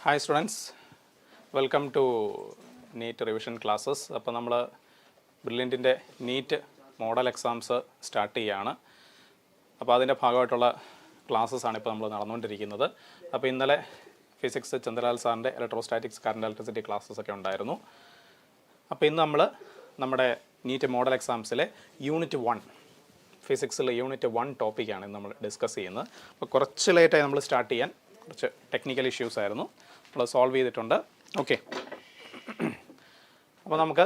Hi students, welcome to NEET revision classes. അപ്പോൾ നമ്മൾ ബ്രില്യൻറ്റിൻ്റെ NEET model exams start ചെയ്യുകയാണ്. അപ്പോൾ അതിൻ്റെ ഭാഗമായിട്ടുള്ള ക്ലാസ്സസാണ് ഇപ്പോൾ നമ്മൾ നടന്നുകൊണ്ടിരിക്കുന്നത്. അപ്പോൾ ഇന്നലെ ഫിസിക്സ് ചന്ദ്രലാൽ സാറിൻ്റെ ഇലക്ട്രോസ്റ്റാറ്റിക്സ് കറണ്ട് ഇലക്ട്രിസിറ്റി ക്ലാസ്സസ് ഒക്കെ ഉണ്ടായിരുന്നു. അപ്പോൾ ഇന്ന് നമ്മൾ നമ്മുടെ നീറ്റ് മോഡൽ എക്സാംസിലെ യൂണിറ്റ് 1 ഫിസിക്സിലെ യൂണിറ്റ് 1 ടോപ്പിക്കാണ് നമ്മൾ ഡിസ്കസ് ചെയ്യുന്നത്. അപ്പോൾ കുറച്ച് ലേറ്റായി നമ്മൾ സ്റ്റാർട്ട് ചെയ്യാൻ കുറച്ച് ടെക്നിക്കൽ ഇഷ്യൂസ് ആയിരുന്നു, നമ്മൾ സോൾവ് ചെയ്തിട്ടുണ്ട്. ഓക്കെ, അപ്പോൾ നമുക്ക്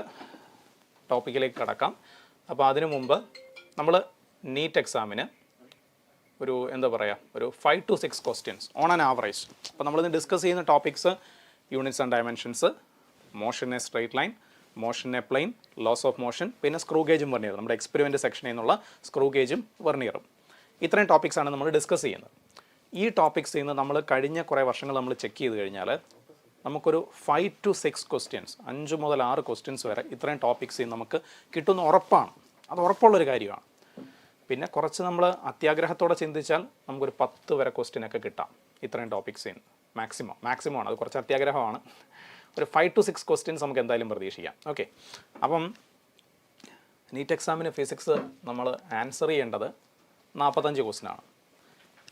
ടോപ്പിക്കിലേക്ക് കടക്കാം. അപ്പോൾ അതിനു മുമ്പ് നമ്മൾ നീറ്റ് എക്സാമിന് ഒരു ഒരു 5 to 6 questions on an average. അപ്പോൾ നമ്മളിന്ന് ഡിസ്കസ് ചെയ്യുന്ന topics units and dimensions, motion a straight line, motion a plane, laws of motion, പിന്നെ സ്ക്രൂ ഗേജും വെർണിയർ, നമ്മുടെ എക്സ്പെരിമെൻറ്റ് സെക്ഷനിൽ നിന്നുള്ള സ്ക്രൂ ഗേജും വെർണിയറും. ഇത്രയും ടോപ്പിക്സാണ് നമ്മൾ ഡിസ്കസ് ചെയ്യുന്നത്. ഈ ടോപ്പിക്സിൽ നിന്ന് നമ്മൾ കഴിഞ്ഞ കുറേ വർഷങ്ങൾ നമ്മൾ ചെക്ക് ചെയ്ത് കഴിഞ്ഞാൽ നമുക്കൊരു 5 to 6 ക്വസ്റ്റ്യൻസ്, 5 മുതൽ 6 ക്വസ്റ്റ്യൻസ് വരെ ഇത്രയും ടോപ്പിക്സിൽ നമുക്ക് കിട്ടുന്ന ഉറപ്പാണ്. അത് ഉറപ്പുള്ളൊരു കാര്യമാണ്. പിന്നെ കുറച്ച് നമ്മൾ അത്യാഗ്രഹത്തോടെ ചിന്തിച്ചാൽ നമുക്കൊരു 10 വരെ ക്വസ്റ്റ്യനൊക്കെ കിട്ടാം ഇത്രയും ടോപ്പിക്സിൽ നിന്ന്. മാക്സിമം ആണ്, അത് കുറച്ച് അത്യാഗ്രഹമാണ്. ഒരു 5 to 6 ക്വസ്റ്റ്യൻസ് നമുക്ക് എന്തായാലും പ്രതീക്ഷിക്കാം. ഓക്കെ, അപ്പം നീറ്റ് എക്സാമിന് ഫിസിക്സ് നമ്മൾ ആൻസർ ചെയ്യേണ്ടത് 45 ക്വസ്റ്റ്യനാണ്.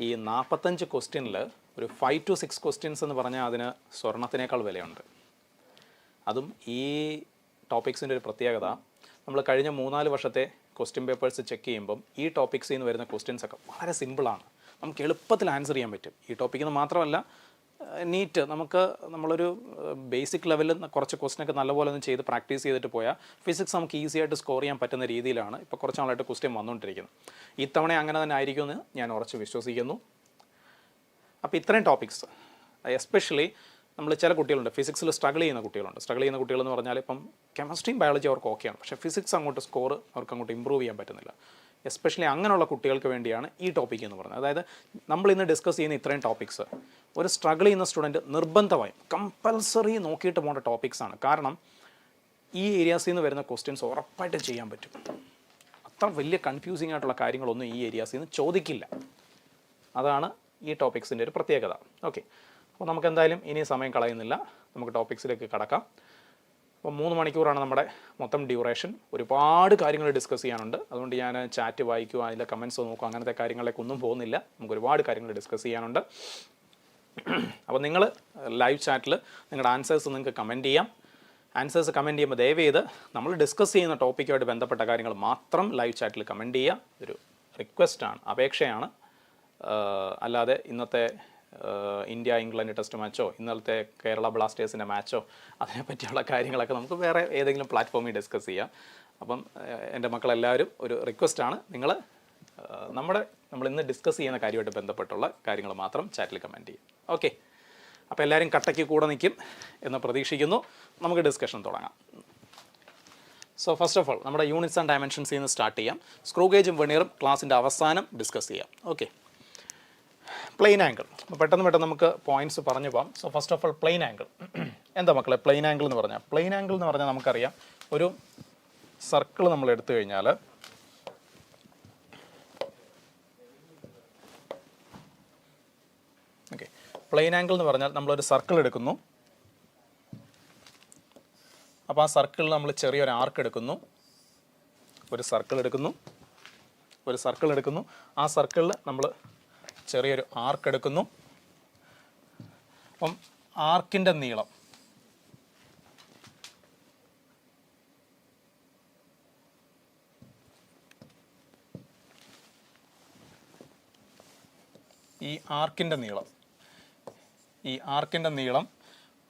ഈ 45 ക്വസ്റ്റ്യനിൽ ഒരു 5 to 6 ക്വസ്റ്റ്യൻസ് എന്ന് പറഞ്ഞാൽ അതിന് സ്വർണത്തിനേക്കാൾ വിലയുണ്ട്. അതും ഈ ടോപ്പിക്സിൻ്റെ ഒരു പ്രത്യേകത, നമ്മൾ കഴിഞ്ഞ 3-4 വർഷത്തെ ക്വസ്റ്റ്യൻ പേപ്പേഴ്സ് ചെക്ക് ചെയ്യുമ്പം ഈ ടോപ്പിക്സിൽ നിന്ന് വരുന്ന ക്വസ്റ്റ്യൻസൊക്കെ വളരെ സിമ്പിളാണ്, നമുക്ക് എളുപ്പത്തിൽ ആൻസർ ചെയ്യാൻ പറ്റും. ഈ ടോപ്പിക്കിൽ നിന്ന് മാത്രമല്ല, നീറ്റ് നമ്മളൊരു ബേസിക് ലെവലിൽ കുറച്ച് ക്വസ്റ്റ്യനൊക്കെ നല്ലപോലെ ഒന്ന് ചെയ്ത് പ്രാക്ടീസ് ചെയ്തിട്ട് പോയാൽ ഫിസിക്സ് നമുക്ക് ഈസി ആയിട്ട് സ്കോർ ചെയ്യാൻ പറ്റുന്ന രീതിയിലാണ് ഇപ്പോൾ കുറച്ച് നാളായിട്ട് ക്വസ്റ്റ്യൻ വന്നുകൊണ്ടിരിക്കുന്നത്. ഇത്തവണ അങ്ങനെ തന്നെ ആയിരിക്കുമെന്ന് ഞാൻ ഉറച്ച് വിശ്വസിക്കുന്നു. അപ്പോൾ ഇത്രയും ടോപ്പിക്സ്, എസ്പെഷ്യലി നമ്മൾ ചില കുട്ടികളുണ്ട് ഫിസിക്സിൽ സ്ട്രഗിൾ ചെയ്യുന്ന കുട്ടികളെന്ന് പറഞ്ഞാൽ ഇപ്പം കെമിസ്ട്രിയും ബയോളജി അവർക്ക് ഓക്കെയാണ്, പക്ഷേ ഫിസിക്സ് അങ്ങോട്ട് സ്കോർ അവർക്ക് അങ്ങോട്ട് ഇമ്പ്രൂവ് ചെയ്യാൻ പറ്റുന്നില്ല. എസ്പെഷ്യലി അങ്ങനെയുള്ള കുട്ടികൾക്ക് വേണ്ടിയാണ് ഈ ടോപ്പിക് എന്ന് പറയുന്നത്. അതായത് നമ്മൾ ഇന്ന് ഡിസ്കസ് ചെയ്യുന്ന ഇത്രയും ടോപ്പിക്സ് ഒരു സ്ട്രഗിൾ ചെയ്യുന്ന സ്റ്റുഡൻറ്റ് നിർബന്ധമായും കമ്പൽസറി നോക്കിയിട്ട് പോകേണ്ട ടോപ്പിക്സാണ്. കാരണം ഈ ഏരിയാസിൽ നിന്ന് വരുന്ന ക്വസ്റ്റ്യൻസ് ഉറപ്പായിട്ട് ചെയ്യാൻ പറ്റും. അത്ര വലിയ കൺഫ്യൂസിങ് ആയിട്ടുള്ള കാര്യങ്ങളൊന്നും ഈ ഏരിയാസിൽ നിന്ന് ചോദിക്കില്ല. അതാണ് ഈ ടോപ്പിക്സിൻ്റെ ഒരു പ്രത്യേകത. ഓക്കെ, അപ്പോൾ നമുക്ക് എന്തായാലും ഇനി സമയം കളയുന്നില്ല, നമുക്ക് ടോപ്പിക്സിലേക്ക് കടക്കാം. അപ്പോൾ 3 മണിക്കൂറാണ് നമ്മുടെ മൊത്തം ഡ്യൂറേഷൻ. ഒരുപാട് കാര്യങ്ങൾ ഡിസ്കസ് ചെയ്യാനുണ്ട്. അതുകൊണ്ട് ഞാൻ ചാറ്റ് വായിക്കുക, അതിൻ്റെ കമൻസ് നോക്കുക, അങ്ങനത്തെ കാര്യങ്ങളിലേക്ക് ഒന്നും പോകുന്നില്ല. നമുക്ക് ഒരുപാട് കാര്യങ്ങൾ ഡിസ്കസ് ചെയ്യാനുണ്ട്. അപ്പോൾ നിങ്ങൾ ലൈവ് ചാറ്റിൽ നിങ്ങളുടെ ആൻസേഴ്സ് നിങ്ങൾക്ക് കമൻറ്റ് ചെയ്യാം. ആൻസേഴ്സ് കമൻറ്റ് ചെയ്യുമ്പോൾ ദയവ് ചെയ്ത് നമ്മൾ ഡിസ്കസ് ചെയ്യുന്ന ടോപ്പിക്കുമായിട്ട് ബന്ധപ്പെട്ട കാര്യങ്ങൾ മാത്രം ലൈവ് ചാറ്റിൽ കമൻറ്റ് ചെയ്യുക. ഒരു റിക്വസ്റ്റാണ്, അപേക്ഷയാണ്. അല്ലാതെ ഇന്നത്തെ ഇന്ത്യ ഇംഗ്ലണ്ട് ടെസ്റ്റ് മാച്ചോ ഇന്നലത്തെ കേരള ബ്ലാസ്റ്റേഴ്സിൻ്റെ മാച്ചോ അതിനെപ്പറ്റിയുള്ള കാര്യങ്ങളൊക്കെ നമുക്ക് വേറെ ഏതെങ്കിലും പ്ലാറ്റ്ഫോമിൽ ഡിസ്കസ് ചെയ്യാം. അപ്പം എൻ്റെ മക്കളെല്ലാവരും ഒരു റിക്വസ്റ്റാണ്, നമ്മൾ ഇന്ന് ഡിസ്കസ് ചെയ്യുന്ന കാര്യമായിട്ട് ബന്ധപ്പെട്ടുള്ള കാര്യങ്ങൾ മാത്രം ചാറ്റിൽ കമൻറ്റ് ചെയ്യും. ഓക്കെ, അപ്പോൾ എല്ലാവരും കട്ടയ്ക്ക് കൂടെ നിൽക്കും എന്ന് പ്രതീക്ഷിക്കുന്നു. നമുക്ക് ഡിസ്കഷൻ തുടങ്ങാം. സോ ഫസ്റ്റ് ഓഫ് ഓൾ നമ്മുടെ യൂണിറ്റ്സ് ആൻഡ് ഡയമെൻഷൻസിൽ നിന്ന് സ്റ്റാർട്ട് ചെയ്യാം. സ്ക്രൂ ഗേജും വെർണിയറും ക്ലാസ്സിൻ്റെ അവസാനം ഡിസ്കസ് ചെയ്യാം. Okay, plane angle. അപ്പോൾ പെട്ടെന്ന് നമുക്ക് പോയിന്റ്സ് പറഞ്ഞു പോകാം. So first of all plane angle എന്താ മക്കളെ? പ്ലെയിൻ ആംഗിൾ എന്ന് പറഞ്ഞാൽ നമുക്കറിയാം, ഒരു സർക്കിൾ നമ്മൾ എടുത്തു കഴിഞ്ഞാൽ ഓക്കെ, പ്ലെയിൻ ആംഗിൾ എന്ന് പറഞ്ഞാൽ നമ്മളൊരു സർക്കിൾ എടുക്കുന്നു. അപ്പോൾ ആ സർക്കിളിൽ നമ്മൾ ചെറിയൊരു ആർക്ക് എടുക്കുന്നു, ഒരു സർക്കിൾ എടുക്കുന്നു. ആ സർക്കിളിൽ നമ്മൾ ചെറിയൊരു ആർക്ക് എടുക്കുന്നു. അപ്പം ആർക്കിൻ്റെ നീളം ഈ ആർക്കിൻ്റെ നീളം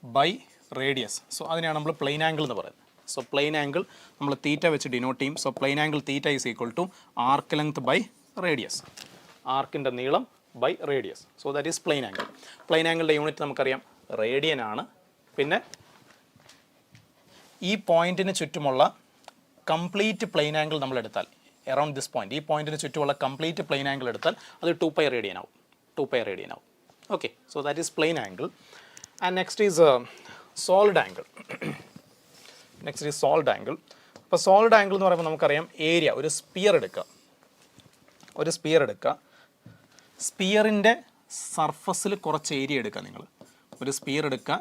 ബൈ റേഡിയസ്. സോ അതിനെയാണ് നമ്മൾ പ്ലെയിൻ ആംഗിൾ എന്ന് പറയുന്നത്. സോ പ്ലെയിൻ ആംഗിൾ നമ്മൾ തീറ്റ വെച്ച് ഡിനോട്ട് ചെയ്യും. So plane angle theta is equal to arc length by radius. ആർക്കിൻ്റെ നീളം by radius. So that is plane angle. Plane ആംഗിളിൻ്റെ യൂണിറ്റ് നമുക്കറിയാം, റേഡിയൻ ആണ്. പിന്നെ ഈ പോയിന്റിന് ചുറ്റുമുള്ള കംപ്ലീറ്റ് പ്ലെയിൻ ആംഗിൾ നമ്മൾ എടുത്താൽ, അറൗണ്ട് ദിസ് പോയിന്റ്, ഈ പോയിന്റിന് ചുറ്റുമുള്ള കംപ്ലീറ്റ് പ്ലെയിൻ ആംഗിൾ എടുത്താൽ അത് 2π റേഡിയൻ ആവും. Okay, so that is plane angle. And next is solid angle. അപ്പോൾ സോളിഡ് ആംഗിൾ എന്ന് പറയുമ്പോൾ നമുക്കറിയാം, ഏരിയ, ഒരു സ്പിയർ എടുക്കുക. സ്പിയറിൻ്റെ സർഫസിൽ കുറച്ച് ഏരിയ എടുക്കുക. നിങ്ങൾ ഒരു സ്പിയർ എടുക്കുക,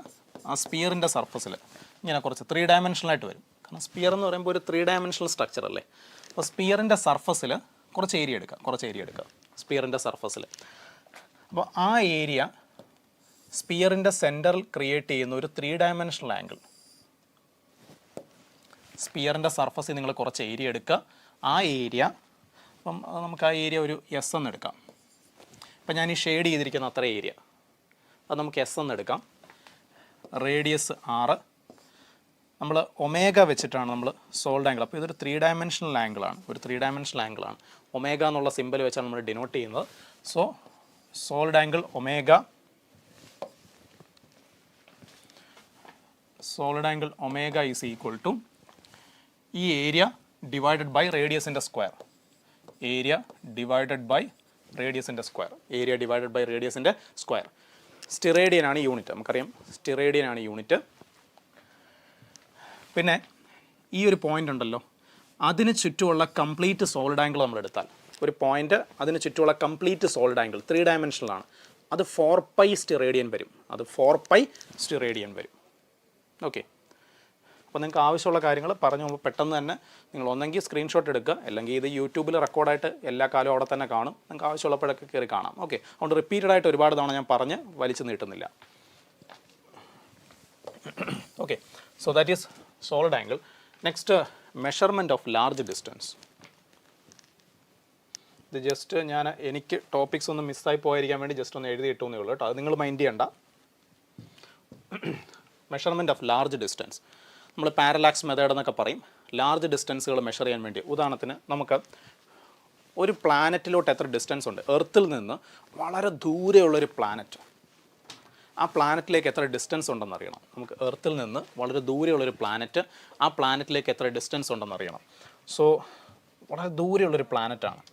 ആ സ്പിയറിൻ്റെ സർഫസിൽ ഇങ്ങനെ കുറച്ച് 3 ഡയമെൻഷനലായിട്ട് വരും. കാരണം സ്പിയർ എന്ന് പറയുമ്പോൾ ഒരു 3 ഡയമെൻഷണൽ സ്ട്രക്ചർ അല്ലേ. അപ്പോൾ സ്പിയറിൻ്റെ സർഫസിൽ കുറച്ച് ഏരിയ എടുക്കുക സ്പിയറിൻ്റെ സർഫസിൽ. അപ്പോൾ ആ ഏരിയ സ്പിയറിൻ്റെ സെൻറ്ററിൽ ക്രിയേറ്റ് ചെയ്യുന്ന ഒരു 3 ഡയമെൻഷണൽ ആംഗിൾ. സ്പിയറിൻ്റെ സർഫസിൽ നിങ്ങൾ കുറച്ച് ഏരിയ എടുക്കുക, ആ ഏരിയ, അപ്പം നമുക്ക് ആ ഏരിയ ഒരു എസ് എന്ന് എടുക്കാം. അപ്പം ഞാൻ ഈ ഷെയ്ഡ് ചെയ്തിരിക്കുന്ന അത്ര ഏരിയ അത് നമുക്ക് എസ് എന്ന് എടുക്കാം. റേഡിയസ് 6. നമ്മൾ ഒമേഗ വെച്ചിട്ടാണ് നമ്മൾ സോൾഡ് ആംഗിൾ. അപ്പോൾ ഇതൊരു 3 ഡയമെൻഷണൽ ആംഗിളാണ്. ഒമേഗ എന്നുള്ള സിമ്പൽ വെച്ചാണ് നമ്മൾ ഡിനോട്ട് ചെയ്യുന്നത്. So solid angle omega is equal to ഈ ഏരിയ ഡിവൈഡഡ് ബൈ റേഡിയസിൻ്റെ സ്ക്വയർ. സ്റ്റിറേഡിയൻ ആണ് യൂണിറ്റ്, നമുക്കറിയാം സ്റ്റിറേഡിയൻ ആണ് യൂണിറ്റ്. പിന്നെ ഈ ഒരു പോയിന്റ് ഉണ്ടല്ലോ, അതിന് ചുറ്റുമുള്ള കംപ്ലീറ്റ് സോളിഡ് ആംഗിൾ നമ്മൾ എടുത്താൽ, ഒരു പോയിന്റ് അതിന് ചുറ്റുമുള്ള കംപ്ലീറ്റ് സോളിഡ് ആംഗിൾ 3 ഡയമെൻഷനിലാണ്, അത് 4π സ്റ്റിറേഡിയൻ വരും. ഓക്കെ, അപ്പോൾ നിങ്ങൾക്ക് ആവശ്യമുള്ള കാര്യങ്ങൾ പറഞ്ഞു പെട്ടെന്ന് തന്നെ നിങ്ങൾ ഒന്നെങ്കിൽ സ്ക്രീൻഷോട്ട് എടുക്കുക, അല്ലെങ്കിൽ ഇത് യൂട്യൂബിൽ റെക്കോർഡായിട്ട് എല്ലാ കാലവും അവിടെ തന്നെ കാണും, നിങ്ങൾക്ക് ആവശ്യമുള്ളപ്പോഴൊക്കെ കയറി കാണാം. ഓക്കെ, അതുകൊണ്ട് റിപ്പീറ്റഡായിട്ട് ഒരുപാട് തവണ ഞാൻ പറഞ്ഞ് വലിച്ചു നീട്ടുന്നില്ല. Okay, so that is solid angle. Next, measurement of large distance. ഇത് ജസ്റ്റ് എനിക്ക് ടോപ്പിക്സ് ഒന്നും മിസ്സായി പോയിരിക്കാൻ വേണ്ടി ജസ്റ്റ് ഒന്ന് എഴുതി ഇട്ടുന്നേ ഉള്ളൂ കേട്ടോ, അത് നിങ്ങൾ മൈൻഡ് ചെയ്യണ്ട. മെഷർമെൻറ്റ് ഓഫ് ലാർജ് ഡിസ്റ്റൻസ് നമ്മൾ പാരലാക്സ് മെത്തേഡ് എന്നൊക്കെ പറയും. ലാർജ് ഡിസ്റ്റൻസുകൾ മെഷർ ചെയ്യാൻ വേണ്ടി, ഉദാഹരണത്തിന് നമുക്ക് ഒരു പ്ലാനറ്റിലോട്ട് എത്ര ഡിസ്റ്റൻസ് ഉണ്ട്, എർത്തിൽ നിന്ന് വളരെ ദൂരെയുള്ളൊരു പ്ലാനറ്റ്, ആ പ്ലാനറ്റിലേക്ക് എത്ര ഡിസ്റ്റൻസ് ഉണ്ടെന്ന് അറിയണം. നമുക്ക് എർത്തിൽ നിന്ന് വളരെ ദൂരെയുള്ളൊരു പ്ലാനറ്റ്, ആ പ്ലാനറ്റിലേക്ക് എത്ര ഡിസ്റ്റൻസ് ഉണ്ടെന്ന് അറിയണം. സോ വളരെ ദൂരെയുള്ളൊരു പ്ലാനറ്റാണ്.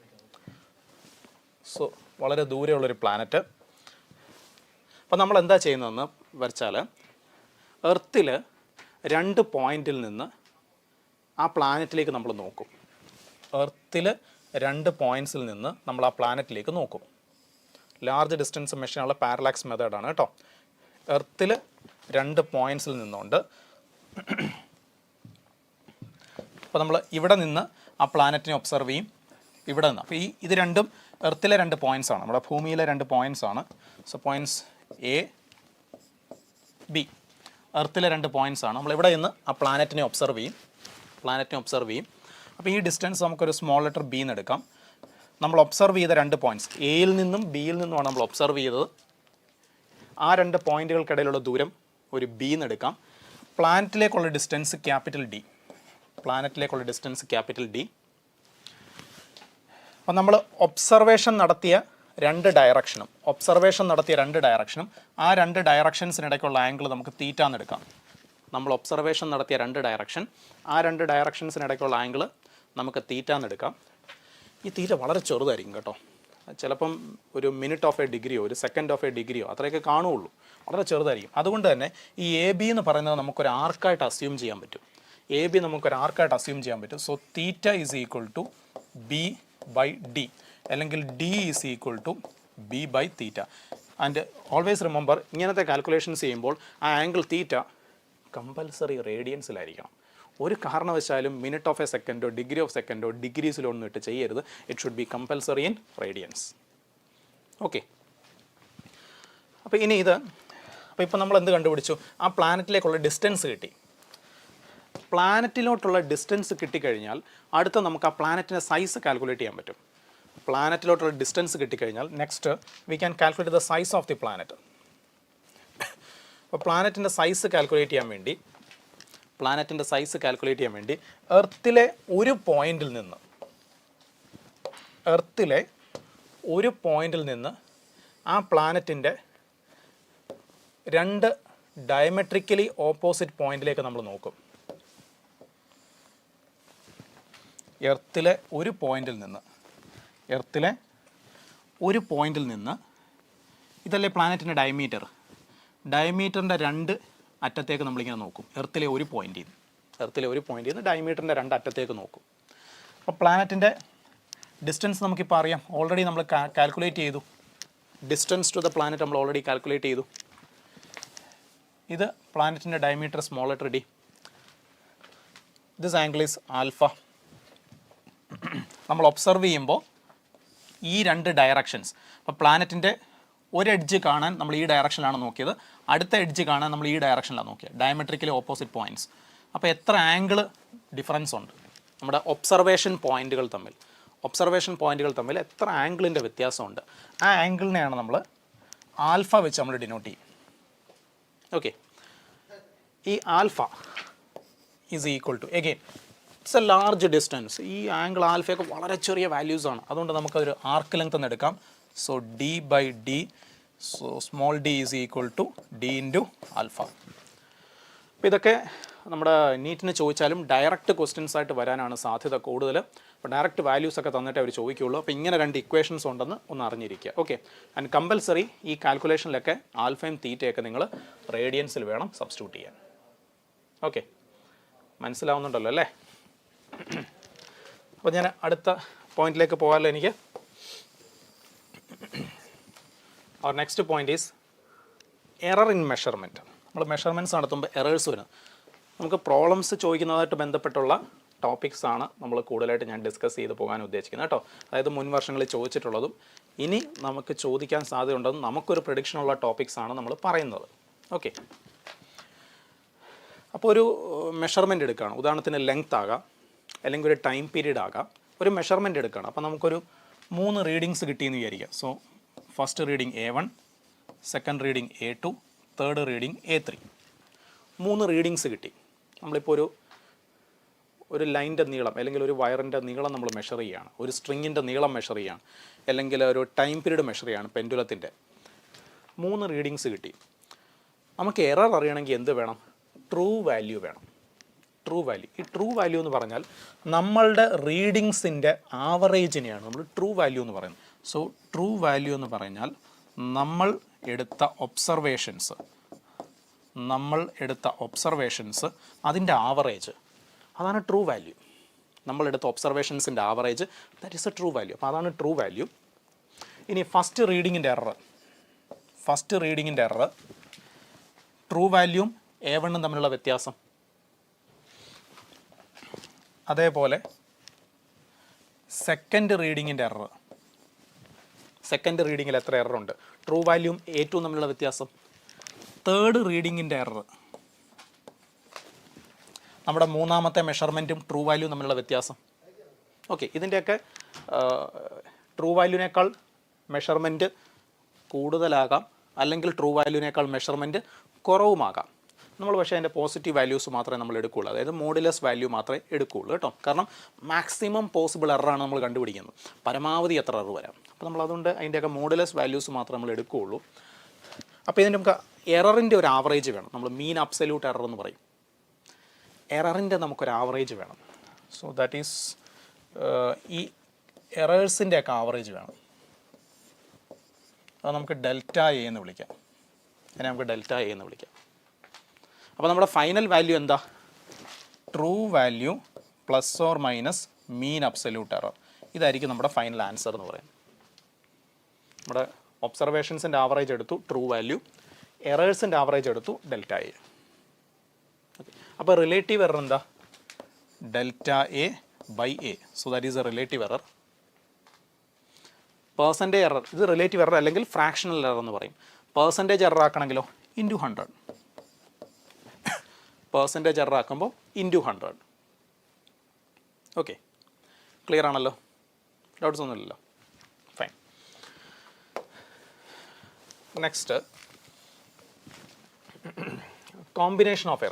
അപ്പോൾ നമ്മൾ എന്താ ചെയ്യുന്നതെന്ന് വരച്ചാൽ, എർത്തിൽ 2 പോയിന്റിൽ നിന്ന് ആ പ്ലാനറ്റിലേക്ക് നമ്മൾ നോക്കും. എർത്തിൽ 2 പോയിൻറ്റ്സിൽ നിന്ന് നമ്മൾ ആ പ്ലാനറ്റിലേക്ക് നോക്കും. ലാർജ് ഡിസ്റ്റൻസ് മെഷർ ചെയ്യാനുള്ള പാരലാക്സ് മെത്തേഡാണ് കേട്ടോ. എർത്തിൽ 2 പോയിൻറ്റ്സിൽ നിന്നുകൊണ്ട്, അപ്പോൾ നമ്മൾ ഇവിടെ നിന്ന് ആ പ്ലാനറ്റിനെ ഒബ്സർവ് ചെയ്യും, ഇവിടെ നിന്ന്. അപ്പോൾ ഇത് രണ്ടും എർത്തിലെ 2 പോയിൻറ്റ്സ് ആണ്, നമ്മുടെ ഭൂമിയിലെ 2 പോയിൻറ്റ്സ് ആണ്. സോ പോയിൻറ്റ്സ് എ ബി, എർത്തിലെ 2 പോയിൻറ്റ്സ് ആണ്. നമ്മൾ ഇവിടെ നിന്ന് ആ പ്ലാനറ്റിനെ ഒബ്സർവ് ചെയ്യും. അപ്പോൾ ഈ ഡിസ്റ്റൻസ് നമുക്കൊരു സ്മോൾ ലെറ്റർ ബി എന്ന് എടുക്കാം. നമ്മൾ ഒബ്സർവ് ചെയ്ത 2 പോയിൻറ്റ്സ്, എയിൽ നിന്നും ബിയിൽ നിന്നുമാണ് നമ്മൾ ഒബ്സർവ് ചെയ്തത്. ആ 2 പോയിൻറ്റുകൾക്കിടയിലുള്ള ദൂരം ഒരു ബി എന്ന് എടുക്കാം. പ്ലാനറ്റിലേക്കുള്ള ഡിസ്റ്റൻസ് ക്യാപിറ്റൽ ഡി. അപ്പോൾ നമ്മൾ ഒബ്സർവേഷൻ നടത്തിയ 2 ഡയറക്ഷനും ആ 2 ഡയറക്ഷൻസിനിടയ്ക്കുള്ള ആംഗിൾ നമുക്ക് തീറ്റ എന്ന് എടുക്കാം. നമ്മൾ ഒബ്സർവേഷൻ നടത്തിയ 2 ഡയറക്ഷൻ, ആ 2 ഡയറക്ഷൻസിനിടയ്ക്കുള്ള ആംഗിൾ നമുക്ക് തീറ്റ എന്ന് എടുക്കാം. ഈ തീറ്റ വളരെ ചെറുതായിരിക്കും കേട്ടോ, ചിലപ്പം ഒരു മിനിറ്റ് ഓഫ് എ ഡിഗ്രിയോ ഒരു സെക്കൻഡ് ഓഫ് എ ഡിഗ്രിയോ അത്രയൊക്കെ കാണുകയുള്ളൂ, വളരെ ചെറുതായിരിക്കും. അതുകൊണ്ട് തന്നെ ഈ എ ബി എന്ന് പറയുന്നത് നമുക്കൊരു ആർക്കായിട്ട് അസ്യൂം ചെയ്യാൻ പറ്റും. So theta is equal to B by D, അല്ലെങ്കിൽ D is equal to B by theta. And always remember, ഇങ്ങനത്തെ കാൽക്കുലേഷൻസ് ചെയ്യുമ്പോൾ ആ ആംഗിൾ തീറ്റ കമ്പൽസറി റേഡിയൻസിലായിരിക്കണം. ഒരു കാരണവശാലും മിനിറ്റ് ഓഫ് എ സെക്കൻഡോ ഡിഗ്രി ഓഫ് സെക്കൻഡോ ഡിഗ്രീസിലോ ഒന്നും ഇട്ട് ചെയ്യരുത്. It should be compulsory in radians. Okay, അപ്പോൾ ഇനി ഇപ്പോൾ നമ്മൾ എന്ത് കണ്ടുപിടിച്ചു? ആ പ്ലാനറ്റിലേക്കുള്ള ഡിസ്റ്റൻസ് കിട്ടി. പ്ലാനറ്റിലോട്ടുള്ള ഡിസ്റ്റൻസ് കിട്ടിക്കഴിഞ്ഞാൽ അടുത്ത നമുക്ക് ആ പ്ലാനറ്റിൻ്റെ സൈസ് കാൽക്കുലേറ്റ് ചെയ്യാൻ പറ്റും. പ്ലാനറ്റിലോട്ടുള്ള ഡിസ്റ്റൻസ് കിട്ടിക്കഴിഞ്ഞാൽ next we can calculate the size of the planet. അപ്പോൾ പ്ലാനറ്റിൻ്റെ സൈസ് കാൽക്കുലേറ്റ് ചെയ്യാൻ വേണ്ടി എർത്തിലെ ഒരു പോയിന്റിൽ നിന്ന് ആ പ്ലാനറ്റിൻ്റെ 2 ഡയമെട്രിക്കലി ഓപ്പോസിറ്റ് പോയിന്റിലേക്ക് നമ്മൾ നോക്കും. എർത്തിലെ ഒരു പോയിന്റിൽ നിന്ന് ഇതല്ലേ പ്ലാനറ്റിൻ്റെ ഡയമീറ്ററിൻ്റെ 2 അറ്റത്തേക്ക് നമ്മളിങ്ങനെ നോക്കും. എർത്തിലെ ഒരു പോയിന്റിൽ നിന്ന് ഡയമീറ്ററിൻ്റെ 2 അറ്റത്തേക്ക് നോക്കും. അപ്പോൾ പ്ലാനറ്റിൻ്റെ ഡിസ്റ്റൻസ് നമുക്കിപ്പോൾ അറിയാം, ഓൾറെഡി നമ്മൾ കാൽക്കുലേറ്റ് ചെയ്തു. ഡിസ്റ്റൻസ് ടു ദ പ്ലാനറ്റ് നമ്മൾ ഓൾറെഡി കാൽക്കുലേറ്റ് ചെയ്തു. ഇത് പ്ലാനറ്റിൻ്റെ diameter small letter D. This angle is alpha. നമ്മൾ ഒബ്സർവ് ചെയ്യുമ്പോൾ ഈ രണ്ട് ഡയറക്ഷൻസ്, അപ്പോൾ പ്ലാനറ്റിൻ്റെ ഒരു എഡ്ജ് കാണാൻ നമ്മൾ ഈ ഡയറക്ഷനിലാണ് നോക്കിയത്, അടുത്ത എഡ്ജ് കാണാൻ നമ്മൾ ഈ ഡയറക്ഷനിലാണ് നോക്കിയത്, ഡയമട്രിക്കലി ഓപ്പോസിറ്റ് പോയിൻറ്റ്സ്. അപ്പോൾ എത്ര ആംഗിൾ ഡിഫറൻസ് ഉണ്ട് നമ്മുടെ ഒബ്സർവേഷൻ പോയിൻറ്റുകൾ തമ്മിൽ എത്ര ആംഗിളിൻ്റെ വ്യത്യാസമുണ്ട്. ആ ആംഗിളിനെയാണ് നമ്മൾ ആൽഫ വെച്ച് നമ്മൾ ഡിനോട്ട് ചെയ്യും. ഓക്കെ, ഈ alpha is equal to, again it's a large distance. ഈ ആംഗിൾ ആൽഫയൊക്കെ വളരെ ചെറിയ വാല്യൂസാണ്, അതുകൊണ്ട് നമുക്കൊരു ആർക്ക് ലെങ്ത് എന്ന് എടുക്കാം. So d by d, so small d is equal to d into alpha. അപ്പോൾ ഇതൊക്കെ നമ്മുടെ നീറ്റിന് ചോദിച്ചാലും ഡയറക്റ്റ് ക്വസ്റ്റ്യൻസ് ആയിട്ട് വരാനാണ് സാധ്യത കൂടുതൽ. അപ്പോൾ ഡയറക്റ്റ് വാല്യൂസ് ഒക്കെ തന്നിട്ട് അവർ ചോദിക്കുകയുള്ളൂ. അപ്പോൾ ഇങ്ങനെ രണ്ട് ഇക്വേഷൻസ് ഉണ്ടെന്ന് ഒന്ന് അറിഞ്ഞിരിക്കുക. ഓക്കെ, ആൻഡ് കമ്പൽസറി ഈ കാൽക്കുലേഷനിലൊക്കെ ആൽഫയും തീറ്റയൊക്കെ നിങ്ങൾ റേഡിയൻസിൽ വേണം സബ്സ്റ്റിറ്റ്യൂട്ട് ചെയ്യാൻ. ഓക്കെ, മനസ്സിലാവുന്നുണ്ടല്ലോ അല്ലേ? അപ്പോൾ ഞാൻ അടുത്ത പോയിന്റിലേക്ക് പോകാമല്ലോ. എനിക്ക് അവർ next point is error in measurement. നമ്മൾ മെഷർമെൻറ്റ്സ് നടത്തുമ്പോൾ എറേഴ്സ് വരും. നമുക്ക് പ്രോബ്ലംസ് ചോദിക്കുന്നതായിട്ട് ബന്ധപ്പെട്ടുള്ള ടോപ്പിക്സ് ആണ് നമ്മൾ കൂടുതലായിട്ട് ഞാൻ ഡിസ്കസ് ചെയ്ത് പോകാൻ ഉദ്ദേശിക്കുന്നത് കേട്ടോ. അതായത് മുൻ വർഷങ്ങളിൽ ചോദിച്ചിട്ടുള്ളതും ഇനി നമുക്ക് ചോദിക്കാൻ സാധ്യതയുണ്ടെന്നും നമുക്കൊരു പ്രഡിക്ഷനുള്ള ടോപ്പിക്സ് ആണ് നമ്മൾ പറയുന്നത്. ഓക്കെ, അപ്പോൾ ഒരു മെഷർമെൻറ്റ് എടുക്കുകയാണ്, ഉദാഹരണത്തിന് ലെങ്ത് ആകാം, അല്ലെങ്കിൽ ഒരു ടൈം പീരീഡ് ആകാം. ഒരു മെഷർമെൻറ്റ് എടുക്കുകയാണ്, അപ്പോൾ നമുക്കൊരു 3 റീഡിങ്സ് കിട്ടിയെന്ന് വിചാരിക്കുക. So first reading A1, second reading A2, third reading A3. 3 readings കിട്ടി. നമ്മളിപ്പോൾ ഒരു ലൈൻ്റെ നീളം അല്ലെങ്കിൽ ഒരു വയറിൻ്റെ നീളം നമ്മൾ മെഷർ ചെയ്യുകയാണ്, ഒരു സ്ട്രിങ്ങിൻ്റെ നീളം മെഷർ ചെയ്യുകയാണ്, അല്ലെങ്കിൽ ഒരു ടൈം പീരീഡ് മെഷർ ചെയ്യുകയാണ് പെൻഡുലത്തിൻ്റെ. 3 റീഡിങ്സ് കിട്ടി. നമുക്ക് എറർ അറിയണമെങ്കിൽ എന്ത് വേണം? ട്രൂ വാല്യൂ വേണം. True value. ഈ ട്രൂ വാല്യൂ എന്ന് പറഞ്ഞാൽ നമ്മളുടെ റീഡിങ്സിൻ്റെ ആവറേജിനെയാണ് നമ്മൾ ട്രൂ വാല്യൂ എന്ന് പറയുന്നത്. സോ ട്രൂ വാല്യൂ എന്ന് പറഞ്ഞാൽ നമ്മൾ എടുത്ത ഒബ്സർവേഷൻസ് അതിൻ്റെ ആവറേജ്, അതാണ് ട്രൂ വാല്യൂ. നമ്മളെടുത്ത ഒബ്സർവേഷൻസിൻ്റെ average, that is a true value. അപ്പോൾ അതാണ് ട്രൂ വാല്യൂ. ഇനി ഫസ്റ്റ് റീഡിങ്ങിൻ്റെ എറർ ട്രൂ വാല്യൂവും A1 തമ്മിലുള്ള വ്യത്യാസം. അതേപോലെ സെക്കൻഡ് റീഡിങ്ങിൻ്റെ എറർ, സെക്കൻഡ് റീഡിങ്ങിൽ എത്ര എററുണ്ട്? ട്രൂ വാല്യൂവും A2 തമ്മിലുള്ള വ്യത്യാസം. തേർഡ് റീഡിങ്ങിൻ്റെ എറർ, നമ്മുടെ മൂന്നാമത്തെ മെഷർമെൻറ്റും ട്രൂ വാല്യൂ തമ്മിലുള്ള വ്യത്യാസം. ഓക്കെ, ഇതിൻ്റെയൊക്കെ ട്രൂ വാല്യൂവിനേക്കാൾ മെഷർമെൻറ്റ് കൂടുതലാകാം, അല്ലെങ്കിൽ ട്രൂ വാല്യൂവിനേക്കാൾ മെഷർമെൻറ്റ് കുറവുമാകാം. നമ്മൾ പക്ഷേ അതിൻ്റെ പോസിറ്റീവ് വാല്യൂസ് മാത്രമേ നമ്മൾ എടുക്കുകയുള്ളൂ, അതായത് മോഡുലസ് വാല്യൂ മാത്രമേ എടുക്കുകയുള്ളൂ കേട്ടോ. കാരണം മാക്സിമം പോസിബിൾ എററാണ് നമ്മൾ കണ്ടുപിടിക്കുന്നത്, പരമാവധി എത്ര എറർ വരാം. അപ്പോൾ നമ്മൾ അതുകൊണ്ട് അതിൻ്റെയൊക്കെ മോഡുലസ് വാല്യൂസ് മാത്രമേ നമ്മൾ എടുക്കുകയുള്ളൂ. അപ്പോൾ ഇതിൻ്റെ നമുക്ക് എററിൻ്റെ ഒരു ആവറേജ് വേണം. നമ്മൾ മീൻ അബ്സല്യൂട്ട് എറർ എന്ന് പറയും. എററിൻ്റെ നമുക്കൊരു ആവറേജ് വേണം. സോ ദാറ്റ് ഈസ് ഈ എറേഴ്സിൻ്റെ ഒക്കെ ആവറേജ് വേണം. അത് നമുക്ക് ഡെൽറ്റ എ എന്ന് വിളിക്കാം. അതിനെ നമുക്ക് ഡെൽറ്റ എ എന്ന് വിളിക്കാം. അപ്പോൾ നമ്മുടെ ഫൈനൽ വാല്യൂ എന്താ? True value plus or minus mean absolute error. ഇതായിരിക്കും നമ്മുടെ ഫൈനൽ ആൻസർ എന്ന് പറയുന്നത്. നമ്മുടെ ഒബ്സർവേഷൻസിൻ്റെ ആവറേജ് എടുത്തു ട്രൂ വാല്യൂ, എറേഴ്സിൻ്റെ ആവറേജ് എടുത്തു ഡെൽറ്റ എ. അപ്പോൾ റിലേറ്റീവ് എറർ എന്താ? Delta A by A. So that is a relative error. Percentage error, ഇത് റിലേറ്റീവ് എറർ അല്ലെങ്കിൽ ഫ്രാക്ഷണൽ എറർ എന്ന് പറയും. പേഴ്സൻറ്റേജ് എറർ ആക്കണമെങ്കിലോ ഇൻറ്റു 100. പേഴ്സൻറ്റേജ് എറർ ആക്കുമ്പോൾ ഇൻറ്റു 100. ഓക്കെ, ക്ലിയർ ആണല്ലോ? ഡൗട്ട്സ് ഒന്നുമില്ലല്ലോ? Fine. Next combination of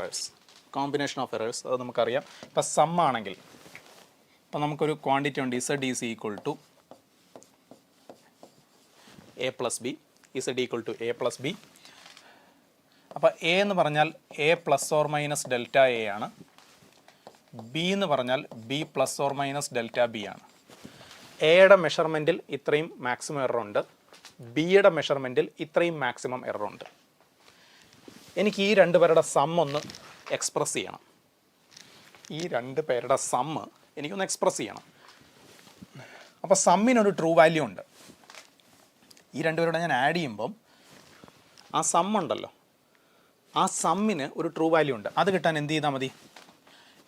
errors. അത് നമുക്കറിയാം. ഇപ്പം സം ആണെങ്കിൽ, ഇപ്പം നമുക്കൊരു ക്വാണ്ടിറ്റി ഉണ്ട്, Z is equal to A plus b, Z equal to A plus b. അപ്പോൾ എ എന്ന് പറഞ്ഞാൽ A plus or minus delta a ആണ്. ബി എന്ന് പറഞ്ഞാൽ B plus or minus delta b ആണ്. എയുടെ മെഷർമെൻറ്റിൽ ഇത്രയും മാക്സിമം എററുണ്ട്, ബിയുടെ മെഷർമെൻറ്റിൽ ഇത്രയും മാക്സിമം എററുണ്ട്. എനിക്ക് ഈ രണ്ട് പേരുടെ സം ഒന്ന് എക്സ്പ്രസ് ചെയ്യണം. ഈ രണ്ട് പേരുടെ സമ്മ് എനിക്കൊന്ന് എക്സ്പ്രസ് ചെയ്യണം. അപ്പോൾ സമ്മിനൊരു ട്രൂ വാല്യൂ ഉണ്ട്. ഈ രണ്ടുപേരുടെ ഞാൻ ആഡ് ചെയ്യുമ്പം ആ സം ഉണ്ടല്ലോ, ആ സമ്മിന് ഒരു ട്രൂ വാല്യൂ ഉണ്ട്. അത് കിട്ടാൻ എന്ത് ചെയ്താൽ മതി?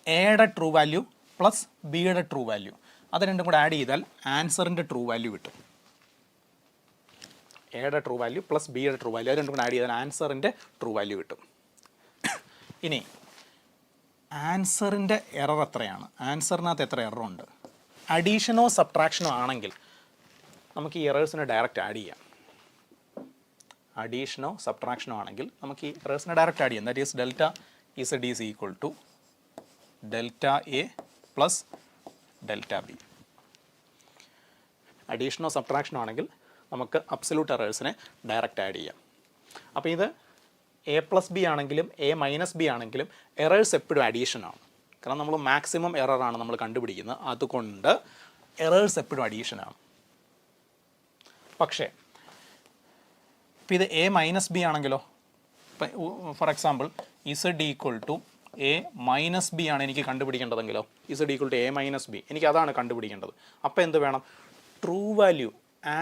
എയുടെ ട്രൂ വാല്യൂ പ്ലസ് ബിയുടെ ട്രൂ വാല്യൂ അത് രണ്ടും കൂടെ ആഡ് ചെയ്താൽ ആൻസറിൻ്റെ ട്രൂ വാല്യൂ കിട്ടും. എയുടെ ട്രൂ വാല്യൂ പ്ലസ് ബിയുടെ ട്രൂ വാല്യൂ അത് രണ്ടും കൂടെ ആഡ് ചെയ്താൽ ആൻസറിൻ്റെ ട്രൂ വാല്യൂ കിട്ടും. ഇനി ആൻസറിൻ്റെ എറർ എത്രയാണ്? ആൻസറിനകത്ത് എത്ര എററുണ്ട്? അഡീഷനോ സബ്ട്രാക്ഷനോ ആണെങ്കിൽ നമുക്ക് ഈ എറേഴ്സിനെ ഡയറക്റ്റ് ആഡ് ചെയ്യാം. അഡീഷനോ സബ്ട്രാക്ഷനോ ആണെങ്കിൽ നമുക്ക് ഈ എറേഴ്സിനെ ഡയറക്റ്റ് ആഡ് ചെയ്യാം. That is delta Z is equal to delta A plus delta B. അഡീഷനോ സബ്ട്രാക്ഷനോ ആണെങ്കിൽ നമുക്ക് അബ്സല്യൂട്ട് എറേഴ്സിനെ ഡയറക്റ്റ് ആഡ് ചെയ്യാം. അപ്പോൾ ഇത് എ പ്ലസ് ബി ആണെങ്കിലും എ മൈനസ് ബി ആണെങ്കിലും എറേഴ്സ് എപ്പോഴും അഡീഷനാണ്. കാരണം നമ്മൾ മാക്സിമം എററാണ് നമ്മൾ കണ്ടുപിടിക്കുന്നത്. അതുകൊണ്ട് എറേഴ്സ് എപ്പോഴും അഡീഷനാണ്. പക്ഷേ ഇപ്പോൾ ഇത് എ മൈനസ് ബി ആണെങ്കിലോ, for example Z equal to A minus B ആണ് എനിക്ക് കണ്ടുപിടിക്കേണ്ടതെങ്കിലോ, Z equal to A minus B എനിക്ക് അതാണ് കണ്ടുപിടിക്കേണ്ടത്. അപ്പോൾ എന്ത് വേണം? ട്രൂ വാല്യൂ,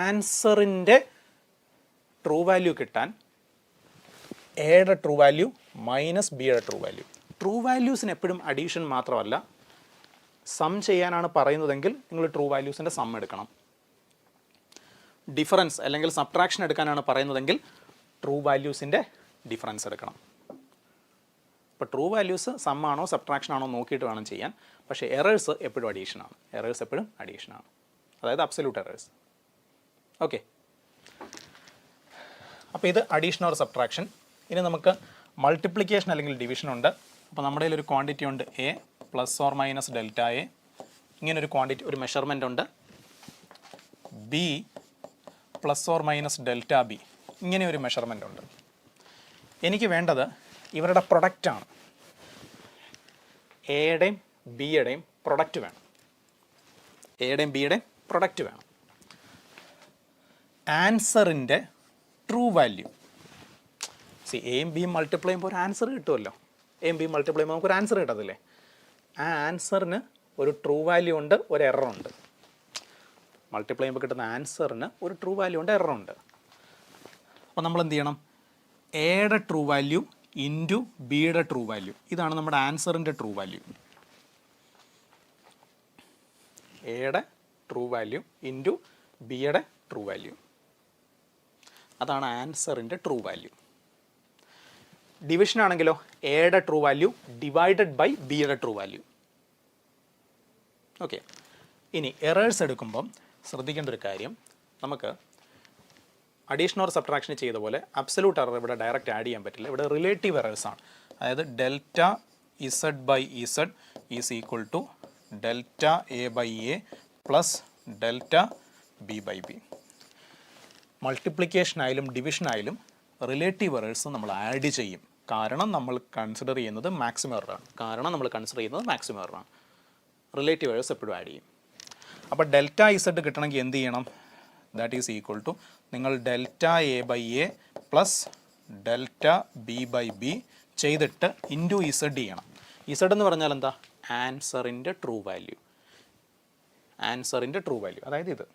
ആൻസറിൻ്റെ ട്രൂ വാല്യൂ കിട്ടാൻ എയുടെ ട്രൂ വാല്യൂ മൈനസ് ബിയുടെ ട്രൂ വാല്യൂ. ട്രൂ വാല്യൂസിന് എപ്പോഴും അഡീഷൻ മാത്രമല്ല, സം ചെയ്യാനാണ് പറയുന്നതെങ്കിൽ നിങ്ങൾ ട്രൂ വാല്യൂസിൻ്റെ സം എടുക്കണം. ഡിഫറൻസ് അല്ലെങ്കിൽ സബ്ട്രാക്ഷൻ എടുക്കാനാണ് പറയുന്നതെങ്കിൽ ട്രൂ വാല്യൂസിൻ്റെ ഡിഫറൻസ് എടുക്കണം. ഇപ്പോൾ ട്രൂ വാല്യൂസ് സം ആണോ സബ്ട്രാക്ഷൻ ആണോ നോക്കിയിട്ട് വേണം ചെയ്യാൻ. പക്ഷേ എറേഴ്സ് എപ്പോഴും അഡീഷനാണ്. എറേഴ്സ് എപ്പോഴും അഡീഷനാണ്, അതായത് അബ്സല്യൂട്ട് എറേഴ്സ്. ഓക്കെ, അപ്പോൾ ഇത് അഡീഷൻ ഓർ സബ്ട്രാക്ഷൻ. ഇനി നമുക്ക് മൾട്ടിപ്ലിക്കേഷൻ അല്ലെങ്കിൽ ഡിവിഷൻ ഉണ്ട്. അപ്പോൾ നമ്മുടെ കയ്യിൽ ഒരു ക്വാണ്ടിറ്റി ഉണ്ട് A plus or minus delta A. ഇങ്ങനൊരു ക്വാണ്ടിറ്റി, ഒരു മെഷർമെൻ്റ് ഉണ്ട് B plus or minus delta B. ഇങ്ങനെ ഒരു മെഷർമെൻ്റ് ഉണ്ട്. എനിക്ക് വേണ്ടത് ഇവരുടെ പ്രൊഡക്റ്റാണ്. എയുടെയും ബിയുടെയും പ്രൊഡക്റ്റ് വേണം. എയുടെയും ബിയുടെയും പ്രൊഡക്റ്റ് വേണം. ആൻസറിൻ്റെ ട്രൂ വാല്യൂ, എയും ബിയും മൾട്ടിപ്ലൈ ചെയ്യുമ്പോൾ ഒരു ആൻസർ കിട്ടുമല്ലോ. എയും ബിയും മൾട്ടിപ്ലൈ ചെയ്യുമ്പോൾ നമുക്കൊരു ആൻസർ കിട്ടത്തില്ലേ? ആ ആൻസറിന് ഒരു ട്രൂ വാല്യൂ ഉണ്ട്, ഒരു എററുണ്ട്. മൾട്ടിപ്ലൈ ചെയ്യുമ്പോൾ കിട്ടുന്ന ആൻസറിന് ഒരു ട്രൂ വാല്യൂ ഉണ്ട്, എററുണ്ട്. അപ്പോൾ നമ്മൾ എന്ത് ചെയ്യണം? എയുടെ ട്രൂ വാല്യൂ ഇൻറ്റു ബിയുടെ ട്രൂ വാല്യൂ, ഇതാണ് നമ്മുടെ ആൻസറിൻ്റെ ട്രൂ വാല്യൂ. എയുടെ ട്രൂ വാല്യൂ ഇൻറ്റു ബിയുടെ ട്രൂ വാല്യൂ, അതാണ് ആൻസറിൻ്റെ ട്രൂ വാല്യൂ. ഡിവിഷൻ ആണെങ്കിലോ എയുടെ ട്രൂ വാല്യൂ ഡിവൈഡഡ് ബൈ ബിയുടെ ട്രൂ വാല്യൂ. ഓക്കെ, ഇനി എറേഴ്സ് എടുക്കുമ്പം ശ്രദ്ധിക്കേണ്ട ഒരു കാര്യം, നമുക്ക് അഡീഷൻ ഓർ സബ്ട്രാക്ഷൻ ചെയ്ത പോലെ അബ്സല്യൂട്ട് എറർ ഇവിടെ ഡയറക്റ്റ് ആഡ് ചെയ്യാൻ പറ്റില്ല. ഇവിടെ റിലേറ്റീവ് എറേഴ്സ് ആണ്. അതായത് delta Z by Z is equal to delta A by A plus delta B by B. മൾട്ടിപ്ലിക്കേഷനായാലും ഡിവിഷനായാലും റിലേറ്റീവ് എറേഴ്സ് നമ്മൾ ആഡ് ചെയ്യും. കാരണം നമ്മൾ കൺസിഡർ ചെയ്യുന്നത് മാക്സിമം എററാണ്. റിലേറ്റീവ് എറേഴ്സ് എപ്പോഴും ആഡ് ചെയ്യും. അപ്പോൾ ഡെൽറ്റ ഇസഡ് കിട്ടണമെങ്കിൽ എന്ത് ചെയ്യണം? ദാറ്റ് ഈസ് ഈക്വൽ ടു നിങ്ങൾ delta A by A plus delta B by B ചെയ്തിട്ട് ഇൻറ്റു ഇസഡ് ചെയ്യണം. ഇസഡ് എന്ന് പറഞ്ഞാൽ എന്താ? ആൻസറിൻ്റെ ട്രൂ വാല്യൂ. അതായത് ഇത്.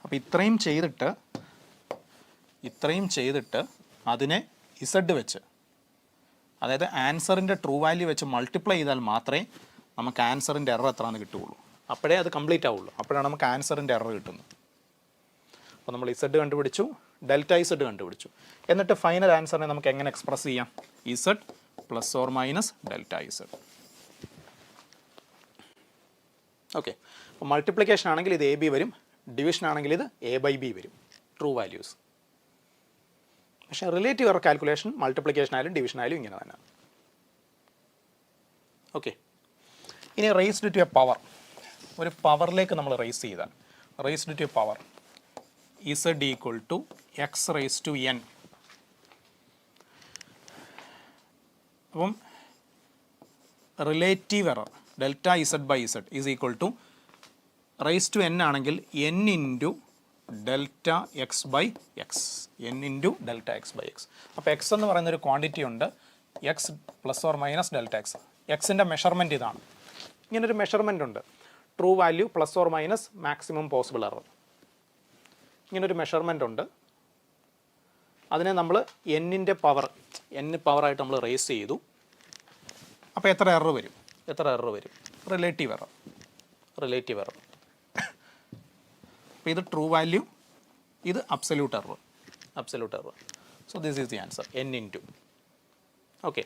അപ്പോൾ ഇത്രയും ചെയ്തിട്ട് അതിനെ ഇസഡ് വെച്ച്, അതായത് ആൻസറിൻ്റെ ട്രൂ വാല്യൂ വെച്ച് മൾട്ടിപ്ലൈ ചെയ്താൽ മാത്രമേ നമുക്ക് ആൻസറിൻ്റെ എറർ എത്രയാണെന്ന് കിട്ടുകയുള്ളൂ. അപ്പോഴേ അത് കംപ്ലീറ്റ് ആവുള്ളൂ. അപ്പോഴാണ് നമുക്ക് ആൻസറിൻ്റെ എറർ കിട്ടുന്നത്. അപ്പോൾ നമ്മൾ ഇസഡ് കണ്ടുപിടിച്ചു, ഡെൽറ്റ ഇസഡ് കണ്ടുപിടിച്ചു. എന്നിട്ട് ഫൈനൽ ആൻസറിനെ നമുക്ക് എങ്ങനെ എക്സ്പ്രസ് ചെയ്യാം? Z plus or minus delta Z. Okay, അപ്പോൾ മൾട്ടിപ്ലിക്കേഷൻ ആണെങ്കിൽ ഇത് എ ബി വരും, ഡിവിഷൻ ആണെങ്കിൽ ഇത് എ ബൈ ബി വരും, ട്രൂ വാല്യൂസ്. പക്ഷേ റിലേറ്റീവ് എറർ കാൽക്കുലേഷൻ മൾട്ടിപ്ലിക്കേഷൻ ആയാലും ഡിവിഷൻ ആയാലും ഇങ്ങനെ തന്നെ. ഓക്കെ, ഇനി റേസ്ഡ് ടു എ പവർ, ഒരു പവറിലേക്ക് നമ്മൾ റേസ് ചെയ്താൽ raised to A power Z equal to X raise to N. അപ്പം relative error delta Z by Z is equal to raise to N ആണെങ്കിൽ N into delta X by X. അപ്പോൾ X എന്ന് പറയുന്നൊരു quantity ഉണ്ട്, X plus or minus delta X. എക്സിൻ്റെ measurement ഇതാണ്. ഇങ്ങനൊരു measurement ഉണ്ട്, true value plus or minus maximum possible error. ഇങ്ങനൊരു മെഷർമെൻ്റ് ഉണ്ട്. അതിനെ നമ്മൾ എന്നിൻ്റെ പവറായിട്ട് നമ്മൾ റേസ് ചെയ്തു. അപ്പോൾ എത്ര എറർ വരും? Relative error. അപ്പോൾ ഇത് ട്രൂ വാല്യൂ, ഇത് absolute error. So this is the answer, n into. Okay,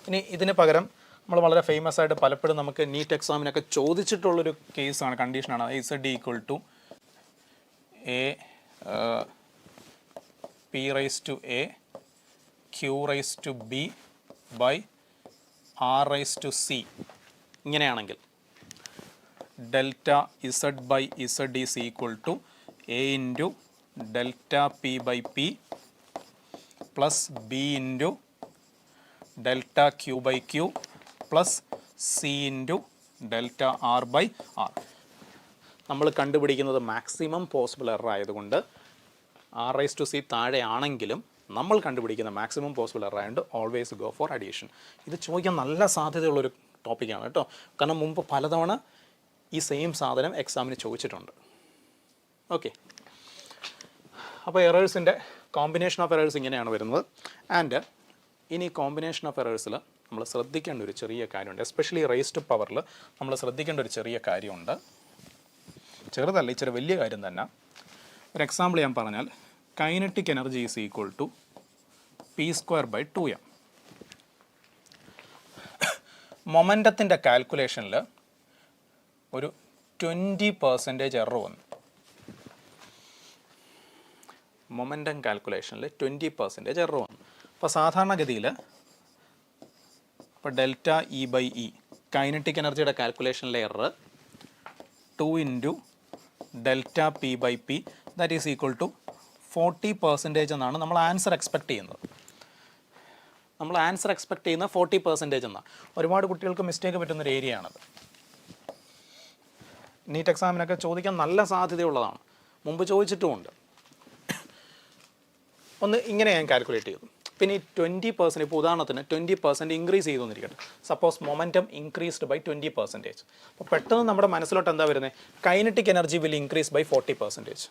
ഇനി ഇതിന് പകരം നമ്മൾ വളരെ ഫേമസ് ആയിട്ട് പലപ്പോഴും നമുക്ക് നീറ്റ് എക്സാമിനൊക്കെ ചോദിച്ചിട്ടുള്ളൊരു കേസാണ്, കണ്ടീഷനാണ് Z equal to A P rise to A Q rise to B by R rise to C. ഇങ്ങനെയാണെങ്കിൽ delta Z by Z is equal to A into delta P by P plus B into delta Q by Q plus C into delta R by R. നമ്മൾ കണ്ടുപിടിക്കുന്നത് maximum possible error ആയതുകൊണ്ട് R rise to C താഴെയാണെങ്കിലും നമ്മൾ കണ്ടുപിടിക്കുന്ന maximum possible error ആയതുകൊണ്ട് always go for addition. ഇത് ചോദിക്കാൻ നല്ല സാധ്യതയുള്ളൊരു ടോപ്പിക്കാണ് കേട്ടോ, കാരണം മുമ്പ് പലതവണ ഈ സെയിം സാധനം എക്സാമിന് ചോദിച്ചിട്ടുണ്ട്. ഓക്കെ, അപ്പോൾ എറേഴ്സിൻ്റെ കോമ്പിനേഷൻ ഓഫ് എറേഴ്സ് ഇങ്ങനെയാണ് വരുന്നത്. ആൻഡ് ഇനി കോമ്പിനേഷൻ ഓഫ് എറേഴ്സിൽ നമ്മൾ ശ്രദ്ധിക്കേണ്ട ഒരു ചെറിയ കാര്യമുണ്ട്, എസ്പെഷ്യലി റേസ് ടു പവറിൽ നമ്മൾ ശ്രദ്ധിക്കേണ്ട ഒരു ചെറിയ കാര്യമുണ്ട്. ചെറുതല്ല, ഇച്ചിരി വലിയ കാര്യം തന്നെ. ഒരു എക്സാമ്പിൾ ഞാൻ പറഞ്ഞാൽ, kinetic energy is equal to p square by 2m. മൊമെൻറ്റത്തിൻ്റെ കാൽക്കുലേഷനിൽ ഒരു 20% എറർ വന്നു. മൊമെൻറ്റം കാൽക്കുലേഷനിൽ 20% എറർ വന്നു. അപ്പോൾ സാധാരണഗതിയിൽ ഇപ്പോൾ delta E by E kinetic എനർജിയുടെ കാൽക്കുലേഷനിലെ error 2 into delta P by P that is equal to 40% എന്നാണ് നമ്മൾ ആൻസർ എക്സ്പെക്റ്റ് ചെയ്യുന്നത്. 40% എന്നാണ്. ഒരുപാട് കുട്ടികൾക്ക് മിസ്റ്റേക്ക് പറ്റുന്നൊരു ഏരിയ ആണത്. നീറ്റ് എക്സാമിനൊക്കെ ചോദിക്കാൻ നല്ല സാധ്യതയുള്ളതാണ്, മുമ്പ് ചോദിച്ചിട്ടുമുണ്ട്. ഒന്ന് ഇങ്ങനെ ഞാൻ കാൽക്കുലേറ്റ് ചെയ്തു. പിന്നെ ഈ 20%, ഇപ്പോൾ ഉദാഹരണത്തിന് 20% ഇൻക്രീസ് ചെയ്തു എന്നിരിക്കട്ടെ. Suppose momentum increased by 20%. അപ്പോൾ പെട്ടെന്ന് നമ്മുടെ മനസ്സിലോട്ട് എന്താ വരുന്നത്? Kinetic energy will increase by 40%.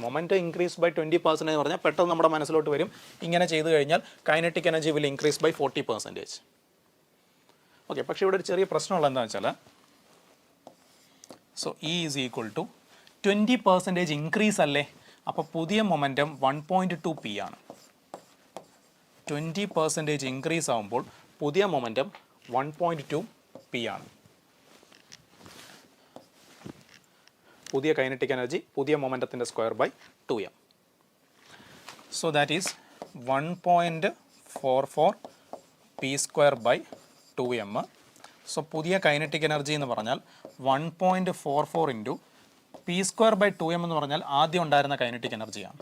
Momentum increase by 20% എന്ന് പറഞ്ഞാൽ പെട്ടെന്ന് നമ്മുടെ മനസ്സിലോട്ട് വരും, ഇങ്ങനെ ചെയ്തു കഴിഞ്ഞാൽ kinetic energy will increase by 40%. Okay, പക്ഷേ ഇവിടെ ഒരു ചെറിയ പ്രശ്നമുള്ള എന്താണെന്ന് വെച്ചാൽ, so e is equal to 20% increase അല്ലേ, അപ്പോൾ പുതിയ മൊമെൻറ്റം 1.2 പി ആണ്. 20% ഇൻക്രീസ് ആകുമ്പോൾ പുതിയ മൊമെൻറ്റം 1.2 പി ആണ്. പുതിയ കൈനറ്റിക് എനർജി പുതിയ മൊമെൻറ്റത്തിൻ്റെ square by 2m. So that is 1.44 P square by 2m. So പുതിയ കൈനറ്റിക് എനർജി എന്ന് പറഞ്ഞാൽ 1.44 into P square by 2m എന്ന് പറഞ്ഞാൽ ആദ്യം ഉണ്ടായിരുന്ന കൈനറ്റിക് എനർജിയാണ്.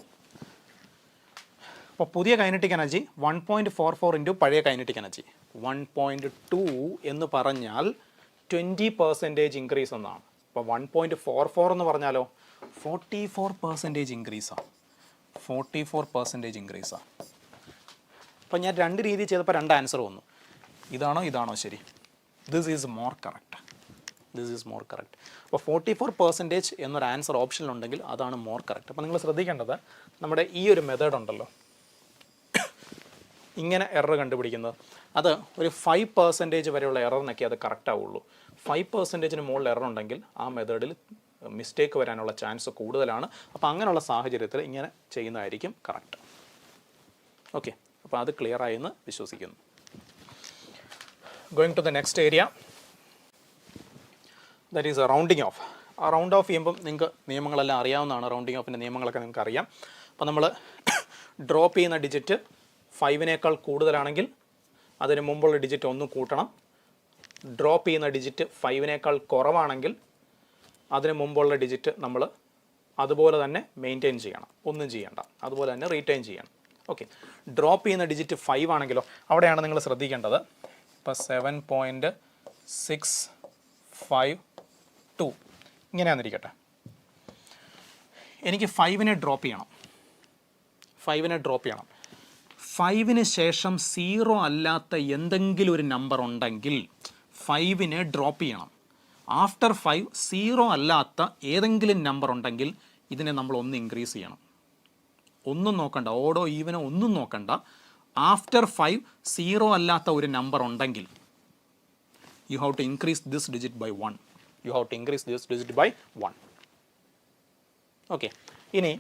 അപ്പോൾ പുതിയ കൈനറ്റിക് എനർജി 1.44 ഇൻറ്റു പഴയ കൈനറ്റിക് എനർജി 1.2 എന്ന് പറഞ്ഞാൽ 20% ഇൻക്രീസ് എന്നാണ്. അപ്പോൾ 1.44 എന്ന് പറഞ്ഞാലോ 44% ഇൻക്രീസാണ്. 44% ഇൻക്രീസാണ്. അപ്പോൾ ഞാൻ രണ്ട് രീതി ചെയ്തപ്പോൾ രണ്ട് ആൻസർ വന്നു. ഇതാണോ ശരി? This is more correct. അപ്പോൾ 44% എന്നൊരു ആൻസർ ഓപ്ഷനിലുണ്ടെങ്കിൽ അതാണ് മോർ കറക്റ്റ്. അപ്പോൾ നിങ്ങൾ ശ്രദ്ധിക്കേണ്ടത്, നമ്മുടെ ഈ ഒരു മെത്തേഡ് ഉണ്ടല്ലോ, ഇങ്ങനെ എറർ കണ്ടുപിടിക്കുന്നത്, അത് ഒരു 5% വരെയുള്ള എററിനൊക്കെ അത് കറക്റ്റ് ആവുള്ളൂ. 5%-ന് മുകളിൽ എറർ ഉണ്ടെങ്കിൽ ആ മെത്തേഡിൽ മിസ്റ്റേക്ക് വരാനുള്ള ചാൻസ് കൂടുതലാണ്. അപ്പോൾ അങ്ങനെയുള്ള സാഹചര്യത്തിൽ ഇങ്ങനെ ചെയ്യുന്നതായിരിക്കും കറക്റ്റ്. ഓക്കെ, അപ്പോൾ അത് ക്ലിയർ ആയെന്ന് വിശ്വസിക്കുന്നു. Going to the next area, that is rounding off. ആ റൗണ്ട് ഓഫ് ചെയ്യുമ്പം നിങ്ങൾക്ക് നിയമങ്ങളെല്ലാം അറിയാവുന്നതാണ്. റൗണ്ടിങ് ഓഫിൻ്റെ നിയമങ്ങളൊക്കെ നിങ്ങൾക്ക് അറിയാം. അപ്പോൾ നമ്മൾ ഡ്രോപ്പ് ചെയ്യുന്ന ഡിജിറ്റ് 5-നേക്കാൾ കൂടുതലാണെങ്കിൽ അതിന് മുമ്പുള്ള ഡിജിറ്റ് 1 കൂട്ടണം. ഡ്രോപ്പ് ചെയ്യുന്ന ഡിജിറ്റ് 5-നേക്കാൾ കുറവാണെങ്കിൽ അതിന് മുമ്പുള്ള ഡിജിറ്റ് നമ്മൾ അതുപോലെ തന്നെ മെയിൻറ്റെയിൻ ചെയ്യണം, ഒന്നും ചെയ്യണ്ട, അതുപോലെ തന്നെ റീറ്റെയിൻ ചെയ്യണം. ഓക്കെ, ഡ്രോപ്പ് ചെയ്യുന്ന ഡിജിറ്റ് 5 ആണെങ്കിലോ അവിടെയാണ് നിങ്ങൾ ശ്രദ്ധിക്കേണ്ടത്. ഇപ്പോൾ 7.652 ഇങ്ങനെയാണെന്നിരിക്കട്ടെ. എനിക്ക് 5-നെ ഡ്രോപ്പ് ചെയ്യണം. 5-ന് ശേഷം 0 അല്ലാത്ത എന്തെങ്കിലും ഒരു നമ്പർ ഉണ്ടെങ്കിൽ 5-നെ ഡ്രോപ്പ് ചെയ്യണം. ആഫ്റ്റർ 5 0 അല്ലാത്ത ഏതെങ്കിലും നമ്പർ ഉണ്ടെങ്കിൽ ഇതിനെ നമ്മൾ 1 ഇൻക്രീസ് ചെയ്യണം. ഒന്നും നോക്കണ്ട, ഓഡോ ഈവനോ ഒന്നും നോക്കണ്ട. ആഫ്റ്റർ 5 സീറോ അല്ലാത്ത ഒരു നമ്പർ ഉണ്ടെങ്കിൽ you have to increase this digit by 1. You have to increase this digit by 1. Okay. ഇനി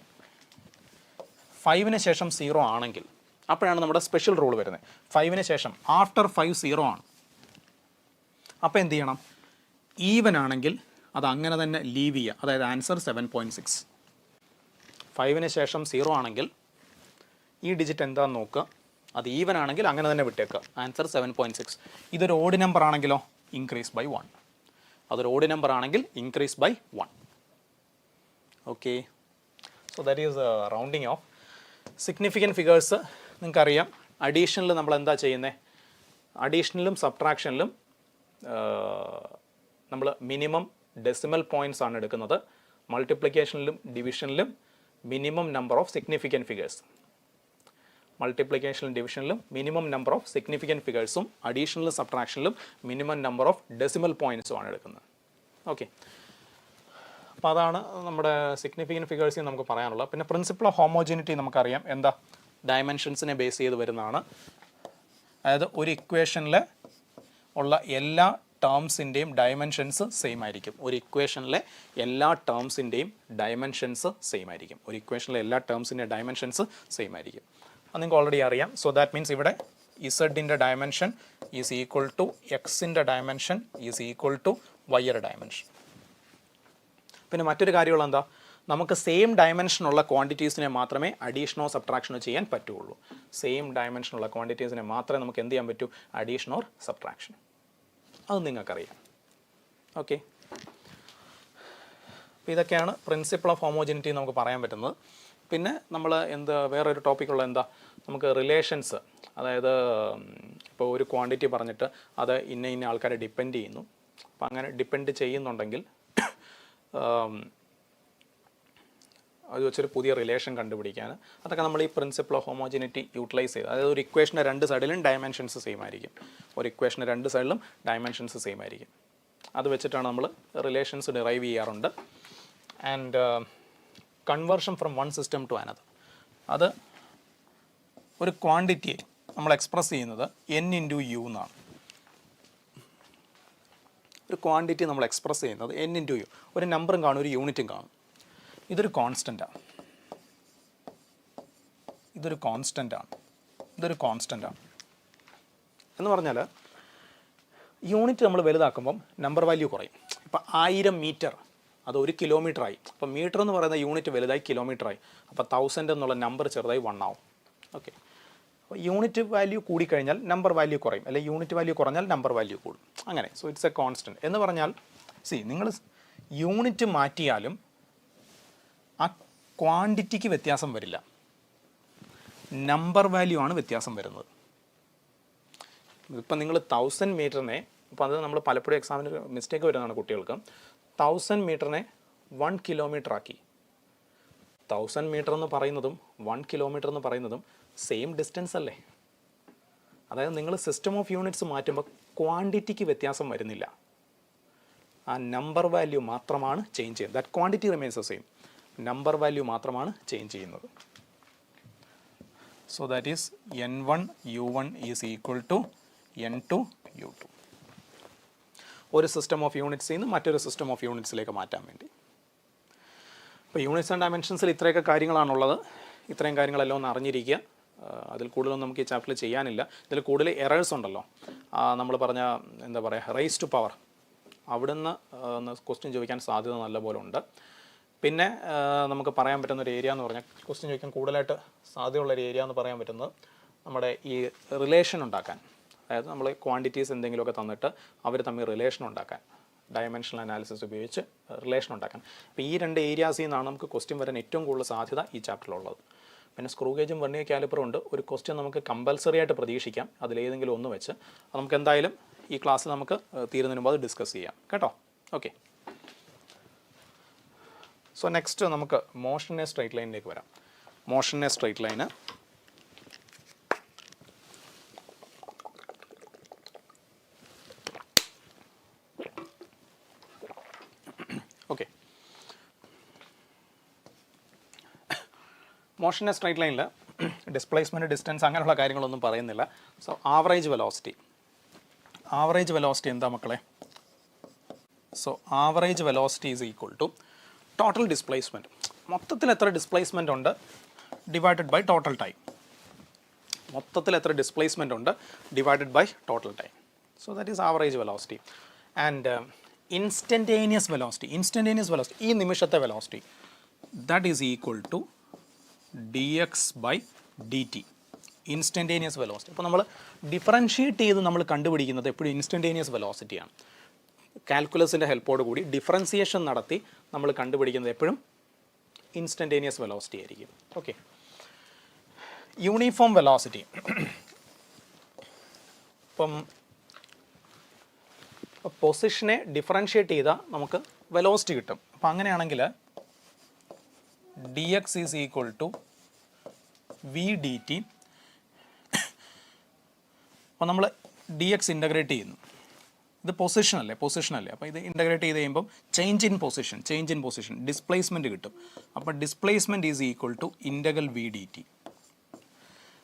5-ന് ശേഷം 0 ആണെങ്കിൽ അപ്പോഴാണ് നമ്മുടെ സ്പെഷ്യൽ റൂൾ വരുന്നത്. 5-ന് ശേഷം ആഫ്റ്റർ 5 0 ആണ്. അപ്പോൾ എന്ത് ചെയ്യണം? ഈവൻ ആണെങ്കിൽ അത് അങ്ങനെ തന്നെ ലീവ് ചെയ്യുക. അതായത് ആൻസർ 7.6. 5-ന് ശേഷം 0 ആണെങ്കിൽ ഈ ഡിജിറ്റ് എന്താണെന്ന് നോക്കുക. അത് ഈവൻ ആണെങ്കിൽ അങ്ങനെ തന്നെ വിട്ടേക്കുക. ആൻസർ 7.6. ഇതൊരു ഓഡ് നമ്പർ ആണെങ്കിലോ ഇൻക്രീസ് ബൈ 1. അതൊരു ഓഡ് നമ്പർ ആണെങ്കിൽ increase by 1. Okay. So that is rounding off. Significant figures നിങ്ങൾക്കറിയാം. അഡീഷനിൽ നമ്മൾ എന്താ ചെയ്യുന്നത്? അഡീഷനിലും സബ്ട്രാക്ഷനിലും നമ്മൾ മിനിമം ഡെസിമൽ പോയിൻറ്റ്സ് ആണ് എടുക്കുന്നത്. മൾട്ടിപ്ലിക്കേഷനിലും ഡിവിഷനിലും minimum number of significant figures. മൾട്ടിപ്ലിക്കേഷനിലും ഡിവിഷനിലും മിനിമം നമ്പർ ഓഫ് സിഗ്നിഫിക്കൻറ്റ് ഫിഗേഴ്സും അഡീഷനിലും സബ്ട്രാക്ഷനിലും മിനിമം നമ്പർ ഓഫ് ഡെസിമൽ പോയിൻറ്റ്സും ആണ് എടുക്കുന്നത്. ഓക്കെ. അപ്പോൾ അതാണ് നമ്മുടെ സിഗ്നിഫിക്കൻറ്റ് ഫിഗേഴ്സിൽ നമുക്ക് പറയാനുള്ളത്. പിന്നെ പ്രിൻസിപ്പിൾ ഓഫ് ഹോമോജിനിറ്റി നമുക്കറിയാം. എന്താ? ഡയമെൻഷൻസിനെ ബേസ് ചെയ്ത് വരുന്നതാണ്. അതായത് ഒരു ഇക്വേഷനിൽ ഉള്ള എല്ലാ ടേംസിൻ്റെയും ഡയമെൻഷൻസ് സെയിം ആയിരിക്കും. ഒരു ഇക്വേഷനിലെ എല്ലാ ടേംസിൻ്റെയും ഡയമെൻഷൻസ് സെയിം ആയിരിക്കും. ഒരു ഇക്വേഷനിലെ എല്ലാ ടേംസിൻ്റെ ഡയമെൻഷൻസ് സെയിം ആയിരിക്കും. അത് നിങ്ങൾക്ക് ഓൾറെഡി അറിയാം. സോ ദാറ്റ് മീൻസ് ഇവിടെ ഇസഡിൻ്റെ ഡയമെൻഷൻ ഈസ് ഈക്വൽ ടു എക്സിൻ്റെ ഡയമെൻഷൻ ഈസ് ഈക്വൽ ടു വൈയുടെ ഡയമെൻഷൻ. പിന്നെ മറ്റൊരു കാര്യമുള്ള എന്താ? നമുക്ക് സെയിം ഡയമെൻഷനുള്ള ക്വാണ്ടിറ്റീസിനെ മാത്രമേ അഡീഷനോ സബ്ട്രാക്ഷനോ ചെയ്യാൻ പറ്റുള്ളൂ. സെയിം ഡയമെൻഷനുള്ള ക്വാണ്ടിറ്റീസിനെ മാത്രമേ നമുക്ക് എന്ത് ചെയ്യാൻ പറ്റൂ? Addition or subtraction. അത് നിങ്ങൾക്കറിയാം. ഓക്കെ. അപ്പോൾ ഇതൊക്കെയാണ് പ്രിൻസിപ്പിൾ ഓഫ് ഹോമോജിനിറ്റി നമുക്ക് പറയാൻ പറ്റുന്നത്. പിന്നെ നമ്മൾ വേറൊരു ടോപ്പിക്കുള്ള എന്താ? നമുക്ക് റിലേഷൻസ്. അതായത് ഇപ്പോൾ ഒരു ക്വാണ്ടിറ്റി പറഞ്ഞിട്ട് അത് ഇന്ന ആൾക്കാരെ ഡിപ്പെൻഡ് ചെയ്യുന്നു. അപ്പോൾ അങ്ങനെ ഡിപ്പെൻഡ് ചെയ്യുന്നുണ്ടെങ്കിൽ അത് വെച്ചൊരു പുതിയ റിലേഷൻ കണ്ടുപിടിക്കാൻ അതൊക്കെ നമ്മൾ ഈ പ്രിൻസിപ്പിൾ ഓഫ് ഹോമോജിനിറ്റി യൂട്ടിലൈസ് ചെയ്ത്, അതായത് ഒരു ഇക്വേഷൻ്റെ രണ്ട് സൈഡിലും ഡയമെൻഷൻസ് സെയിം ആയിരിക്കും. ഒരു ഇക്വേഷൻ്റെ രണ്ട് സൈഡിലും ഡയമെൻഷൻസ് സെയിം ആയിരിക്കും. അത് വെച്ചിട്ടാണ് നമ്മൾ റിലേഷൻസ് ഡിറൈവ് ചെയ്യാറുണ്ട്. And conversion from one system to another. അത് ഒരു ക്വാണ്ടിറ്റിയെ നമ്മൾ എക്സ്പ്രസ് ചെയ്യുന്നത് n/u എന്നാണ്. ഒരു ക്വാണ്ടിറ്റി നമ്മൾ എക്സ്പ്രസ് ചെയ്യുന്നത് n/u. ഒരു നമ്പറും കാണും, ഒരു യൂണിറ്റും കാണും. ഇതൊരു കോൺസ്റ്റൻ്റാണ്. ഇതൊരു കോൺസ്റ്റൻ്റാണ് എന്ന് പറഞ്ഞാൽ യൂണിറ്റ് നമ്മൾ വലുതാക്കുമ്പം നമ്പർ വാല്യൂ കുറയും. ഇപ്പം 1000 മീറ്റർ അത് 1 കിലോമീറ്ററായി. അപ്പോൾ മീറ്റർ എന്ന് പറയുന്ന യൂണിറ്റ് വലുതായി കിലോമീറ്ററായി. അപ്പോൾ 1000 എന്നുള്ള നമ്പർ ചെറുതായി 1 ആവും. ഓക്കെ. അപ്പോൾ യൂണിറ്റ് വാല്യൂ കൂടിക്കഴിഞ്ഞാൽ നമ്പർ വാല്യൂ കുറയും, അല്ലെങ്കിൽ യൂണിറ്റ് വാല്യൂ കുറഞ്ഞാൽ നമ്പർ വാല്യൂ കൂടും. അങ്ങനെ. സോ ഇറ്റ്സ് എ കോൺസ്റ്റൻറ്റ് എന്ന് പറഞ്ഞാൽ നിങ്ങൾ യൂണിറ്റ് മാറ്റിയാലും ആ ക്വാണ്ടിറ്റിക്ക് വ്യത്യാസം വരില്ല, നമ്പർ വാല്യൂ ആണ് വ്യത്യാസം വരുന്നത്. ഇപ്പം നിങ്ങൾ 1000 മീറ്ററിനെ, അപ്പോൾ അത് നമ്മൾ പലപ്പോഴും എക്സാമിന് മിസ്റ്റേക്ക് വരുന്നതാണ് കുട്ടികൾക്ക്. 1000 മീറ്ററിനെ 1 കിലോമീറ്റർ ആക്കി. 1000 മീറ്റർ എന്ന് പറയുന്നതും 1 കിലോമീറ്റർ എന്ന് പറയുന്നതും സെയിം ഡിസ്റ്റൻസ് അല്ലേ? അതായത് നിങ്ങൾ സിസ്റ്റം ഓഫ് യൂണിറ്റ്സ് മാറ്റുമ്പോൾ ക്വാണ്ടിറ്റിക്ക് വ്യത്യാസം വരുന്നില്ല, ആ നമ്പർ വാല്യൂ മാത്രമാണ് ചേഞ്ച് ചെയ്യുന്നത്. That quantity remains the same, number value മാത്രമാണ് ചേഞ്ച് ചെയ്യുന്നത്. So that is n1u1 is equal to n2u2. ഒരു സിസ്റ്റം ഓഫ് യൂണിറ്റ്സിൽ നിന്ന് മറ്റൊരു സിസ്റ്റം ഓഫ് യൂണിറ്റ്സിലേക്ക് മാറ്റാൻ വേണ്ടി. ഇപ്പോൾ യൂണിറ്റ്സ് ആൻഡ് ഡയമെൻഷൻസിൽ ഇത്രയൊക്കെ കാര്യങ്ങളാണുള്ളത്. ഇത്രയും കാര്യങ്ങളെല്ലാം ഒന്ന് അറിഞ്ഞിരിക്കുക. അതിൽ കൂടുതലൊന്നും നമുക്ക് ഈ ചാപ്റ്ററിൽ ചെയ്യാനില്ല. ഇതിൽ കൂടുതൽ എറേഴ്സ് ഉണ്ടല്ലോ, നമ്മൾ പറഞ്ഞ എന്താ പറയുക, റൈസ് ടു പവർ, അവിടുന്ന് ക്വസ്റ്റ്യൻ ചോദിക്കാൻ സാധ്യത നല്ലപോലെ ഉണ്ട്. പിന്നെ നമുക്ക് പറയാൻ പറ്റുന്ന ഒരു ഏരിയ എന്ന് പറഞ്ഞാൽ, ക്വസ്റ്റ്യൻ ചോദിക്കാൻ കൂടുതലായിട്ട് സാധ്യതയുള്ളൊരു ഏരിയ എന്ന് പറയാൻ പറ്റുന്നത് നമ്മുടെ ഈ റിലേഷൻ ഉണ്ടാക്കാൻ. അതായത് നമ്മൾ ക്വാണ്ടിറ്റീസ് എന്തെങ്കിലുമൊക്കെ തന്നിട്ട് അവർ തമ്മിൽ റിലേഷൻ ഉണ്ടാക്കാൻ, ഡയമെൻഷണൽ അനാലിസിസ് ഉപയോഗിച്ച് റിലേഷൻ ഉണ്ടാക്കാൻ. അപ്പോൾ ഈ രണ്ട് ഏരിയാസിൽ നിന്നാണ് നമുക്ക് ക്വസ്റ്റ്യൻ വരാൻ ഏറ്റവും കൂടുതൽ സാധ്യത ഈ ചാപ്റ്ററിലുള്ളത്. പിന്നെ സ്ക്രൂ ഗേജും വെർനിയർ കാലിപ്പറും ഉണ്ട്. ഒരു ക്വസ്റ്റ്യൻ നമുക്ക് കമ്പൽസറി ആയിട്ട് പ്രതീക്ഷിക്കാം, അതിലേതെങ്കിലും ഒന്ന് വെച്ച്. അത് നമുക്ക് എന്തായാലും ഈ ക്ലാസ്സിൽ നമുക്ക് തീരുന്നതിന് മുമ്പ് അത് ഡിസ്കസ് ചെയ്യാം കേട്ടോ. ഓക്കെ. സോ നെക്സ്റ്റ് നമുക്ക് മോഷൻ എ സ്ട്രൈറ്റ് ലൈനിലേക്ക് വരാം. Motion a straight line okay. മോഷൻ്റെ സ്ട്രൈറ്റ് ലൈനിൽ ഡിസ്പ്ലേസ്മെൻറ്റ് ഡിസ്റ്റൻസ് അങ്ങനെയുള്ള കാര്യങ്ങളൊന്നും പറയുന്നില്ല. സോ ആവറേജ് വെലോസിറ്റി എന്താ മക്കളെ? So average velocity is equal to total displacement. മൊത്തത്തിൽ എത്ര ഡിസ്പ്ലേസ്മെൻ്റ് ഉണ്ട് ഡിവൈഡഡ് ബൈ ടോട്ടൽ ടൈം. മൊത്തത്തിൽ എത്ര ഡിസ്പ്ലേസ്മെൻ്റ് ഉണ്ട് divided by total time. So that is average velocity. And instantaneous velocity ഈ നിമിഷത്തെ velocity that is equal to dx by dt. Instantaneous velocity. അപ്പോൾ നമ്മൾ ഡിഫറൻഷ്യേറ്റ് ചെയ്ത് നമ്മൾ കണ്ടുപിടിക്കുന്നത് എപ്പോഴും ഇൻസ്റ്റൻറ്റേനിയസ് വെലോസിറ്റിയാണ്. കാൽക്കുലസിൻ്റെ ഹെൽപ്പോട് കൂടി ഡിഫറൻസിയേഷൻ നടത്തി നമ്മൾ കണ്ടുപിടിക്കുന്നത് എപ്പോഴും ഇൻസ്റ്റൻറ്റേനിയസ് വെലോസിറ്റി ആയിരിക്കും. Okay, uniform velocity. ഇപ്പം പൊസിഷനെ ഡിഫറൻഷ്യേറ്റ് ചെയ്താൽ നമുക്ക് വെലോസിറ്റി കിട്ടും. അപ്പം അങ്ങനെയാണെങ്കിൽ dx is equal to v d t. അപ്പോൾ നമ്മൾ ഡി എക്സ് ഇൻ്റഗ്രേറ്റ് ചെയ്യുന്നു. ഇത് പൊസിഷൻ അല്ലേ. അപ്പോൾ ഇത് ഇൻ്റഗ്രേറ്റ് ചെയ്ത് കഴിയുമ്പം ചേഞ്ച് ഇൻ പൊസിഷൻ ഡിസ്പ്ലേസ്മെൻറ്റ് കിട്ടും. അപ്പോൾ displacement is equal to integral v d t.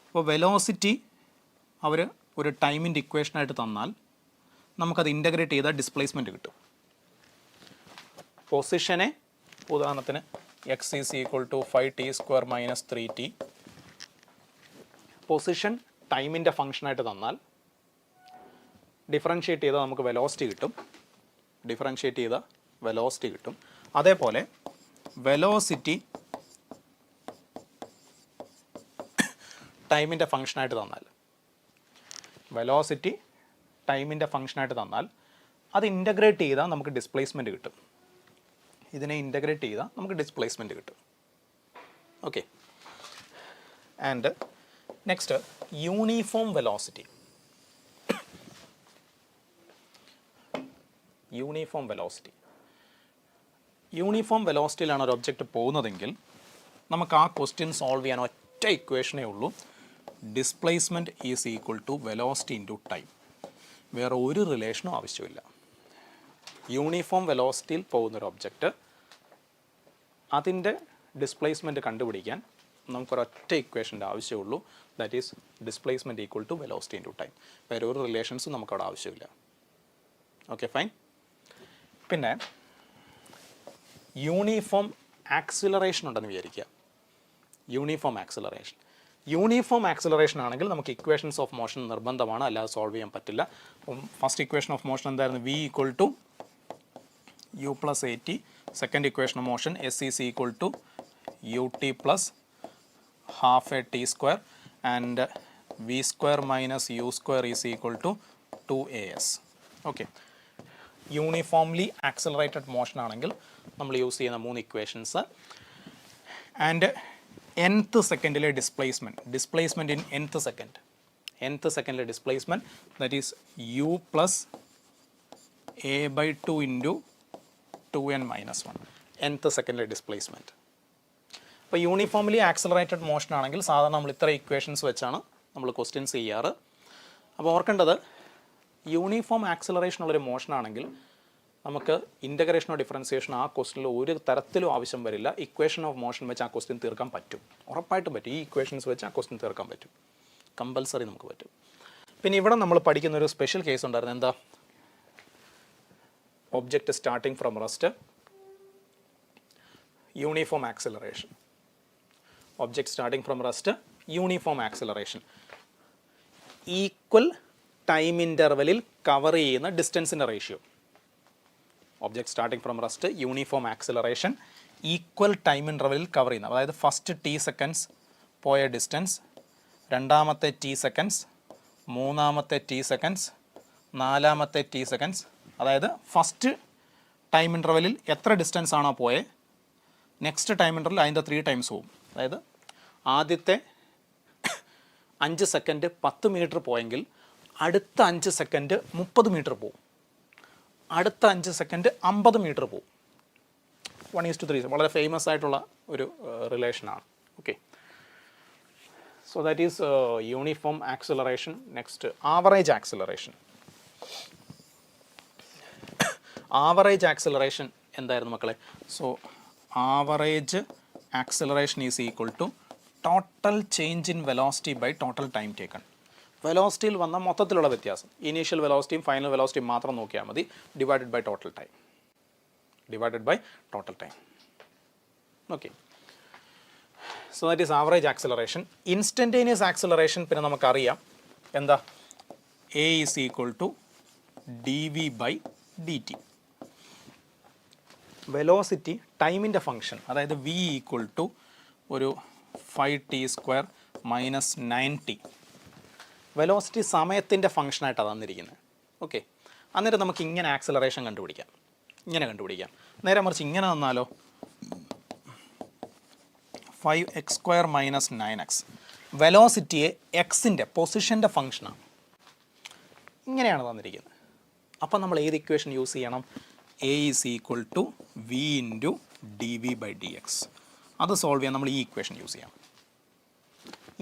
അപ്പോൾ വെലോസിറ്റി അവർ ഒരു ടൈമിൻ്റെ ഇക്വേഷനായിട്ട് തന്നാൽ നമുക്കത് ഇൻ്റഗ്രേറ്റ് ചെയ്താൽ ഡിസ്പ്ലേസ്മെൻറ്റ് കിട്ടും. പൊസിഷനെ ഉദാഹരണത്തിന് X is equal to 5t² - 3t. Position ടൈമിൻ്റെ ഫംഗ്ഷനായിട്ട് തന്നാൽ ഡിഫറൻഷ്യേറ്റ് ചെയ്താൽ നമുക്ക് വെലോസിറ്റി കിട്ടും. അതേപോലെ വെലോസിറ്റി ടൈമിൻ്റെ ഫംഗ്ഷനായിട്ട് തന്നാൽ അത് ഇൻ്റഗ്രേറ്റ് ചെയ്താൽ നമുക്ക് ഡിസ്പ്ലേസ്മെൻറ്റ് കിട്ടും. ഇതിനെ ഇൻ്റഗ്രേറ്റ് ചെയ്താൽ നമുക്ക് ഡിസ്പ്ലേസ്മെൻറ്റ് കിട്ടും. Okay, and next uniform velocity. Uniform വെലോസിറ്റിയിലാണ് ഒരു ഒബ്ജക്റ്റ് പോകുന്നതെങ്കിൽ നമുക്ക് ആ ക്വസ്റ്റ്യൻ സോൾവ് ചെയ്യാൻ ഒറ്റ ഇക്വേഷനേ ഉള്ളൂ. Displacement is equal to velocity into time. വേറെ ഒരു റിലേഷനും ആവശ്യമില്ല. യൂണിഫോം വെലോസിറ്റിയിൽ പോകുന്നൊരു ഒബ്ജക്റ്റ് അതിൻ്റെ ഡിസ്പ്ലേസ്മെൻറ്റ് കണ്ടുപിടിക്കാൻ നമുക്കൊരൊറ്റ ഇക്വേഷൻ്റെ ആവശ്യമുള്ളൂ. ദാറ്റ് ഈസ് displacement equal to velocity into time. വേറെ ഒരു റിലേഷൻസും നമുക്കവിടെ ആവശ്യമില്ല. Okay, fine. പിന്നെ യൂണിഫോം ആക്സിലറേഷൻ ഉണ്ടെന്ന് വിചാരിക്കുക. യൂണിഫോം ആക്സിലറേഷൻ ആണെങ്കിൽ നമുക്ക് ഇക്വേഷൻസ് ഓഫ് മോഷൻ നിർബന്ധമാണ്, അല്ലാതെ സോൾവ് ചെയ്യാൻ പറ്റില്ല. അപ്പം ഫസ്റ്റ് ഇക്വേഷൻ ഓഫ് മോഷൻ എന്തായിരുന്നു? v equal to u plus A T. Second equation of motion s is equal to u t plus half A T square and v square minus u square is equal to 2as. Okay, uniformly accelerated motion ആണെങ്കിൽ നമ്മൾ use ചെയ്യുന്ന 3 equations. And nth സെക്കൻഡിലെ displacement in nth സെക്കൻഡിലെ displacement that is u plus a/2 into 2n - 1 nth സെക്കൻഡിലെ displacement. അപ്പോൾ uniformly accelerated motion ആണെങ്കിൽ സാധാരണ നമ്മൾ ഇത്ര ഇക്വേഷൻസ് വെച്ചാണ് നമ്മൾ ക്വസ്റ്റ്യൻസ് ചെയ്യാറ്. അപ്പോൾ ഓർക്കേണ്ടത് യൂണിഫോം ആക്സിലറേഷൻ ഉള്ളൊരു മോഷൻ ആണെങ്കിൽ നമുക്ക് ഇൻ്റഗ്രേഷനോ ഡിഫറൻസിയേഷനോ ആ ക്വസ്റ്റ്യനിൽ ഒരു തരത്തിലും ആവശ്യം വരില്ല. ഇക്വേഷൻ ഓഫ് മോഷൻ വെച്ച് ആ ക്വസ്റ്റ്യൻ തീർക്കാൻ പറ്റും, ഉറപ്പായിട്ടും പറ്റും. ഈ ഇക്വേഷൻസ് വെച്ച് ആ ക്വസ്റ്റ്യൻ തീർക്കാൻ പറ്റും, കമ്പൽസറി നമുക്ക് പറ്റും. പിന്നെ ഇവിടെ നമ്മൾ പഠിക്കുന്ന ഒരു സ്പെഷ്യൽ കേസ് ഉണ്ടായിരുന്നു. എന്താ? Object starting from rest, uniform acceleration. Equal time ഇൻ്റർവെലിൽ കവർ ചെയ്യുന്ന ഡിസ്റ്റൻസിൻ്റെ ratio. Object starting from rest, uniform acceleration, equal time ഇൻ്റർവെലിൽ കവർ ചെയ്യുന്ന, അതായത് ഫസ്റ്റ് t സെക്കൻഡ്സ് പോയ ഡിസ്റ്റൻസ്, രണ്ടാമത്തെ t സെക്കൻഡ്സ്, മൂന്നാമത്തെ t സെക്കൻഡ്സ്, നാലാമത്തെ t സെക്കൻഡ്സ്. അതായത് ഫസ്റ്റ് ടൈം ഇൻ്റർവെലിൽ എത്ര ഡിസ്റ്റൻസ് ആണോ പോയത്, നെക്സ്റ്റ് ടൈം ഇൻ്റർവെൽ അതിൻ്റെ 3 ടൈംസ് പോകും. അതായത് ആദ്യത്തെ 5 സെക്കൻഡ് 10 മീറ്റർ പോയെങ്കിൽ അടുത്ത 5 സെക്കൻഡ് 30 മീറ്റർ പോകും, അടുത്ത 5 സെക്കൻഡ് 50 മീറ്റർ പോകും. 1:3 വളരെ ഫേമസ് ആയിട്ടുള്ള ഒരു റിലേഷനാണ്. Okay, so that is uniform acceleration. Next average acceleration എന്തായിരുന്നു മക്കളെ? So average acceleration is equal to total change in velocity by total time taken. വെലോസിറ്റിയിൽ വന്ന മൊത്തത്തിലുള്ള വ്യത്യാസം, ഇനീഷ്യൽ വെലോസിറ്റിയും ഫൈനൽ വെലോസിറ്റിയും മാത്രം നോക്കിയാൽ മതി, divided by total time. Divided by total time. Okay, so that is average acceleration. Instantaneous acceleration പിന്നെ നമുക്കറിയാം എന്താ, A is equal to D V by D T. Velocity ടൈമിൻ്റെ ഫങ്ഷൻ, അതായത് വി ഈക്വൽ ടു ഒരു 5t² minus 9t. Velocity സമയത്തിൻ്റെ ഫങ്ഷനായിട്ടാണ് തന്നിരിക്കുന്നത്. Okay, അന്നേരം നമുക്ക് ഇങ്ങനെ ആക്സിലറേഷൻ കണ്ടുപിടിക്കാം, ഇങ്ങനെ കണ്ടുപിടിക്കാം. നേരെ മറിച്ച് ഇങ്ങനെ തന്നാലോ, 5x² മൈനസ് 9x. വെലോസിറ്റിയെ എക്സിൻ്റെ പൊസിഷൻ്റെ ഫങ്ഷനാണ്, ഇങ്ങനെയാണ് തന്നിരിക്കുന്നത്. അപ്പം നമ്മൾ ഏത് ഇക്വേഷൻ യൂസ് ചെയ്യണം? A is equal to v into d V by d x. അത് സോൾവ് ചെയ്യാൻ നമ്മൾ ഈ ഇക്വേഷൻ യൂസ് ചെയ്യാം.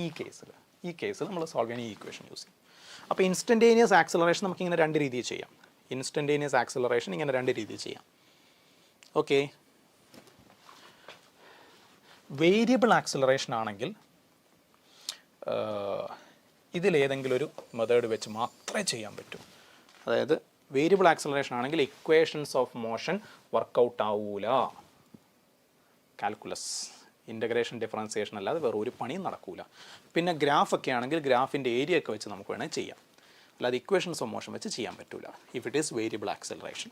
ഈ കേസിൽ നമ്മൾ സോൾവ് ചെയ്യാൻ ഈ ഇക്വേഷൻ യൂസ് ചെയ്യും. അപ്പോൾ ഇൻസ്റ്റൻറ്റേനിയസ് ആക്സിലറേഷൻ നമുക്ക് ഇങ്ങനെ രണ്ട് രീതിയിൽ ചെയ്യാം. ഇൻസ്റ്റൻറ്റേനിയസ് ആക്സിലറേഷൻ ഇങ്ങനെ രണ്ട് രീതിയിൽ ചെയ്യാം. ഓക്കെ, വേരിയബിൾ ആക്സിലറേഷൻ ആണെങ്കിൽ ഇതിലേതെങ്കിലും ഒരു മെത്തേഡ് വെച്ച് മാത്രമേ ചെയ്യാൻ പറ്റൂ. അതായത് വേരിയബിൾ ആക്സിലറേഷൻ ആണെങ്കിൽ ഇക്വേഷൻസ് ഓഫ് മോഷൻ വർക്കൗട്ട് ആവൂല. കാൽക്കുലസ്, ഇൻ്റഗ്രേഷൻ, ഡിഫറൻസിയേഷൻ അല്ലാതെ വേറെ ഒരു പണിയും നടക്കൂല. പിന്നെ ഗ്രാഫൊക്കെ ആണെങ്കിൽ ഗ്രാഫിൻ്റെ ഏരിയ ഒക്കെ വെച്ച് നമുക്ക് വേണമെങ്കിൽ ചെയ്യാം, അല്ലാതെ ഇക്വേഷൻസ് ഓഫ് മോഷൻ വെച്ച് ചെയ്യാൻ പറ്റില്ല if it is variable acceleration.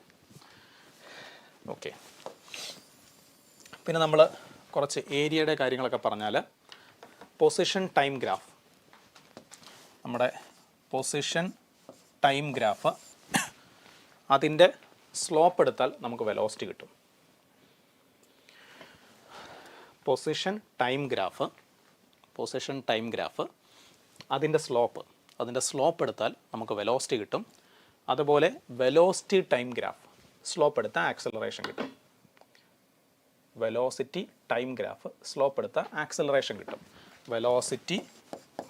Okay, പിന്നെ നമ്മൾ കുറച്ച് ഏരിയയുടെ കാര്യങ്ങളൊക്കെ പറഞ്ഞാൽ, പൊസിഷൻ ടൈം ഗ്രാഫ്, നമ്മുടെ പൊസിഷൻ ടൈം ഗ്രാഫ്, അതിൻ്റെ സ്ലോപ്പ് എടുത്താൽ നമുക്ക് വെലോസിറ്റി കിട്ടും. പൊസിഷൻ ടൈം ഗ്രാഫ് അതിൻ്റെ സ്ലോപ്പ് എടുത്താൽ നമുക്ക് വെലോസിറ്റി കിട്ടും. അതുപോലെ വെലോസിറ്റി ടൈം ഗ്രാഫ് സ്ലോപ്പ് എടുത്താൽ ആക്സിലറേഷൻ കിട്ടും. വെലോസിറ്റി ടൈം ഗ്രാഫ് സ്ലോപ്പ് എടുത്താൽ ആക്സിലറേഷൻ കിട്ടും. വെലോസിറ്റി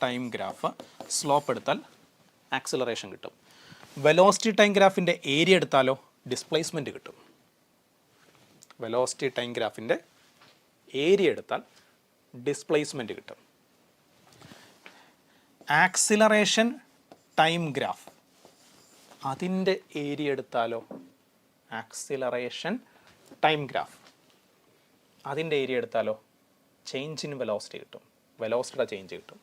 ടൈം ഗ്രാഫ് സ്ലോപ്പ് എടുത്താൽ ആക്സിലറേഷൻ കിട്ടും. വെലോസിറ്റി ടൈം ഗ്രാഫിൻ്റെ ഏരിയ എടുത്താലോ ഡിസ്പ്ലേസ്മെൻറ്റ് കിട്ടും. വെലോസിറ്റി ടൈം ഗ്രാഫിൻ്റെ ഏരിയ എടുത്താൽ ഡിസ്പ്ലേസ്മെൻറ്റ് കിട്ടും. ആക്സിലറേഷൻ ടൈം ഗ്രാഫ് അതിൻ്റെ ഏരിയ എടുത്താലോ, ആക്സിലറേഷൻ ടൈം ഗ്രാഫ് അതിൻ്റെ ഏരിയ എടുത്താലോ ചേഞ്ച് ഇൻ വെലോസിറ്റി കിട്ടും, വെലോസിറ്റിയുടെ ചേഞ്ച് കിട്ടും.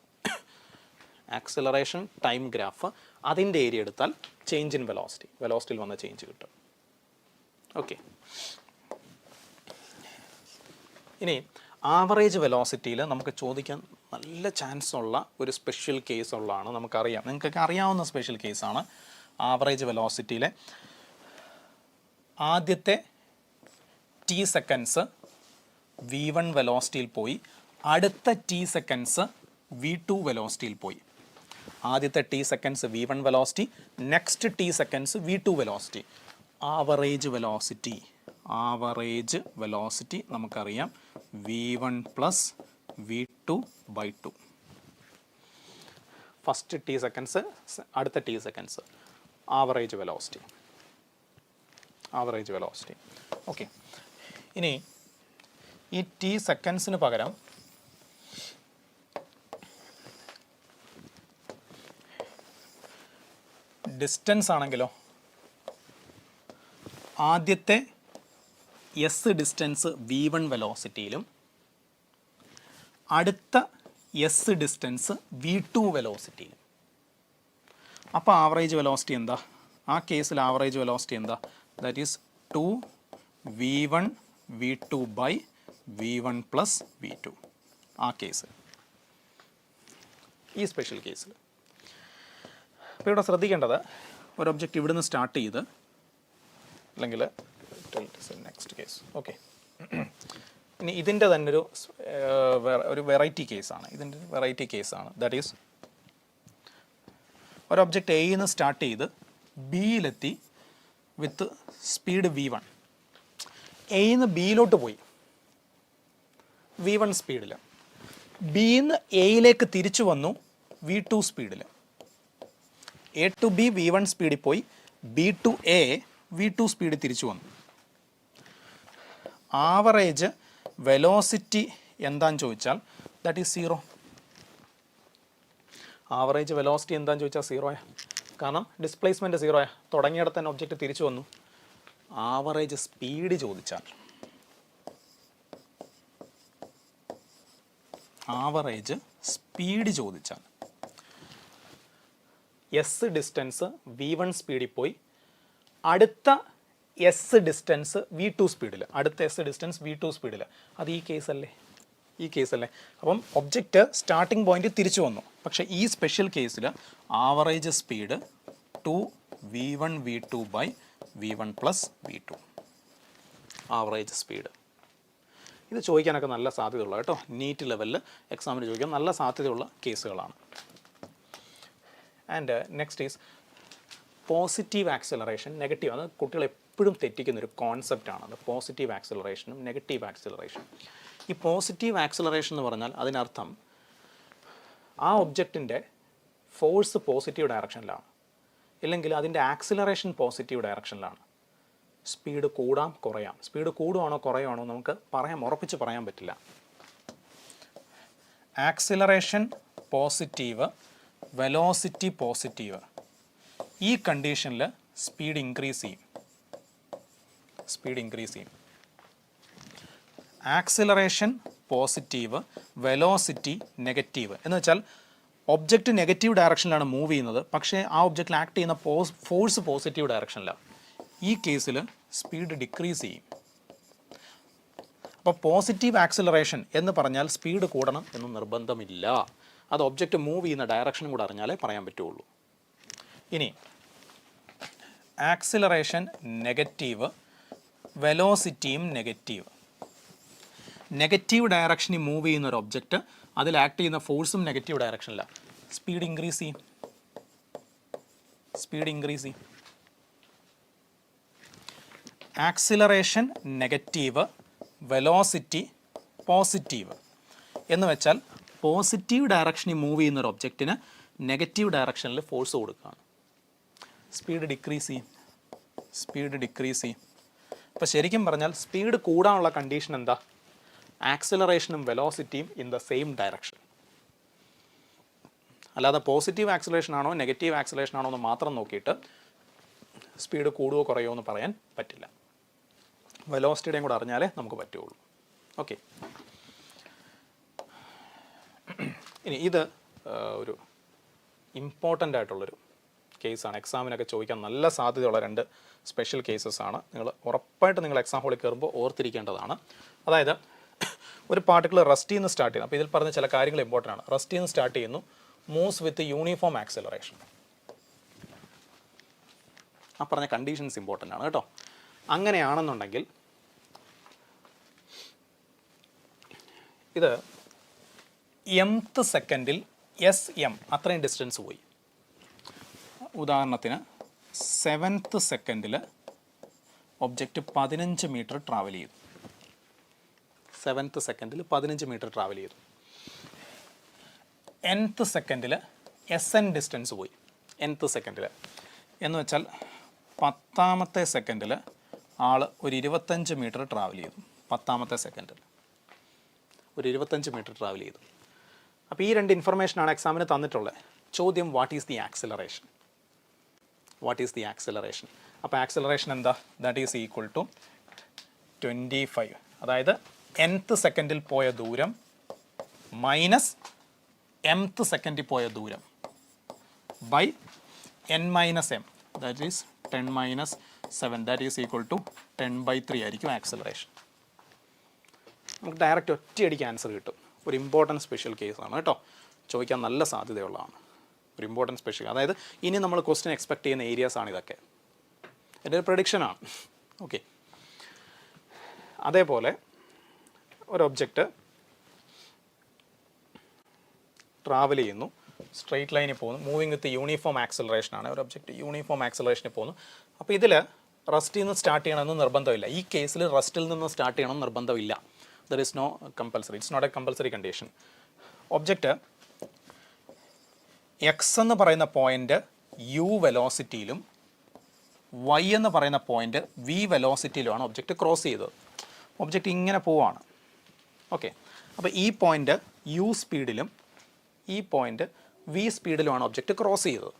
ആക്സിലറേഷൻ ടൈം ഗ്രാഫ് അതിൻ്റെ ഏരിയ എടുത്താൽ ചേഞ്ച് ഇൻ വെലോസിറ്റിയിൽ വന്ന ചേഞ്ച് കിട്ടും. ഓക്കെ, ഇനി ആവറേജ് വെലോസിറ്റിയിൽ നമുക്ക് ചോദിക്കാൻ നല്ല ചാൻസ് ഉള്ള ഒരു സ്പെഷ്യൽ കേസ് ഉള്ളതാണ്, നമുക്കറിയാം, നിങ്ങൾക്കൊക്കെ അറിയാവുന്ന സ്പെഷ്യൽ കേസാണ്. ആവറേജ് വെലോസിറ്റിയിലെ ആദ്യത്തെ ടി സെക്കൻഡ്സ് v1 വെലോസിറ്റിയിൽ പോയി, അടുത്ത ടി സെക്കൻഡ്സ് v2 വെലോസിറ്റിയിൽ പോയി. ആദ്യത്തെ T seconds v1 velocity, next T seconds v2 velocity. Average velocity നമുക്കറിയാം v1 plus v2 by 2. First T seconds, അടുത്ത T seconds, average velocity. Okay, ഇനി ഈ ടി സെക്കൻഡ്സിന് പകരം ഡിസ്റ്റൻസ് ആണെങ്കിലോ, ആദ്യത്തെ എസ് ഡിസ്റ്റൻസ് v1 വെലോസിറ്റിയിലും അടുത്ത എസ് ഡിസ്റ്റൻസ് v2 വെലോസിറ്റിയിലും. അപ്പോൾ average velocity എന്താ? ആ കേസിൽ ആവറേജ് വെലോസിറ്റി എന്താ? That is 2v1 v2 by v1 plus v2. ആ കേസ്, ഈ സ്പെഷ്യൽ കേസിൽ. അപ്പോൾ ഇവിടെ ശ്രദ്ധിക്കേണ്ടത്, ഒരു ഒബ്ജക്റ്റ് ഇവിടുന്ന് സ്റ്റാർട്ട് ചെയ്ത്, അല്ലെങ്കിൽ നെക്സ്റ്റ് കേസ്. ഓക്കെ, ഇനി ഇതിൻ്റെ തന്നെ ഒരു വെറൈറ്റി കേസാണ്. ദാറ്റ് ഈസ് ഒരു ഒബ്ജക്റ്റ് എയിൽ നിന്ന് സ്റ്റാർട്ട് ചെയ്ത് ബിയിലെത്തി വിത്ത് സ്പീഡ് v1. എയിൽ നിന്ന് ബിയിലോട്ട് പോയി v1 സ്പീഡിൽ, ബിയിൽ നിന്ന് എയിലേക്ക് തിരിച്ചു വന്നു v2 സ്പീഡിൽ. എ ടു ബി v1 സ്പീഡിൽ പോയി, ബി ടു എ v2 സ്പീഡിൽ തിരിച്ചു വന്നു. ആവറേജ് വെലോസിറ്റി എന്താന്ന് ചോദിച്ചാൽ ദാറ്റ് ഈസ് 0. ആവറേജ് വെലോസിറ്റി എന്താണെന്ന് ചോദിച്ചാൽ 0 കാരണം ഡിസ്പ്ലേസ്മെൻറ്റ് 0 തുടങ്ങിയിടത്ത് തന്നെ ഒബ്ജക്റ്റ് തിരിച്ചു വന്നു. ആവറേജ് സ്പീഡ് ചോദിച്ചാൽ എസ് ഡിസ്റ്റൻസ് v1 സ്പീഡിൽ പോയി, അടുത്ത എസ് ഡിസ്റ്റൻസ് v2 സ്പീഡിൽ, അത് ഈ കേസല്ലേ. അപ്പം ഒബ്ജക്റ്റ് സ്റ്റാർട്ടിംഗ് പോയിന്റ് തിരിച്ചു വന്നു. പക്ഷേ ഈ സ്പെഷ്യൽ കേസിൽ average speed 2v1 v2 by v1 plus v2 average speed. ഇത് ചോദിക്കാനൊക്കെ നല്ല സാധ്യതയുള്ള കേട്ടോ, നീറ്റ് ലെവലിൽ എക്സാമിന് ചോദിക്കാൻ നല്ല സാധ്യതയുള്ള കേസുകളാണ്. And next is positive acceleration, negative. അത് കുട്ടികൾ എപ്പോഴും തെറ്റിക്കുന്നൊരു കോൺസെപ്റ്റാണ്, അത് പോസിറ്റീവ് ആക്സിലറേഷനും നെഗറ്റീവ് ആക്സിലറേഷനും. ഈ പോസിറ്റീവ് ആക്സിലറേഷൻ എന്ന് പറഞ്ഞാൽ അതിനർത്ഥം ആ ഒബ്ജക്റ്റിൻ്റെ ഫോഴ്സ് പോസിറ്റീവ് ഡയറക്ഷനിലാണ്, ഇല്ലെങ്കിൽ അതിൻ്റെ ആക്സിലറേഷൻ പോസിറ്റീവ് ഡയറക്ഷനിലാണ്. സ്പീഡ് കൂടാം കുറയാം, സ്പീഡ് കൂടുവാണോ കുറയുവാണോ നമുക്ക് ഉറപ്പിച്ച് പറയാൻ പറ്റില്ല. ആക്സിലറേഷൻ പോസിറ്റീവ്, വെലോസിറ്റി പോസിറ്റീവ്, ഈ കണ്ടീഷനിൽ സ്പീഡ് ഇൻക്രീസ് ചെയ്യും. ആക്സിലറേഷൻ പോസിറ്റീവ്, വെലോസിറ്റി നെഗറ്റീവ് എന്ന് വെച്ചാൽ ഒബ്ജക്റ്റ് നെഗറ്റീവ് ഡയറക്ഷനിലാണ് മൂവ് ചെയ്യുന്നത്, പക്ഷേ ആ ഒബ്ജക്റ്റിൽ ആക്ട് ചെയ്യുന്ന ഫോഴ്സ് പോസിറ്റീവ് ഡയറക്ഷനിലാണ്. ഈ കേസിൽ സ്പീഡ് ഡിക്രീസ് ചെയ്യും. അപ്പോൾ പോസിറ്റീവ് ആക്സിലറേഷൻ എന്ന് പറഞ്ഞാൽ സ്പീഡ് കൂടണം എന്ന് നിർബന്ധമില്ല, അത് ഒബ്ജക്റ്റ് മൂവ് ചെയ്യുന്ന ഡയറക്ഷനും കൂടെ അറിഞ്ഞാലേ പറയാൻ പറ്റുള്ളൂ. ഇനി ആക്സിലറേഷൻ നെഗറ്റീവ്, വെലോസിറ്റിയും നെഗറ്റീവ് ഡയറക്ഷനിൽ മൂവ് ചെയ്യുന്ന ഒരു ഒബ്ജക്റ്റ്, അതിൽ ആക്ട് ചെയ്യുന്ന ഫോഴ്സും നെഗറ്റീവ് ഡയറക്ഷനിലാണ്. സ്പീഡ് ഇൻക്രീസ് ചെയ്യും. ആക്സിലറേഷൻ നെഗറ്റീവ്, വെലോസിറ്റി പോസിറ്റീവ് എന്ന് വെച്ചാൽ പോസിറ്റീവ് ഡയറക്ഷനിൽ മൂവ് ചെയ്യുന്ന ഒരു ഒബ്ജക്റ്റിന് നെഗറ്റീവ് ഡയറക്ഷനിൽ ഫോഴ്സ് കൊടുക്കുകയാണ്. സ്പീഡ് ഡിക്രീസ് ചെയ്യും. അപ്പോൾ ശരിക്കും പറഞ്ഞാൽ സ്പീഡ് കൂടാനുള്ള കണ്ടീഷൻ എന്താ? ആക്സിലറേഷനും വെലോസിറ്റിയും ഇൻ ദ സെയിം ഡയറക്ഷൻ. അല്ലാതെ പോസിറ്റീവ് ആക്സിലറേഷൻ ആണോ നെഗറ്റീവ് ആക്സിലറേഷൻ ആണോ എന്ന് മാത്രം നോക്കിയിട്ട് സ്പീഡ് കൂടുകയോ കുറയോ എന്ന് പറയാൻ പറ്റില്ല. വെലോസിറ്റിയുടെയും കൂടെ അറിഞ്ഞാലേ നമുക്ക് പറ്റുള്ളൂ. ഓക്കെ, ഇനി ഇത് ഒരു ഇമ്പോർട്ടൻ്റ് ആയിട്ടുള്ളൊരു കേസാണ്, എക്സാമിനൊക്കെ ചോദിക്കാൻ നല്ല സാധ്യതയുള്ള 2 സ്പെഷ്യൽ കേസസ് ആണ്. ഉറപ്പായിട്ട് നിങ്ങൾ എക്സാം ഹോളിൽ കയറുമ്പോൾ ഓർത്തിരിക്കേണ്ടതാണ്. അതായത് ഒരു പാർട്ടിക്കിൾ റെസ്റ്റിൽ നിന്ന് സ്റ്റാർട്ട് ചെയ്യുന്നു. അപ്പോൾ ഇതിൽ പറഞ്ഞ ചില കാര്യങ്ങൾ ഇമ്പോർട്ടൻ്റ് ആണ്. റെസ്റ്റിൽ നിന്ന് സ്റ്റാർട്ട് ചെയ്യുന്നു, മൂവ്സ് വിത്ത് യൂണിഫോം ആക്സിലറേഷൻ. ആ പറഞ്ഞ കണ്ടീഷൻസ് ഇമ്പോർട്ടൻ്റ് ആണ് കേട്ടോ. അങ്ങനെയാണെന്നുണ്ടെങ്കിൽ ഇത് mth സെക്കൻഡിൽ SM അത്രയും ഡിസ്റ്റൻസ് പോയി. ഉദാഹരണത്തിന് 7th സെക്കൻഡിൽ ഒബ്ജക്റ്റ് 15 മീറ്റർ ട്രാവൽ ചെയ്തു. 7th സെക്കൻഡിൽ 15 മീറ്റർ ട്രാവൽ ചെയ്തു. nth സെക്കൻഡിൽ SN ഡിസ്റ്റൻസ് പോയി. nth സെക്കൻഡിൽ എന്ന് വെച്ചാൽ 10ാമത്തെ സെക്കൻഡിൽ ആൾ ഒരു 25 മീറ്റർ ട്രാവൽ ചെയ്തു. 10ാമത്തെ സെക്കൻഡിൽ ഒരു 25 മീറ്റർ ട്രാവൽ ചെയ്തു. അപ്പോൾ ഈ 2 ഇൻഫർമേഷനാണ് എക്സാമിന് തന്നിട്ടുള്ളത്. ചോദ്യം വാട്ട് ഈസ് ദി ആക്സിലറേഷൻ? അപ്പോൾ ആക്സിലറേഷൻ എന്താ? That is equal to 25. അതായത് nth സെക്കൻഡിൽ പോയ ദൂരം മൈനസ് mth സെക്കൻഡിൽ പോയ ദൂരം by n minus m, that is 10 minus 7, that is equal to 10/3 ആയിരിക്കും ആക്സിലറേഷൻ. നമുക്ക് ഡയറക്റ്റ് ഒറ്റയടിക്ക് ആൻസർ കിട്ടും. ഒരു ഇമ്പോർട്ടൻറ്റ് സ്പെഷ്യൽ കേസാണ് കേട്ടോ, ചോദിക്കാൻ നല്ല സാധ്യതയുള്ളതാണ്. ഒരു ഇമ്പോർട്ടൻറ്റ് സ്പെഷ്യൽ, അതായത് ഇനി നമ്മൾ ക്വസ്റ്റ്യൻ എക്സ്പെക്ട് ചെയ്യുന്ന ഏരിയാസാണ് ഇതൊക്കെ. എൻ്റെ ഒരു പ്രഡിക്ഷനാണ്. ഓക്കെ, അതേപോലെ ഒരു ഒബ്ജക്റ്റ് ട്രാവൽ ചെയ്യുന്നു, സ്ട്രെയിറ്റ് ലൈനിൽ പോകുന്നു, മൂവിങ് വിത്ത് യൂണിഫോം ആക്സിലറേഷനാണ്. ഒരു ഒബ്ജക്റ്റ് യൂണിഫോം ആക്സിലറേഷനിൽ പോകുന്നു. അപ്പോൾ ഇതിൽ റെസ്റ്റിൽ നിന്ന് സ്റ്റാർട്ട് ചെയ്യണമെന്ന് നിർബന്ധമില്ല. ഈ കേസിൽ റെസ്റ്റിൽ നിന്ന് സ്റ്റാർട്ട് ചെയ്യണം നിർബന്ധമില്ല. There is no compulsory, it's not a compulsory condition. Object x എന്ന് പറയുന്ന പോയിൻ്റ് യു വെലോസിറ്റിയിലും വൈ എന്ന് പറയുന്ന പോയിൻ്റ് വി വെലോസിറ്റിയിലുമാണ് ഒബ്ജക്റ്റ് ക്രോസ് ചെയ്തത്. ഒബ്ജക്റ്റ് ഇങ്ങനെ പോവാണ്. ഓക്കെ, അപ്പോൾ ഈ പോയിൻ്റ് യു സ്പീഡിലും ഈ പോയിൻ്റ് വി സ്പീഡിലുമാണ് ഒബ്ജക്റ്റ് ക്രോസ് ചെയ്തത്.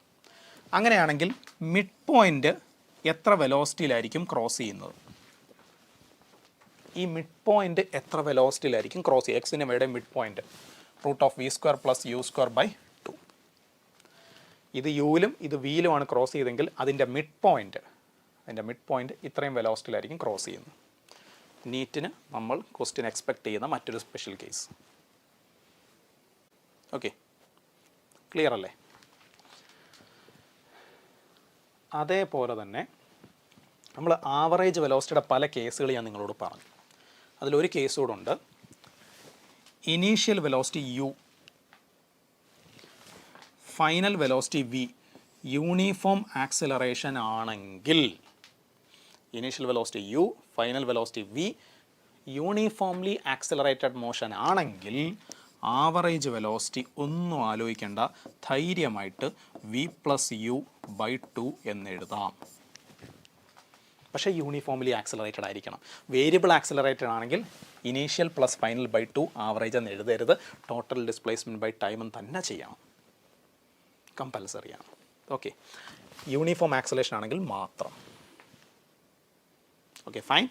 അങ്ങനെയാണെങ്കിൽ മിഡ് പോയിൻ്റ് എത്ര വെലോസിറ്റിയിലായിരിക്കും ക്രോസ് ചെയ്യുന്നത്? ഈ മിഡ് പോയിൻ്റ് എത്ര വെലോസിറ്റിയിലായിരിക്കും ക്രോസ് ചെയ്യുക? എക്സിൻ്റെ വയുടെ മിഡ് പോയിൻ്റ് √(v²+u²/2). ഇത് യുവിലും ഇത് വിയിലുമാണ് ക്രോസ് ചെയ്തെങ്കിൽ അതിൻ്റെ മിഡ് പോയിൻ്റ് ഇത്രയും വെലോസിറ്റിയിലായിരിക്കും ക്രോസ് ചെയ്യുന്നത്. നീറ്റിന് നമ്മൾ ക്വസ്റ്റ്യൻ എക്സ്പെക്റ്റ് ചെയ്യുന്ന മറ്റൊരു സ്പെഷ്യൽ കേസ്. ഓക്കെ, ക്ലിയർ അല്ലേ? അതേപോലെ തന്നെ നമ്മൾ ആവറേജ് വെലോസിറ്റിയുടെ പല കേസുകൾ ഞാൻ നിങ്ങളോട് പറഞ്ഞു. അതിലൊരു കേസ് കൂടെ ഉണ്ട്. Initial velocity U, final velocity V uniform acceleration ആണെങ്കിൽ, initial velocity U, final velocity V uniformly accelerated motion ആണെങ്കിൽ ആവറേജ് വെലോസിറ്റി ഒന്നും ആലോചിക്കേണ്ട, ധൈര്യമായിട്ട് v+u/2 എന്നെഴുതാം. പക്ഷേ യൂണിഫോംലി ആക്സിലറേറ്റഡ് ആയിരിക്കണം. വേരിയബിൾ ആക്സിലറേറ്റഡ് ആണെങ്കിൽ initial plus final by 2 average എന്ന് എഴുതരുത്. ടോട്ടൽ ഡിസ്പ്ലേസ്മെൻറ്റ് ബൈ ടൈം തന്നെ ചെയ്യണം, കമ്പൽസറിയാണ്. ഓക്കെ, യൂണിഫോം ആക്സിലറേഷൻ ആണെങ്കിൽ മാത്രം. Okay, fine.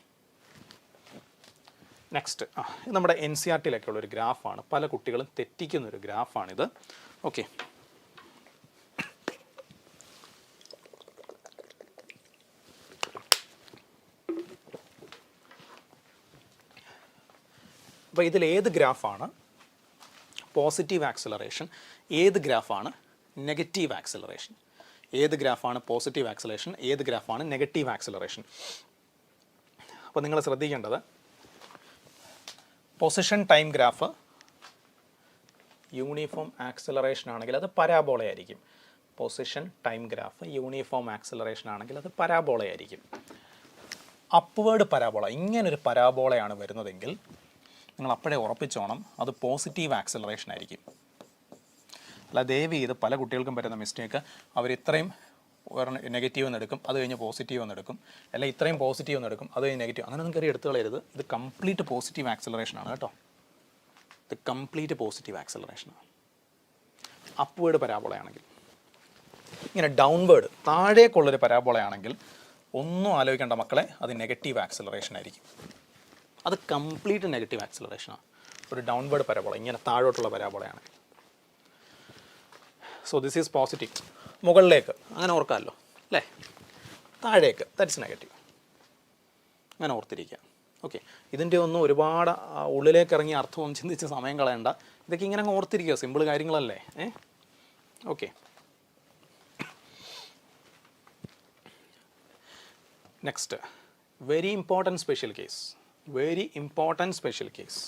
നെക്സ്റ്റ്, ഇത് നമ്മുടെ NCERT ഉള്ളൊരു ഗ്രാഫാണ്. പല കുട്ടികളും തെറ്റിക്കുന്നൊരു ഗ്രാഫാണിത്. ഓക്കെ, അപ്പോൾ ഇതിൽ ഏത് ഗ്രാഫാണ് പോസിറ്റീവ് ആക്സിലറേഷൻ, ഏത് ഗ്രാഫാണ് നെഗറ്റീവ് ആക്സിലറേഷൻ? ഏത് ഗ്രാഫാണ് പോസിറ്റീവ് ആക്സിലറേഷൻ, ഏത് ഗ്രാഫാണ് നെഗറ്റീവ് ആക്സിലറേഷൻ? അപ്പോൾ നിങ്ങൾ ശ്രദ്ധിക്കേണ്ടത്, position time graph uniform acceleration ആണെങ്കിൽ അത് പരാബോളയായിരിക്കും. Position time graph uniform acceleration ആണെങ്കിൽ അത് പരാബോളയായിരിക്കും. അപ്വേർഡ് പരാബോള, ഇങ്ങനൊരു പരാബോളയാണ് വരുന്നതെങ്കിൽ നിങ്ങൾ അപ്പോഴേ ഉറപ്പിച്ചോണം അത് പോസിറ്റീവ് ആക്സിലറേഷൻ ആയിരിക്കും. അല്ല, ദയവ് ചെയ്ത് പല കുട്ടികൾക്കും പറ്റുന്ന മിസ്റ്റേക്ക്, അവർ ഇത്രയും നെഗറ്റീവ് എന്ന് എടുക്കും, അത് കഴിഞ്ഞ് പോസിറ്റീവ് എന്ന് എടുക്കും, അല്ല ഇത്രയും പോസിറ്റീവ് എന്ന് എടുക്കും, അത് കഴിഞ്ഞ് നെഗറ്റീവ്, അങ്ങനെ ഒന്നും കയറി എടുത്തു കളയരുത്. ഇത് കംപ്ലീറ്റ് പോസിറ്റീവ് ആക്സിലറേഷനാണ് കേട്ടോ. ഇത് കംപ്ലീറ്റ് പോസിറ്റീവ് ആക്സിലറേഷനാണ് അപ്വേർഡ് പരാബോളയാണെങ്കിൽ. ഇങ്ങനെ ഡൗൺവേർഡ് താഴേക്കുള്ളൊരു പരാബോളയാണെങ്കിൽ ഒന്നും ആലോചിക്കേണ്ട മക്കളെ, അത് നെഗറ്റീവ് ആക്സിലറേഷൻ ആയിരിക്കും. അത് കംപ്ലീറ്റ് നെഗറ്റീവ് ആക്സിലറേഷനാണ്. ഒരു ഡൗൺവേർഡ് പരാബോള, ഇങ്ങനെ താഴോട്ടുള്ള പരാബോളയാണ്. So this is positive. മുകളിലേക്ക് അങ്ങനെ ഓർക്കാമല്ലോ അല്ലേ, താഴേക്ക് ദാറ്റ്സ് നെഗറ്റീവ്, അങ്ങനെ ഓർത്തിരിക്കുക. ഓക്കെ, ഇതിൻ്റെ ഒന്നും ഒരുപാട് ഉള്ളിലേക്ക് ഇറങ്ങി അർത്ഥമൊന്നും ചിന്തിച്ച് സമയം കളയണ്ട. ഇതൊക്കെ ഇങ്ങനെ അങ്ങ് ഓർത്തിരിക്കുക, സിമ്പിൾ കാര്യങ്ങളല്ലേ. Okay, next, very important special case. Very important special case,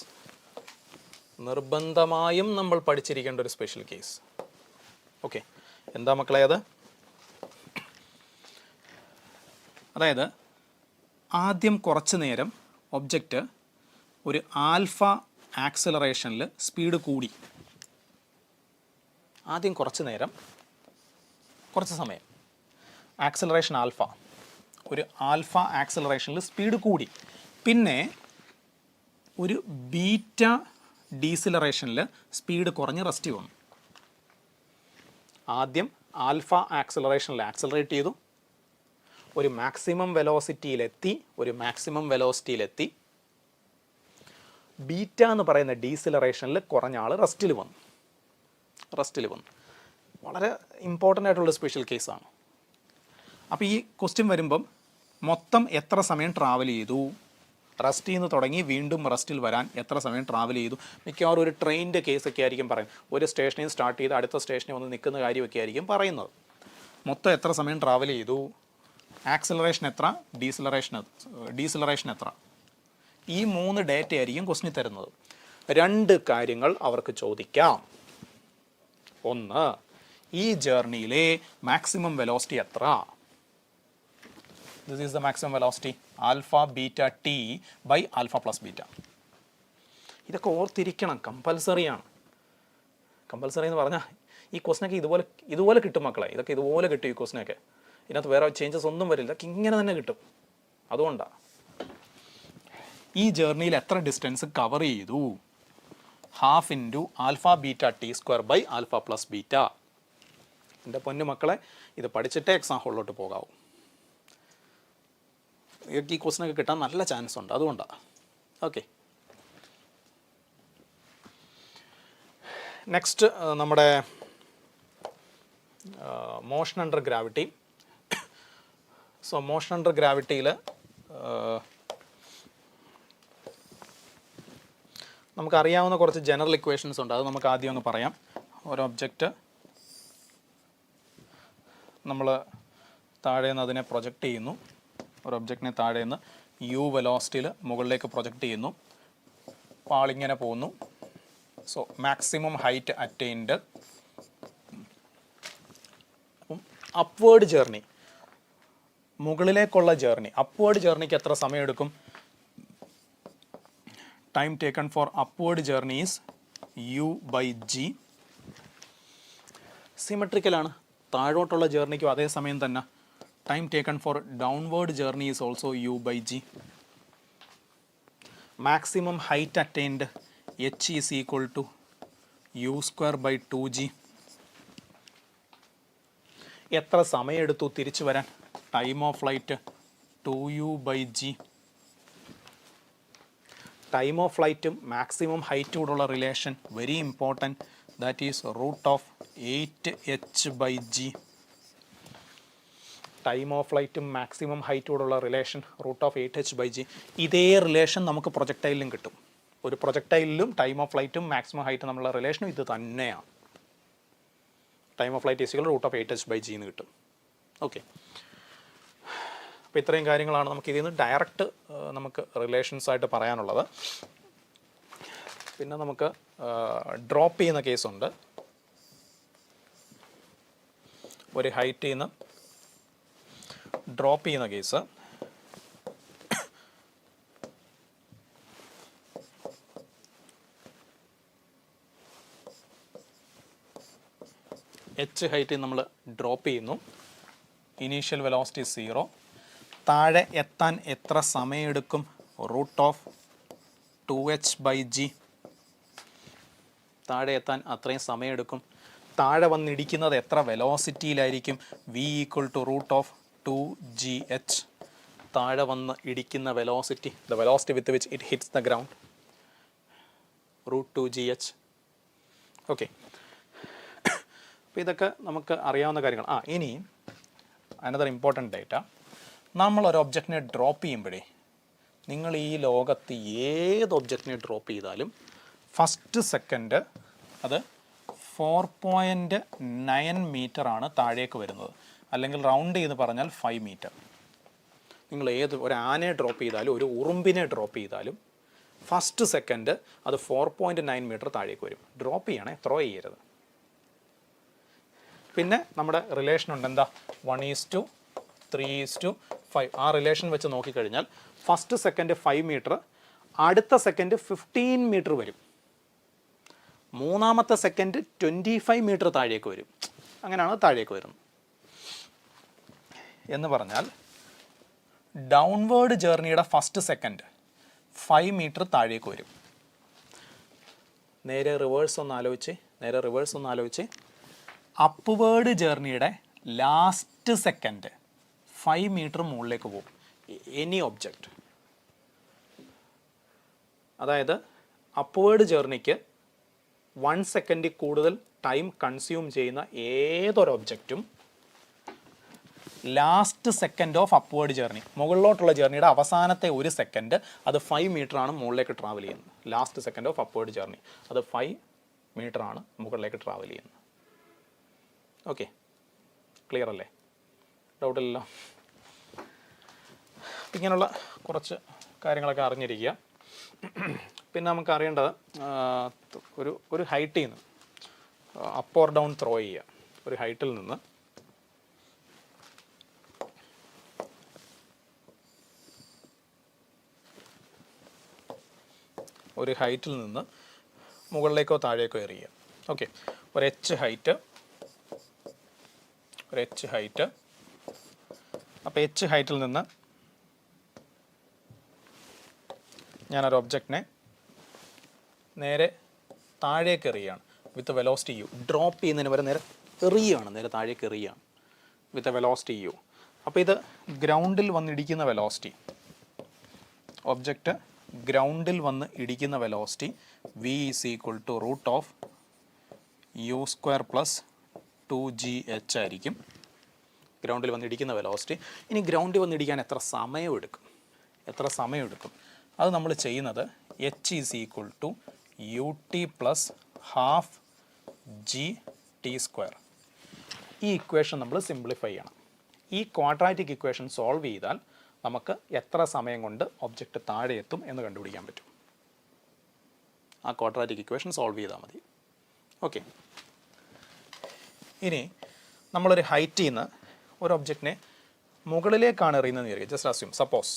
നിർബന്ധമായും നമ്മൾ പഠിച്ചിരിക്കേണ്ട ഒരു സ്പെഷ്യൽ കേസ്. ഓക്കെ, എന്താ മക്കളെ അത്? അതായത് ആദ്യം കുറച്ച് നേരം ഒബ്ജക്റ്റ് ഒരു ആൽഫ ആക്സിലറേഷനിൽ സ്പീഡ് കൂടി. ആദ്യം കുറച്ച് നേരം, കുറച്ച് സമയം ആക്സിലറേഷൻ ആൽഫ, ഒരു ആൽഫ ആക്സിലറേഷനിൽ സ്പീഡ് കൂടി. പിന്നെ ഒരു ബീറ്റ ഡീസിലറേഷനിൽ സ്പീഡ് കുറഞ്ഞ് റെസ്റ്റ് വന്നു. ആദ്യം ആൽഫ ആക്സിലറേഷനിൽ ആക്സിലറേറ്റ് ചെയ്തു, ഒരു മാക്സിമം വെലോസിറ്റിയിലെത്തി, ബീറ്റ എന്ന് പറയുന്ന ഡീസിലറേഷനിൽ കുറഞ്ഞ ആൾ റെസ്റ്റിൽ വന്നു. വളരെ ഇമ്പോർട്ടൻ്റ് ആയിട്ടുള്ള സ്പെഷ്യൽ കേസാണ്. അപ്പോൾ ഈ ക്വസ്റ്റ്യൻ വരുമ്പം മൊത്തം എത്ര സമയം ട്രാവൽ ചെയ്തു, റെസ്റ്റിൽ നിന്ന് തുടങ്ങി വീണ്ടും റെസ്റ്റിൽ വരാൻ എത്ര സമയം ട്രാവൽ ചെയ്തു. മിക്കവാറും ഒരു ട്രെയിനിൻ്റെ കേസൊക്കെ ആയിരിക്കും പറയുന്നത്. ഒരു സ്റ്റേഷനിൽ നിന്ന് സ്റ്റാർട്ട് ചെയ്ത് അടുത്ത സ്റ്റേഷനിൽ വന്ന് നിൽക്കുന്ന കാര്യമൊക്കെ ആയിരിക്കും പറയുന്നത്. മൊത്തം എത്ര സമയം ട്രാവൽ ചെയ്തു, ആക്സിലറേഷൻ എത്ര, ഡീസിലറേഷൻ എത്ര, ഈ 3 ഡേറ്റ ആയിരിക്കും ക്വസ്റ്റ്യനിൽ തരുന്നത്. 2 കാര്യങ്ങൾ അവർക്ക് ചോദിക്കാം. ഒന്ന്, ഈ ജേർണിയിലെ മാക്സിമം വെലോസിറ്റി എത്ര? This is the maximum velocity alpha beta t by alpha plus beta. ഇതൊക്കെ ഓർത്തിരിക്കണം, കമ്പൽസറിയാണ്. കമ്പൽസറി എന്ന് പറഞ്ഞാൽ ഈ ക്വസ്റ്റനൊക്കെ ഇതുപോലെ കിട്ടും മക്കളെ. ഇതൊക്കെ ഇതുപോലെ കിട്ടും ഈ ക്വസ്റ്റനൊക്കെ. ഇതിനകത്ത് വേറെ ചേഞ്ചസ് ഒന്നും വരില്ല, ഇതൊക്കെ ഇങ്ങനെ തന്നെ കിട്ടും. അതുകൊണ്ടാണ് ഈ ജേർണിയിൽ എത്ര ഡിസ്റ്റൻസ് കവർ ചെയ്തു, half into alpha beta t square by alpha plus beta. എൻ്റെ പൊന്നു മക്കളെ, ഇത് പഠിച്ചിട്ടേ എക്സാം ഹോളിലോട്ട് പോകാവൂ. ഈ ക്വസ്റ്റിനൊക്കെ കിട്ടാൻ നല്ല ചാൻസ് ഉണ്ട്, അതുകൊണ്ടാണ്. ഓക്കെ, നെക്സ്റ്റ് നമ്മുടെ motion under gravity. So motion under ഗ്രാവിറ്റിയിൽ നമുക്കറിയാവുന്ന കുറച്ച് ജനറൽ ഇക്വേഷൻസ് ഉണ്ട്, അത് നമുക്ക് ആദ്യം ഒന്ന് പറയാം. ഒരു ഒബ്ജക്റ്റ് നമ്മൾ താഴെ നിന്ന് അതിനെ പ്രൊജക്റ്റ് ചെയ്യുന്നു. ഒരു ഒബ്ജക്റ്റിനെ താഴെ നിന്ന് യു വെലോസിറ്റിയിൽ മുകളിലേക്ക് പ്രൊജക്റ്റ് ചെയ്യുന്നു. അപ്പോൾ ആളിങ്ങനെ പോകുന്നു. So maximum height attained. അപ്പം അപ്വേർഡ് ജേർണി, മുകളിലേക്കുള്ള ജേർണി, അപ്വേർഡ് ജേർണിക്ക് എത്ര സമയമെടുക്കും? Time taken for upward journey is U by G. സിമെട്രിക്കലാണ്. താഴോട്ടുള്ള ജേർണിക്കും അതേ സമയം തന്നെ. Time taken for downward journey is also U by G. Maximum height attained H is equal to U square by 2g. എത്ര സമയമെടുത്തു തിരിച്ചു വരാൻ? Time of flight 2u by G. Time of ഫ്ലൈറ്റും മാക്സിമം ഹൈറ്റും കൂടെയുള്ള relation very important. That is root of 8h by G. Time of ഫ്ലൈറ്റും maximum ഹൈറ്റും കൂടെയുള്ള relation root of 8h by G. ഇതേ റിലേഷൻ നമുക്ക് പ്രൊജക്ടൈലിലും കിട്ടും. ഒരു പ്രൊജക്ടൈലിലും ടൈം ഓഫ് ഫ്ലൈറ്റും മാക്സിമം ഹൈറ്റും തമ്മിലുള്ള റിലേഷനും ഇത് തന്നെയാണ്. Time of flight is root of 8h by G എന്ന് കിട്ടും. ഓക്കെ, അപ്പോൾ ഇത്രയും കാര്യങ്ങളാണ് നമുക്ക് ഇതിൽ നിന്ന് ഡയറക്റ്റ് നമുക്ക് റിലേഷൻസ് ആയിട്ട് പറയാനുള്ളത്. പിന്നെ നമുക്ക് ഡ്രോപ്പ് ചെയ്യുന്ന കേസുണ്ട്. ഒരു ഹൈറ്റിൽ നിന്ന് ഡ്രോപ്പ് ചെയ്യുന്ന കേസ്. എച്ച് ഹൈറ്റിൽ നമ്മൾ ഡ്രോപ്പ് ചെയ്യുന്നു. Initial velocity 0. താഴെ എത്താൻ എത്ര സമയമെടുക്കും? Root of 2h by G. താഴെ എത്താൻ അത്രയും സമയമെടുക്കും. താഴെ വന്നിടിക്കുന്നത് എത്ര വെലോസിറ്റിയിലായിരിക്കും? v equal to root of 2gh. താഴെ വന്ന് ഇടിക്കുന്ന velocity, the velocity with which it hits the ground, root 2gh. Okay, അപ്പോൾ ഇതൊക്കെ നമുക്ക് അറിയാവുന്ന കാര്യങ്ങൾ. ഇനി അനദർ ഇമ്പോർട്ടൻ്റ് ഡേറ്റ, നമ്മളൊരു ഒബ്ജക്റ്റിനെ ഡ്രോപ്പ് ചെയ്യുമ്പോഴേ, നിങ്ങൾ ഈ ലോകത്ത് ഏത് ഒബ്ജക്റ്റിനെ ഡ്രോപ്പ് ചെയ്താലും ഫസ്റ്റ് സെക്കൻഡ് അത് 4.9 മീറ്ററാണ് താഴേക്ക് വരുന്നത്. അല്ലെങ്കിൽ റൗണ്ട് ചെയ്ത് പറഞ്ഞാൽ 5 മീറ്റർ. നിങ്ങൾ ഏത് ഒരു ആനയെ ഡ്രോപ്പ് ചെയ്താലും ഒരു ഉറുമ്പിനെ ഡ്രോപ്പ് ചെയ്താലും ഫസ്റ്റ് സെക്കൻഡ് അത് 4.9 മീറ്റർ താഴേക്ക് വരും. ഡ്രോപ്പ് ചെയ്യണേ, ത്രോ ചെയ്യരുത്. പിന്നെ നമ്മുടെ റിലേഷൻ ഉണ്ട്, എന്താ? 1:3:5. ആ റിലേഷൻ വെച്ച് നോക്കിക്കഴിഞ്ഞാൽ ഫസ്റ്റ് സെക്കൻഡ് 5 മീറ്റർ, അടുത്ത സെക്കൻഡ് 15 മീറ്റർ വരും, മൂന്നാമത്തെ സെക്കൻഡ് 25 മീറ്റർ താഴേക്ക് വരും. അങ്ങനെയാണ് താഴേക്ക് വരുന്നത്. എന്ന് പറഞ്ഞാൽ ഡൗൺവേർഡ് ജേർണിയുടെ ഫസ്റ്റ് സെക്കൻഡ് 5 മീറ്റർ താഴേക്ക് വരും. നേരെ റിവേഴ്സ് ഒന്ന് ആലോചിച്ച് അപ്വേർഡ് ജേർണിയുടെ ലാസ്റ്റ് സെക്കൻഡ് 5 മീറ്റർ മുകളിലേക്ക് പോകും എനി ഒബ്ജക്റ്റ്. അതായത് അപ്വേർഡ് ജേർണിക്ക് 1 സെക്കൻഡിൽ കൂടുതൽ ടൈം കൺസ്യൂം ചെയ്യുന്ന ഏതൊരു ഒബ്ജക്റ്റും last second of upward journey, മുകളിലോട്ടുള്ള ജേർണിയുടെ അവസാനത്തെ 1 സെക്കൻഡ്, അത് 5 മീറ്ററാണ് മുകളിലേക്ക് ട്രാവൽ ചെയ്യുന്നത്. Last second of upward journey അത് 5 മീറ്ററാണ് മുകളിലേക്ക് ട്രാവൽ ചെയ്യുന്നത്. ഓക്കെ, ക്ലിയർ അല്ലേ? ഡൗട്ടില്ലല്ലോ? ഇങ്ങനെയുള്ള കുറച്ച് കാര്യങ്ങളൊക്കെ അറിഞ്ഞിരിക്കുക. പിന്നെ നമുക്ക് അറിയേണ്ടത് ഒരു ഹൈറ്റിൽ നിന്ന് അപ്പ് ഓർ ഡൗൺ ത്രോ ചെയ്യുക. ഒരു ഹൈറ്റിൽ നിന്ന് മുകളിലേക്കോ താഴേക്കോ എറിയുക. ഓക്കെ, ഒരു എച്ച് ഹൈറ്റ്. അപ്പോൾ എച്ച് ഹൈറ്റിൽ നിന്ന് ഞാനൊരു ഒബ്ജക്റ്റിനെ നേരെ താഴേക്ക് എറിയുകയാണ് വിത്ത് വെലോസിറ്റി യു. ഡ്രോപ്പ് ചെയ്യുന്നതിന് വരെ നേരെ എറിയുകയാണ്, നേരെ താഴേക്ക് എറിയുകയാണ് വിത്ത് വെലോസിറ്റി യു. അപ്പോൾ ഇത് ഗ്രൗണ്ടിൽ വന്നിടിക്കുന്ന വെലോസിറ്റി, ഒബ്ജക്റ്റ് ഗ്രൗണ്ടിൽ വന്ന് ഇടിക്കുന്ന velocity V is equal to root of U square plus 2gh ആയിരിക്കും ഗ്രൗണ്ടിൽ വന്ന് ഇടിക്കുന്ന വെലോസിറ്റി. ഇനി ഗ്രൗണ്ടിൽ വന്ന് ഇടിക്കാൻ എത്ര സമയമെടുക്കും, അത് നമ്മൾ ചെയ്യുന്നത് h is equal to u t plus half g t square. ഈ ഇക്വേഷൻ നമ്മൾ സിംപ്ലിഫൈ ചെയ്യണം. ഈ ക്വാഡ്രാറ്റിക് ഇക്വേഷൻ സോൾവ് ചെയ്താൽ നമുക്ക് എത്ര സമയം കൊണ്ട് ഒബ്ജക്റ്റ് താഴെ എത്തും എന്ന് കണ്ടുപിടിക്കാൻ പറ്റും. ആ ക്വാഡ്രാറ്റിക് ഇക്വേഷൻ സോൾവ് ചെയ്താൽ മതി. ഓക്കെ, ഇനി നമ്മളൊരു ഹൈറ്റിൽ നിന്ന് ഒരു ഒബ്ജക്റ്റിനെ മുകളിലേക്കാണ് എറിയുന്നതെന്ന് വിചാരിക്കുക. Just assume, suppose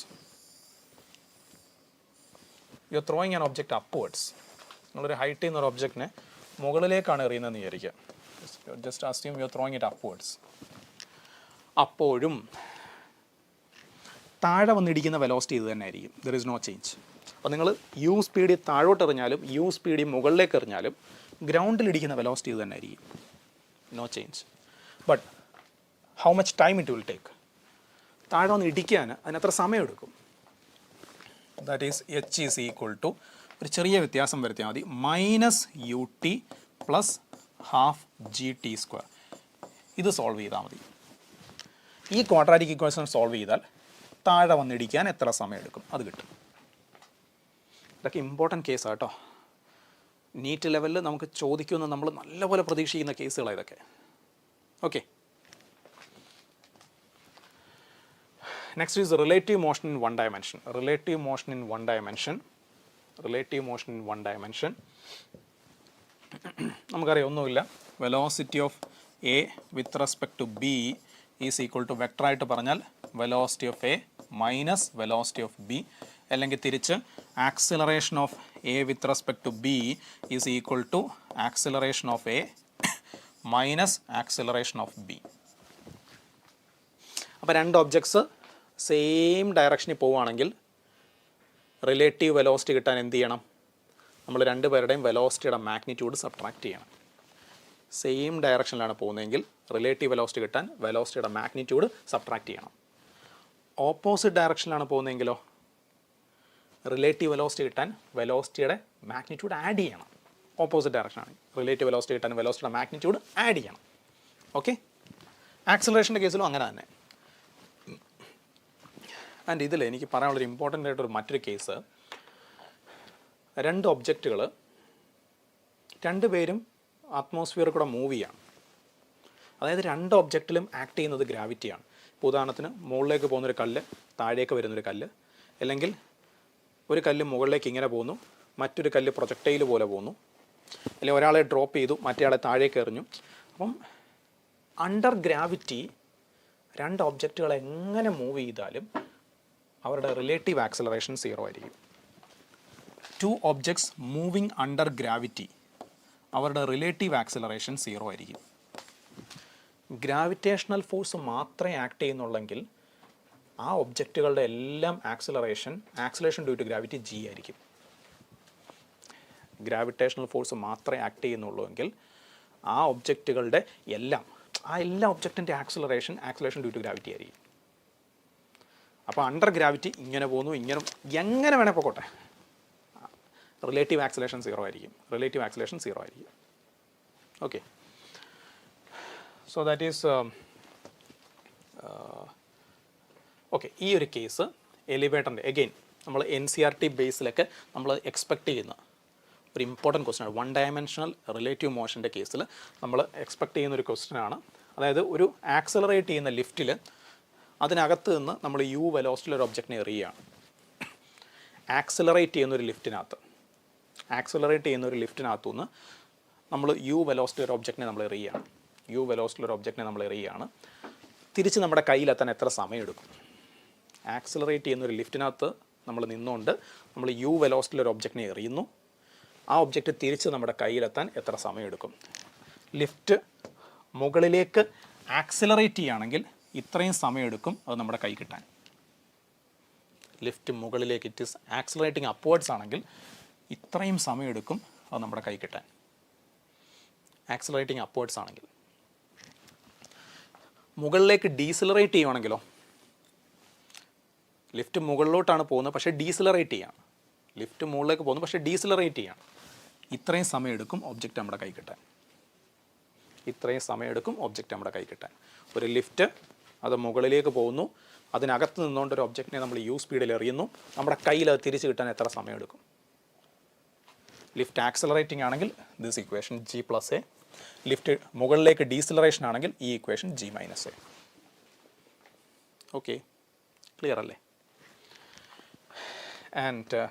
you are throwing an object upwards. നിങ്ങളൊരു ഹൈറ്റിൽ നിന്ന് ഒരു ഒബ്ജക്റ്റിനെ മുകളിലേക്കാണ് എറിയുന്നതെന്ന് വിചാരിക്കുക. Just assume you are throwing it upwards. അപ്പോഴും താഴെ വന്നിടിക്കുന്ന വെലോസിറ്റി ഇത് തന്നെ ആയിരിക്കും. There is no change. അപ്പോൾ നിങ്ങൾ യു സ്പീഡിൽ താഴോട്ട് എറിഞ്ഞാലും യു സ്പീഡിൽ മുകളിലേക്ക് എറിഞ്ഞാലും ഗ്രൗണ്ടിൽ ഇടിക്കുന്ന വെലോസിറ്റി ഇത് തന്നെ ആയിരിക്കും. No change. But how much time it will take? താഴെ വന്ന് ഇടിക്കാൻ അതിനത്ര സമയമെടുക്കും. That is h is equal to, ഒരു ചെറിയ വ്യത്യാസം വരുത്തിയാൽ മതി, minus u t plus half g t square. ഇത് സോൾവ് ചെയ്താൽ മതി. ഈ ക്വാഡ്രാറ്റിക് ഇക്വേഷൻ സോൾവ് ചെയ്താൽ താഴെ വന്നിടിക്കാൻ എത്ര സമയം എടുക്കും അത് കിട്ടും. ഇതൊക്കെ ഇമ്പോർട്ടൻറ്റ് കേസാണ് കേട്ടോ. നീറ്റ് ലെവലിൽ നമുക്ക് ചോദിക്കുമെന്ന് നമ്മൾ നല്ലപോലെ പ്രതീക്ഷിക്കുന്ന കേസുകളാണ് ഇതൊക്കെ. Okay, next is relative motion in one dimension. Relative motion in one dimension നമുക്കറിയാം, ഒന്നുമില്ല, velocity of A with respect to B is equal to, വെക്ടറായിട്ട് പറഞ്ഞാൽ velocity of A minus velocity of B, അല്ലെങ്കിൽ തിരിച്ച് acceleration of A with respect to B is equal to acceleration of A minus acceleration of B. അപ്പോൾ രണ്ട് objects same ഡയറക്ഷനിൽ പോവുകയാണെങ്കിൽ relative velocity കിട്ടാൻ എന്ത് ചെയ്യണം? നമ്മൾ രണ്ടുപേരുടെയും വെലോസിറ്റിയുടെ മാഗ്നിറ്റ്യൂഡ് സബ്ട്രാക്ട് ചെയ്യണം. സെയിം ഡയറക്ഷനിലാണ് പോകുന്നതെങ്കിൽ റിലേറ്റീവ് വെലോസിറ്റി കിട്ടാൻ വെലോസിറ്റിയുടെ മാഗ്നിറ്റ്യൂഡ് സബ്ട്രാക്ട് ചെയ്യണം. ഓപ്പോസിറ്റ് ഡയറക്ഷനിലാണ് പോകുന്നതെങ്കിലോ റിലേറ്റീവ് വെലോസിറ്റി കിട്ടാൻ വെലോസിറ്റിയുടെ മാഗ്നിറ്റ്യൂഡ് ആഡ് ചെയ്യണം. ഓപ്പോസിറ്റ് ഡയറക്ഷനാണ്, റിലേറ്റീവ് വെലോസിറ്റി കിട്ടാൻ വെലോസിറ്റിയുടെ മാഗ്നിറ്റ്യൂഡ് ആഡ് ചെയ്യണം. ഓക്കെ, ആക്സിലറേഷൻ്റെ കേസിലും അങ്ങനെ തന്നെ. ആൻഡ് ഇതിൽ എനിക്ക് പറയാനുള്ളൊരു ഇമ്പോർട്ടൻ്റ് ആയിട്ടൊരു മറ്റൊരു കേസ്, രണ്ട് ഒബ്ജക്റ്റുകൾ രണ്ടുപേരും അറ്റ്മോസ്ഫിയറിൽ കൂടെ മൂവ് ചെയ്യാണ്. അതായത് രണ്ട് ഒബ്ജക്റ്റിലും ആക്ട് ചെയ്യുന്നത് ഗ്രാവിറ്റിയാണ്. ഇപ്പോൾ ഉദാഹരണത്തിന് മുകളിലേക്ക് പോകുന്നൊരു കല്ല്, താഴേക്ക് വരുന്നൊരു കല്ല്, അല്ലെങ്കിൽ ഒരു കല്ല് മുകളിലേക്ക് ഇങ്ങനെ പോകുന്നു, മറ്റൊരു കല്ല് പ്രൊജക്ടൈൽ പോലെ പോകുന്നു, അല്ലെങ്കിൽ ഒരാളെ ഡ്രോപ്പ് ചെയ്തു, മറ്റേയാളെ താഴേക്ക് എറിഞ്ഞു. അപ്പം അണ്ടർ ഗ്രാവിറ്റി രണ്ട് ഒബ്ജക്റ്റുകൾ എങ്ങനെ മൂവ് ചെയ്താലും അവരുടെ റിലേറ്റീവ് ആക്സിലറേഷൻ 0 ആയിരിക്കും. Two objects moving under gravity, അവരുടെ റിലേറ്റീവ് ആക്സിലറേഷൻ 0 ആയിരിക്കും. ഗ്രാവിറ്റേഷണൽ ഫോഴ്സ് മാത്രമേ ആക്ട് ചെയ്യുന്നുള്ളെങ്കിൽ ആ ഒബ്ജക്റ്റുകളുടെ എല്ലാം acceleration due to gravity g ആയിരിക്കും. ഗ്രാവിറ്റേഷണൽ ഫോഴ്സ് മാത്രമേ ആക്ട് ചെയ്യുന്നുള്ളൂവെങ്കിൽ ആ ഒബ്ജക്റ്റുകളുടെ എല്ലാ ഒബ്ജക്റ്റിൻ്റെ ആക്സിലറേഷൻ ഡ്യൂ ടു ഗ്രാവിറ്റി ആയിരിക്കും. അപ്പോൾ അണ്ടർ ഗ്രാവിറ്റി ഇങ്ങനെ പോകുന്നു, എങ്ങനെ വേണേൽ പോകട്ടെ, റിലേറ്റീവ് ആക്സിലറേഷൻ 0 ആയിരിക്കും. Okay, so that is okay. ഈ ഒരു കേസ് എലിവേറ്ററിൻ്റെ എഗെയിൻ നമ്മൾ NCERT ബേസിലൊക്കെ നമ്മൾ എക്സ്പെക്റ്റ് ചെയ്യുന്ന ഒരു ഇമ്പോർട്ടൻറ്റ് ക്വസ്റ്റ്യനാണ്. വൺ ഡയമെൻഷണൽ റിലേറ്റീവ് മോഷൻ്റെ കേസിൽ നമ്മൾ എക്സ്പെക്റ്റ് ചെയ്യുന്ന ഒരു ക്വസ്റ്റ്യനാണ്. അതായത് ഒരു ആക്സിലറേറ്റ് ചെയ്യുന്ന ലിഫ്റ്റിൽ അതിനകത്ത് നിന്ന് നമ്മൾ യു വെലോസിറ്റിയിൽ ഒരു ഒബ്ജക്റ്റിനെ എറിയുകയാണ്. ആക്സിലറേറ്റ് ചെയ്യുന്ന ഒരു ലിഫ്റ്റിനകത്തു നിന്ന് നമ്മൾ യു വെലോസിറ്റി ഒരു ഒബ്ജക്റ്റിനെ നമ്മൾ എറിയുകയാണ്. തിരിച്ച് നമ്മുടെ കയ്യിലെത്താൻ എത്ര സമയം എടുക്കും? ആക്സിലറേറ്റ് ചെയ്യുന്ന ഒരു ലിഫ്റ്റിനകത്ത് നമ്മൾ നിന്നുകൊണ്ട് നമ്മൾ യു വെലോസിറ്റിയിൽ ഒരു ഒബ്ജക്റ്റിനെ എറിയുന്നു. ആ ഒബ്ജക്റ്റ് തിരിച്ച് നമ്മുടെ കയ്യിലെത്താൻ എത്ര സമയം എടുക്കും? ലിഫ്റ്റ് മുകളിലേക്ക് ആക്സിലറേറ്റ് ചെയ്യുകയാണെങ്കിൽ ഇത്രയും സമയം എടുക്കും അത് നമ്മുടെ കൈ കിട്ടാൻ. ലിഫ്റ്റ് മുകളിലേക്ക് ഇറ്റ് ഈസ് ആക്സിലറേറ്റിംഗ് അപ്വേർഡ്സ് ആണെങ്കിൽ ഇത്രയും സമയം എടുക്കും അത് നമ്മുടെ കൈ കിട്ടാൻ. ആക്സിലറേറ്റിംഗ് അപ്വേർഡ്സ് ആണെങ്കിൽ. മുകളിലേക്ക് ഡീസിലറേറ്റ് ചെയ്യുവാണെങ്കിലോ, ലിഫ്റ്റ് മുകളിലോട്ടാണ് പോകുന്നത് പക്ഷേ ഡീസിലറേറ്റ് ചെയ്യാണ്. ലിഫ്റ്റ് മുകളിലേക്ക് പോകുന്നു പക്ഷേ ഡീസിലറേറ്റ് ചെയ്യാണ്. ഇത്രയും സമയം എടുക്കും ഒബ്ജക്റ്റ് നമ്മുടെ കൈ കിട്ടാൻ. ഇത്രയും സമയം എടുക്കും ഒബ്ജക്റ്റ് നമ്മുടെ കൈ കിട്ടാൻ. ഒരു ലിഫ്റ്റ് അത് മുകളിലേക്ക് പോകുന്നു, അതിനകത്ത് നിന്നുകൊണ്ട് ഒരു ഒബ്ജക്റ്റിനെ നമ്മൾ യു സ്പീഡിൽ എറിയുന്നു, നമ്മുടെ കയ്യിൽ അത് തിരിച്ച് കിട്ടാൻ എത്ര സമയം എടുക്കും? ലിഫ്റ്റ് ആക്സിലറേറ്റിംഗ് ആണെങ്കിൽ ദിസ് ഇക്വേഷൻ G+A, ലിഫ്റ്റ് മുകളിലേക്ക് ഡീസിലറേഷൻ ആണെങ്കിൽ ഈ ഇക്വേഷൻ G-A. ഓക്കെ, ക്ലിയർ അല്ലേ? ആൻഡ്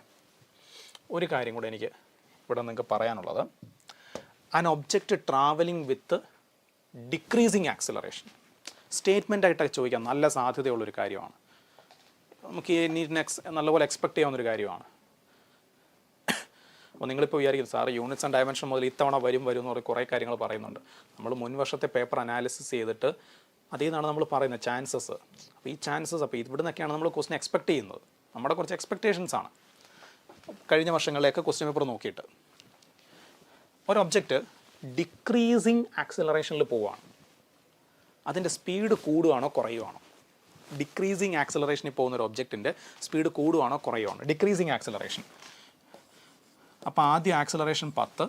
ഒരു കാര്യം കൂടെ എനിക്ക് ഇവിടെ നിങ്ങൾക്ക് പറയാനുള്ളത്, an object travelling with decreasing acceleration statement ആയിട്ടൊക്കെ ചോദിക്കാൻ നല്ല സാധ്യതയുള്ളൊരു കാര്യമാണ്. നമുക്ക് ഈ നീറ്റിന് നല്ലപോലെ എക്സ്പെക്റ്റ് ചെയ്യാവുന്നൊരു കാര്യമാണ്. അപ്പോൾ നിങ്ങളിപ്പോൾ വിചാരിക്കും സാറ് യൂണിറ്റ്സ് ആൻഡ് ഡയമെൻഷൻ മുതൽ ഇത്തവണ വരും എന്ന് പറയും കുറേ കാര്യങ്ങൾ പറയുന്നുണ്ട്. നമ്മൾ മുൻ വർഷത്തെ പേപ്പർ അനാലിസിസ് ചെയ്തിട്ട് അതിൽ നിന്നാണ് നമ്മൾ പറയുന്നത് ചാൻസസ്. അപ്പോൾ ഈ ചാൻസസ്, അപ്പോൾ ഇവിടെ നിന്നൊക്കെയാണ് നമ്മൾ ക്വസ്റ്റ്യൻ എക്സ്പെക്റ്റ് ചെയ്യുന്നത്. നമ്മുടെ കുറച്ച് എക്സ്പെക്റ്റേഷൻസ് ആണ് കഴിഞ്ഞ വർഷങ്ങളിലേക്ക് ക്വസ്റ്റ്യൻ പേപ്പർ നോക്കിയിട്ട്. ഒരു ഒബ്ജക്റ്റ് ഡിക്രീസിങ് ആക്സിലറേഷനിൽ പോവുകയാണ്, അതിൻ്റെ സ്പീഡ് കൂടുകയാണോ കുറയുകയാണോ? ഡിക്രീസിങ് ആക്സിലറേഷനിൽ പോകുന്ന ഒരു ഒബ്ജക്റ്റിൻ്റെ സ്പീഡ് കൂടുകയാണോ കുറയുകയാണോ? Decreasing acceleration. അപ്പോൾ ആദ്യം ആക്സിലറേഷൻ 10,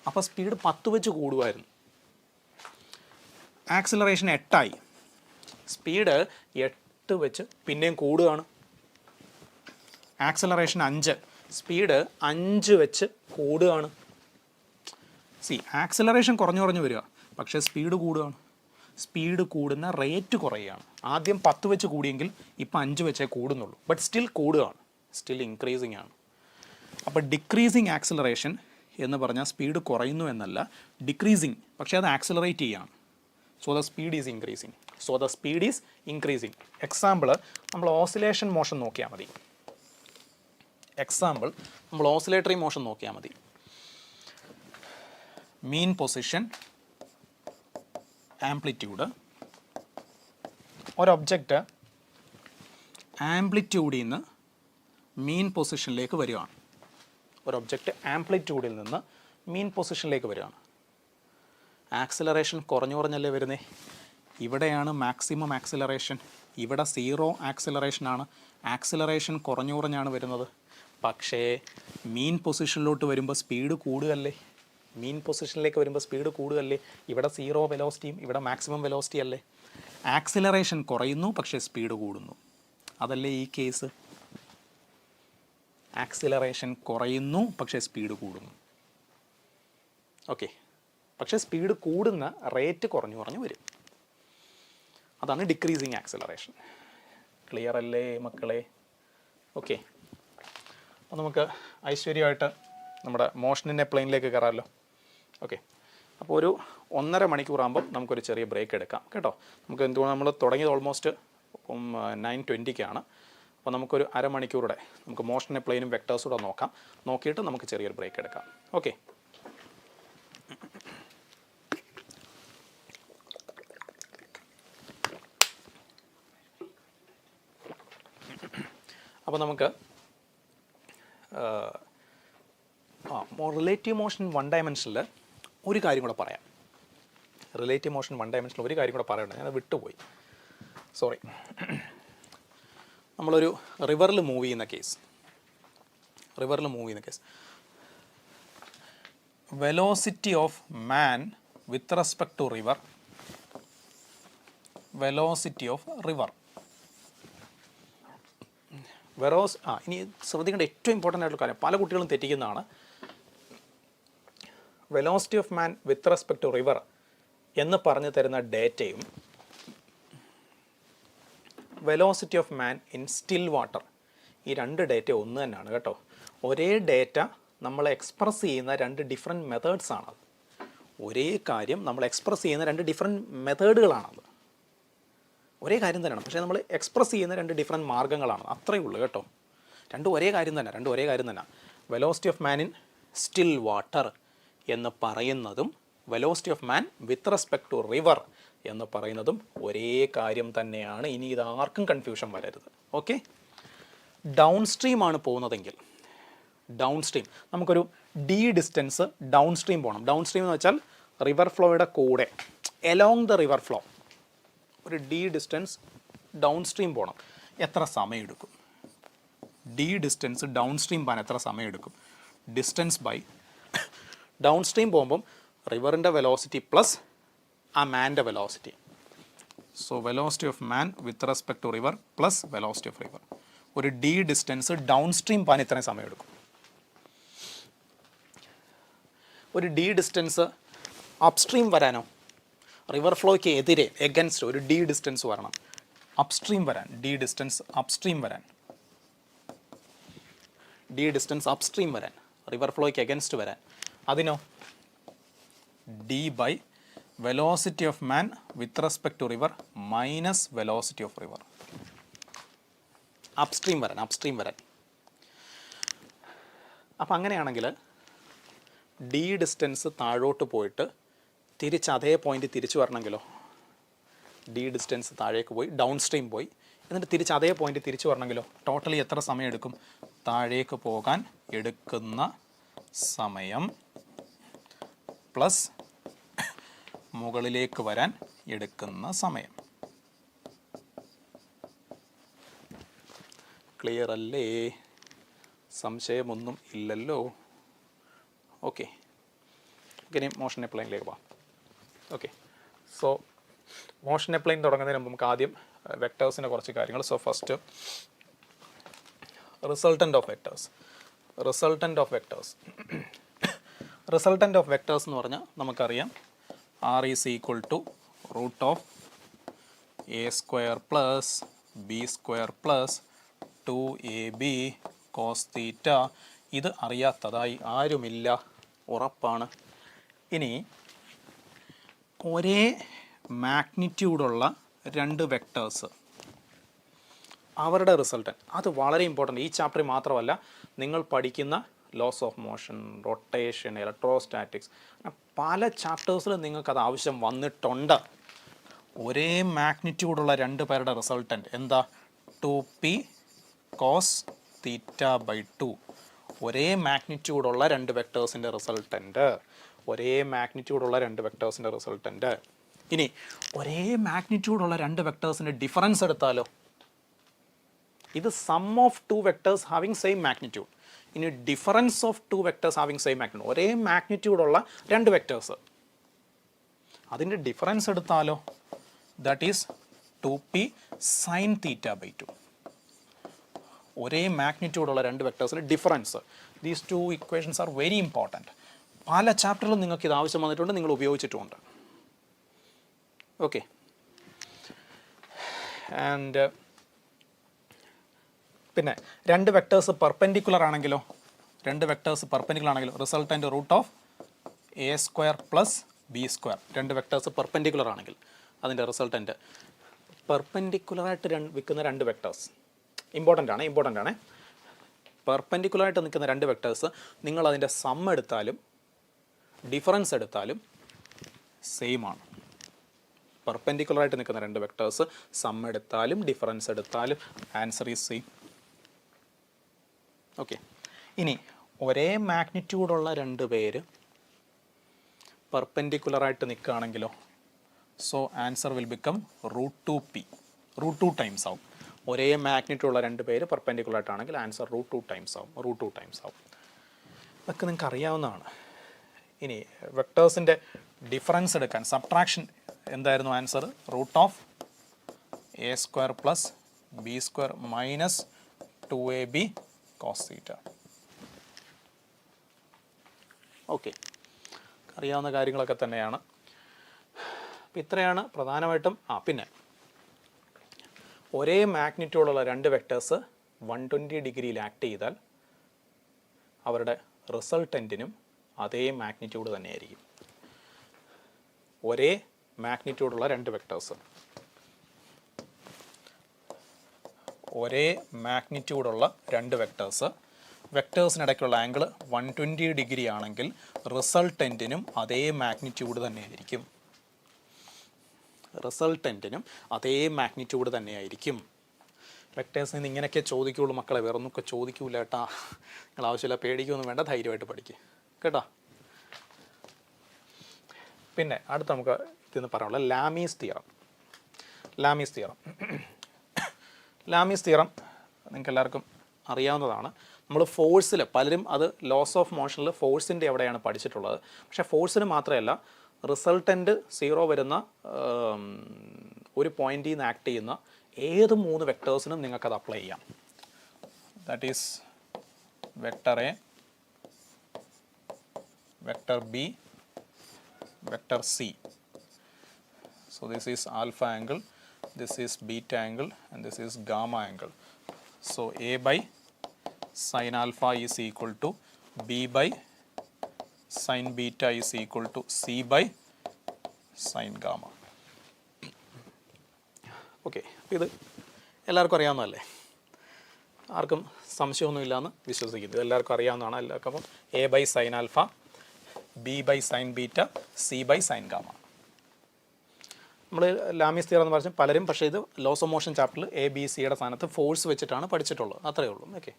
അപ്പോൾ സ്പീഡ് 10 വെച്ച് കൂടുമായിരുന്നു. ആക്സിലറേഷൻ 8 സ്പീഡ് 8 വെച്ച് പിന്നെയും കൂടുകയാണ്. ആക്സിലറേഷൻ 5, സ്പീഡ് 5 വെച്ച് കൂടുകയാണ്. ആക്സിലറേഷൻ കുറഞ്ഞു വരിക, പക്ഷേ സ്പീഡ് കൂടുകയാണ്. സ്പീഡ് കൂടുന്ന റേറ്റ് കുറയുകയാണ്. ആദ്യം 10 വെച്ച് കൂടിയെങ്കിൽ ഇപ്പം 5 വെച്ചേ കൂടുന്നുള്ളൂ, ബട്ട് സ്റ്റിൽ കൂടുകയാണ്, സ്റ്റിൽ ഇൻക്രീസിങ് ആണ്. അപ്പോൾ ഡിക്രീസിങ് ആക്സിലറേഷൻ എന്ന് പറഞ്ഞാൽ സ്പീഡ് കുറയുന്നു എന്നല്ല, ഡിക്രീസിങ്, പക്ഷേ അത് ആക്സിലറേറ്റ് ചെയ്യുകയാണ്. So the speed is increasing. Example നമ്മൾ ഓസിലേഷൻ മോഷൻ നോക്കിയാൽ മതി. നമ്മൾ ഓസിലേറ്ററി മോഷൻ നോക്കിയാൽ മതി. മീൻ പൊസിഷൻ, ആംപ്ലിറ്റ്യൂഡ്. ഒരു ഒബ്ജക്റ്റ് ആംപ്ലിറ്റ്യൂഡിൽ നിന്ന് മീൻ പൊസിഷനിലേക്ക് വരികയാണ്. ആക്സിലറേഷൻ കുറഞ്ഞല്ലേ വരുന്നേ? ഇവിടെയാണ് മാക്സിമം ആക്സിലറേഷൻ, ഇവിടെ 0 ആക്സിലറേഷനാണ്. ആക്സിലറേഷൻ കുറഞ്ഞാണ് വരുന്നത്. പക്ഷേ മീൻ പൊസിഷനിലോട്ട് വരുമ്പോൾ സ്പീഡ് കൂടുകയല്ലേ? ഇവിടെ 0 വെലോസിറ്റിയും ഇവിടെ മാക്സിമം വെലോസിറ്റി അല്ലേ? ആക്സിലറേഷൻ കുറയുന്നു പക്ഷേ സ്പീഡ് കൂടുന്നു. അതല്ലേ ഈ കേസ്? ആക്സിലറേഷൻ കുറയുന്നു പക്ഷേ സ്പീഡ് കൂടുന്നു. ഓക്കെ, പക്ഷേ സ്പീഡ് കൂടുന്ന റേറ്റ് കുറഞ്ഞു വരും. അതാണ് ഡിക്രീസിങ് ആക്സിലറേഷൻ. ക്ലിയർ അല്ലേ മക്കളെ? ഓക്കെ, അപ്പോൾ നമുക്ക് ഐശ്വര്യമായിട്ട് നമ്മുടെ മോഷനിൻ്റെ പ്ലെയിനിലേക്ക് കയറാമല്ലോ. ഓക്കെ, അപ്പോൾ ഒരു 1.5 മണിക്കൂറാകുമ്പം നമുക്കൊരു ചെറിയ ബ്രേക്ക് എടുക്കാം കേട്ടോ. നമുക്ക് എന്തുകൊണ്ട് നമ്മൾ തുടങ്ങിയത് ഓൾമോസ്റ്റ് 9:20-ക്കാണ്. അപ്പോൾ നമുക്കൊരു അരമണിക്കൂറുടെ നമുക്ക് മോഷനെ പ്ലെയിനും വെക്ടേഴ്സും കൂടെ നോക്കിയിട്ട് നമുക്ക് ചെറിയൊരു ബ്രേക്ക് എടുക്കാം. ഓക്കെ, അപ്പോൾ നമുക്ക് റിലേറ്റീവ് മോഷൻ 1 ഡയമെൻഷനിൽ ഒരു കാര്യം കൂടെ പറയാം. ഞാനത് വിട്ടുപോയി, സോറി. നമ്മളൊരു റിവറിൽ മൂവ് ചെയ്യുന്ന case, velocity of man with respect to river, ഇനി ശ്രദ്ധിക്കേണ്ട ഏറ്റവും ഇമ്പോർട്ടൻ്റ് ആയിട്ടുള്ള കാര്യം, പല കുട്ടികളും തെറ്റിക്കുന്നതാണ്. Velocity of man with respect to river എന്ന് പറഞ്ഞു തരുന്ന ഡേറ്റയും velocity of man in still water, ഈ 2 ഡേറ്റ ഒന്ന് തന്നെയാണ് കേട്ടോ. ഒരേ ഡേറ്റ നമ്മൾ എക്സ്പ്രസ് ചെയ്യുന്ന 2 ഡിഫറെൻറ്റ് മെത്തേഡ്സാണത്. ഒരേ കാര്യം നമ്മൾ എക്സ്പ്രസ് ചെയ്യുന്ന 2 ഡിഫറെൻറ്റ് മെത്തേഡുകളാണത്. ഒരേ കാര്യം തന്നെയാണ്, പക്ഷേ നമ്മൾ എക്സ്പ്രസ് ചെയ്യുന്ന 2 ഡിഫറെൻറ്റ് മാർഗ്ഗങ്ങളാണ്. അത്രയേ ഉള്ളൂ കേട്ടോ. രണ്ടും ഒരേ കാര്യം തന്നെ. Velocity of man in still water എന്ന് പറയുന്നതും velocity of man with respect to river എന്ന് പറയുന്നതും ഒരേ കാര്യം തന്നെയാണ്. ഇനി ഇതാർക്കും കൺഫ്യൂഷൻ വരരുത്. ഓക്കെ, ഡൗൺ സ്ട്രീമാണ് പോകുന്നതെങ്കിൽ, നമുക്കൊരു d ഡിസ്റ്റൻസ് ഡൗൺ സ്ട്രീം പോകണം. ഡൗൺ സ്ട്രീം എന്ന് വെച്ചാൽ റിവർ ഫ്ലോയുടെ കൂടെ എലോങ് ദ റിവർ ഫ്ലോ ഒരു ഡി ഡിസ്റ്റൻസ് ഡൗൺ സ്ട്രീം പോകണം, എത്ര സമയം എടുക്കും? ഡി ഡിസ്റ്റൻസ് ഡൗൺ സ്ട്രീം പോകാൻ എത്ര സമയം എടുക്കും? ഡിസ്റ്റൻസ് ബൈ ഡൗൺ സ്ട്രീം പോകുമ്പം റിവറിൻ്റെ വെലോസിറ്റി പ്ലസ് ആ മാൻ്റെ velocity. So velocity of man with respect to river plus velocity of river. ഒരു ഡി ഡിസ്റ്റൻസ് ഡൗൺ സ്ട്രീം പോകാൻ ഇത്രയും സമയം എടുക്കും. ഒരു ഡി ഡിസ്റ്റൻസ് അപ്സ്ട്രീം വരാനോ? റിവർ ഫ്ലോയ്ക്ക് എതിരെ എഗൻസ്റ്റ് ഒരു ഡി ഡിസ്റ്റൻസ് വരണം അപ്സ്ട്രീം വരാൻ. ഡി ഡിസ്റ്റൻസ് അപ്സ്ട്രീം വരാൻ, ഡി ഡിസ്റ്റൻസ് അപ്സ്ട്രീം വരാൻ, റിവർ ഫ്ലോയ്ക്ക് എഗൻസ്റ്റ് വരാൻ. അതിനോ D by velocity of man with respect to river minus velocity of river. Upstream വരാൻ, അപ്സ്ട്രീം വരാൻ. അപ്പം അങ്ങനെയാണെങ്കിൽ ഡി ഡിസ്റ്റൻസ് താഴോട്ട് പോയിട്ട് തിരിച്ച് അതേ പോയിന്റ് തിരിച്ചു വരണമെങ്കിലോ? ഡി ഡിസ്റ്റൻസ് താഴേക്ക് പോയി ഡൗൺ സ്ട്രീം പോയി എന്നിട്ട് തിരിച്ച് അതേ പോയിന്റ് തിരിച്ചു വരണമെങ്കിലോ ടോട്ടലി എത്ര സമയം എടുക്കും? താഴേക്ക് പോകാൻ എടുക്കുന്ന സമയം പ്ലസ് മുകളിലേക്ക് വരാൻ എടുക്കുന്ന സമയം. ക്ലിയർ അല്ലേ? സംശയമൊന്നും ഇല്ലല്ലോ? ഓക്കെ, ഇനി മോഷൻ എപ്ലൈനിലേക്ക് പോകാം. ഓക്കെ, സോ മോഷൻ എപ്ലൈൻ തുടങ്ങുന്നതിന് മുമ്പ് നമുക്ക് ആദ്യം വെക്ടേഴ്സിൻ്റെ കുറച്ച് കാര്യങ്ങൾ. So first resultant of vectors. Resultant of vectors resultant of vectors എന്ന് പറഞ്ഞാൽ നമുക്കറിയാം R is equal to root of a square plus b square plus 2ab cos theta. ഇത് അറിയാത്തതായി ആരുമില്ല, ഉറപ്പാണ്. ഇനി ഒരേ മാഗ്നിറ്റ്യൂഡുള്ള രണ്ട് വെക്ടേഴ്സ്, അവരുടെ റിസൾട്ടൻറ്റ്, അത് വളരെ ഇമ്പോർട്ടൻ്റ്. ഈ ചാപ്റ്ററിൽ മാത്രമല്ല, നിങ്ങൾ പഠിക്കുന്ന laws of motion, rotation, electrostatics, പല ചാപ്റ്റേഴ്സിലും നിങ്ങൾക്കത് ആവശ്യം വന്നിട്ടുണ്ട്. ഒരേ മാഗ്നിറ്റ്യൂഡുള്ള രണ്ട് പേരുടെ റിസൾട്ടൻറ്റ് എന്താ? 2p cos theta by 2. ഒരേ മാഗ്നിറ്റ്യൂഡുള്ള രണ്ട് വെക്ടേഴ്സിൻ്റെ റിസൾട്ടൻറ്റ്, ഒരേ മാഗ്നിറ്റ്യൂഡുള്ള രണ്ട് വെക്ടേഴ്സിൻ്റെ റിസൾട്ടൻറ്റ്. ഇനി ഒരേ മാഗ്നിറ്റ്യൂഡുള്ള രണ്ട് വെക്ടേഴ്സിൻ്റെ ഡിഫറൻസ് എടുത്താലോ? ഇത് sum of two vectors having same magnitude. ഇനി difference of two vectors having same magnitude. ഒരേ മാഗ്നിറ്റ്യൂഡുള്ള രണ്ട് വെക്ടേഴ്സ്, അതിൻ്റെ ഡിഫറൻസ് എടുത്താലോ? That is 2p sine theta by 2. ഒരേ മാഗ്നിറ്റ്യൂഡുള്ള രണ്ട് വെക്ടേഴ്സിൻ്റെ difference. These two equations are very important. പല ചാപ്റ്ററിലും നിങ്ങൾക്ക് ഇത് ആവശ്യം വന്നിട്ടുണ്ട്, നിങ്ങൾ ഉപയോഗിച്ചിട്ടുമുണ്ട്. ഓക്കെ, ആൻഡ് പിന്നെ രണ്ട് വെക്ടേഴ്സ് പെർപെൻഡിക്കുലർ ആണെങ്കിലോ? രണ്ട് വെക്ടേഴ്സ് പെർപെൻഡിക്കുലർ ആണെങ്കിലോ resultant root of a square plus b square. രണ്ട് വെക്ടേഴ്സ് പെർപെൻഡിക്കുലർ ആണെങ്കിൽ അതിൻ്റെ റിസൾട്ടൻറ്റ്. പെർപെൻഡിക്കുലറായിട്ട് നിൽക്കുന്ന രണ്ട് വെക്ടേഴ്സ് ഇമ്പോർട്ടൻ്റ് ആണ്. പെർപെൻഡിക്കുലറായിട്ട് നിൽക്കുന്ന രണ്ട് വെക്ടേഴ്സ് നിങ്ങൾ അതിൻ്റെ സം എടുത്താലും ഡിഫറൻസ് എടുത്താലും സെയിം ആണ്. പെർപെൻഡിക്കുലറായിട്ട് നിൽക്കുന്ന രണ്ട് വെക്ടേഴ്സ് സം എടുത്താലും ഡിഫറൻസ് എടുത്താലും ആൻസർ ഈസ് സെയിം. ഓക്കെ, ഇനി ഒരേ മാഗ്നിറ്റ്യൂഡുള്ള രണ്ട് പേര് പെർപെൻഡിക്കുലറായിട്ട് നിൽക്കുകയാണെങ്കിലോ? So answer will become √2p. √2 times ആവും. ഒരേ മാഗ്നിറ്റ്യൂഡുള്ള രണ്ട് പേര് പെർപെൻഡിക്കുലറായിട്ടാണെങ്കിൽ ആൻസർ √2 ടൈംസ് ആവും. ഇതൊക്കെ നിങ്ങൾക്ക് അറിയാവുന്നതാണ്. ഇനി വെക്ടേഴ്സിൻ്റെ ഡിഫറൻസ് എടുക്കാൻ സബ്ട്രാക്ഷൻ എന്തായിരുന്നു answer? Root of a square plus b square minus 2ab cos theta. Okay, അറിയാവുന്ന കാര്യങ്ങളൊക്കെ തന്നെയാണ്. അപ്പം ഇത്രയാണ് പ്രധാനമായിട്ടും. പിന്നെ ഒരേ മാഗ്നിറ്റ്യൂഡുള്ള രണ്ട് വെക്ടേഴ്സ് 120 ഡിഗ്രിയിൽ ആക്ട് ചെയ്താൽ അവരുടെ റിസൾട്ടൻറ്റിനും അതേ മാഗ്നിറ്റ്യൂഡ് തന്നെയായിരിക്കും. ഒരേ മാഗ്നിറ്റ്യൂഡുള്ള രണ്ട് വെക്ടേഴ്സ്, ഒരേ മാഗ്നിറ്റ്യൂഡുള്ള രണ്ട് വെക്ടേഴ്സിനിടയ്ക്കുള്ള ആംഗിൾ 120 ഡിഗ്രി ആണെങ്കിൽ റിസൾട്ടൻറ്റിനും അതേ മാഗ്നിറ്റ്യൂഡ് തന്നെയായിരിക്കും. വെക്ടേഴ്സിൽ നിന്ന് ഇങ്ങനെയൊക്കെ ചോദിക്കുകയുള്ളൂ മക്കളെ, വേറൊന്നൊക്കെ ചോദിക്കൂല കേട്ടാ. നിങ്ങൾ ആവശ്യമില്ല പേടിക്കൊന്നും വേണ്ട, ധൈര്യമായിട്ട് പഠിക്കുക കേട്ടോ. പിന്നെ അടുത്ത് നമുക്ക് ഇതിന്ന് പറയാനുള്ളത് ലാമീസ് തിയറം. ലാമീസ് തിയറം നിങ്ങൾക്ക് എല്ലാവർക്കും അറിയാവുന്നതാണ്. നമ്മൾ ഫോഴ്സിൽ പലരും അത് ലോസ് ഓഫ് മോഷനിൽ ഫോഴ്സിൻ്റെ എവിടെയാണ് പഠിച്ചിട്ടുള്ളത്. പക്ഷേ ഫോഴ്സിന് മാത്രമല്ല, റിസൾട്ടൻ്റ് 0 വരുന്ന ഒരു പോയിന്റിൽ നിന്ന് ആക്ട് ചെയ്യുന്ന ഏത് 3 വെക്ടേഴ്സിനും നിങ്ങൾക്കത് അപ്ലൈ ചെയ്യാം. That is vector A, vector B, vector C. So this is alpha angle, this is beta angle, and this is gamma angle. So A by sin alpha is equal to B by sin beta is equal to C by sin gamma. Okay, ഇത് എല്ലാവർക്കും അറിയാവുന്നതല്ലേ? ആർക്കും സംശയമൊന്നുമില്ലാന്ന് വിശ്വസിക്കുന്നു. എല്ലാവർക്കും അറിയാവുന്നതാണ് എല്ലാവർക്കും. അപ്പം A by sin alpha, B by sin beta, C by sin gamma. നമ്മൾ Lamees theorem എന്ന് പറഞ്ഞാൽ പലരും പക്ഷേ ഇത് ലോസ് ഓഫ് മോഷൻ ചാപ്റ്ററിൽ എ ബി സിയുടെ സ്ഥാനത്ത് ഫോഴ്സ് വെച്ചിട്ടാണ് പഠിച്ചിട്ടുള്ളത്. അത്രയേ ഉള്ളൂ. ഓക്കെ,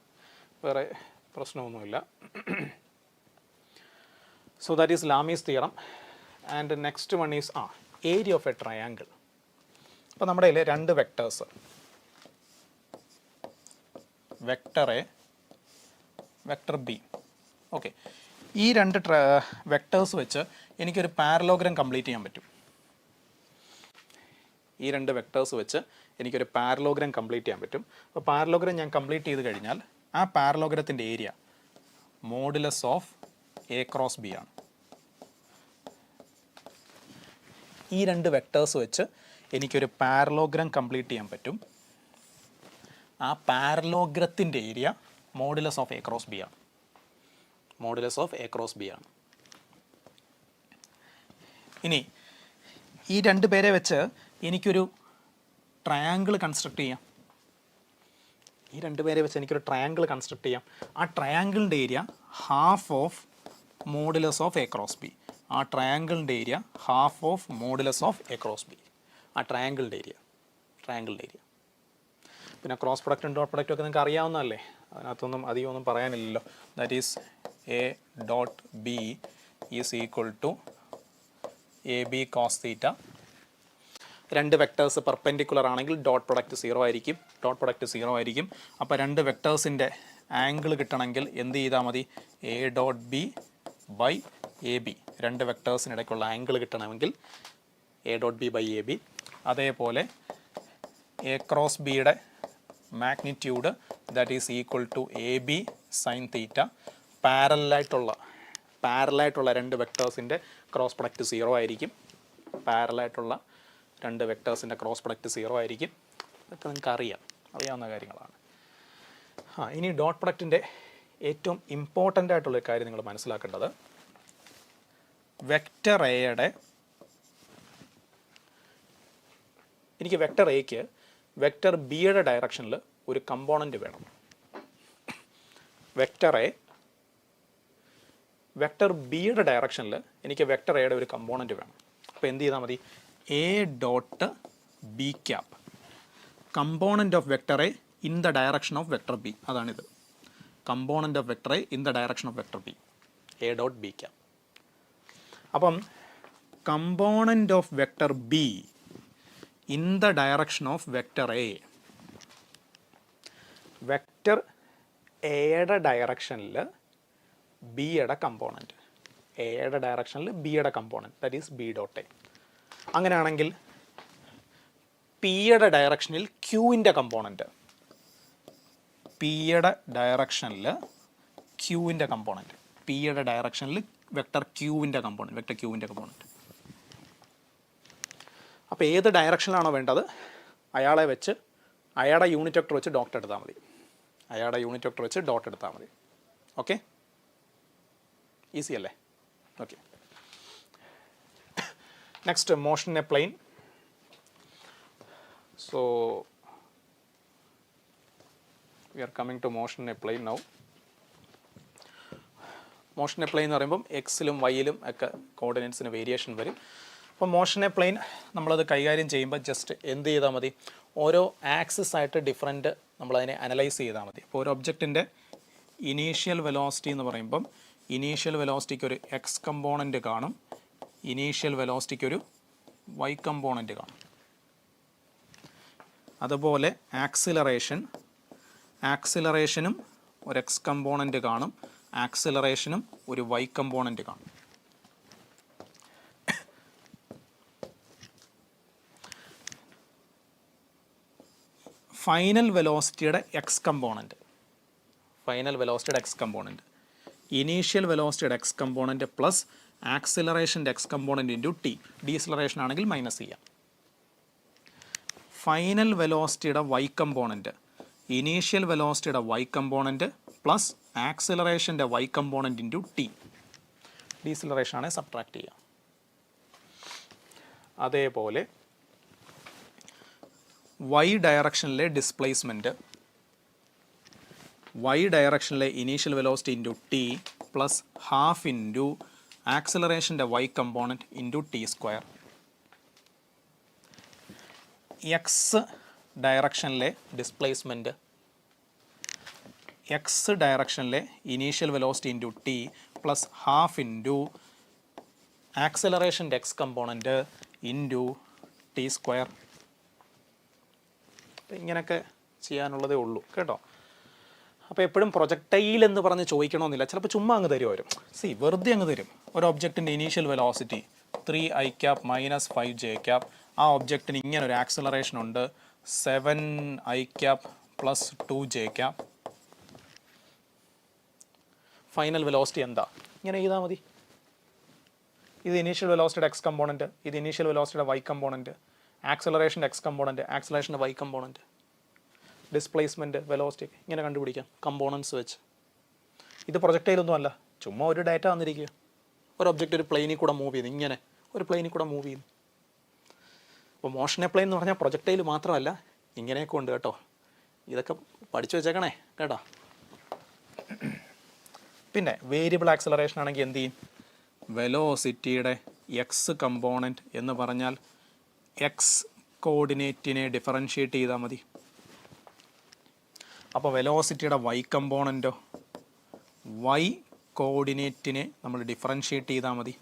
വേറെ പ്രശ്നമൊന്നുമില്ല. So that is Lamees theorem. And next one is area of A triangle. അപ്പോൾ നമ്മുടെ കയ്യിൽ 2 vectors, vector A, vector B. Okay, ഈ 2 വെക്ടേഴ്സ് വെച്ച് എനിക്കൊരു പാരലോഗ്രാം കംപ്ലീറ്റ് ചെയ്യാൻ പറ്റും. ഈ 2 വെക്ടേഴ്സ് വെച്ച് എനിക്കൊരു പാരലോഗ്രാം കംപ്ലീറ്റ് ചെയ്യാൻ പറ്റും. അപ്പോൾ പാരലോഗ്രാം ഞാൻ കംപ്ലീറ്റ് ചെയ്ത് കഴിഞ്ഞാൽ ആ പാരലോഗ്രത്തിൻ്റെ area modulus of A cross B ആണ്. ഈ 2 വെക്ടേഴ്സ് വെച്ച് എനിക്കൊരു പാരലോഗ്രാം കംപ്ലീറ്റ് ചെയ്യാൻ പറ്റും. ആ പാരലോഗ്രത്തിൻ്റെ area modulus of A cross B ആണ്. Modulus of A cross B ആണ്. ഇനി ഈ 2 പേരെ വെച്ച് എനിക്കൊരു ട്രയാങ്കിൾ കൺസ്ട്രക്ട് ചെയ്യാം. ഈ 2 പേരെ വെച്ച് എനിക്കൊരു ട്രയാങ്കിൾ കൺസ്ട്രക്ട് ചെയ്യാം. ആ ട്രയാങ്കിളിൻ്റെ area half of modulus of A cross B. ആ ട്രയാങ്കിളിൻ്റെ area half of modulus of A cross B. ആ ട്രയാങ്കിളിൻ്റെ ഏരിയ. പിന്നെ ക്രോസ് പ്രൊഡക്റ്റും ഡോട്ട് പ്രൊഡക്റ്റും ഒക്കെ നിങ്ങൾക്ക് അറിയാവുന്നതല്ലേ? അതിനകത്തൊന്നും അധികമൊന്നും പറയാനില്ലല്ലോ. That is A dot B is equal to A B cos theta. 2 vectors perpendicular ആണെങ്കിൽ ഡോട്ട് പ്രൊഡക്റ്റ് 0 ആയിരിക്കും. അപ്പോൾ 2 വെക്ടേഴ്സിൻ്റെ ആംഗിൾ കിട്ടണമെങ്കിൽ എന്ത് ചെയ്താൽ മതി? A dot B by A B. 2 വെക്ടേഴ്സിനിടയ്ക്കുള്ള ആംഗിൾ കിട്ടണമെങ്കിൽ A dot B by A B. അതേപോലെ എ ക്രോസ് ബിയുടെ magnitude that is equal to A B sine theta. പാരലായിട്ടുള്ള 2 വെക്ടേഴ്സിൻ്റെ ക്രോസ് പ്രൊഡക്റ്റ് 0 ആയിരിക്കും. പാരലായിട്ടുള്ള 2 വെക്ടേഴ്സിൻ്റെ ക്രോസ് പ്രൊഡക്റ്റ് 0 ആയിരിക്കും. ഇതൊക്കെ നിങ്ങൾക്ക് അറിയാവുന്ന കാര്യങ്ങളാണ്. ഇനി ഡോട്ട് പ്രൊഡക്റ്റിൻ്റെ ഏറ്റവും ഇമ്പോർട്ടൻ്റ് ആയിട്ടുള്ളൊരു കാര്യം നിങ്ങൾ മനസ്സിലാക്കേണ്ടത്, വെക്ടർ എയുടെ എനിക്ക് വെക്ടർ എക്ക് വെക്ടർ ബിയുടെ ഡയറക്ഷനിൽ ഒരു കമ്പോണൻറ്റ് വേണം. വെക്ടർ എ വെക്ടർ ബിയുടെ ഡയറക്ഷനിൽ എനിക്ക് വെക്ടർ എയുടെ ഒരു കമ്പോണൻറ്റ് വേണം. അപ്പോൾ എന്ത് ചെയ്താൽ മതി? A dot B cap component of vector A in the direction of vector B. അതാണിത്. Component of vector A in the direction of vector B, A dot B cap. അപ്പം component of vector B in the direction of vector A, vector എയുടെ ഡയറക്ഷനിൽ ബിയുടെ component, എയുടെ ഡയറക്ഷനിൽ ബിയുടെ component that is B dot A. അങ്ങനെയാണെങ്കിൽ പിയുടെ ഡയറക്ഷനിൽ ക്യൂവിൻ്റെ കമ്പോണൻറ്റ്, പിയുടെ ഡയറക്ഷനിൽ ക്യൂവിൻ്റെ കമ്പോണൻറ്റ്, പിയുടെ ഡയറക്ഷനിൽ വെക്ടർ ക്യൂവിൻ്റെ കമ്പോണൻറ്റ്. അപ്പോൾ ഏത് ഡയറക്ഷനിലാണോ വേണ്ടത് അയാളുടെ യൂണിറ്റ് വെക്ടർ വെച്ച് ഡോട്ട് എടുത്താൽ മതി. ഓക്കെ, ഈസി അല്ലേ? Okay. Next, motion in a plane. So we are coming to motion in a plane now. Motion in a plane എന്ന് പറയുമ്പം എക്സിലും വൈയിലും ഒക്കെ കോർഡിനേറ്റ്സിന് വേരിയേഷൻ വരും. അപ്പോൾ മോഷൻ ഇൻ എ പ്ലെയിൻ നമ്മളത് കൈകാര്യം ചെയ്യുമ്പോൾ ജസ്റ്റ് എന്ത് ചെയ്താൽ മതി? ഓരോ ആക്സിസ് ആയിട്ട് ഡിഫറൻറ്റ് നമ്മളതിനെ അനലൈസ് ചെയ്താൽ മതി. ഇപ്പോൾ ഒരു ഒബ്ജക്റ്റിൻ്റെ ഇനീഷ്യൽ വെലോസിറ്റി എന്ന് പറയുമ്പം ഇനീഷ്യൽ വെലോസിറ്റിക്ക് ഒരു എക്സ് കമ്പോണൻറ്റ് കാണും, ഇനീഷ്യൽ വെലോസിറ്റിക്ക് ഒരു y കമ്പോണൻറ്റ് കാണും. അതുപോലെ ആക്സിലറേഷനും ഒരു x കമ്പോണൻറ്റ് കാണും, ആക്സിലറേഷനും ഒരു y കമ്പോണൻറ്റ് കാണും. ഫൈനൽ വെലോസിറ്റിയുടെ എക്സ് കമ്പോണൻറ്റ്, ഇനീഷ്യൽ വെലോസിറ്റിയുടെ എക്സ് കമ്പോണൻറ്റ് പ്ലസ് ആക്സിലറേഷൻ്റെ X component into T, deceleration ആണെങ്കിൽ മൈനസ് ചെയ്യാം. ഫൈനൽ വെലോസിറ്റിയുടെ y കമ്പോണൻറ്റ്, ഇനീഷ്യൽ വെലോസിറ്റിയുടെ y കമ്പോണൻറ്റ് പ്ലസ് ആക്സിലറേഷൻ്റെ y component into T, deceleration ആണെങ്കിൽ സബ്ട്രാക്ട് ചെയ്യാം. അതേപോലെ y ഡയറക്ഷനിലെ ഡിസ്പ്ലേസ്മെൻറ്റ്, ഡയറക്ഷനിലെ initial velocity into T plus half into ആക്സിലറേഷൻ്റെ y component into T square. X ഡയറക്ഷനിലെ ഡിസ്പ്ലേസ്മെൻറ്റ്, ഡയറക്ഷനിലെ initial velocity into T plus half into ആക്സിലറേഷൻ്റെ X component into T square. ഇങ്ങനെയൊക്കെ ചെയ്യാനുള്ളതേ ഉള്ളൂ കേട്ടോ. അപ്പോൾ എപ്പോഴും പ്രൊജക്ടൈൽ എന്ന് പറഞ്ഞ് ചോദിക്കണമെന്നില്ല, ചിലപ്പോൾ ചുമ്മാ അങ്ങ് തരുമായിരുന്നു. വെറുതെ അങ്ങ് തരും. ഒരു ഒബ്ജക്റ്റിൻ്റെ initial velocity 3i cap minus 5j cap, ആ ഒബ്ജക്റ്റിന് ഇങ്ങനെ ഒരു ആക്സിലറേഷൻ ഉണ്ട് 7i cap plus 2j cap. Final velocity എന്താ, ഇങ്ങനെ ചെയ്താൽ മതി. ഇത് ഇനീഷ്യൽ വെലോസിറ്റിയുടെ എക്സ് കമ്പോണൻറ്റ്, ഇത് ഇനീഷ്യൽ വെലോസിറ്റിയുടെ y കമ്പോണൻറ്റ്, ആക്സിലറേഷൻ്റെ എക്സ് കമ്പോണൻറ്റ്, ആക്സിലറേഷൻ്റെ y കമ്പോണൻറ്റ്, ഡിസ്പ്ലേസ്മെൻറ്റ്, വെലോസിറ്റി ഇങ്ങനെ കണ്ടുപിടിക്കാം കമ്പോണൻസ് വെച്ച്. ഇത് പ്രൊജക്ടൈലൊന്നും അല്ല, ചുമ്മാ ഒരു ഡാറ്റ വന്നിരിക്കുക. ഒരു ഒബ്ജക്റ്റ് ഒരു പ്ലെയിനിൽ കൂടെ മൂവ് ചെയ്യുന്നു, ഇങ്ങനെ ഒരു പ്ലെയിനിൽ കൂടെ മൂവ് ചെയ്യുന്നു. അപ്പോൾ മോഷൻ പ്ലെയിൻ എന്ന് പറഞ്ഞാൽ പ്രൊജക്ടൈൽ മാത്രമല്ല, ഇങ്ങനെയൊക്കെ ഉണ്ട് കേട്ടോ. ഇതൊക്കെ പഠിച്ചു വെച്ചേക്കണേ കേട്ടോ. പിന്നെ വേരിയബിൾ ആക്സിലറേഷൻ ആണെങ്കിൽ എന്ത് ചെയ്യും, വെലോസിറ്റിയുടെ എക്സ് കമ്പോണൻറ്റ് എന്ന് പറഞ്ഞാൽ എക്സ് കോർഡിനേറ്റിനെ ഡിഫറൻഷ്യേറ്റ് ചെയ്താൽ മതി. അപ്പോൾ വെലോസിറ്റിയുടെ y കമ്പോണൻറ്റോ y കോർഡിനേറ്റിനെ നമ്മൾ ഡിഫറൻഷ്യേറ്റ് ചെയ്താൽ മതി.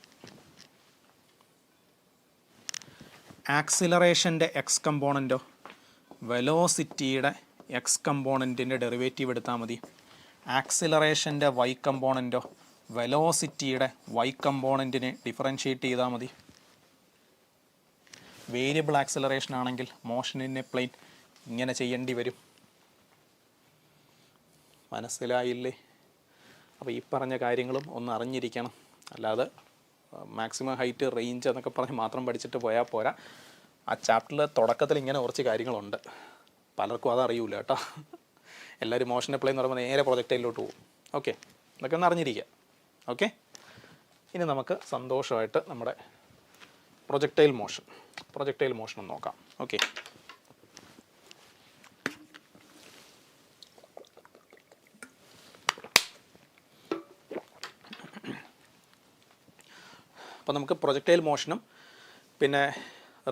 ആക്സിലറേഷൻ്റെ എക്സ് കമ്പോണൻറ്റോ വെലോസിറ്റിയുടെ എക്സ് കമ്പോണൻറ്റിൻ്റെ ഡെറിവേറ്റീവ് എടുത്താൽ മതി. ആക്സിലറേഷൻ്റെ y കമ്പോണൻറ്റോ വെലോസിറ്റിയുടെ y കമ്പോണൻറ്റിനെ ഡിഫറൻഷ്യേറ്റ് ചെയ്താൽ മതി. വേരിയബിൾ ആക്സിലറേഷൻ ആണെങ്കിൽ മോഷനിൻ്റെ പ്ലെയിൻ ഇങ്ങനെ ചെയ്യേണ്ടി വരും. മനസ്സിലായില്ലേ? അപ്പോൾ ഈ പറഞ്ഞ കാര്യങ്ങളും ഒന്ന് അറിഞ്ഞിരിക്കണം. അല്ലാതെ മാക്സിമം ഹൈറ്റ്, റേഞ്ച് എന്നൊക്കെ പറഞ്ഞ് മാത്രം പഠിച്ചിട്ട് പോയാൽ പോരാ. ആ ചാപ്റ്ററിൽ തുടക്കത്തിൽ ഇങ്ങനെ കുറച്ച് കാര്യങ്ങളുണ്ട്, പലർക്കും അതറിയില്ല കേട്ടോ. എല്ലാവരും മോഷൻ അപ്ലൈ എന്ന് പറയുമ്പോൾ നേരെ പ്രൊജക്ടൈലിലോട്ട് പോകും. ഓക്കെ, ഇതൊക്കെ ഒന്ന് അറിഞ്ഞിരിക്കുക. ഓക്കെ, ഇനി നമുക്ക് സന്തോഷമായിട്ട് നമ്മുടെ പ്രൊജക്ടൈൽ മോഷൻ ഒന്ന് നോക്കാം. ഓക്കെ, അപ്പോൾ നമുക്ക് പ്രൊജക്ടൈൽ മോഷനും പിന്നെ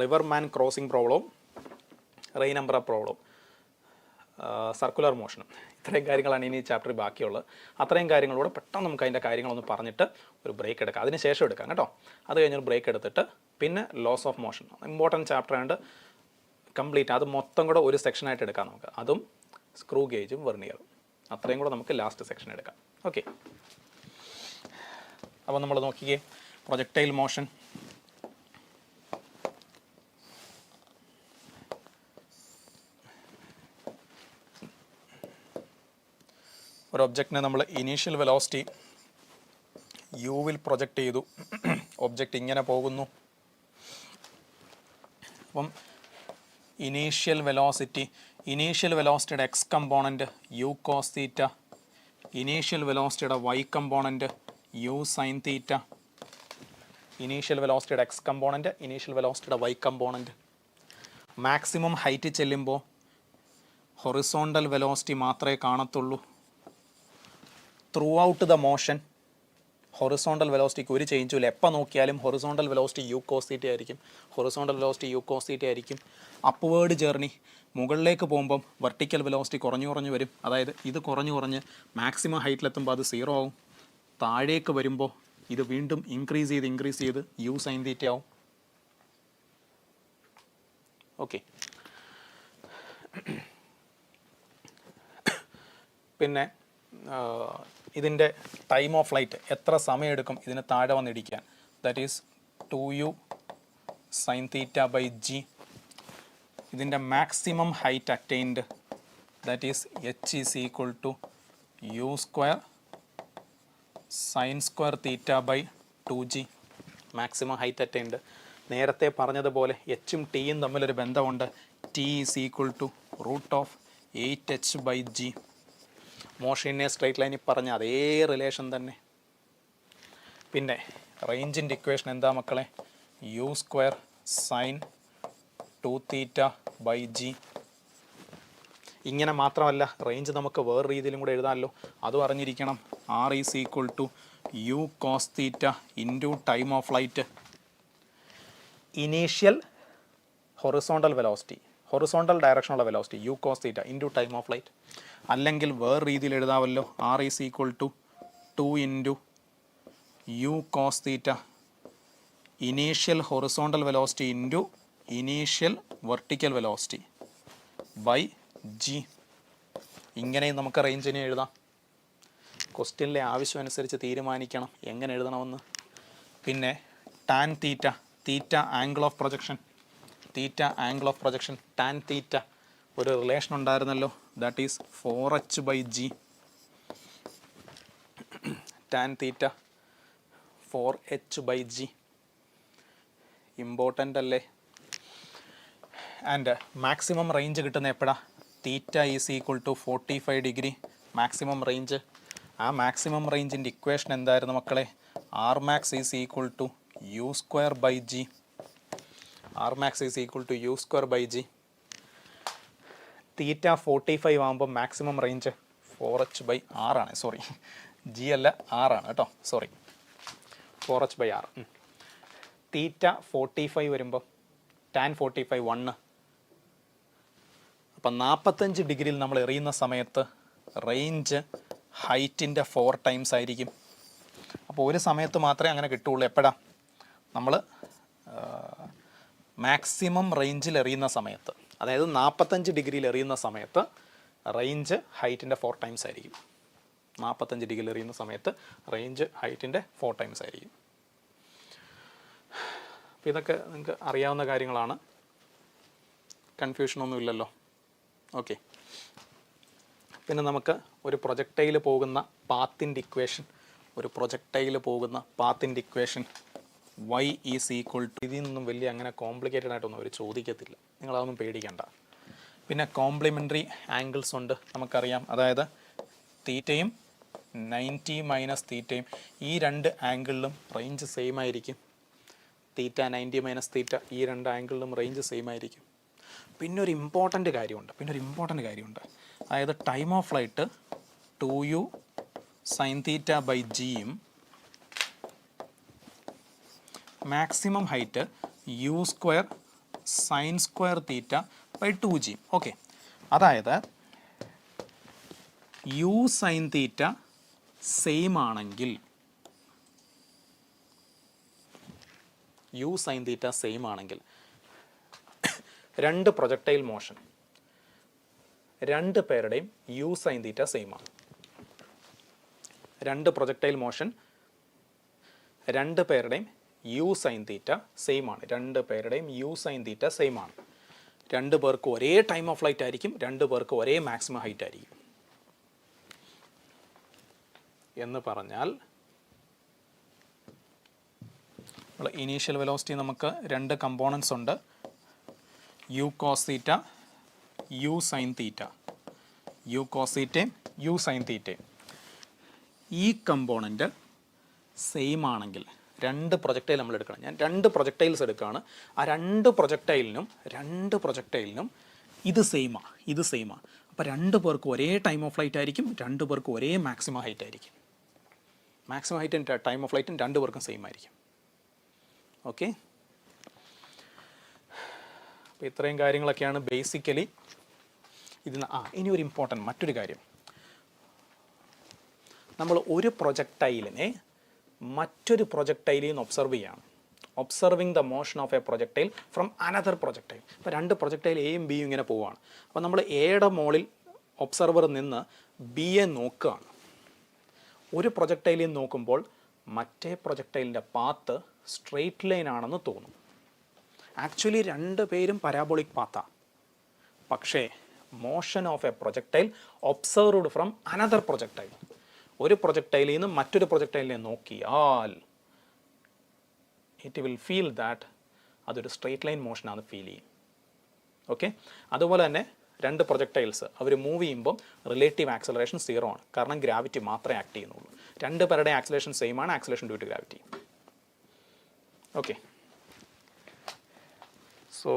റിവർ മാൻ ക്രോസിംഗ് പ്രോബ്ലവും റെയിൻ അംബ്രല്ല പ്രോബ്ലവും സർക്കുലർ മോഷനും, ഇത്രയും കാര്യങ്ങളാണ് ഇനി ഈ ചാപ്റ്ററിൽ ബാക്കിയുള്ളത്. അത്രയും കാര്യങ്ങളൂടെ പെട്ടെന്ന് നമുക്ക് അതിൻ്റെ കാര്യങ്ങളൊന്ന് പറഞ്ഞിട്ട് ഒരു ബ്രേക്ക് എടുക്കാം. അതിന് ശേഷം എടുക്കാം കേട്ടോ. അത് കഴിഞ്ഞൊരു ബ്രേക്ക് എടുത്തിട്ട് പിന്നെ laws of motion, important chapter ആയതുകൊണ്ട് കംപ്ലീറ്റ് അത് മൊത്തം കൂടെ ഒരു സെക്ഷനായിട്ട് എടുക്കാം നമുക്ക്. അതും സ്ക്രൂ ഗേജും വെർണിയറും അത്രയും കൂടെ നമുക്ക് ലാസ്റ്റ് സെക്ഷൻ എടുക്കാം. ഓക്കെ, അപ്പോൾ നമ്മൾ നോക്കിക്കേ പ്രൊജക്ടൈൽ മോഷൻ. ഒരു ഒബ്ജക്റ്റിനെ നമ്മൾ ഇനീഷ്യൽ വെലോസിറ്റി യുവിൽ പ്രൊജക്റ്റ് ചെയ്തു. ഒബ്ജക്റ്റ് ഇങ്ങനെ പോകുന്നു. അപ്പം ഇനീഷ്യൽ വെലോസിറ്റിയുടെ x component U cos theta, initial വെലോസിറ്റിയുടെ Y component U sine theta, initial വെലോസിറ്റിയുടെ എക്സ് കമ്പോണൻറ്റ്, ഇനീഷ്യൽ വെലോസിറ്റിയുടെ വൈ കമ്പോണൻറ്റ്. മാക്സിമം ഹൈറ്റ് ചെല്ലുമ്പോൾ ഹൊറിസോണ്ടൽ വെലോസിറ്റി മാത്രമേ കാണത്തുള്ളൂ. Throughout the motion horizontal വെലോസിറ്റിക്ക് ഒരു ചേഞ്ചും ഇല്ല. എപ്പോൾ നോക്കിയാലും horizontal velocity U cos theta ആയിരിക്കും. അപ്വേർഡ് ജേർണി മുകളിലേക്ക് പോകുമ്പം വെർട്ടിക്കൽ വെലോസിറ്റി കുറഞ്ഞു വരും. അതായത് ഇത് കുറഞ്ഞ് മാക്സിമം ഹൈറ്റിലെത്തുമ്പോൾ അത് 0 ആവും. താഴേക്ക് വരുമ്പോൾ ഇത് വീണ്ടും ഇൻക്രീസ് ചെയ്ത് യു സൈൻ തീറ്റ ആവും. ഓക്കെ, പിന്നെ ഇതിൻ്റെ ടൈം ഓഫ് ഫ്ലൈറ്റ് എത്ര സമയമെടുക്കും ഇതിന് താഴെ വന്നിടിക്കാൻ? That is 2u sine theta by G. ഇതിൻ്റെ maximum height attained that is h is equal to U square sine square theta by 2g. Maximum height attained നേരത്തെ പറഞ്ഞതുപോലെ എച്ചും ടിയും തമ്മിലൊരു ബന്ധമുണ്ട്. T is equal to root of 8h by G. Motion in straight ലൈനിൽ പറഞ്ഞ അതേ relation തന്നെ. പിന്നെ റേഞ്ചിൻ്റെ ഇക്വേഷൻ എന്താ മക്കളെ? U square sine 2 theta by g. ഇങ്ങനെ മാത്രമല്ല, റേഞ്ച് നമുക്ക് വേറെ രീതിയിലും കൂടെ എഴുതാമല്ലോ, അതും അറിഞ്ഞിരിക്കണം. R is equal to U cos theta into time of flight. Initial horizontal velocity, horizontal ഡയറക്ഷനുള്ള velocity U cos theta into time of flight. അല്ലെങ്കിൽ വേറെ രീതിയിൽ എഴുതാമല്ലോ, R is equal to 2 into U cos theta initial horizontal velocity into initial vertical velocity by G. ഇങ്ങനെയും നമുക്ക് റേഞ്ചിനെ എഴുതാം. ക്വസ്റ്റ്യനിലെ ആവശ്യം അനുസരിച്ച് തീരുമാനിക്കണം എങ്ങനെ എഴുതണമെന്ന്. പിന്നെ tan theta, theta angle of projection, theta angle of projection tan theta ഒരു റിലേഷൻ ഉണ്ടായിരുന്നല്ലോ, that is 4h by g. Tan theta 4h by g. Important അല്ലേ? ആൻഡ് മാക്സിമം റേഞ്ച് കിട്ടുന്ന എപ്പോഴാണ്? Theta is equal to 45 degree maximum range. ആ maximum റേഞ്ചിൻ്റെ equation എന്തായിരുന്നു മക്കളെ? R max is equal to U square by g. R max is equal to U square by g. Theta 45 ആകുമ്പോൾ maximum range 4h by r ആണ്. Sorry, g അല്ല r ആണ് കേട്ടോ, sorry, 4h by R. തീറ്റ 45 വരുമ്പോൾ tan 45 1. അപ്പം 45 ഡിഗ്രിയിൽ നമ്മൾ എറിയുന്ന സമയത്ത് റേഞ്ച് ഹൈറ്റിൻ്റെ 4 ടൈംസ് ആയിരിക്കും. അപ്പോൾ ഒരു സമയത്ത് മാത്രമേ അങ്ങനെ കിട്ടുള്ളൂ. എപ്പോഴാണ്? നമ്മൾ മാക്സിമം റേഞ്ചിൽ എറിയുന്ന സമയത്ത്, അതായത് 45 ഡിഗ്രിയിൽ എറിയുന്ന സമയത്ത് റേഞ്ച് ഹൈറ്റിൻ്റെ 4 ടൈംസ് ആയിരിക്കും. 45 ഡിഗ്രിയിൽ എറിയുന്ന സമയത്ത് റേഞ്ച് ഹൈറ്റിൻ്റെ 4 ടൈംസ് ആയിരിക്കും. അപ്പോൾ ഇതൊക്കെ നിങ്ങൾക്ക് അറിയാവുന്ന കാര്യങ്ങളാണ്, കൺഫ്യൂഷനൊന്നുമില്ലല്ലോ. ഓക്കെ, പിന്നെ നമുക്ക് ഒരു പ്രൊജക്ടൈൽ പോകുന്ന പാത്തിൻ്റെ equation, y is equal to, ഇതിൽ നിന്നും വലിയ അങ്ങനെ കോംപ്ലിക്കേറ്റഡ് ആയിട്ടൊന്നും അവർ ചോദിക്കത്തില്ല, നിങ്ങളതൊന്നും പേടിക്കണ്ട. പിന്നെ കോംപ്ലിമെൻ്ററി ആംഗിൾസ് ഉണ്ട് നമുക്കറിയാം, അതായത് തീറ്റയും 90 മൈനസ് തീറ്റയും, ഈ രണ്ട് ആംഗിളിലും റേഞ്ച് സെയിം ആയിരിക്കും. തീറ്റ 90 മൈനസ് തീറ്റ, ഈ രണ്ട് ആംഗിളിലും റേഞ്ച് സെയിം ആയിരിക്കും. പിന്നെ ഒരു ഇമ്പോർട്ടൻ്റ് കാര്യമുണ്ട്, അതായത് time of flight 2u sine theta by ജിയും maximum height U square sine square theta by 2g. Okay, അതായത് യു സൈൻ തീറ്റ സെയിം ആണെങ്കിൽ, രണ്ട് പ്രൊജക്ടൈൽ മോഷൻ രണ്ട് പേരുടെയും യു സൈൻ തീറ്റ സെയിം ആണ്. രണ്ട് പ്രൊജക്ടൈൽ മോഷൻ രണ്ട് പേരുടെയും യു സൈൻ തീറ്റ സെയിം ആണ്. രണ്ട് പേർക്ക് ഒരേ ടൈം ഓഫ് ഫ്ലൈറ്റ് ആയിരിക്കും, രണ്ട് പേർക്ക് ഒരേ മാക്സിമം ഹൈറ്റ് ആയിരിക്കും. എന്ന് പറഞ്ഞാൽ ഇനീഷ്യൽ വെലോസിറ്റി നമുക്ക് രണ്ട് കമ്പോണൻസ് ഉണ്ട്, u cos theta, u sine തീറ്റയും. ഈ കമ്പോണൻ്റ് സെയിം ആണെങ്കിൽ രണ്ട് പ്രൊജക്ടൈൽ നമ്മൾ എടുക്കണം. ഞാൻ രണ്ട് പ്രൊജക്ടൈൽസ് എടുക്കുകയാണ്. ആ രണ്ട് പ്രൊജക്ടൈലിനും ഇത് സെയിമാണ്. അപ്പോൾ രണ്ട് പേർക്ക് ഒരേ ടൈം ഓഫ് ഫ്ലൈറ്റ് ആയിരിക്കും, രണ്ട് പേർക്ക് ഒരേ മാക്സിമം ഹൈറ്റ് ആയിരിക്കും. മാക്സിമം ഹൈറ്റും ടൈം ഓഫ് ഫ്ലൈറ്റും രണ്ട് പേർക്കും സെയിം ആയിരിക്കും. ഓക്കെ, അപ്പോൾ ഇത്രയും കാര്യങ്ങളൊക്കെയാണ് ബേസിക്കലി ഇതിന്. ഇനി ഒരു മറ്റൊരു കാര്യം, നമ്മൾ ഒരു പ്രൊജക്ടൈലിനെ മറ്റൊരു പ്രൊജക്ടൈലിൽ നിന്ന് ഒബ്സർവ് ചെയ്യുകയാണ്. Observing the motion of a projectile from another projectile. അപ്പോൾ രണ്ട് പ്രൊജക്ടൈൽ എയും ബിയും ഇങ്ങനെ പോവുകയാണ്. അപ്പോൾ നമ്മൾ എയുടെ മോളിൽ ഒബ്സർവർ നിന്ന് ബിയെ നോക്കുകയാണ്. ഒരു പ്രൊജക്ടൈലിൽ നിന്ന് നോക്കുമ്പോൾ മറ്റേ പ്രൊജക്ടൈലിൻ്റെ പാത്ത് സ്ട്രെയിറ്റ് ലൈൻ ആണെന്ന് തോന്നും. ആക്ച്വലി രണ്ട് പേരും പരാബോളിക് പാത്താണ്. പക്ഷേ motion of a projectile observed from another projectile. ഒരു പ്രൊജക്ടൈലിൽ നിന്ന് മറ്റൊരു പ്രൊജക്ടൈലിനെ നോക്കിയാൽ ഇറ്റ് വിൽ ഫീൽ ദാറ്റ് അതൊരു സ്ട്രെയിറ്റ് ലൈൻ മോഷനാണ് ഫീൽ ചെയ്യും. ഓക്കെ, അതുപോലെ തന്നെ രണ്ട് പ്രൊജക്ടൈൽസ് അവർ മൂവ് ചെയ്യുമ്പം റിലേറ്റീവ് ആക്സലറേഷൻ 0 ആണ്. കാരണം ഗ്രാവിറ്റി മാത്രമേ ആക്ട് ചെയ്യുന്നുള്ളൂ. രണ്ട് പേരുടെ ആക്സലേഷൻ സെയിം ആണ്, acceleration due to gravity. Okay, so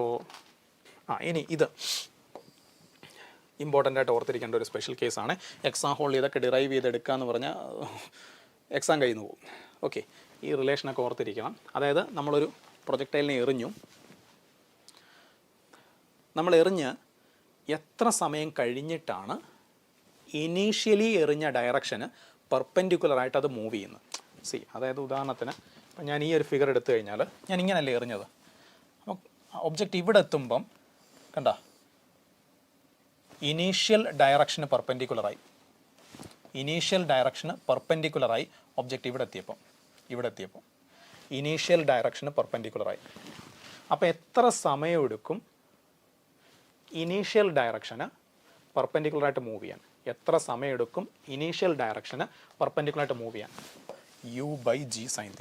ഇനി ഇത് ഇമ്പോർട്ടൻ്റ് ആയിട്ട് ഓർത്തിരിക്കേണ്ട ഒരു സ്പെഷ്യൽ കേസാണ്. എക്സാം ഹോളിൽ ഇതൊക്കെ ഡിറൈവ് ചെയ്തെടുക്കുക എന്ന് പറഞ്ഞാൽ എക്സാം കഴിയുന്നു പോകും. ഓക്കെ, ഈ റിലേഷനൊക്കെ ഓർത്തിരിക്കണം. അതായത് നമ്മളൊരു പ്രൊജക്ടൈലിനെ എറിഞ്ഞു. നമ്മൾ എറിഞ്ഞ് എത്ര സമയം കഴിഞ്ഞിട്ടാണ് ഇനീഷ്യലി എറിഞ്ഞ ഡയറക്ഷന് പെർപെൻഡിക്കുലറായിട്ട് അത് മൂവ് ചെയ്യുന്നത്. അതായത് ഉദാഹരണത്തിന് ഇപ്പം ഞാൻ ഈ ഒരു ഫിഗർ എടുത്തു കഴിഞ്ഞാൽ ഞാൻ ഇങ്ങനല്ലേ എറിഞ്ഞത്. അപ്പോൾ ഒബ്ജക്റ്റ് ഇവിടെ എത്തുമ്പം കണ്ട ഇനീഷ്യൽ ഡയറക്ഷന് പെർപെൻഡിക്കുലറായി. ഇനീഷ്യൽ ഡയറക്ഷന് പെർപെൻഡിക്കുലറായി ഒബ്ജക്റ്റ് ഇവിടെ എത്തിയപ്പോൾ ഇനീഷ്യൽ ഡയറക്ഷന് പെർപെൻഡിക്കുലറായി. അപ്പോൾ എത്ര സമയമെടുക്കും ഇനീഷ്യൽ ഡയറക്ഷന് പെർപെൻഡിക്കുലറായിട്ട് മൂവ് ചെയ്യാൻ? എത്ര സമയമെടുക്കും ഇനീഷ്യൽ ഡയറക്ഷന് പെർപെൻഡിക്കുലറായിട്ട് മൂവ് ചെയ്യാൻ? u/g sin θ.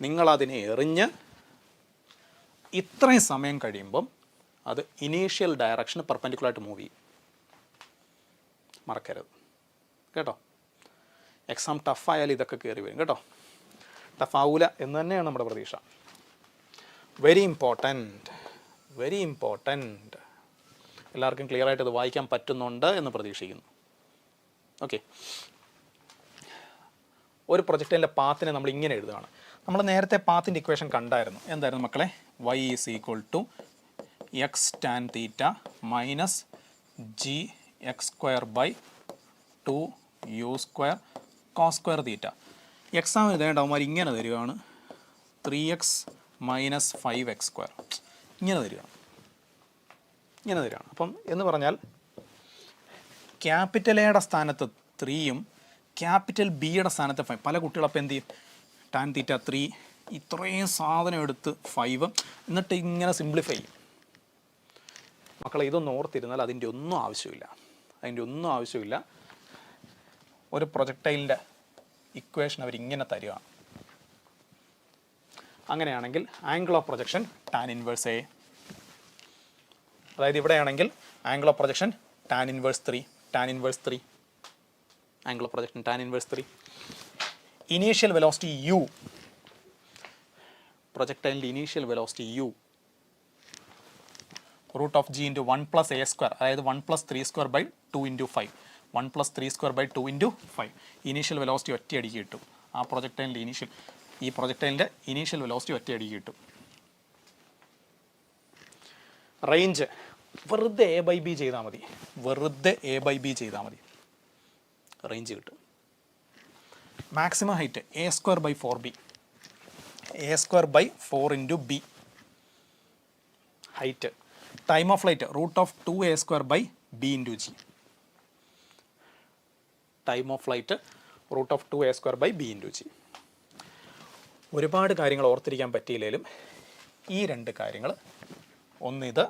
നിങ്ങളതിനെ എറിഞ്ഞ് ഇത്രയും സമയം കഴിയുമ്പം അത് ഇനീഷ്യൽ ഡയറക്ഷന് പെർപെൻഡിക്കുലറായിട്ട് മൂവ് ചെയ്യും. മറക്കരുത് കേട്ടോ. എക്സാം ടഫായാലും ഇതൊക്കെ കയറി വരും കേട്ടോ. ടഫാവൂല എന്ന് തന്നെയാണ് നമ്മുടെ പ്രതീക്ഷ. Very important. എല്ലാവർക്കും ക്ലിയർ ആയിട്ട് ഇത് വായിക്കാൻ പറ്റുന്നുണ്ട് എന്ന് പ്രതീക്ഷിക്കുന്നു. ഓക്കെ, ഒരു പ്രൊജക്റ്റിൻ്റെ പാത്തിനെ നമ്മൾ ഇങ്ങനെ എഴുതുകയാണ്. നമ്മൾ നേരത്തെ പാത്തിൻ്റെ ഇക്വേഷൻ കണ്ടായിരുന്നു. എന്തായിരുന്നു മക്കളെ? y = x tan θ minus gx²/2 u² cos² θ. Exam എഴുതേണ്ടവന്മാർ ഇങ്ങനെ തരികയാണ്. 3x - 5x². ഇങ്ങനെ തരികയാണ്. അപ്പം എന്ന് പറഞ്ഞാൽ ക്യാപിറ്റൽ എയുടെ സ്ഥാനത്ത് 3യും ക്യാപിറ്റൽ ബിയുടെ സ്ഥാനത്ത് 5. പല കുട്ടികളപ്പം എന്ത് ചെയ്യും? tan θ 3 ഇത്രയും സാധനം എടുത്ത് 5 എന്നിട്ട് ഇങ്ങനെ സിംപ്ലിഫൈ ചെയ്യും. മക്കളെ ഇതൊന്നും ഓർത്തിരുന്നാൽ അതിൻ്റെ ഒന്നും ആവശ്യമില്ല. ഒരു പ്രൊജക്ടൈലിൻ്റെ ഇക്വേഷൻ അവരിങ്ങനെ തരികയാണ്. അങ്ങനെയാണെങ്കിൽ angle of projection tan inverse A. അതായത് ഇവിടെയാണെങ്കിൽ angle of projection tan inverse 3. Angle of projection tan inverse 3. Initial velocity u. പ്രൊജക്ടൈലിൻ്റെ initial velocity u √g × 1 + a². അതായത് 1 + 3² / 2 × 5. 1 + 3² / 2 × 5. ഇനീഷ്യൽ വെലോസിറ്റി ഒറ്റയടിക്ക് കിട്ടും. ആ പ്രൊജക്ടൈലിൻ്റെ ഇനീഷ്യൽ വെലോസിറ്റി ഒറ്റയടിക്ക് കിട്ടും. റേഞ്ച് വെറുതെ a/b ചെയ്താൽ മതി. റേഞ്ച് കിട്ടും. Maximum height a²/4b. a²/4 × b height. Time of flight √2a²/b × g. Time of flight √2a²/b × g. ഒരുപാട് കാര്യങ്ങൾ ഓർത്തിരിക്കാൻ പറ്റിയില്ലെങ്കിലും ഈ രണ്ട് കാര്യങ്ങൾ, ഒന്നിത്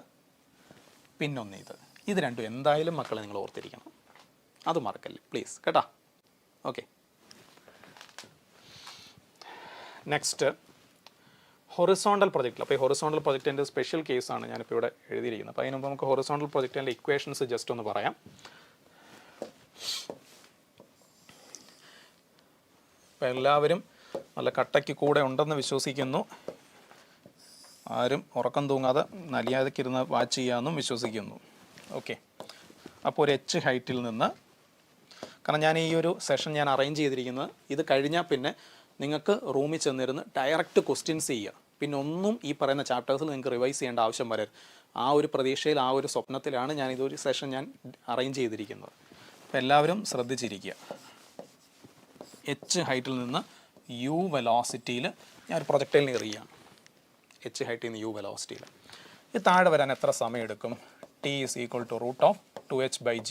പിന്നൊന്നിത്, ഇത് രണ്ടും എന്തായാലും മക്കളെ നിങ്ങൾ ഓർത്തിരിക്കണം. അത് മറക്കല്ലേ പ്ലീസ് കേട്ടോ. ഓക്കെ, നെക്സ്റ്റ് ഹൊറിസോണ്ടൽ പ്രൊജക്റ്റിൽ. അപ്പോൾ ഈ ഹൊറിസോണ്ടൽ പ്രൊജക്റ്റിൻ്റെ സ്പെഷ്യൽ കേസാണ് ഞാനിപ്പോൾ ഇവിടെ എഴുതിയിരിക്കുന്നത്. അപ്പോൾ അതിന് മുമ്പ് നമുക്ക് ഹൊറിസോണ്ടൽ പ്രൊജക്റ്റിൻ്റെ ഇക്വേഷൻസ് ജസ്റ്റ് ഒന്ന് പറയാം. അപ്പോൾ എല്ലാവരും നല്ല കട്ടയ്ക്ക് കൂടെ ഉണ്ടെന്ന് വിശ്വസിക്കുന്നു. ആരും ഉറക്കം തൂങ്ങാതെ നലിയാതിരുന്ന് വാച്ച് ചെയ്യാമെന്നും വിശ്വസിക്കുന്നു. ഓക്കെ, അപ്പോൾ ഒരു h ഹൈറ്റിൽ നിന്ന്, കാരണം ഞാൻ ഈ ഒരു സെഷൻ ഞാൻ അറേഞ്ച് ചെയ്തിരിക്കുന്നത് ഇത് കഴിഞ്ഞാൽ പിന്നെ നിങ്ങൾക്ക് റൂമിൽ ചെന്നിരുന്ന് ഡയറക്റ്റ് ക്വസ്റ്റ്യൻസ് ചെയ്യുക. പിന്നെ ഒന്നും ഈ പറയുന്ന ചാപ്റ്റേഴ്സിൽ നിങ്ങൾക്ക് റിവൈസ് ചെയ്യേണ്ട ആവശ്യം വരരുത്. ആ ഒരു പ്രതീക്ഷയിൽ, ആ ഒരു സ്വപ്നത്തിലാണ് ഞാൻ ഇതൊരു സെഷൻ ഞാൻ അറേഞ്ച് ചെയ്തിരിക്കുന്നത്. അപ്പോൾ എല്ലാവരും ശ്രദ്ധിച്ചിരിക്കുക. h ഹൈറ്റിൽ നിന്ന് യു വെലോസിറ്റിയിൽ ഞാൻ ഒരു പ്രൊജക്ടൈലിനെ എറിയുകയാണ്. എച്ച് ഹൈറ്റിൽ നിന്ന് യു വെലോസിറ്റിയിൽ. ഇത് താഴെ വരാൻ എത്ര സമയം എടുക്കും? T is equal to √2h/g.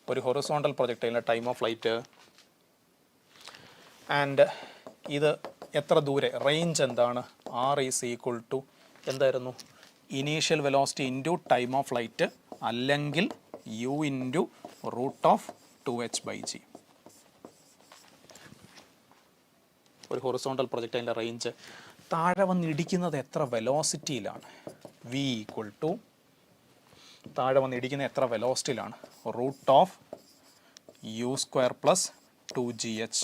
ഒരു ഹൊറിസോണ്ടൽ പ്രൊജക്ടൈലിൻ്റെ ടൈം ഓഫ് ഫ്ലൈറ്റ്. ആൻഡ് ഇത് എത്ര ദൂരെ, റേഞ്ച് എന്താണ്? ആർ ഈസ് ഈക്വൽ ടു എന്തായിരുന്നു? Initial velocity into time of flight അല്ലെങ്കിൽ യു ഇൻറ്റു √2h/g. ഒരു ഹൊറിസോണ്ടൽ പ്രൊജക്ടൈലിൻ്റെ റേഞ്ച് താഴെ വന്ന് ഇടിക്കുന്നത് എത്ര വെലോസിറ്റിയിലാണ്? വി ഈക്വൽ ടു താഴെ വന്ന് ഇടിക്കുന്ന എത്ര വെലോസിറ്റിയിലാണ്? √u² + 2gh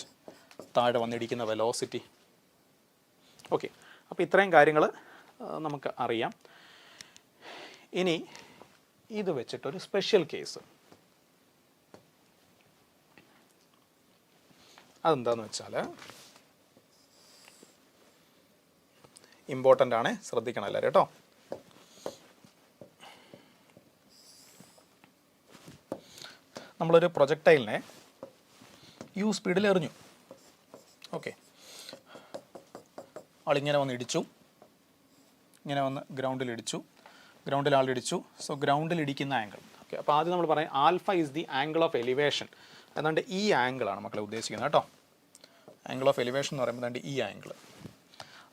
താഴെ വന്നിടിക്കുന്ന വെലോസിറ്റി. ഓക്കെ, അപ്പോൾ ഇത്രയും കാര്യങ്ങൾ നമുക്ക് അറിയാം. ഇനി ഇത് വെച്ചിട്ടൊരു സ്പെഷ്യൽ കേസ്. അതെന്താണെന്ന് വെച്ചാൽ ഇമ്പോർട്ടൻ്റ് ആണ്, ശ്രദ്ധിക്കണം എല്ലാവരും കേട്ടോ. നമ്മളൊരു പ്രൊജക്ടൈലിനെ യു സ്പീഡിൽ എറിഞ്ഞു. ഓക്കെ, ആളിങ്ങനെ വന്ന് ഇടിച്ചു, ഇങ്ങനെ വന്ന് ഗ്രൗണ്ടിൽ ഇടിച്ചു, ഗ്രൗണ്ടിൽ ആളിടിച്ചു. സോ ഗ്രൗണ്ടിൽ ഇടിക്കുന്ന ആംഗിൾ. ഓക്കെ, അപ്പോൾ ആദ്യം നമ്മൾ പറയാം alpha is the angle of elevation. അതുകൊണ്ട് ഈ ആംഗിളാണ് മക്കളെ ഉദ്ദേശിക്കുന്നത് കേട്ടോ. ആംഗിൾ ഓഫ് എലിവേഷൻ എന്ന് പറയുമ്പോൾ അതുകൊണ്ട് ഈ ആംഗിൾ.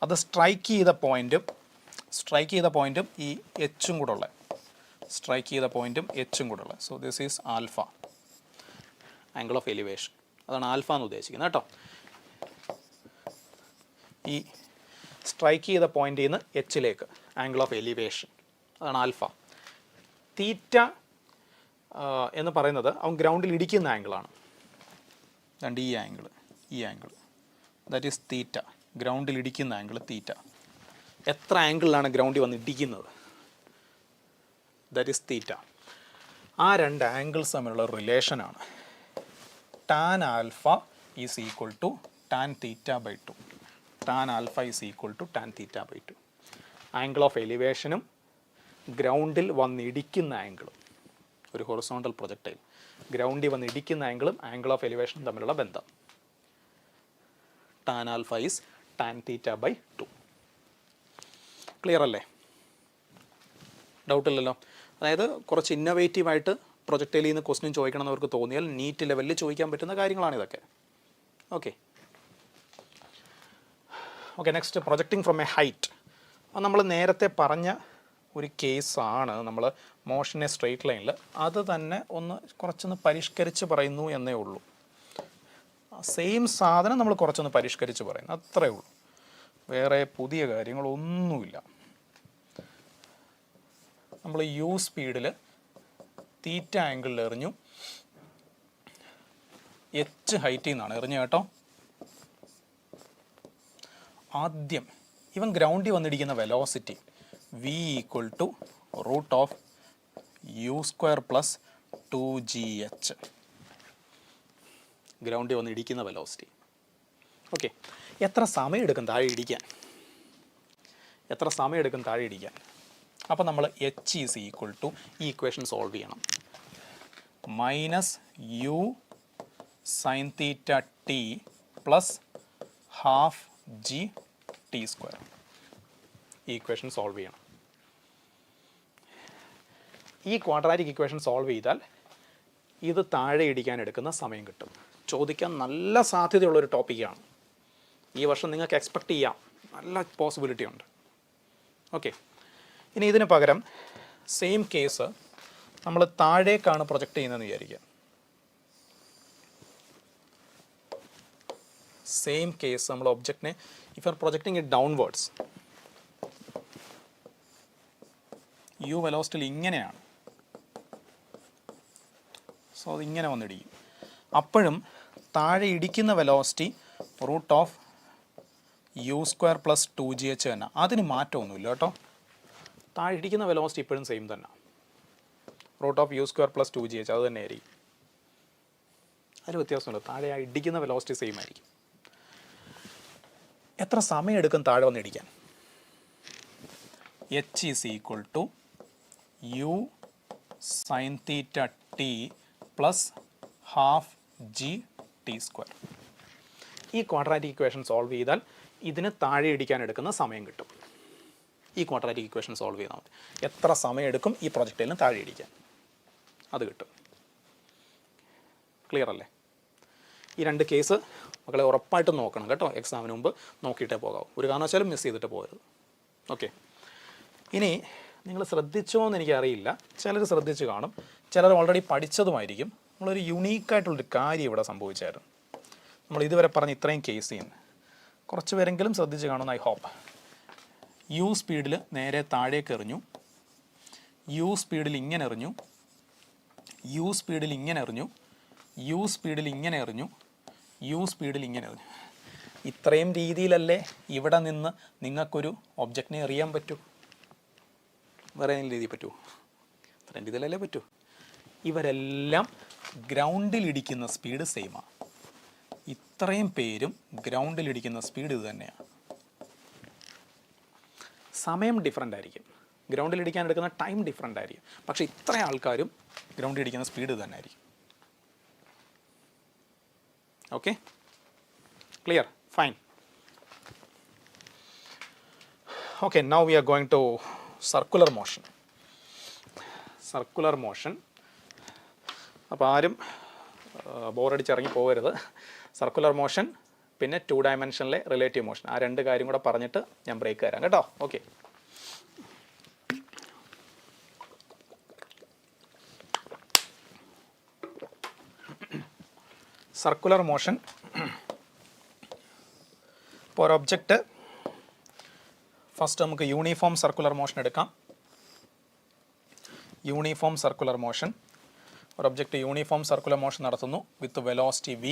അത് സ്ട്രൈക്ക് ചെയ്ത പോയിൻറ്റും ഈ എച്ചും കൂടെ ഉള്ള, so this is alpha, angle of elevation. അതാണ് ആൽഫ എന്ന് ഉദ്ദേശിക്കുന്നത് കേട്ടോ. ഈ സ്ട്രൈക്ക് ചെയ്ത പോയിന്റിൽ നിന്ന് എച്ചിലേക്ക് ആംഗിൾ ഓഫ് എലിവേഷൻ, അതാണ് ആൽഫ. തീറ്റ എന്ന് പറയുന്നത് അവൻ ഗ്രൗണ്ടിൽ ഇടിക്കുന്ന ആംഗിളാണ്. അതുകൊണ്ട് ഈ ആംഗിൾ ദാറ്റ് ഈസ് തീറ്റ. ഗ്രൗണ്ടിൽ ഇടിക്കുന്ന ആംഗിൾ തീറ്റ. എത്ര ആംഗിളിലാണ് ഗ്രൗണ്ടിൽ വന്ന് ഇടിക്കുന്നത്? ദാറ്റ് ഈസ് തീറ്റ. ആ രണ്ട് ആംഗിൾസ് തമ്മിലുള്ള റിലേഷനാണ് tan alpha is equal to tan തീറ്റ/2. Tan alpha is equal to tan തീറ്റ/2. ആംഗിൾ ഓഫ് എലിവേഷനും ഗ്രൗണ്ടിൽ വന്നിടിക്കുന്ന ആംഗിളും, ഒരു ഹൊറിസോണ്ടൽ പ്രൊജക്ടൈൽ ഗ്രൗണ്ടിൽ വന്ന് ഇടിക്കുന്ന ആംഗിളും ആംഗിൾ ഓഫ് എലിവേഷനും തമ്മിലുള്ള ബന്ധം ടാൻ ആൽഫ ഈസ് ടാൻ തീറ്റ/2. ക്ലിയർ അല്ലേ? ഡൗട്ടില്ലല്ലോ. അതായത് കുറച്ച് ഇന്നോവേറ്റീവായിട്ട് പ്രൊജക്ടൈലിൽ നിന്ന് ക്വസ്റ്റ്യൻ ചോദിക്കണം എന്നവർക്ക് തോന്നിയാൽ നീറ്റ് ലെവലിൽ ചോദിക്കാൻ പറ്റുന്ന കാര്യങ്ങളാണ് ഇതൊക്കെ. Okay, next projecting from A height. അത് നമ്മൾ നേരത്തെ പറഞ്ഞ ഒരു കേസാണ്. നമ്മൾ മോഷനെ സ്ട്രെയിറ്റ് ലൈനിൽ അത് തന്നെ കുറച്ചൊന്ന് പരിഷ്കരിച്ച് പറയുന്നു എന്നേ ഉള്ളൂ. സെയിം സാധനം നമ്മൾ കുറച്ചൊന്ന് പരിഷ്കരിച്ച് പറയുന്നു, അത്രയേ ഉള്ളൂ. വേറെ പുതിയ കാര്യങ്ങളൊന്നുമില്ല. നമ്മൾ യു സ്പീഡിൽ തീറ്റ ആംഗിളിൽ എറിഞ്ഞു, എച്ച് ഹൈറ്റിൽ നിന്നാണ് എറിഞ്ഞു കേട്ടോ. ആദ്യം ഇവൻ ഗ്രൗണ്ടിൽ വന്നിടിക്കുന്ന velocity V equal to √u² + 2gh, ഗ്രൗണ്ടിൽ വന്ന് ഇടിക്കുന്ന വെലോസിറ്റി. ഓക്കെ, എത്ര സമയം എടുക്കും താഴെ ഇടിക്കാൻ? അപ്പോൾ നമ്മൾ എച്ച് ഈസ് ഈക്വൽ ടു ഈ ഇക്വേഷൻ സോൾവ് ചെയ്യണം. -u sin θt + ½g t². ഈ ഇക്വേഷൻ സോൾവ് ചെയ്യണം. ഈ ക്വാഡ്രാറ്റിക് ഇക്വേഷൻ സോൾവ് ചെയ്താൽ ഇത് താഴെ ഇടിക്കാൻ എടുക്കുന്ന സമയം കിട്ടും. ചോദിക്കാൻ നല്ല സാധ്യതയുള്ളൊരു ടോപ്പിക്കാണ്. ഈ വർഷം നിങ്ങൾക്ക് എക്സ്പെക്റ്റ് ചെയ്യാം, നല്ല പോസിബിലിറ്റി ഉണ്ട്. ഓക്കെ, ഇനി ഇതിന് പകരം സെയിം കേസ് നമ്മൾ താഴേക്കാണ് പ്രൊജക്റ്റ് ചെയ്യുന്നതെന്ന് വിചാരിക്കുക. സെയിം കേസ് നമ്മൾ ഒബ്ജക്റ്റിനെ if are projecting it downwards, U വെലോസിറ്റിയിൽ ഇങ്ങനെയാണ്, സോ അതിങ്ങനെ വന്നിടിക്കും. അപ്പോഴും താഴെ ഇടിക്കുന്ന വെലോസിറ്റി √u² + 2gh തന്നെ, അതിന് മാറ്റമൊന്നുമില്ല കേട്ടോ. താഴെ ഇടിക്കുന്ന വെലോസിറ്റി ഇപ്പോഴും സെയിം തന്നെ, √u² + 2gh അത് തന്നെ ആയിരിക്കും. അതിൽ വ്യത്യാസമുണ്ട്. താഴെ ആ ഇടിക്കുന്ന വെലോസിറ്റി സെയിം ആയിരിക്കും. എത്ര സമയം എടുക്കും താഴെ വന്ന് ഇടിക്കാൻ? H is equal to u sin θt + ½ g t². ഈ ക്വാഡ്രാറ്റിക് ഇക്വേഷൻ സോൾവ് ചെയ്താൽ ഇതിന് താഴെ ഇടിക്കാൻ എടുക്കുന്ന സമയം കിട്ടും. ഈ ക്വാഡ്രാറ്റിക് ഇക്വേഷൻ സോൾവ് ചെയ്താൽ മതി. എത്ര സമയം എടുക്കും ഈ പ്രൊജക്റ്റിലിന് താഴെ ഇടിക്കാൻ, അത് കിട്ടും. ക്ലിയർ അല്ലേ? ഈ 2 കേസ് മക്കളെ ഉറപ്പായിട്ടും നോക്കണം കേട്ടോ. എക്സാമിന് മുമ്പ് നോക്കിയിട്ടേ പോകാവൂ. ഒരു കാരണവശാലും മിസ് ചെയ്തിട്ട് പോകരുത്. ഓക്കെ. ഇനി നിങ്ങൾ ശ്രദ്ധിച്ചോ എന്ന് എനിക്കറിയില്ല, ചിലർ ശ്രദ്ധിച്ച് കാണും, ചിലർ ഓൾറെഡി പഠിച്ചതുമായിരിക്കും. നമ്മളൊരു യുണീക്കായിട്ടുള്ളൊരു കാര്യം ഇവിടെ സംഭവിച്ചായിരുന്നു. നമ്മൾ ഇതുവരെ പറഞ്ഞ ഇത്രയും കേസ് ചെയ്യുന്നത് കുറച്ച് പേരെങ്കിലും ശ്രദ്ധിച്ച് കാണുമെന്ന് ഐ ഹോപ്പ്. യു സ്പീഡിൽ നേരെ താഴേക്ക് എറിഞ്ഞു, യു സ്പീഡിൽ ഇങ്ങനെ എറിഞ്ഞു, യു സ്പീഡിൽ ഇങ്ങനെ എറിഞ്ഞു, യു സ്പീഡിൽ ഇങ്ങനെ എറിഞ്ഞു, യു സ്പീഡിൽ ഇങ്ങനെ എറിഞ്ഞു. ഇത്രയും രീതിയിലല്ലേ ഇവിടെ നിന്ന് നിങ്ങൾക്കൊരു ഒബ്ജക്റ്റിനെ എറിയാൻ പറ്റൂ? വേറെ ഏതെങ്കിലും രീതിയിൽ പറ്റുമോ? ഇത്രയും രീതിയിലല്ലേ പറ്റൂ. ഇവരെല്ലാം ഗ്രൗണ്ടിലിടിക്കുന്ന സ്പീഡ് സെയിമാണ്. ഇത്രയും പേരും ഗ്രൗണ്ടിലിടിക്കുന്ന സ്പീഡ് ഇത് തന്നെയാണ്. സമയം ഡിഫറൻ്റ് ആയിരിക്കും, ഗ്രൗണ്ടിലിടിക്കാൻ എടുക്കുന്ന ടൈം ഡിഫറൻ്റ് ആയിരിക്കും, പക്ഷേ ഇത്ര ആൾക്കാരും ഗ്രൗണ്ടിലിടിക്കുന്ന സ്പീഡ് തന്നെ ആയിരിക്കും. Okay, clear, fine. Okay, now we are going to circular motion. Circular motion, അപ്പോൾ ആരും ബോറടിച്ചിറങ്ങി പോകരുത്. സർക്കുലർ മോഷൻ പിന്നെ 2 ഡയമെൻഷനിലെ റിലേറ്റീവ് മോഷൻ, ആ 2 കാര്യം കൂടെ പറഞ്ഞിട്ട് ഞാൻ ബ്രേക്ക് തരാം കേട്ടോ. Okay, circular motion. ഇപ്പോൾ ഒരു ഒബ്ജക്റ്റ് ഫസ്റ്റ് നമുക്ക് യൂണിഫോം സർക്കുലർ മോഷൻ എടുക്കാം. യൂണിഫോം സർക്കുലർ മോഷൻ, ഒരു ഒബ്ജക്റ്റ് യൂണിഫോം സർക്കുലർ മോഷൻ നടത്തുന്നു with velocity v,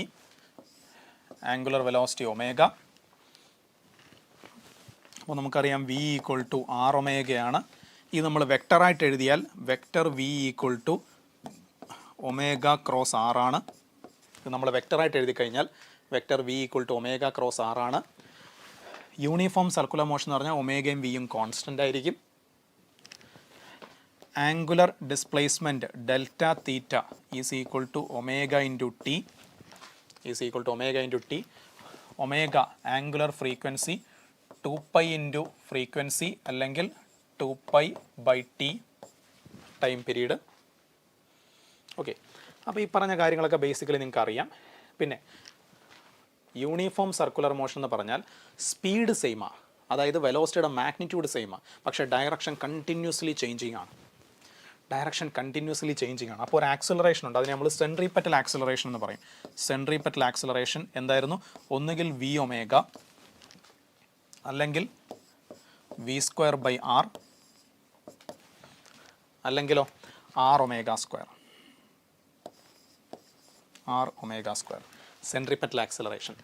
angular velocity omega. അപ്പോൾ നമുക്കറിയാം v ഈക്വൽ ടു ആർ ഒമേഗയാണ്. ഇത് നമ്മൾ വെക്ടറായിട്ട് എഴുതിയാൽ vector v equal to omega cross r ആണ്. ഇത് നമ്മൾ വെക്ടറായിട്ട് എഴുതി കഴിഞ്ഞാൽ vector v equal to omega cross r ആണ്. യൂണിഫോം സർക്കുലർ മോഷൻ എന്ന് പറഞ്ഞാൽ ഒമേഗയും വിയും കോൺസ്റ്റൻ്റ് ആയിരിക്കും. Angular displacement delta theta is equal to omega into T, is equal to omega into T. Omega angular frequency 2π into frequency അല്ലെങ്കിൽ 2π/t time period. Okay, അപ്പോൾ ഈ പറഞ്ഞ കാര്യങ്ങളൊക്കെ ബേസിക്കലി നിങ്ങൾക്ക് അറിയാം. പിന്നെ യൂണിഫോം സർക്കുലർ മോഷൻ എന്ന് പറഞ്ഞാൽ സ്പീഡ് സെയിമാണ്, അതായത് വെലോസിറ്റിയുടെ മാഗ്നിറ്റ്യൂഡ് സെയിമാണ്, പക്ഷേ ഡയറക്ഷൻ കണ്ടിന്യൂസ്ലി ചേഞ്ചിങ് ആണ്. ഡയറക്ഷൻ കണ്ടിന്യൂസ്ലി ചേഞ്ചിങ് ആണ്. അപ്പോൾ ഒരു ആക്സിലറേഷൻ ഉണ്ട്, അതിനെ നമ്മൾ സെൻട്രിപെറ്റൽ ആക്സിലറേഷൻ എന്ന് പറയും. സെൻട്രിപെറ്റൽ ആക്സിലറേഷൻ എന്തായിരുന്നു? ഒന്നുകിൽ v ഒമേഗ അല്ലെങ്കിൽ v²/r അല്ലെങ്കിലോ r ഒമേഗ², r ഒമേഗ². Centripetal acceleration.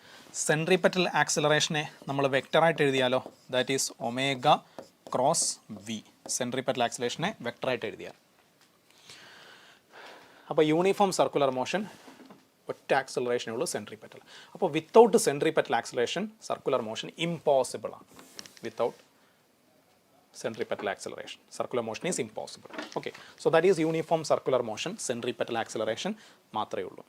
സെൻട്രിപെറ്റൽ ആക്സിലറേഷനെ നമ്മൾ വെക്ടറായിട്ട് എഴുതിയാലോ, that is omega cross v. Centripetal ആക്സിലറേഷനെ വെക്ടറായിട്ട് എഴുതിയാൽ. അപ്പോൾ യൂണിഫോം സർക്കുലർ മോഷൻ ഒറ്റ ആക്സിലറേഷനേ ഉള്ളൂ, സെൻട്രിപെറ്റൽ. അപ്പോൾ without centripetal acceleration circular motion impossible ആണ്. Without centripetal acceleration circular motion is impossible. Okay, so that is uniform circular motion, centripetal acceleration മാത്രമേ ഉള്ളൂ.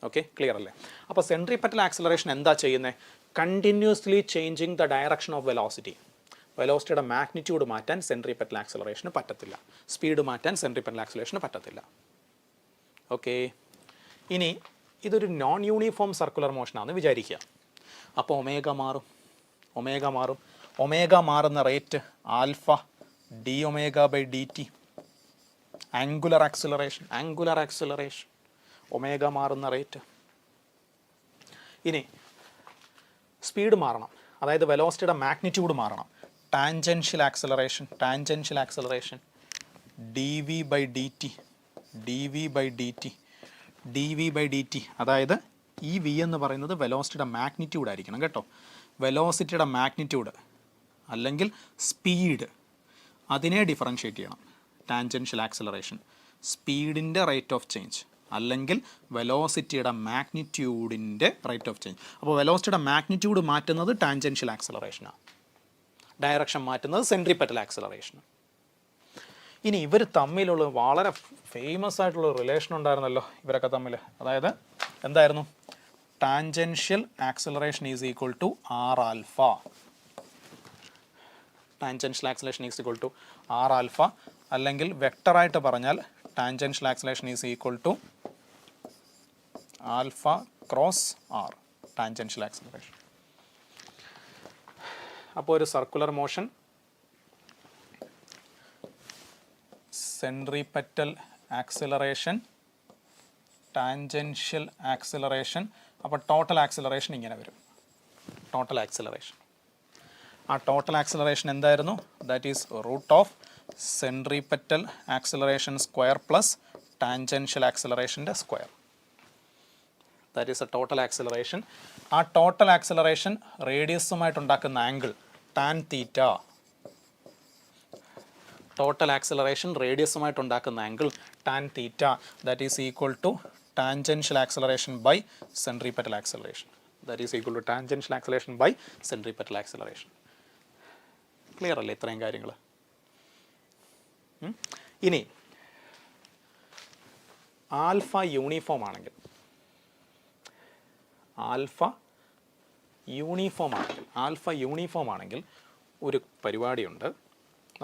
ഓക്കെ, ക്ലിയർ അല്ലേ? അപ്പോൾ സെൻട്രിപെറ്റൽ ആക്സിലറേഷൻ എന്താ ചെയ്യുന്നത്? Continuously changing the direction of velocity. വെലോസിറ്റിയുടെ magnitude മാറ്റാൻ centripetal ആക്സിലറേഷന് പറ്റത്തില്ല, സ്പീഡ് മാറ്റാൻ സെൻട്രിപെറ്റൽ ആക്സിലറേഷന് പറ്റത്തില്ല. ഓക്കെ, ഇനി ഇതൊരു നോൺ യൂണിഫോം സർക്കുലർ മോഷനാണെന്ന് വിചാരിക്കുക. അപ്പോൾ ഒമേഗ മാറും, ഒമേഗ മാറും. ഒമേഗ മാറുന്ന റേറ്റ് ആൽഫ ഡി ഒമേഗ/dt. Angular acceleration, angular acceleration, omega മാറുന്ന റേറ്റ്. ഇനി സ്പീഡ് മാറണം, അതായത് വെലോസിറ്റിയുടെ മാഗ്നിറ്റ്യൂഡ് മാറണം. Tangential acceleration, tangential acceleration dv/dt, dv/dt, dv/dt. അതായത് ഈ v എന്ന് പറയുന്നത് വെലോസിറ്റിയുടെ മാഗ്നിറ്റ്യൂഡ് ആയിരിക്കണം കേട്ടോ. വെലോസിറ്റിയുടെ മാഗ്നിറ്റ്യൂഡ് അല്ലെങ്കിൽ സ്പീഡ്, അതിനെ ഡിഫറൻഷ്യേറ്റ് ചെയ്യണം. ടാൻജൻഷ്യൽ ആക്സിലറേഷൻ സ്പീഡിൻ്റെ റേറ്റ് ഓഫ് ചേഞ്ച് അല്ലെങ്കിൽ വെലോസിറ്റിയുടെ മാഗ്നിറ്റ്യൂഡിൻ്റെ റേറ്റ് ഓഫ് ചേഞ്ച്. അപ്പോൾ വെലോസിറ്റിയുടെ മാഗ്നിറ്റ്യൂഡ് മാറ്റുന്നത് ടാൻജൻഷ്യൽ ആക്സിലറേഷനാണ്, ഡയറക്ഷൻ മാറ്റുന്നത് സെൻട്രിപെറ്റൽ ആക്സിലറേഷൻ. ഇനി ഇവർ തമ്മിലുള്ള വളരെ ഫേമസ് ആയിട്ടുള്ള റിലേഷൻ ഉണ്ടായിരുന്നല്ലോ ഇവരൊക്കെ തമ്മിൽ. അതായത് എന്തായിരുന്നു? Tangential acceleration is equal to R alpha. Tangential acceleration is equal to R alpha, അല്ലെങ്കിൽ വെക്ടറായിട്ട് പറഞ്ഞാൽ tangential acceleration is equal to alpha cross R, tangential acceleration. അപ്പോൾ ഒരു circular motion, centripetal acceleration, tangential acceleration. അപ്പോൾ ടോട്ടൽ ആക്സിലറേഷൻ ഇങ്ങനെ വരും, total acceleration. ആ total acceleration എന്തായിരുന്നു? That is root of centripetal acceleration square plus tangential ആക്സിലറേഷൻ്റെ square. That is A total acceleration. ആ total acceleration റേഡിയസുമായിട്ടുണ്ടാക്കുന്ന angle tan theta. Total acceleration റേഡിയസുമായിട്ടുണ്ടാക്കുന്ന angle tan theta, that is equal to tangential acceleration by centripetal acceleration. That is equal to tangential acceleration by centripetal acceleration. Clear അല്ലേ ഇത്രയും കാര്യങ്ങൾ? ഇനി alpha uniform ആണെങ്കിൽ, alpha uniform ആണെങ്കിൽ ഒരു പരിപാടിയുണ്ട്,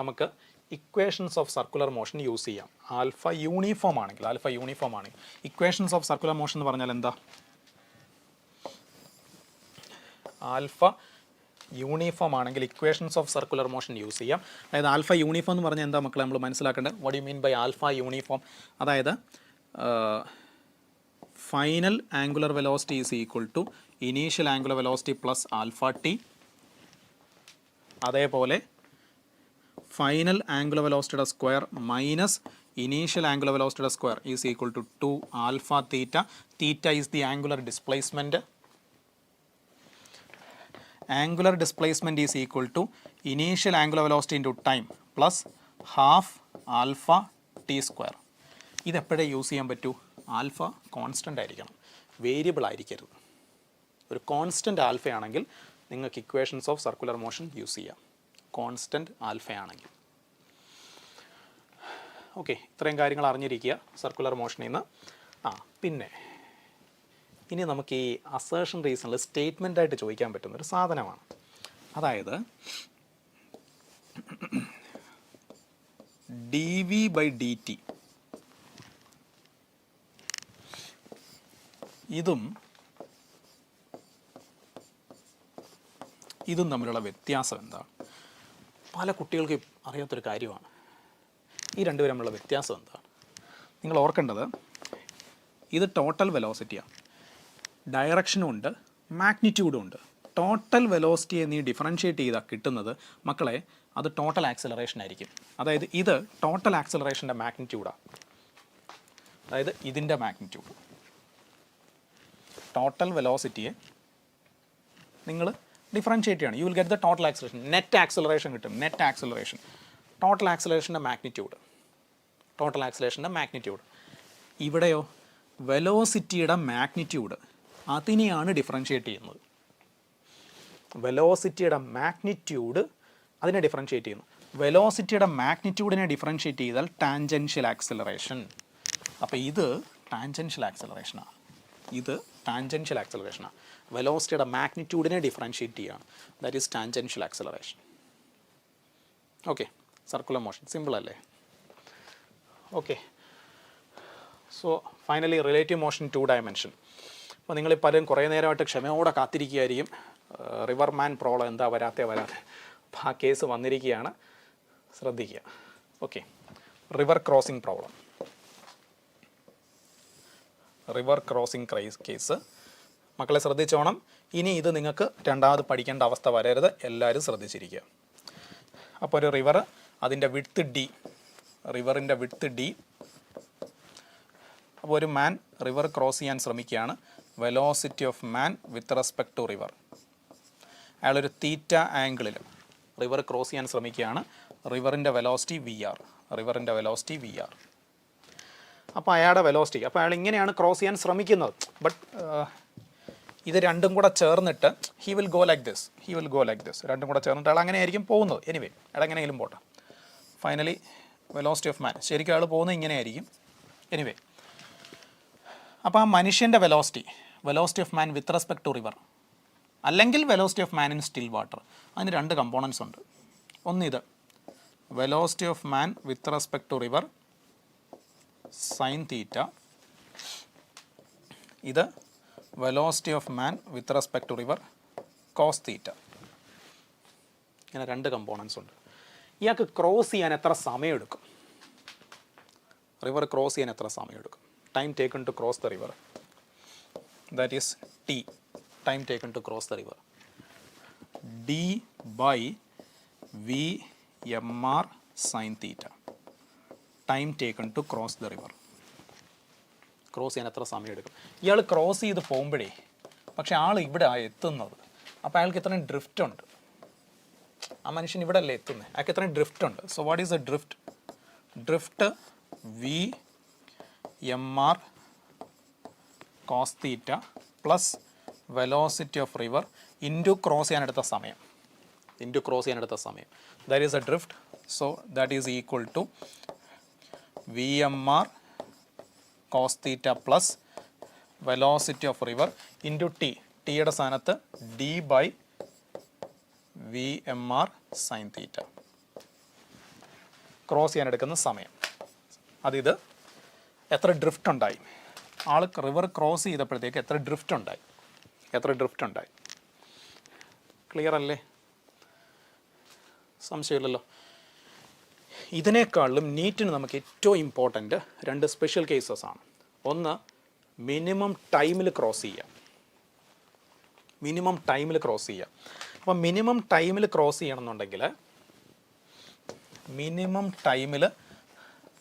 നമുക്ക് equations of circular motion use ചെയ്യാം. ആൽഫ യൂണിഫോം ആണെങ്കിൽ ഇക്വേഷൻസ് ഓഫ് സർക്കുലർ മോഷൻ എന്ന് പറഞ്ഞാൽ എന്താ? ആൽഫ യൂണിഫോം ആണെങ്കിൽ equations of circular motion use ചെയ്യാം. അതായത് ആൽഫ യൂണിഫോം എന്ന് പറഞ്ഞാൽ എന്താ മക്കളെ നമ്മൾ മനസ്സിലാക്കേണ്ടത്? What you mean by alpha uniform? അതായത് final angular velocity is equal to initial angular velocity plus alpha T. അതേപോലെ ഫൈനൽ ആംഗുലർ വെലോസിറ്റിയുടെ സ്ക്വയർ മൈനസ് ഇനീഷ്യൽ ആംഗുലർ വെലോസിറ്റിയുടെ square is equal to 2 alpha theta. Theta is the angular displacement. Angular displacement is equal to initial angular velocity into time plus half alpha T square. ഇതെപ്പോഴേ use ചെയ്യാൻ പറ്റൂ? Alpha constant ആയിരിക്കണം, variable ആയിരിക്കരുത്. ഒരു constant ആൽഫയാണെങ്കിൽ നിങ്ങൾക്ക് equations of circular motion use ചെയ്യാം, constant ആൽഫയാണെങ്കിൽ. Okay, ഇത്രയും കാര്യങ്ങൾ അറിഞ്ഞിരിക്കുക സർക്കുലർ മോഷനിൽ നിന്ന്. പിന്നെ ഇനി നമുക്ക് ഈ അസേർഷൻ റീസണിൽ സ്റ്റേറ്റ്മെൻ്റായിട്ട് ചോദിക്കാൻ പറ്റുന്നൊരു സാധനമാണ്. അതായത് d V by D t ഇതും തമ്മിലുള്ള വ്യത്യാസം എന്താണ്? പല കുട്ടികൾക്ക് അറിയാത്തൊരു കാര്യമാണ്. ഈ രണ്ടുപേരും തമ്മിലുള്ള വ്യത്യാസം എന്താണ്? നിങ്ങൾ ഓർക്കേണ്ടത്, ഇത് ടോട്ടൽ വെലോസിറ്റിയാണ്, ഡയറക്ഷനും ഉണ്ട്, മാഗ്നിറ്റ്യൂഡും ഉണ്ട്. ടോട്ടൽ വെലോസിറ്റിയെ നീ ഡിഫറൻഷ്യേറ്റ് ചെയ്താൽ കിട്ടുന്നത് മക്കളെ അത് ടോട്ടൽ ആക്സിലറേഷൻ ആയിരിക്കും. അതായത് ഇത് ടോട്ടൽ ആക്സിലറേഷൻ്റെ മാഗ്നിറ്റ്യൂഡാണ്, അതായത് ഇതിൻ്റെ മാഗ്നിറ്റ്യൂഡ്. ടോട്ടൽ വെലോസിറ്റിയെ നിങ്ങൾ ഡിഫറൻഷ്യേറ്റ് ചെയ്യണം, you will get the total acceleration. Net acceleration കിട്ടും, നെറ്റ് ആക്സിലറേഷൻ. ടോട്ടൽ ആക്സിലറേഷൻ്റെ മാഗ്നിറ്റ്യൂഡ്. ഇവിടെയോ വെലോസിറ്റിയുടെ മാഗ്നിറ്റ്യൂഡ്, അതിനെയാണ് ഡിഫറൻഷ്യേറ്റ് ചെയ്യുന്നത്. വെലോസിറ്റിയുടെ മാഗ്നിറ്റ്യൂഡ് അതിനെ ഡിഫറൻഷ്യേറ്റ് ചെയ്യുന്നു. വെലോസിറ്റിയുടെ മാഗ്നിറ്റ്യൂഡിനെ ഡിഫറൻഷ്യേറ്റ് ചെയ്താൽ ടാൻജൻഷ്യൽ ആക്സിലറേഷൻ. അപ്പോൾ ഇത് ടാൻജൻഷ്യൽ ആക്സിലറേഷനാണ്, വെലോസിറ്റിയുടെ മാഗ്നിറ്റ്യൂഡിനെ ഡിഫറൻഷ്യേറ്റ് ചെയ്യുകയാണ്. That is tangential acceleration. Okay, circular motion simple അല്ലേ? Okay, so finally relative motion 2 dimension. അപ്പോൾ നിങ്ങൾ പലരും കുറേ നേരമായിട്ട് ക്ഷമയോടെ കാത്തിരിക്കുകയായിരിക്കും, റിവർ മാൻ പ്രോബ്ലം എന്താ വരാത്തെ. അപ്പോൾ ആ കേസ് വന്നിരിക്കുകയാണ്, ശ്രദ്ധിക്കുക. Okay, river crossing problem, river crossing case മക്കളെ ശ്രദ്ധിച്ചോണം. ഇനി ഇത് നിങ്ങൾക്ക് രണ്ടാമത് പഠിക്കേണ്ട അവസ്ഥ വരരുത്, എല്ലാവരും ശ്രദ്ധിച്ചിരിക്കുക. അപ്പോൾ ഒരു റിവർ, അതിൻ്റെ വിഡ്ത്ത് ഡി, റിവറിൻ്റെ വിഡ്ത്ത് ഡി. അപ്പോൾ ഒരു മാൻ റിവർ ക്രോസ് ചെയ്യാൻ ശ്രമിക്കുകയാണ്. Velocity of man with respect to river. അയാളൊരു തീറ്റ ആംഗിളിൽ റിവർ ക്രോസ് ചെയ്യാൻ ശ്രമിക്കുകയാണ്. റിവറിൻ്റെ വെലോസിറ്റി വി ആർ. അപ്പോൾ അയാളുടെ വെലോസിറ്റി, അപ്പോൾ അയാൾ ഇങ്ങനെയാണ് ക്രോസ് ചെയ്യാൻ ശ്രമിക്കുന്നത്. ബട്ട് ഇത് രണ്ടും കൂടെ ചേർന്നിട്ട് he will go like this. രണ്ടും കൂടെ ചേർന്നിട്ട് അയാൾ അങ്ങനെ ആയിരിക്കും പോകുന്നത്. എനിവേ, അയാൾ എങ്ങനെയെങ്കിലും പോട്ടെ. ഫൈനലി വെലോസിറ്റി ഓഫ് മാൻ, ശരിക്കും അയാൾ പോകുന്നത് ഇങ്ങനെ ആയിരിക്കും. എനിവേ, അപ്പോൾ ആ മനുഷ്യൻ്റെ velocity of man with respect to river, അല്ലെങ്കിൽ velocity of man in still water. അതിന് രണ്ട് കമ്പോണൻസ് ഉണ്ട്. ഒന്നിത് velocity of man with respect to river sine theta, ഇത് velocity of man with respect to river cos theta. ഇങ്ങനെ രണ്ട് components ഉണ്ട്. ഇയാൾക്ക് ക്രോസ് ചെയ്യാൻ എത്ര സമയമെടുക്കും? റിവർ ക്രോസ് ചെയ്യാൻ എത്ര സമയമെടുക്കും? Time taken to cross the river, that is t, time taken to cross the river, d by V M R sine theta, time taken to cross the river. Cross ചെയ്യാൻ എത്ര സമയമെടുക്കും? ഇയാൾ cross ചെയ്ത് പോകുമ്പോഴേ പക്ഷേ ആൾ ഇവിടെ എത്തുന്നത്, അപ്പോൾ അയാൾക്ക് ഇത്രയും ഡ്രിഫ്റ്റ് ഉണ്ട്. ആ മനുഷ്യൻ ഇവിടെ അല്ലേ എത്തുന്നത്, അയാൾക്ക് ഇത്രയും ഡ്രിഫ്റ്റ് ഉണ്ട്. So what is a drift? Drift V M R cos theta plus velocity of river into cross ചെയ്യാനെടുത്ത സമയം, that is a drift. So that is equal to V M R cos theta plus velocity of river into T, ടിയുടെ സ്ഥാനത്ത് D by V M R sine theta, cross ചെയ്യാൻ എടുക്കുന്ന സമയം. അതിത് എത്ര drift ഉണ്ടായി, ആൾ river cross ചെയ്തപ്പോഴത്തേക്ക് എത്ര drift ഉണ്ടായി. Clear അല്ലേ? സംശയമില്ലല്ലോ. ഇതിനേക്കാളും നീറ്റിന് നമുക്ക് ഏറ്റവും ഇമ്പോർട്ടൻ്റ് രണ്ട് സ്പെഷ്യൽ കേസസ് ആണ്. ഒന്ന് മിനിമം ടൈമിൽ ക്രോസ് ചെയ്യുക. അപ്പോൾ മിനിമം ടൈമിൽ ക്രോസ് ചെയ്യണമെന്നുണ്ടെങ്കിൽ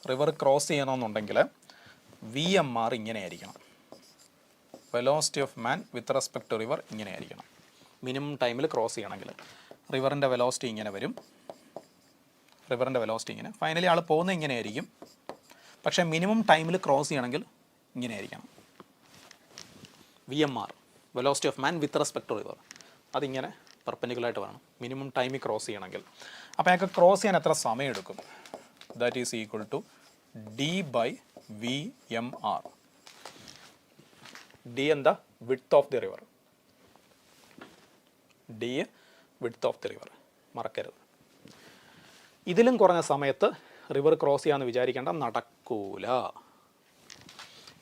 റിവർ ക്രോസ് ചെയ്യണമെന്നുണ്ടെങ്കിൽ വി എം ആർ ഇങ്ങനെ ആയിരിക്കണം, velocity of man with respect to river ഇങ്ങനെ ആയിരിക്കണം. മിനിമം ടൈമിൽ ക്രോസ് ചെയ്യണമെങ്കിൽ റിവറിൻ്റെ വെലോസിറ്റി ഇങ്ങനെ വരും, ഇങ്ങനെ. ഫൈനലി ആൾ പോകുന്നത് ഇങ്ങനെ ആയിരിക്കും, പക്ഷേ മിനിമം ടൈമിൽ ക്രോസ് ചെയ്യണമെങ്കിൽ ഇങ്ങനെ ആയിരിക്കണം. V M r velocity of man with respect to river അതിങ്ങനെ പെർപെൻഡിക്കുലറായിട്ട് വേണം മിനിമം ടൈമിൽ ക്രോസ് ചെയ്യണമെങ്കിൽ. അപ്പോൾ അയാൾക്ക് ക്രോസ് ചെയ്യാൻ എത്ര സമയം എടുക്കും? That is equal to D by V M R. D എന്താ? Width of the river. മറക്കരുത്. ഇതിലും കുറഞ്ഞ സമയത്ത് റിവർ ക്രോസ് ചെയ്യാമെന്ന് വിചാരിക്കേണ്ട, നടക്കൂല.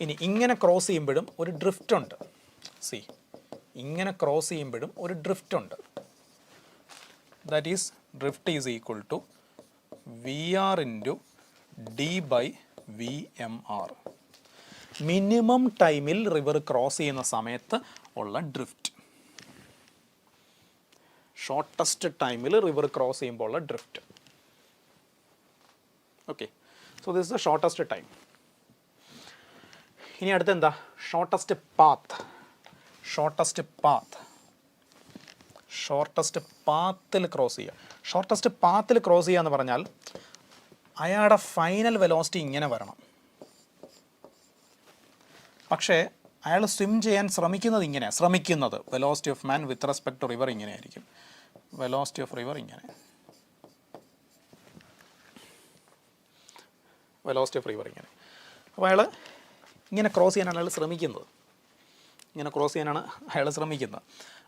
ഇനി ഇങ്ങനെ ക്രോസ് ചെയ്യുമ്പോഴും ഒരു ഡ്രിഫ്റ്റ് ഉണ്ട്. ഇങ്ങനെ ക്രോസ് ചെയ്യുമ്പോഴും ഒരു ഡ്രിഫ്റ്റ് ഉണ്ട്. That is drift is equal to v r into d by V M r. Minimum ടൈമിൽ റിവർ ക്രോസ് ചെയ്യുന്ന സമയത്ത് ഉള്ള ഡ്രിഫ്റ്റ്, ഷോർട്ടസ്റ്റ് ടൈമിൽ റിവർ ക്രോസ് ചെയ്യുമ്പോൾ ഉള്ള drift. Okay, so this is the shortest time. ഇനി അടുത്ത് എന്താ? ഷോർട്ടസ്റ്റ് പാത്തിൽ ക്രോസ് ചെയ്യുക. ഷോർട്ടസ്റ്റ് പാത്തിൽ ക്രോസ് ചെയ്യുക എന്ന് പറഞ്ഞാൽ അയാളുടെ ഫൈനൽ വെലോസിറ്റി ഇങ്ങനെ വരണം, പക്ഷേ അയാൾ സ്വിം ചെയ്യാൻ ശ്രമിക്കുന്നത് velocity of man with respect to river ഇങ്ങനെ ആയിരിക്കും. വെലോസിറ്റി ഓഫ് റിവർ ഇങ്ങനെ, അപ്പോൾ അയാൾ ഇങ്ങനെ ക്രോസ് ചെയ്യാനാണ് അയാൾ ശ്രമിക്കുന്നത്.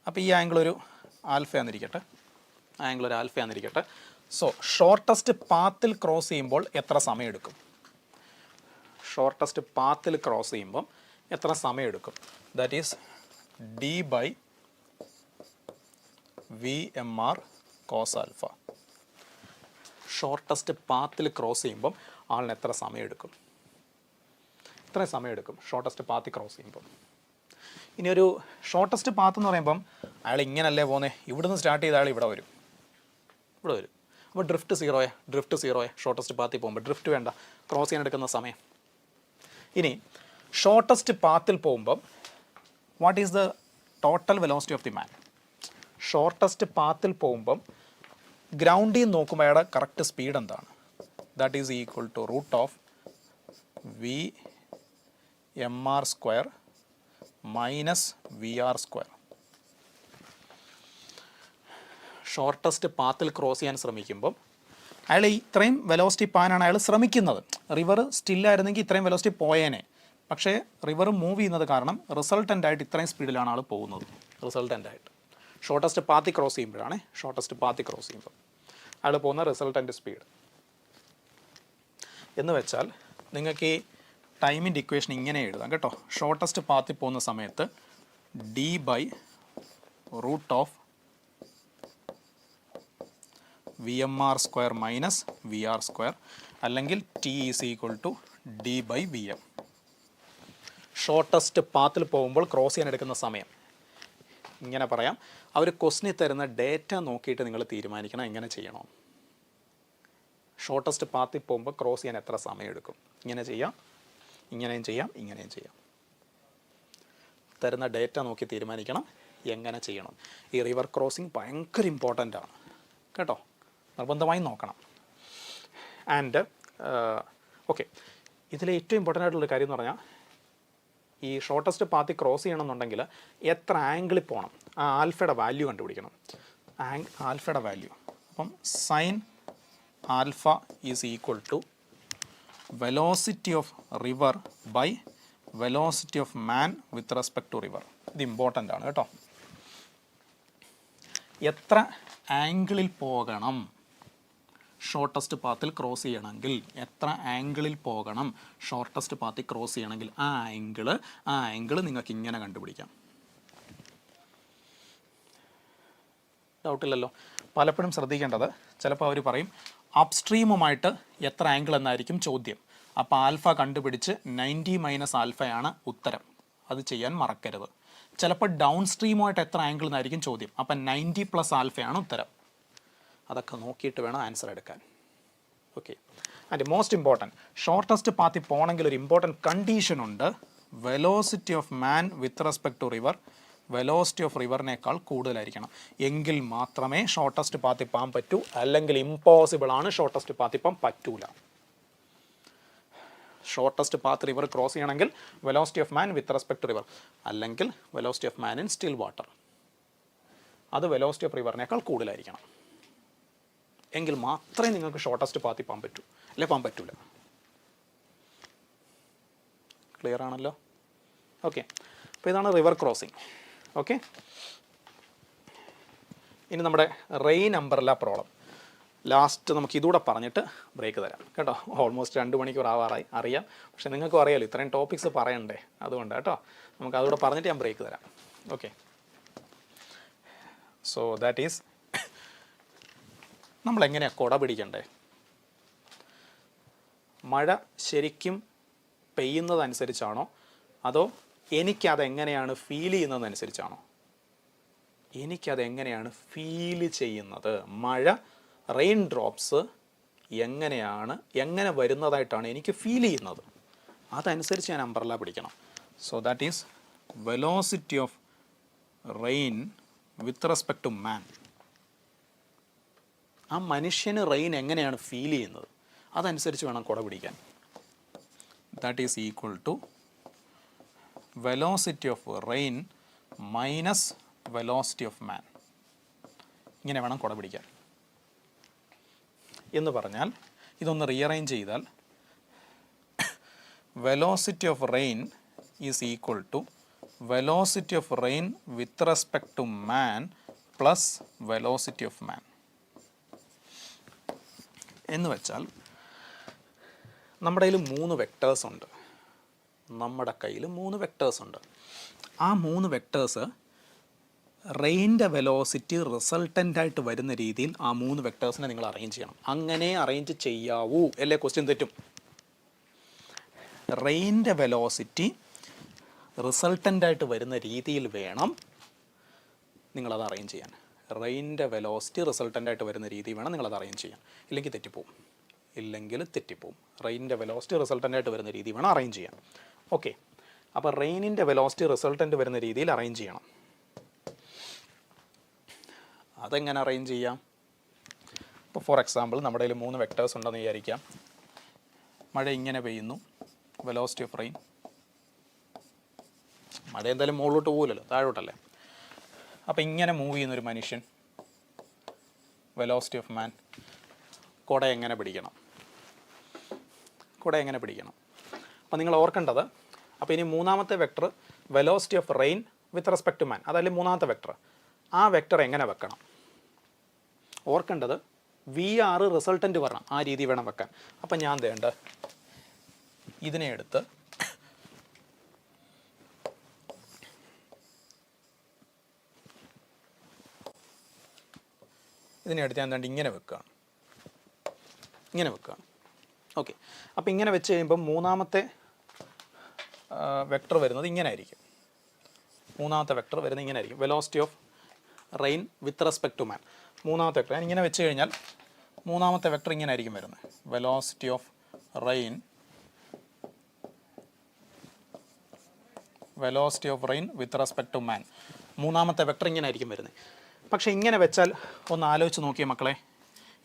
അപ്പോൾ ഈ ആംഗിൾ ഒരു ആൽഫ എന്നിരിക്കട്ടെ. സോ ഷോർട്ടസ്റ്റ് പാത്തിൽ ക്രോസ് ചെയ്യുമ്പോൾ എത്ര സമയം എടുക്കും? That is D by V M R cos alpha. Shortest പാത്തിൽ ക്രോസ് ചെയ്യുമ്പം ആളിന് എത്ര സമയം എടുക്കും? ഷോർട്ടസ്റ്റ് പാത്തിൽ ക്രോസ് ചെയ്യുമ്പം. ഇനി ഒരു ഷോർട്ടസ്റ്റ് പാത്ത് എന്ന് പറയുമ്പം അയാൾ ഇങ്ങനല്ലേ പോകുന്നത്, ഇവിടുന്ന് സ്റ്റാർട്ട് ചെയ്ത അയാൾ ഇവിടെ വരും. അപ്പോൾ ഡ്രിഫ്റ്റ് സീറോയെ ഷോർട്ടസ്റ്റ് പാത്തിൽ പോകുമ്പോൾ ഡ്രിഫ്റ്റ് വേണ്ട, ക്രോസ് ചെയ്യാൻ എടുക്കുന്ന സമയം. ഇനി ഷോർട്ടസ്റ്റ് പാത്തിൽ പോകുമ്പം what is the total velocity of the man? Shortest പാത്തിൽ പോകുമ്പം ഗ്രൗണ്ടിൽ നിന്ന് നോക്കുമ്പോൾ അയാളുടെ കറക്റ്റ് സ്പീഡ് എന്താണ്? That is equal to root of V M R square minus V R square. Shortest പാത്തിൽ ക്രോസ് ചെയ്യാൻ ശ്രമിക്കുമ്പം അയാൾ ഇത്രയും വെലോസിറ്റി പോകാനാണ് അയാൾ ശ്രമിക്കുന്നത്. റിവർ സ്റ്റില്ലായിരുന്നെങ്കിൽ ഇത്രയും വെലോസിറ്റി പോയേനെ, പക്ഷേ റിവർ മൂവ് ചെയ്യുന്നത് കാരണം റിസൾട്ടൻ്റായിട്ട് ഇത്രയും സ്പീഡിലാണ് ആൾ പോകുന്നത്. റിസൾട്ടൻ്റായിട്ട് ഷോർട്ടസ്റ്റ് പാത്തി ക്രോസ് ചെയ്യുമ്പോഴാണ് ആൾ പോകുന്ന റിസൾട്ടൻ്റ് സ്പീഡ്. എന്ന് വെച്ചാൽ നിങ്ങൾക്ക് ഈ ടൈമിൻ്റെ ഇക്വേഷൻ ഇങ്ങനെ എഴുതാം കേട്ടോ. ഷോർട്ടസ്റ്റ് പാത്തിൽ പോകുന്ന സമയത്ത് d/√of VMR² മൈനസ് VR², അല്ലെങ്കിൽ T = d/Vm. ഷോർട്ടസ്റ്റ് പാത്തിൽ പോകുമ്പോൾ ക്രോസ് ചെയ്യാൻ എടുക്കുന്ന സമയം ഇങ്ങനെ പറയാം. അവർ ക്വസ്റ്റിനിൽ തരുന്ന ഡേറ്റ നോക്കിയിട്ട് നിങ്ങൾ തീരുമാനിക്കണം എങ്ങനെ ചെയ്യണം. ഷോർട്ടസ്റ്റ് പാത്തിൽ പോകുമ്പോൾ ക്രോസ് ചെയ്യാൻ എത്ര സമയം എടുക്കും. ഇങ്ങനെ ചെയ്യാം, ഇങ്ങനെയും ചെയ്യാം, ഇങ്ങനെയും ചെയ്യാം. തരുന്ന ഡേറ്റ നോക്കി തീരുമാനിക്കണം എങ്ങനെ ചെയ്യണം. ഈ റിവർ ക്രോസിങ് ഭയങ്കര ഇമ്പോർട്ടൻ്റ് ആണ് കേട്ടോ, നിർബന്ധമായും നോക്കണം. ആൻഡ് ഓക്കെ, ഇതിൽ ഏറ്റവും ഇമ്പോർട്ടൻ്റ് ആയിട്ടുള്ളൊരു കാര്യം എന്ന് പറഞ്ഞാൽ ഈ ഷോർട്ടസ്റ്റ് പാത്തി ക്രോസ് ചെയ്യണമെന്നുണ്ടെങ്കിൽ എത്ര ആംഗിളിൽ പോകണം, ആ ആൽഫയുടെ വാല്യൂ കണ്ടുപിടിക്കണം. ആൽഫയുടെ വാല്യൂ അപ്പം sine alpha is equal to velocity of river by velocity of man with respect to river. ഇത് ഇമ്പോർട്ടൻ്റ് ആണ് കേട്ടോ. എത്ര ആംഗിളിൽ പോകണം ഷോർട്ടസ്റ്റ് പാത്തിൽ ക്രോസ് ചെയ്യണമെങ്കിൽ, എത്ര ആംഗിളിൽ പോകണം ഷോർട്ടസ്റ്റ് പാത്തിൽ ക്രോസ് ചെയ്യണമെങ്കിൽ, ആ ആംഗിൾ നിങ്ങൾക്ക് ഇങ്ങനെ കണ്ടുപിടിക്കാം. ഡൗട്ടില്ലല്ലോ. പലപ്പോഴും ശ്രദ്ധിക്കേണ്ടത്, ചിലപ്പോൾ അവർ പറയും അപ്സ്ട്രീമുമായിട്ട് എത്ര ആംഗിൾ എന്നായിരിക്കും ചോദ്യം. അപ്പോൾ ആൽഫ കണ്ടുപിടിച്ച് 90 മൈനസ് ആൽഫയാണ് ഉത്തരം. അത് ചെയ്യാൻ മറക്കരുത്. ചിലപ്പോൾ ഡൗൺ സ്ട്രീമുമായിട്ട് എത്ര ആംഗിൾ എന്നായിരിക്കും ചോദ്യം. അപ്പം 90 പ്ലസ് ആൽഫയാണ് ഉത്തരം. അതൊക്കെ നോക്കിയിട്ട് വേണം ആൻസർ എടുക്കാൻ. Okay. And most important, shortest പാത്തിൽ പോകണമെങ്കിൽ ഒരു ഇമ്പോർട്ടൻറ്റ് കണ്ടീഷനുണ്ട്. Velocity of man with respect to river velocity of റിവറിനേക്കാൾ കൂടുതലായിരിക്കണം. എങ്കിൽ മാത്രമേ ഷോർട്ടസ്റ്റ് പാത്തിൽ പോകാൻ പറ്റൂ. അല്ലെങ്കിൽ ഇമ്പോസിബിൾ ആണ്, ഷോർട്ടസ്റ്റ് പാത്തിൽ പോകാൻ പറ്റൂല. ഷോർട്ടസ്റ്റ് പാത്ത് റിവർ ക്രോസ് ചെയ്യണമെങ്കിൽ velocity of man with respect to river, അല്ലെങ്കിൽ velocity of man in still water, അത് വെലോസിറ്റി ഓഫ് റിവറിനേക്കാൾ കൂടുതലായിരിക്കണം. എങ്കിൽ മാത്രമേ നിങ്ങൾക്ക് ഷോർട്ടസ്റ്റ് പാത്തിൽ പോകാൻ പറ്റൂ, അല്ലെ പോകാൻ പറ്റൂല. ക്ലിയർ ആണല്ലോ? ഓക്കെ. അപ്പോൾ ഇതാണ് റിവർ ക്രോസിങ്. ഓക്കെ. ഇനി നമ്മുടെ റെയിൻ അംബ്രല്ല പ്രോബ്ലം ലാസ്റ്റ് നമുക്ക് ഇതുകൂടെ പറഞ്ഞിട്ട് ബ്രേക്ക് തരാം കേട്ടോ. ഓൾമോസ്റ്റ് 2 മണിക്കൂർ ആവാറായി, അറിയാം. പക്ഷെ നിങ്ങൾക്കും അറിയാമല്ലോ ഇത്രയും ടോപ്പിക്സ് പറയണ്ടേ, അതുകൊണ്ട് കേട്ടോ. നമുക്ക് അതുകൂടെ പറഞ്ഞിട്ട് ഞാൻ ബ്രേക്ക് തരാം. ഓക്കെ. സോ ദാറ്റ് ഈസ്, നമ്മളെങ്ങനെയാണ് കുട പിടിക്കണ്ടേ? മഴ ശരിക്കും പെയ്യുന്നതനുസരിച്ചാണോ അതോ എനിക്കതെങ്ങനെയാണ് ഫീൽ ചെയ്യുന്നതനുസരിച്ചാണോ? എനിക്കതെങ്ങനെയാണ് ഫീൽ ചെയ്യുന്നത്, മഴ റെയിൻ ഡ്രോപ്സ് എങ്ങനെ വരുന്നതായിട്ടാണ് എനിക്ക് ഫീൽ ചെയ്യുന്നത്, അതനുസരിച്ച് ഞാൻ അംബ്രല്ല പിടിക്കണം. So that is velocity of rain with respect to man. ആ മനുഷ്യന് റെയിൻ എങ്ങനെയാണ് ഫീൽ ചെയ്യുന്നത് അതനുസരിച്ച് വേണം കുട പിടിക്കാൻ. That is equal to velocity of rain minus velocity of man. ഇങ്ങനെ വേണം കുട പിടിക്കാൻ. എന്ന് പറഞ്ഞാൽ ഇതൊന്ന് റീഅറേഞ്ച് ചെയ്താൽ velocity of rain is equal to velocity of rain with respect to man plus velocity of man. എന്ന് വെച്ചാൽ നമ്മുടെ കയ്യിൽ 3 വെക്ടേഴ്സ് ഉണ്ട്. ആ 3 വെക്ടേഴ്സ് റെയിൻ്റെ വെലോസിറ്റി റിസൾട്ടൻ്റായിട്ട് വരുന്ന രീതിയിൽ ആ 3 വെക്ടേഴ്സിനെ നിങ്ങൾ അറേഞ്ച് ചെയ്യണം. അങ്ങനെ അറേഞ്ച് ചെയ്യാവൂ, അല്ലേ ക്വസ്റ്റ്യൻ തെറ്റും. റെയിൻ്റെ വെലോസിറ്റി റിസൾട്ടൻ്റായിട്ട് വരുന്ന രീതിയിൽ വേണം നിങ്ങളത് അറേഞ്ച് ചെയ്യാൻ. റെയിൻ്റെ വെലോസിറ്റി റിസൾട്ടൻ്റായിട്ട് വരുന്ന രീതി വേണം നിങ്ങളത് അറേഞ്ച് ചെയ്യാൻ. ഇല്ലെങ്കിൽ തെറ്റിപ്പോവും. റെയിനിൻ്റെ വെലോസിറ്റി റിസൾട്ടൻ്റായിട്ട് വരുന്ന രീതി വേണം അറേഞ്ച് ചെയ്യാൻ. ഓക്കെ. അപ്പോൾ റെയിനിൻ്റെ വെലോസിറ്റി റിസൾട്ടൻ്റ് വരുന്ന രീതിയിൽ അറേഞ്ച് ചെയ്യണം. അതെങ്ങനെ അറേഞ്ച് ചെയ്യാം? ഇപ്പോൾ ഫോർ എക്സാമ്പിൾ നമ്മുടെ കയ്യിൽ 3 വെക്ടേഴ്സ് ഉണ്ടെന്ന് വിചാരിക്കാം. മഴ ഇങ്ങനെ പെയ്യുന്നു, വെലോസിറ്റി ഓഫ് റെയിൻ. മഴ എന്തായാലും മുകളിലോട്ട് പോകില്ലല്ലോ, താഴോട്ടല്ലേ. അപ്പോൾ ഇങ്ങനെ മൂവ് ചെയ്യുന്നൊരു മനുഷ്യൻ, വെലോസിറ്റി ഓഫ് മാൻ. കുട എങ്ങനെ പിടിക്കണം? അപ്പോൾ നിങ്ങൾ ഓർക്കേണ്ടത്, അപ്പോൾ ഇനി മൂന്നാമത്തെ vector velocity of rain with respect to man, അതല്ലേ മൂന്നാമത്തെ വെക്ടർ. ആ വെക്ടർ എങ്ങനെ വെക്കണം? ഓർക്കേണ്ടത് വി ആർ റിസൾട്ടൻ്റ് വരണം, ആ രീതി വേണം വെക്കാൻ. അപ്പം ഞാൻ വേണ്ട ഇതിനെ എടുത്ത് ഞാൻ എന്താണ്ട് ഇങ്ങനെ വെക്കുകയാണ്, ഓക്കെ. അപ്പോൾ ഇങ്ങനെ വെച്ച് കഴിയുമ്പോൾ മൂന്നാമത്തെ വെക്ടർ വരുന്നത് ഇങ്ങനെ ആയിരിക്കും. Velocity of rain with respect to man. മൂന്നാമത്തെ വെക്ടർ ഞാൻ ഇങ്ങനെ വെച്ച് കഴിഞ്ഞാൽ മൂന്നാമത്തെ വെക്ടർ ഇങ്ങനെ ആയിരിക്കും വരുന്നത്. Velocity of rain with respect to man. മൂന്നാമത്തെ വെക്ടർ ഇങ്ങനെ ആയിരിക്കും വരുന്നത്. പക്ഷേ ഇങ്ങനെ വെച്ചാൽ ഒന്ന് ആലോചിച്ച് നോക്കിയേ മക്കളെ,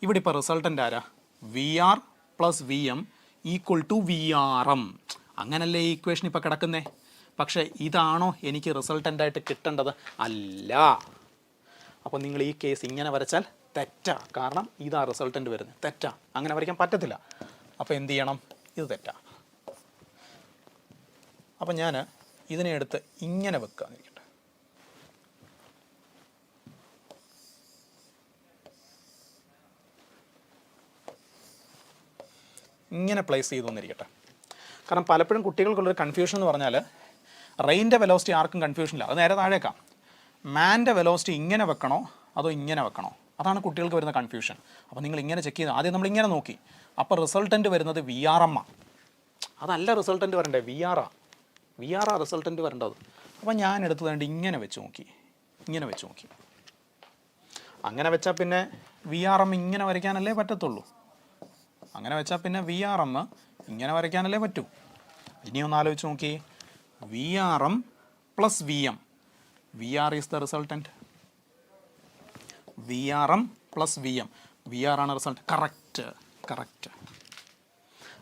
ഇവിടെ ഇപ്പോൾ റിസൾട്ടൻ്റ് ആരാ? V r plus V m equal to v R m. അങ്ങനല്ലേ ഈ ഇക്വേഷൻ ഇപ്പോൾ കിടക്കുന്നേ? പക്ഷേ ഇതാണോ എനിക്ക് റിസൾട്ടൻ്റായിട്ട് കിട്ടേണ്ടത്? അല്ല. അപ്പോൾ നിങ്ങൾ ഈ കേസ് ഇങ്ങനെ വരച്ചാൽ തെറ്റാ, കാരണം ഇതാ റിസൾട്ടൻ്റ് വരുന്നത്. തെറ്റാ, അങ്ങനെ വരയ്ക്കാൻ പറ്റത്തില്ല. അപ്പോൾ എന്ത് ചെയ്യണം? ഇത് തെറ്റാ. അപ്പം ഞാൻ ഇതിനെ എടുത്ത് ഇങ്ങനെ വെക്കാന്നിരിക്കട്ടെ. ഇങ്ങനെ പ്ലേസ് ചെയ്തു എന്നിരിക്കട്ടെ. കാരണം പലപ്പോഴും കുട്ടികൾക്കുള്ളൊരു കൺഫ്യൂഷൻ എന്ന് പറഞ്ഞാൽ റെയിൻ്റെ വെലോസിറ്റി ആർക്കും കൺഫ്യൂഷനില്ല, അത് നേരെ താഴേക്കാം. മാൻ്റെ വെലോസിറ്റി ഇങ്ങനെ വെക്കണോ അതോ ഇങ്ങനെ വെക്കണോ? അതാണ് കുട്ടികൾക്ക് വരുന്ന കൺഫ്യൂഷൻ. അപ്പോൾ നിങ്ങൾ ഇങ്ങനെ ചെക്ക് ചെയ്ത് ആദ്യം നമ്മൾ ഇങ്ങനെ നോക്കി. അപ്പോൾ റിസൾട്ടൻ്റ് വരുന്നത് വി ആർ എം ആ. അതല്ല റിസൾട്ടൻ്റ് വരണ്ടേ, വി ആർ ആ റിസൾട്ടൻ്റ് വരേണ്ടത്. അപ്പോൾ ഞാൻ എടുത്തു വേണ്ടി ഇങ്ങനെ വെച്ച് നോക്കി. അങ്ങനെ വെച്ചാൽ പിന്നെ വി ആർ എം ഇങ്ങനെ വരയ്ക്കാനല്ലേ പറ്റത്തുള്ളൂ. അങ്ങനെ വെച്ചാൽ പിന്നെ വി ആർ എം ഇങ്ങനെ വരയ്ക്കാനല്ലേ പറ്റൂ. ഇനി ഒന്ന് ആലോചിച്ച് നോക്കി. V R M plus V M. V r is the resultant. V R M plus V M. V r ആണ് റിസൾട്ട്. കറക്റ്റ്.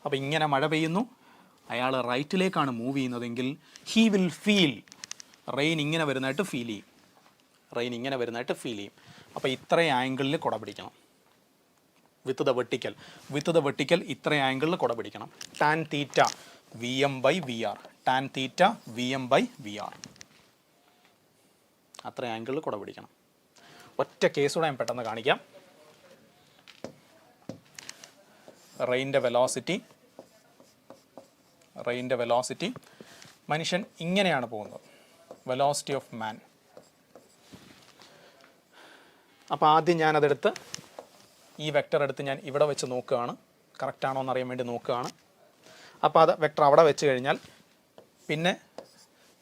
അപ്പോൾ ഇങ്ങനെ മഴ പെയ്യുന്നു, അയാൾ റൈറ്റിലേക്കാണ് മൂവ് ചെയ്യുന്നതെങ്കിൽ ഹീ വിൽ ഫീൽ റെയിൻ ഇങ്ങനെ വരുന്നതായിട്ട് ഫീൽ ചെയ്യും. അപ്പോൾ ഇത്രയും ആംഗിളിൽ കുട പിടിക്കണം. വിത്ത് ദ വെർട്ടിക്കൽ ഇത്രയും ആംഗിളിൽ കുട പിടിക്കണം. Tan theta v m by v r. അത്ര ആംഗിളിൽ കുട പിടിക്കണം. ഒറ്റ കേസൂടെ ഞാൻ പെട്ടെന്ന് കാണിക്കാം. റെയിൻ്റെ വെലോസിറ്റി മനുഷ്യൻ ഇങ്ങനെയാണ് പോകുന്നത്. വെലോസിറ്റി ഓഫ് മാൻ. അപ്പോൾ ആദ്യം ഞാനതെടുത്ത് ഈ വെക്ടർ എടുത്ത് ഞാൻ ഇവിടെ വെച്ച് നോക്കുകയാണ്, കറക്റ്റാണോ എന്നറിയാൻ വേണ്ടി നോക്കുകയാണ്. അപ്പോൾ അത് വെക്ടർ അവിടെ വെച്ച് കഴിഞ്ഞാൽ പിന്നെ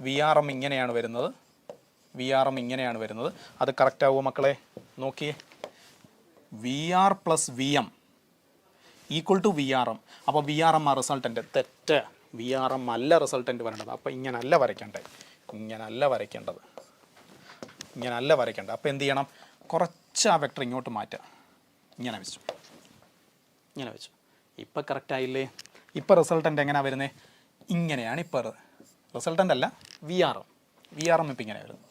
വി ആർ എം ഇങ്ങനെയാണ് വരുന്നത്. അത് കറക്റ്റ് ആവുമോ മക്കളെ? നോക്കിയേ. V r plus V m equal to v R m. അപ്പോൾ വി ആർ എം ആ റിസൾട്ടൻ്റ്. തെറ്റ്. വി ആർ എം അല്ല റിസൾട്ടൻ്റ് വരേണ്ടത്. അപ്പോൾ ഇങ്ങനല്ല വരയ്ക്കേണ്ടത്. അപ്പോൾ എന്ത് ചെയ്യണം? കുറച്ച് ആ വെക്ടർ ഇങ്ങോട്ട് മാറ്റുക. ഇങ്ങനെ വെച്ചു. ഇപ്പം കറക്റ്റായില്ലേ? ഇപ്പം റിസൾട്ടൻ്റ് എങ്ങനെയാണ് വരുന്നത്? ഇങ്ങനെയാണ് ഇപ്പോൾ റിസൾട്ടൻ്റ് അല്ല, വി ആർ എം ഇപ്പം ഇങ്ങനെ വരുന്നത്.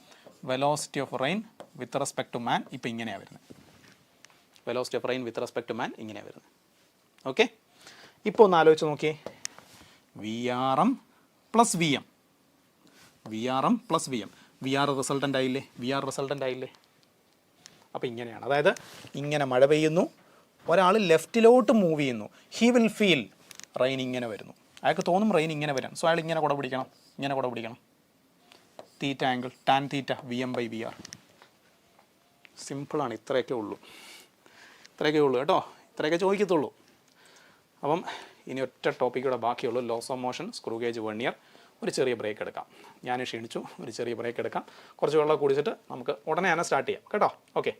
Velocity of rain with respect to man ഇപ്പം ഇങ്ങനെയാണ് വരുന്നത്. ഓക്കെ. ഇപ്പോൾ ഒന്ന് ആലോചിച്ച് നോക്കിയേ. V R M plus V M. V R resultant ആയില്ലേ? അപ്പോൾ ഇങ്ങനെയാണ്. അതായത് ഇങ്ങനെ മഴ പെയ്യുന്നു, ഒരാൾ ലെഫ്റ്റിലോട്ട് മൂവ് ചെയ്യുന്നു. ഹി വിൽ ഫീൽ റെയിൻ ഇങ്ങനെ വരുന്നു. അയാൾക്ക് തോന്നും റെയിൻ ഇങ്ങനെ വരാൻ. സോ അയാൾ ഇങ്ങനെ കുട പിടിക്കണം. Theta angle tan theta v m by v r. സിമ്പിളാണ്. ഇത്രയൊക്കെ ഉള്ളൂ കേട്ടോ. ഇത്രയൊക്കെ ചോദിക്കത്തുള്ളൂ. അപ്പം ഇനി ഒറ്റ ടോപ്പിക്കൂടെ ബാക്കിയുള്ളൂ. Laws of motion, screw gauge, vernier. ഒരു ചെറിയ ബ്രേക്ക് എടുക്കാം. ഞാൻ ക്ഷീണിച്ചു, ഒരു ചെറിയ ബ്രേക്ക് എടുക്കാം. കുറച്ച് വെള്ളം കുടിച്ചിട്ട് നമുക്ക് ഉടനെ തന്നെ സ്റ്റാർട്ട് ചെയ്യാം കേട്ടോ. Okay.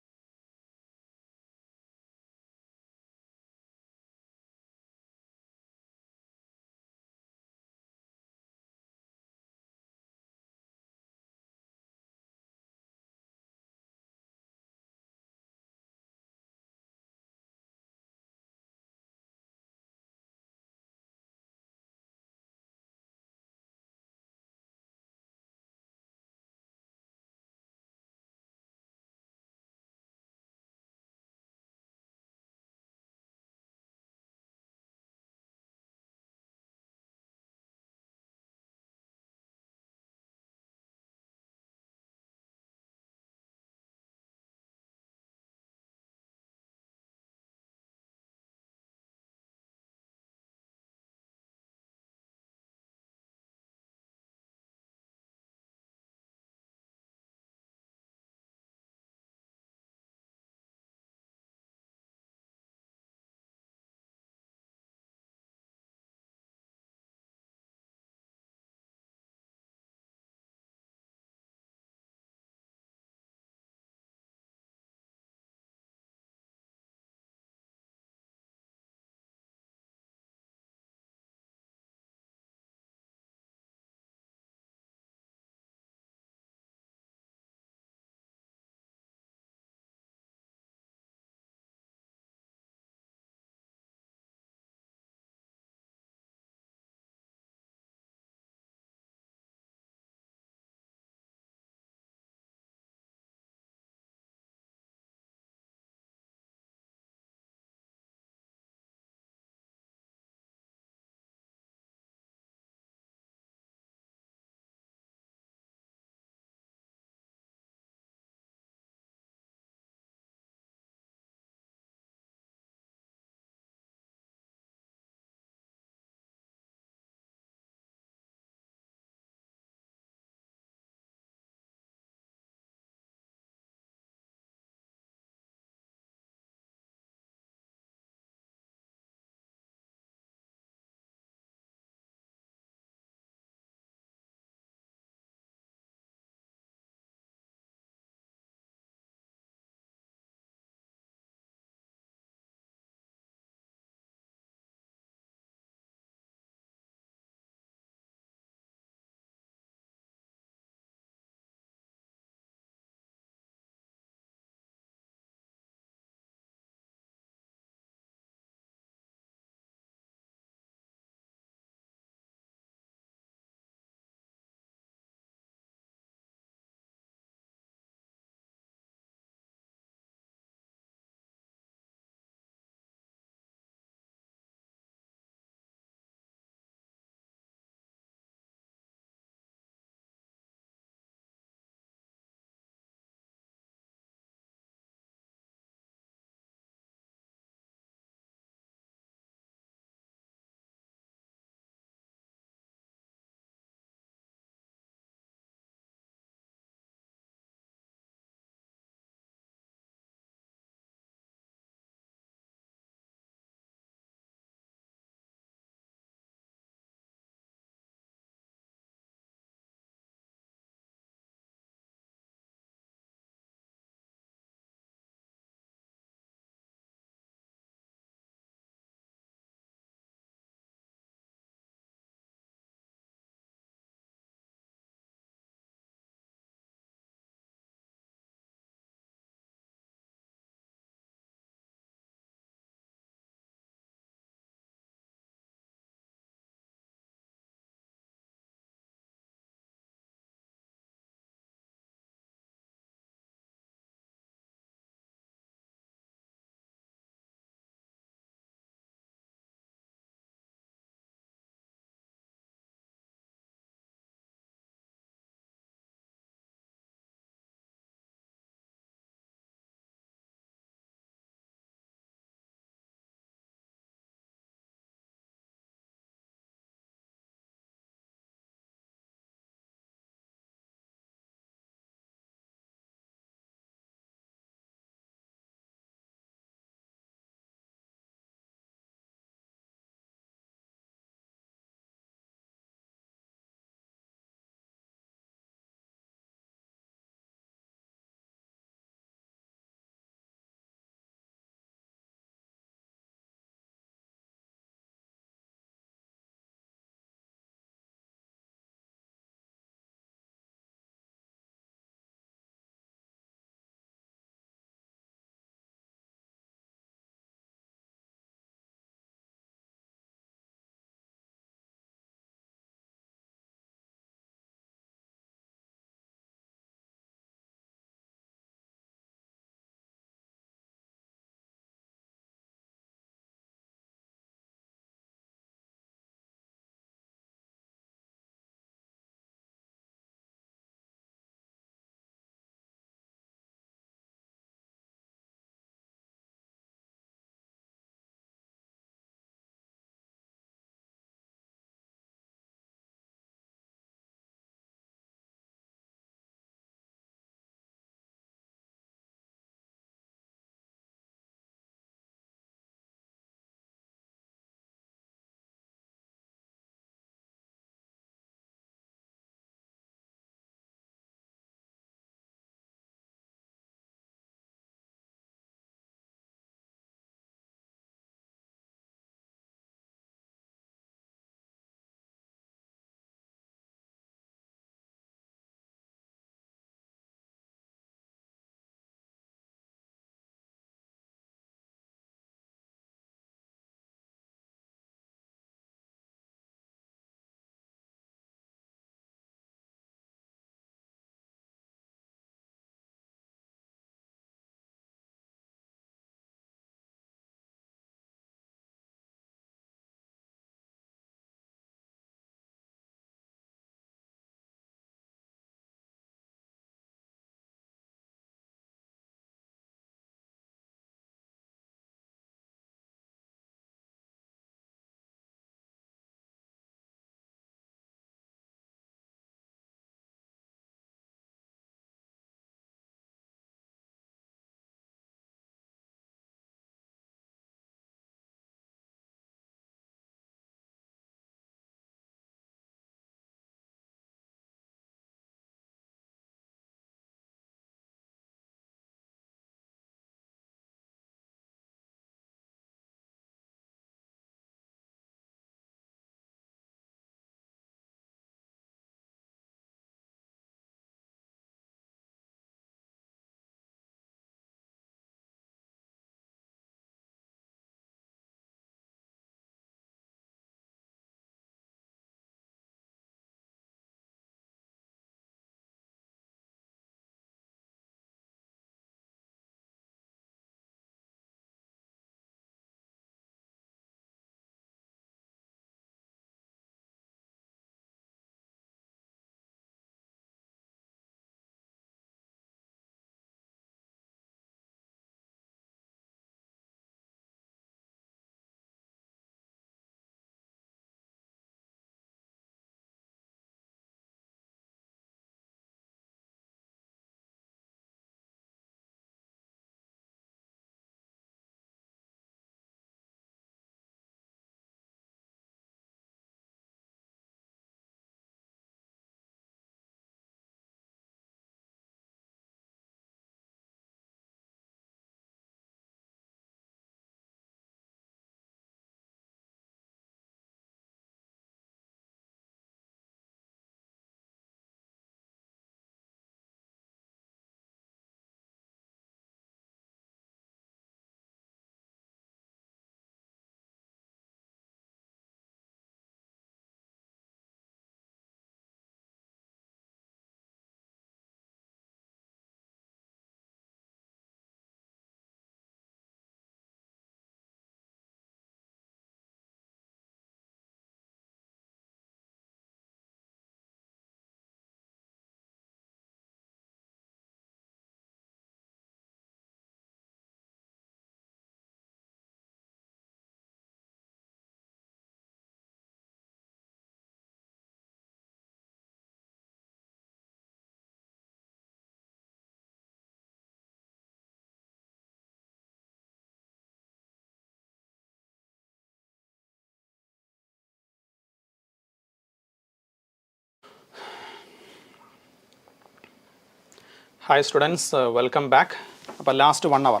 Hi students, welcome back. അപ്പോൾ ലാസ്റ്റ് 1 hour,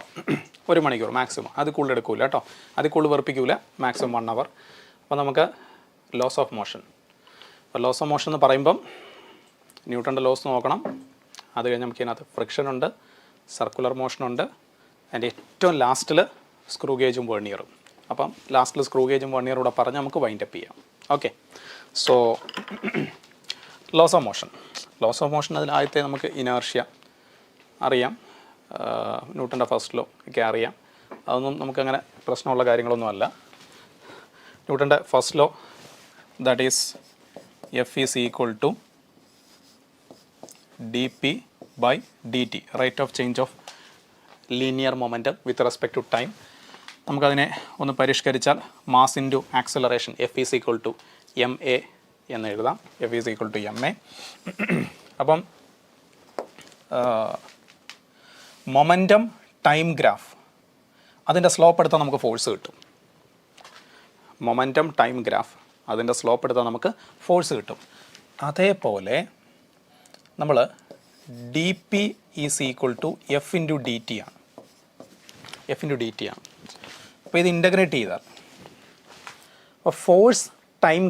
1 മണിക്കൂർ മാക്സിമം, അത് കൂടുതൽ എടുക്കൂല കേട്ടോ, അത് കൂടുതൽ വെറുപ്പിക്കൂല, മാക്സിമം 1 hour. അപ്പോൾ നമുക്ക് ലോസ് ഓഫ് മോഷൻ. അപ്പോൾ ലോസ് ഓഫ് മോഷൻ എന്ന് പറയുമ്പം ന്യൂട്ടൻ്റെ ലോസ് നോക്കണം. അത് കഴിഞ്ഞ് നമുക്ക് ഇതിനകത്ത് ഫ്രിക്ഷൻ ഉണ്ട്, സർക്കുലർ മോഷൻ ഉണ്ട്, അതിൻ്റെ ഏറ്റവും ലാസ്റ്റിൽ സ്ക്രൂ ഗേജും വെർണിയറും. അപ്പം ലാസ്റ്റിൽ സ്ക്രൂ ഗേജും വെർണിയറും കൂടെ പറഞ്ഞ് നമുക്ക് വൈൻഡ് അപ്പ് ചെയ്യാം. Okay, so laws of motion. Laws of motion അതിൽ ആദ്യത്തെ നമുക്ക് ഇനേർഷ്യ അറിയാം, ന്യൂട്ടൻ്റെ ഫസ്റ്റ് ലോ ഒക്കെ അറിയാം. അതൊന്നും നമുക്കങ്ങനെ പ്രശ്നമുള്ള കാര്യങ്ങളൊന്നും അല്ല. ന്യൂട്ടൻ്റെ first law, that is F is equal to D P by D T, rate of change of linear momentum with respect to time. നമുക്കതിനെ ഒന്ന് പരിഷ്കരിച്ചാൽ mass into acceleration F is equal to M A എന്ന് എഴുതാം. F is equal to M A. അപ്പം momentum time graph, അതിൻ്റെ slope എടുത്താൽ നമുക്ക് force കിട്ടും. മൊമെൻറ്റം ടൈം ഗ്രാഫ്, അതിൻ്റെ സ്ലോപ്പ് എടുത്താൽ നമുക്ക് ഫോഴ്സ് കിട്ടും. അതേപോലെ നമ്മൾ D P is equal to F into D T ആണ്. എഫ് ഇൻറ്റു ഡി ടി ആണ്. അപ്പോൾ ഇത് ഇൻ്റഗ്രേറ്റ് ചെയ്താൽ അപ്പോൾ ഫോഴ്സ് ടൈം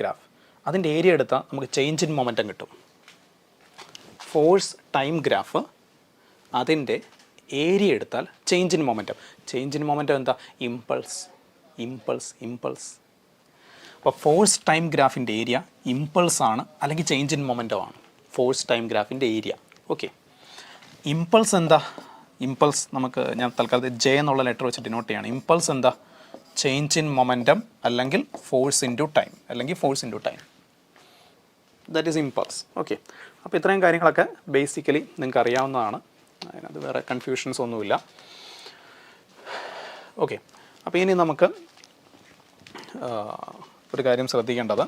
ഗ്രാഫ് അതിൻ്റെ ഏരിയ എടുത്താൽ നമുക്ക് ചേഞ്ച് ഇൻ മൊമെൻറ്റം കിട്ടും. ഫോഴ്സ് ടൈം ഗ്രാഫ് അതിൻ്റെ ഏരിയ എടുത്താൽ change in momentum. Change in momentum എന്താ? ഇമ്പൾസ്. അപ്പോൾ ഫോഴ്സ് ടൈം ഗ്രാഫിൻ്റെ ഏരിയ ഇമ്പൾസ് ആണ്, അല്ലെങ്കിൽ ചേഞ്ച് ഇൻ മൊമെൻറ്റം ആണ് ഫോഴ്സ് ടൈം ഗ്രാഫിൻ്റെ ഏരിയ. ഓക്കെ, ഇമ്പൾസ് എന്താ? ഇമ്പൾസ് നമുക്ക് ഞാൻ തൽക്കാലത്ത് ജെ എന്നുള്ള ലെറ്റർ വെച്ച് ഡിനോട്ട് ചെയ്യാണ്. ഇമ്പൾസ് എന്താ? ചേഞ്ച് ഇൻ മൊമെൻറ്റം അല്ലെങ്കിൽ force into time, that is impulse. Okay, അപ്പോൾ ഇത്രയും കാര്യങ്ങളൊക്കെ ബേസിക്കലി നിങ്ങൾക്ക് അറിയാവുന്നതാണ്, അതിനകത്ത് വേറെ കൺഫ്യൂഷൻസ് ഒന്നുമില്ല. ഓക്കെ, അപ്പോൾ ഇനി നമുക്ക് ഒരു കാര്യം ശ്രദ്ധിക്കേണ്ടത്,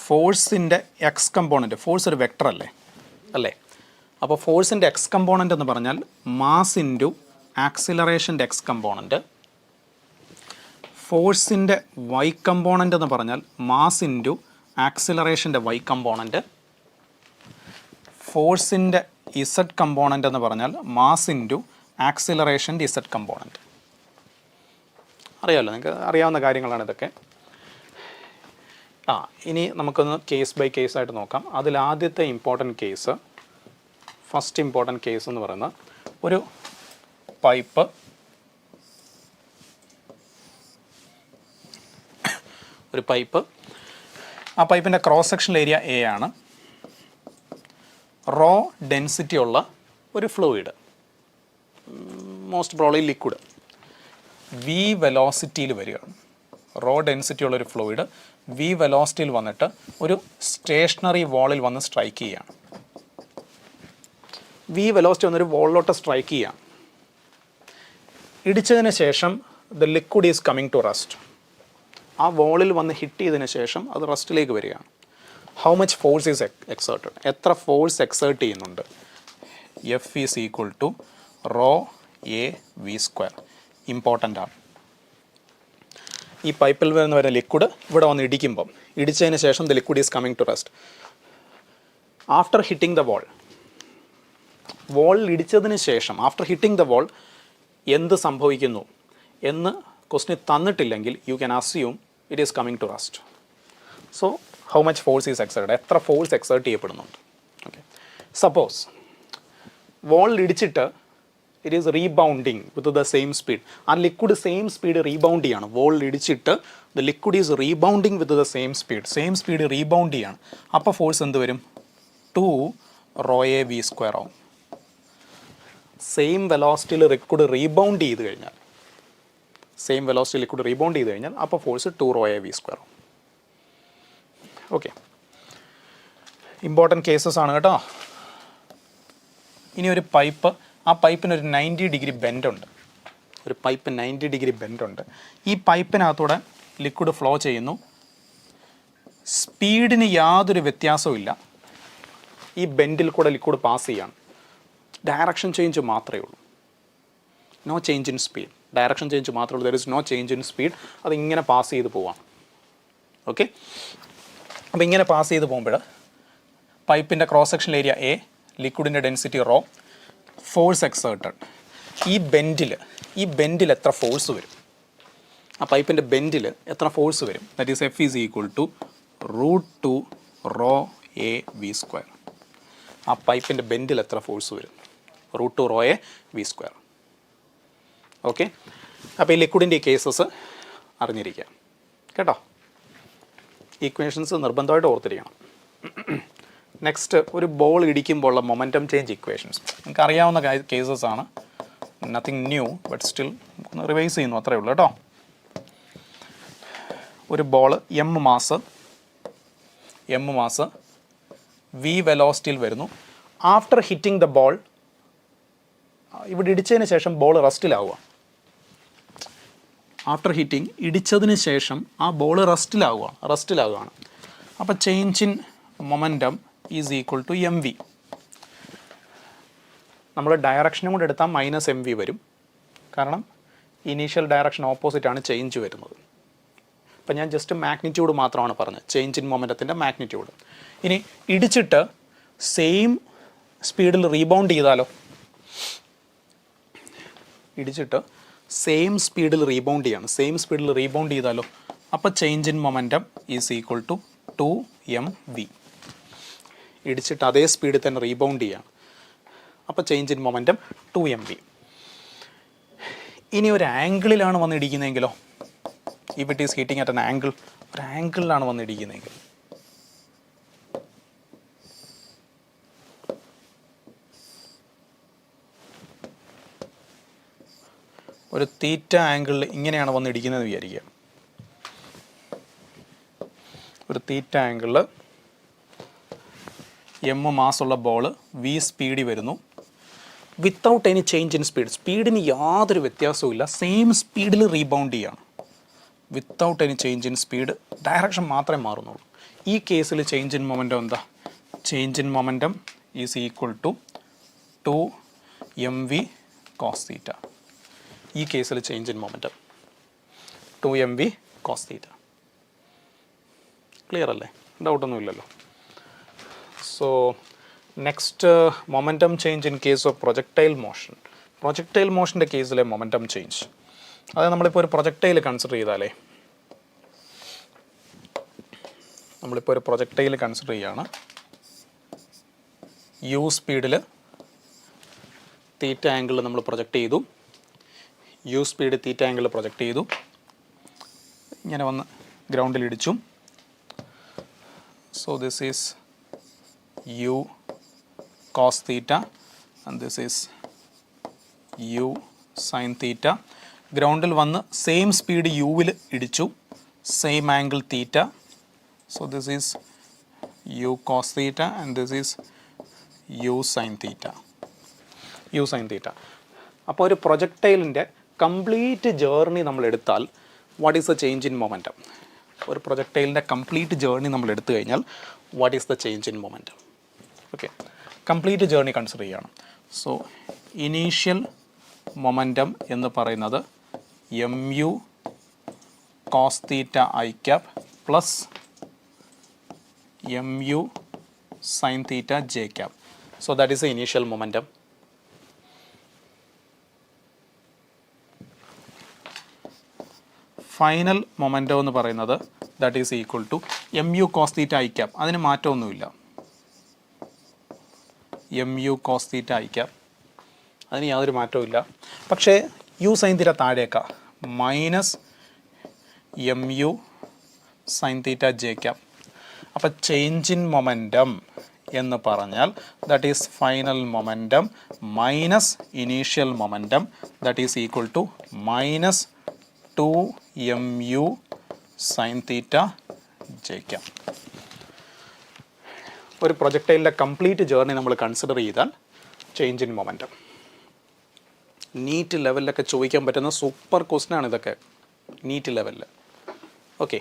ഫോഴ്സിൻ്റെ എക്സ് കമ്പോണൻറ്റ്, ഫോഴ്സ് ഒരു വെക്ടർ അല്ലേ? അപ്പോൾ ഫോഴ്സിൻ്റെ എക്സ് കമ്പോണൻ്റ് എന്ന് പറഞ്ഞാൽ മാസ് ഇൻറ്റു ആക്സിലറേഷൻ്റെ എക്സ് കമ്പോണൻറ്റ്. ഫോഴ്സിൻ്റെ വൈ കമ്പോണൻ്റ് എന്ന് പറഞ്ഞാൽ മാസ് ഇൻറ്റു ആക്സിലറേഷൻ്റെ വൈ കമ്പോണൻറ്റ്. ഫോഴ്സിൻ്റെ ഇസഡ് കമ്പോണൻ്റ് എന്ന് പറഞ്ഞാൽ മാസ് ഇൻറ്റു ആക്സിലറേഷൻ്റെ ഇസഡ് കമ്പോണൻറ്റ്. അറിയാമല്ലോ, നിങ്ങൾക്ക് അറിയാവുന്ന കാര്യങ്ങളാണ് ഇതൊക്കെ. ഇനി നമുക്കൊന്ന് കേസ് ബൈ കേസായിട്ട് നോക്കാം. അതിൽ ആദ്യത്തെ ഫസ്റ്റ് ഇമ്പോർട്ടൻറ്റ് കേസ് എന്ന് പറയുന്നത് ഒരു പൈപ്പ്, ആ പൈപ്പിൻ്റെ ക്രോസ് സെക്ഷൻ ഏരിയ എ ആണ്. റോ ഡെൻസിറ്റി ഉള്ള ഒരു fluid, most probably liquid, V വെലോസിറ്റിയിൽ വരികയാണ്. റോ ഡെൻസിറ്റി ഉള്ളൊരു ഫ്ലൂയിഡ് വി വെലോസിറ്റിയിൽ വന്നിട്ട് ഒരു സ്റ്റേഷനറി വാളിൽ വന്ന് സ്ട്രൈക്ക് ചെയ്യുകയാണ്. വി വെലോസിറ്റി വന്നൊരു വാളിലോട്ട് സ്ട്രൈക്ക് ചെയ്യാം. ഇടിച്ചതിന് ശേഷം the liquid is coming to rest. ആ വാളിൽ വന്ന് ഹിറ്റ് ചെയ്തതിന് ശേഷം അത് റെസ്റ്റിലേക്ക് വരികയാണ്. How much force is exerted, എത്ര ഫോഴ്സ് എക്സേർട്ട് ചെയ്യുന്നുണ്ട്? F is equal to rho a v square. Important ആണ്. ഈ പൈപ്പിൽ നിന്ന് വരുന്ന ലിക്വിഡ് ഇവിടെ വന്ന് ഇടിച്ചതിന് ശേഷം the liquid is coming to rest. After hitting the വാളിൽ ഇടിച്ചതിന് ശേഷം ആഫ്റ്റർ ഹിറ്റിംഗ് ദ വാൾ എന്ത് സംഭവിക്കുന്നു എന്ന് ക്വസ്റ്റ്യൻ തന്നിട്ടില്ലെങ്കിൽ you can assume it is coming to rest. So how much force is exerted, എത്ര ഫോഴ്സ് എക്സേർട്ട് ചെയ്യപ്പെടുന്നുണ്ട്? ഓക്കെ, സപ്പോസ് വാളിൽ ഇടിച്ചിട്ട് it is rebounding with the same speed. ആ ലിക്വിഡ് സെയിം സ്പീഡ് റീബൗണ്ട് ചെയ്യാണ്. വാളിൽ ഇടിച്ചിട്ട് the liquid is rebounding with the same speed rebound ചെയ്യാണ്. അപ്പോൾ ഫോഴ്സ് എന്ത് വരും? 2 റോ എ വി സ്ക്വയർ ആവും. സെയിം വെലോസിറ്റിയിൽ ലിക്വിഡ് റീബൗണ്ട് ചെയ്ത് കഴിഞ്ഞാൽ അപ്പോൾ force 2 rho a v square ആവും. ഓക്കെ, ഇമ്പോർട്ടൻറ്റ് കേസസ് ആണ് കേട്ടോ. ഇനി ഒരു പൈപ്പ്, ആ പൈപ്പിനൊരു 90 ഡിഗ്രി ബെൻഡുണ്ട്. ഈ പൈപ്പിനകത്തൂടെ ലിക്വിഡ് ഫ്ലോ ചെയ്യുന്നു. സ്പീഡിന് യാതൊരു വ്യത്യാസവും ഇല്ല. ഈ ബെൻഡിൽ കൂടെ ലിക്വിഡ് പാസ് ചെയ്യാണ്. ഡയറക്ഷൻ ചേഞ്ച് മാത്രമേ ഉള്ളൂ, no change in speed. Direction change മാത്രമേ ഉള്ളൂ, there is no change in speed. അതിങ്ങനെ പാസ് ചെയ്ത് പോവാം. ഓക്കെ, അപ്പോൾ ഇങ്ങനെ പാസ് ചെയ്ത് പോകുമ്പോൾ പൈപ്പിൻ്റെ ക്രോസ് സെക്ഷൻ ഏരിയ എ, ലിക്വിഡിൻ്റെ ഡെൻസിറ്റി റോ, ഫോഴ്സ് എക്സേർട്ടഡ്. ഈ ബെൻഡിൽ എത്ര ഫോഴ്സ് വരും? ആ പൈപ്പിൻ്റെ ബെൻഡിൽ എത്ര ഫോഴ്സ് വരും? That is F is equal to √2 rho a v square. ആ പൈപ്പിൻ്റെ ബെൻഡിൽ എത്ര ഫോഴ്സ് വരും? √2 rho a v square. Okay, അപ്പോൾ ഈ ലിക്വിഡിൻ്റെ ഈ കേസസ് അറിഞ്ഞിരിക്കുക കേട്ടോ. ഈക്വേഷൻസ് നിർബന്ധമായിട്ട് ഓർത്തിരിക്കണം. നെക്സ്റ്റ്, ഒരു ബോൾ ഇടിക്കുമ്പോൾ ഉള്ള മൊമെൻറ്റം ചേഞ്ച് ഇക്വേഷൻസ് നിങ്ങൾക്ക് അറിയാവുന്ന കേസസ് ആണ്. നത്തിങ് ന്യൂ, ബട്ട് സ്റ്റിൽ ഒന്ന് റിവൈസ് ചെയ്യുന്നു, അത്രയേ ഉള്ളൂ കേട്ടോ. ഒരു ബോൾ എം മാസ് വി വെലോസിറ്റിയിൽ വരുന്നു. ആഫ്റ്റർ ഹിറ്റിംഗ് ദ ബോൾ, ഇവിടെ ഇടിച്ചതിന് ശേഷം ബോൾ റെസ്റ്റിലാവുക. ആഫ്റ്റർ ഹിറ്റിംഗ് ഇടിച്ചതിന് ശേഷം ആ ബോൾ റെസ്റ്റിലാവുകയാണ്. അപ്പോൾ change in momentum is equal to m v. നമ്മൾ ഡയറക്ഷനും കൂടെ എടുത്താൽ -mv വരും, കാരണം ഇനീഷ്യൽ ഡയറക്ഷൻ ഓപ്പോസിറ്റാണ് ചേഞ്ച് വരുന്നത്. അപ്പം ഞാൻ ജസ്റ്റ് മാഗ്നിറ്റ്യൂഡ് മാത്രമാണ് പറഞ്ഞത്, ചേഞ്ച് ഇൻ മൊമെൻറ്റത്തിൻ്റെ മാഗ്നിറ്റ്യൂഡ്. ഇനി ഇടിച്ചിട്ട് സെയിം സ്പീഡിൽ റീബൗണ്ട് ചെയ്താലോ? ഇടിച്ചിട്ട് സെയിം സ്പീഡിൽ റീബൗണ്ട് ചെയ്താലോ? അപ്പോൾ change in momentum is equal to 2mv. ഇടിച്ചിട്ട് അതേ സ്പീഡിൽ തന്നെ റീബൗണ്ട് ചെയ്യാണ്, അപ്പോൾ ചേഞ്ച് ഇൻ മൊമെൻറ്റം 2mv. ഇനി ഒരു ആംഗിളിലാണ് വന്ന് ഇടിക്കുന്നതെങ്കിലോ? If it is hitting at an angle, ഒരു ആംഗിളിലാണ് വന്ന് ഇടിക്കുന്നതെങ്കിൽ ഒരു തീറ്റ ആംഗിളിൽ ഇങ്ങനെയാണ് വന്ന് ഇടിക്കുന്നത് വിചാരിക്കുക. ഒരു തീറ്റ ആംഗിളിൽ എം മാസുള്ള ബോൾ വി സ്പീഡിൽ വരുന്നു, വിത്തൗട്ട് എനി ചേഞ്ച് ഇൻ സ്പീഡിന് യാതൊരു വ്യത്യാസവും, സെയിം സ്പീഡിൽ റീബൗണ്ട് ചെയ്യാണ്. Without any change in speed, direction മാത്രമേ മാറുന്നുള്ളൂ. ഈ കേസിൽ ചേഞ്ച് ഇൻ മൊമെൻറ്റം എന്താ? Change in momentum is equal to 2mv cos theta. ഈ കേസിൽ change in momentum 2mv cos theta. Clear അല്ലേ? ഡൗട്ടൊന്നും ഇല്ലല്ലോ. So next, momentum change in case of projectile മോഷൻ്റെ കേസിലെ മൊമെൻറ്റം ചേഞ്ച്. അതായത് നമ്മളിപ്പോൾ ഒരു പ്രൊജക്ടൈൽ കൺസിഡർ ചെയ്താലേ, ചെയ്യുകയാണ്. യു സ്പീഡിൽ തീറ്റ ആംഗിളിൽ നമ്മൾ പ്രൊജക്റ്റ് ചെയ്തു. ഇങ്ങനെ വന്ന് ഗ്രൗണ്ടിൽ ഇടിച്ചു. So this is U cos theta and this is U sine theta. ഗ്രൗണ്ടിൽ വന്ന് സെയിം സ്പീഡ് യുവിൽ ഇടിച്ചു, same angle theta. So this is U cos theta and this is U sine theta. അപ്പോൾ ഒരു പ്രൊജക്ടൈലിൻ്റെ കംപ്ലീറ്റ് ജേർണി നമ്മൾ എടുത്താൽ what is the change in momentum? ഒരു പ്രൊജക്ടൈലിൻ്റെ കംപ്ലീറ്റ് ജേർണി നമ്മൾ എടുത്തു കഴിഞ്ഞാൽ what is the change in momentum? Okay, complete journey consider ചെയ്യണം. സോ ഇനീഷ്യൽ മൊമെൻറ്റം എന്ന് പറയുന്നത് mu cos theta I cap plus mu sin theta j cap. So that is the initial momentum. Final momentum എന്ന് പറയുന്നത് that is equal to mu cos theta I cap. അതിന് മാറ്റമൊന്നുമില്ല. mu cos theta I cap അതിന് യാതൊരു മാറ്റവും. പക്ഷേ U sine theta താഴേക്കാം, minus mu sine theta J cap. അപ്പോൾ ചേഞ്ച് ഇൻ മൊമെൻറ്റം എന്ന് പറഞ്ഞാൽ that is final momentum minus initial momentum that is equal to minus 2mu sine theta J cap. ഒരു പ്രൊജക്ടൈലിൻ്റെ കംപ്ലീറ്റ് ജേർണി നമ്മൾ consider ചെയ്താൽ change in momentum. NEET ലെവലിലൊക്കെ ചോദിക്കാൻ പറ്റുന്ന സൂപ്പർ ക്വസ്റ്റ്യനാണ് ഇതൊക്കെ, നീറ്റ് ലെവലിൽ. ഓക്കെ,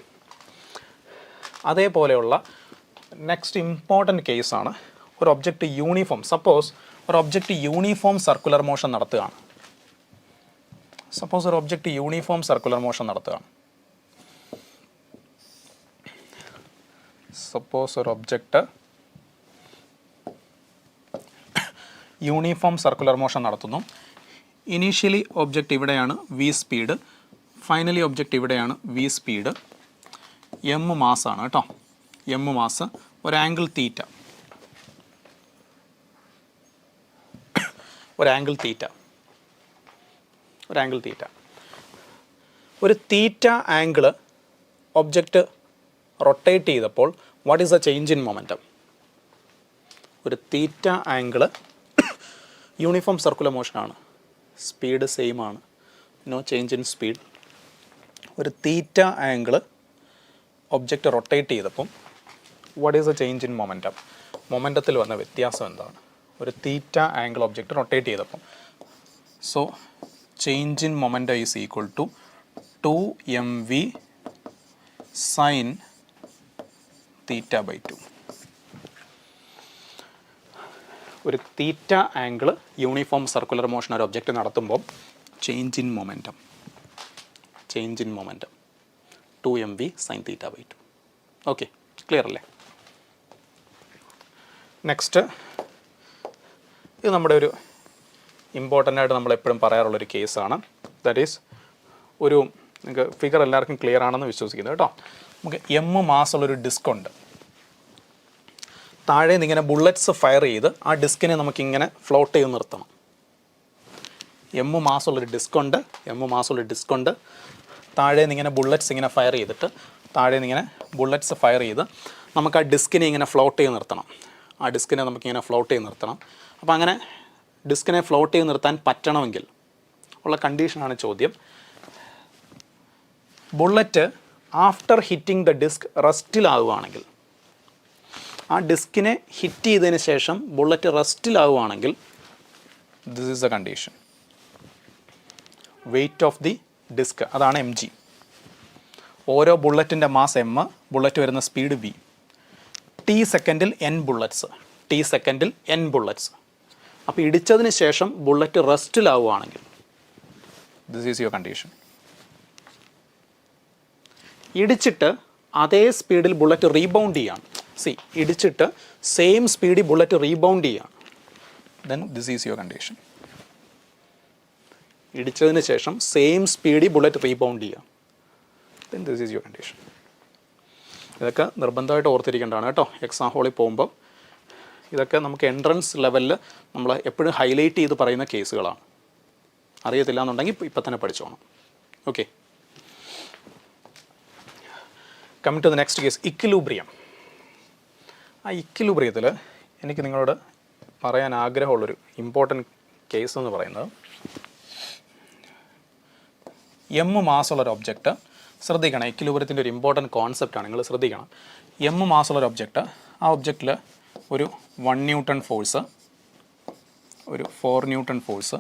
അതേപോലെയുള്ള നെക്സ്റ്റ് ഇമ്പോർട്ടൻറ്റ് കേസാണ് ഒരു ഒബ്ജക്റ്റ് യൂണിഫോം. സപ്പോസ് ഒരു ഒബ്ജക്റ്റ് യൂണിഫോം സർക്കുലർ മോഷൻ നടത്തുകയാണ്. യൂണിഫോം സർക്കുലർ മോഷൻ നടത്തുന്നു. ഇനീഷ്യലി ഒബ്ജക്റ്റ് ഇവിടെയാണ് വി സ്പീഡ്, ഫൈനലി ഒബ്ജക്റ്റ് ഇവിടെയാണ് വി സ്പീഡ്. എം മാസാണ് കേട്ടോ, എം മാസ്, ഒരു ആംഗിൾ തീറ്റ, ഒരു ആംഗിൾ തീറ്റ, ഒരു ആംഗിൾ തീറ്റ. ഒരു തീറ്റ ആംഗിള് ഒബ്ജക്റ്റ് റൊട്ടേറ്റ് ചെയ്തപ്പോൾ what is the change in momentum? ഒരു തീറ്റ ആംഗിള് യൂണിഫോം സർക്കുലർ മോഷനാണ്, സ്പീഡ് സെയിം ആണ്, നോ ചേഞ്ച് ഇൻ സ്പീഡ്. ഒരു തീറ്റ ആംഗിള് ഒബ്ജക്റ്റ് റൊട്ടേറ്റ് ചെയ്തപ്പം what is the change in momentum? മൊമെൻറ്റത്തിൽ വന്ന വ്യത്യാസം എന്താണ്? ഒരു തീറ്റ ആംഗിൾ ഒബ്ജക്റ്റ് റൊട്ടേറ്റ് ചെയ്തപ്പം. So change in momentum is equal to 2mv sine theta by 2. ഒരു theta angle uniform circular motion ഒരു ഒബ്ജക്റ്റ് നടത്തുമ്പോൾ change in momentum 2mv sine theta by 2. Okay, clear അല്ലേ? നെക്സ്റ്റ്, ഇത് നമ്മുടെ ഒരു important ആയിട്ട് നമ്മൾ എപ്പോഴും പറയാറുള്ളൊരു കേസാണ്. ദാറ്റ് ഈസ്, ഒരു നിങ്ങൾക്ക് ഫിഗർ എല്ലാവർക്കും ക്ലിയർ ആണെന്ന് വിശ്വസിക്കുന്നത് കേട്ടോ. നമുക്ക് എം മാസുള്ളൊരു ഡിസ്ക് ഉണ്ട്. താഴെ നിന്ന് ഇങ്ങനെ ബുള്ളറ്റ്സ് ഫയർ ചെയ്ത് ആ ഡിസ്കിനെ നമുക്കിങ്ങനെ ഫ്ലോട്ട് ചെയ്ത് നിർത്തണം. എം മാസുള്ളൊരു ഡിസ്ക് ഉണ്ട്. താഴെ നിന്ന് ഇങ്ങനെ ബുള്ളറ്റ്സ് ഇങ്ങനെ ഫയർ ചെയ്തിട്ട്, നമുക്ക് ആ ഡിസ്കിനെ ഇങ്ങനെ ഫ്ലോട്ട് ചെയ്ത് നിർത്തണം. അപ്പോൾ അങ്ങനെ ഡിസ്കിനെ ഫ്ലോട്ട് ചെയ്ത് നിർത്താൻ പറ്റണമെങ്കിൽ ഉള്ള കണ്ടീഷനാണ് ചോദ്യം. Bullet after hitting the disc റെസ്റ്റിലാവുകയാണെങ്കിൽ, ആ ഡിസ്കിനെ ഹിറ്റ് ചെയ്തതിന് ശേഷം ബുള്ളറ്റ് റെസ്റ്റിലാവുകയാണെങ്കിൽ, this is a condition. Weight of the disc, അതാണ് mg. ഓരോ ബുള്ളറ്റിൻ്റെ മാസ് m, ബുള്ളറ്റ് വരുന്ന സ്പീഡ് v. t സെക്കൻഡിൽ n ബുള്ളറ്റ്സ്. അപ്പോൾ ഇടിച്ചതിന് ശേഷം ബുള്ളറ്റ് റെസ്റ്റിലാവുകയാണെങ്കിൽ, ദിസ് ഈസ് യുവർ കണ്ടീഷൻ. ഇടിച്ചിട്ട് അതേ സ്പീഡിൽ ബുള്ളറ്റ് റീബൗണ്ട് ചെയ്യാണ്. ഇടിച്ചിട്ട് സെയിം സ്പീഡിൽ ബുള്ളറ്റ് റീബൗണ്ട് ചെയ്യാണ്. Then this is your condition. ഇടിച്ചതിന് ശേഷം സെയിം സ്പീഡിൽ ബുള്ളറ്റ് റീബൗണ്ട് ചെയ്യുക. Then this is your condition. ഇതൊക്കെ നിർബന്ധമായിട്ട് ഓർത്തിരിക്കേണ്ടതാണ് കേട്ടോ. എക്സാം ഹോളിൽ പോകുമ്പോൾ ഇതൊക്കെ നമുക്ക് എൻട്രൻസ് ലെവലിൽ നമ്മൾ എപ്പോഴും ഹൈലൈറ്റ് ചെയ്ത് പറയുന്ന കേസുകളാണ്. അറിയത്തില്ല എന്നുണ്ടെങ്കിൽ ഇപ്പം തന്നെ പഠിച്ചോണം. Okay, coming to the next case, equilibrium. ആ ഇക്വിലിബ്രിയത്തിൽ എനിക്ക് നിങ്ങളോട് പറയാൻ ആഗ്രഹമുള്ളൊരു ഇമ്പോർട്ടൻറ്റ് കേസ് എന്ന് പറയുന്നത്, എം മാസുള്ളൊരു ഒബ്ജക്റ്റ്, ശ്രദ്ധിക്കണം, ഇക്വിലിബ്രിയത്തിൻ്റെ ഒരു ഇമ്പോർട്ടൻറ്റ് കോൺസെപ്റ്റാണ്, നിങ്ങൾ ശ്രദ്ധിക്കണം. എം മാസുള്ളൊരു ഒബ്ജക്റ്റ്, ആ ഒബ്ജക്റ്റിൽ ഒരു 1 ന്യൂട്ടൺ ഫോഴ്സ്, ഒരു 4 ന്യൂട്ടൺ ഫോഴ്സ്,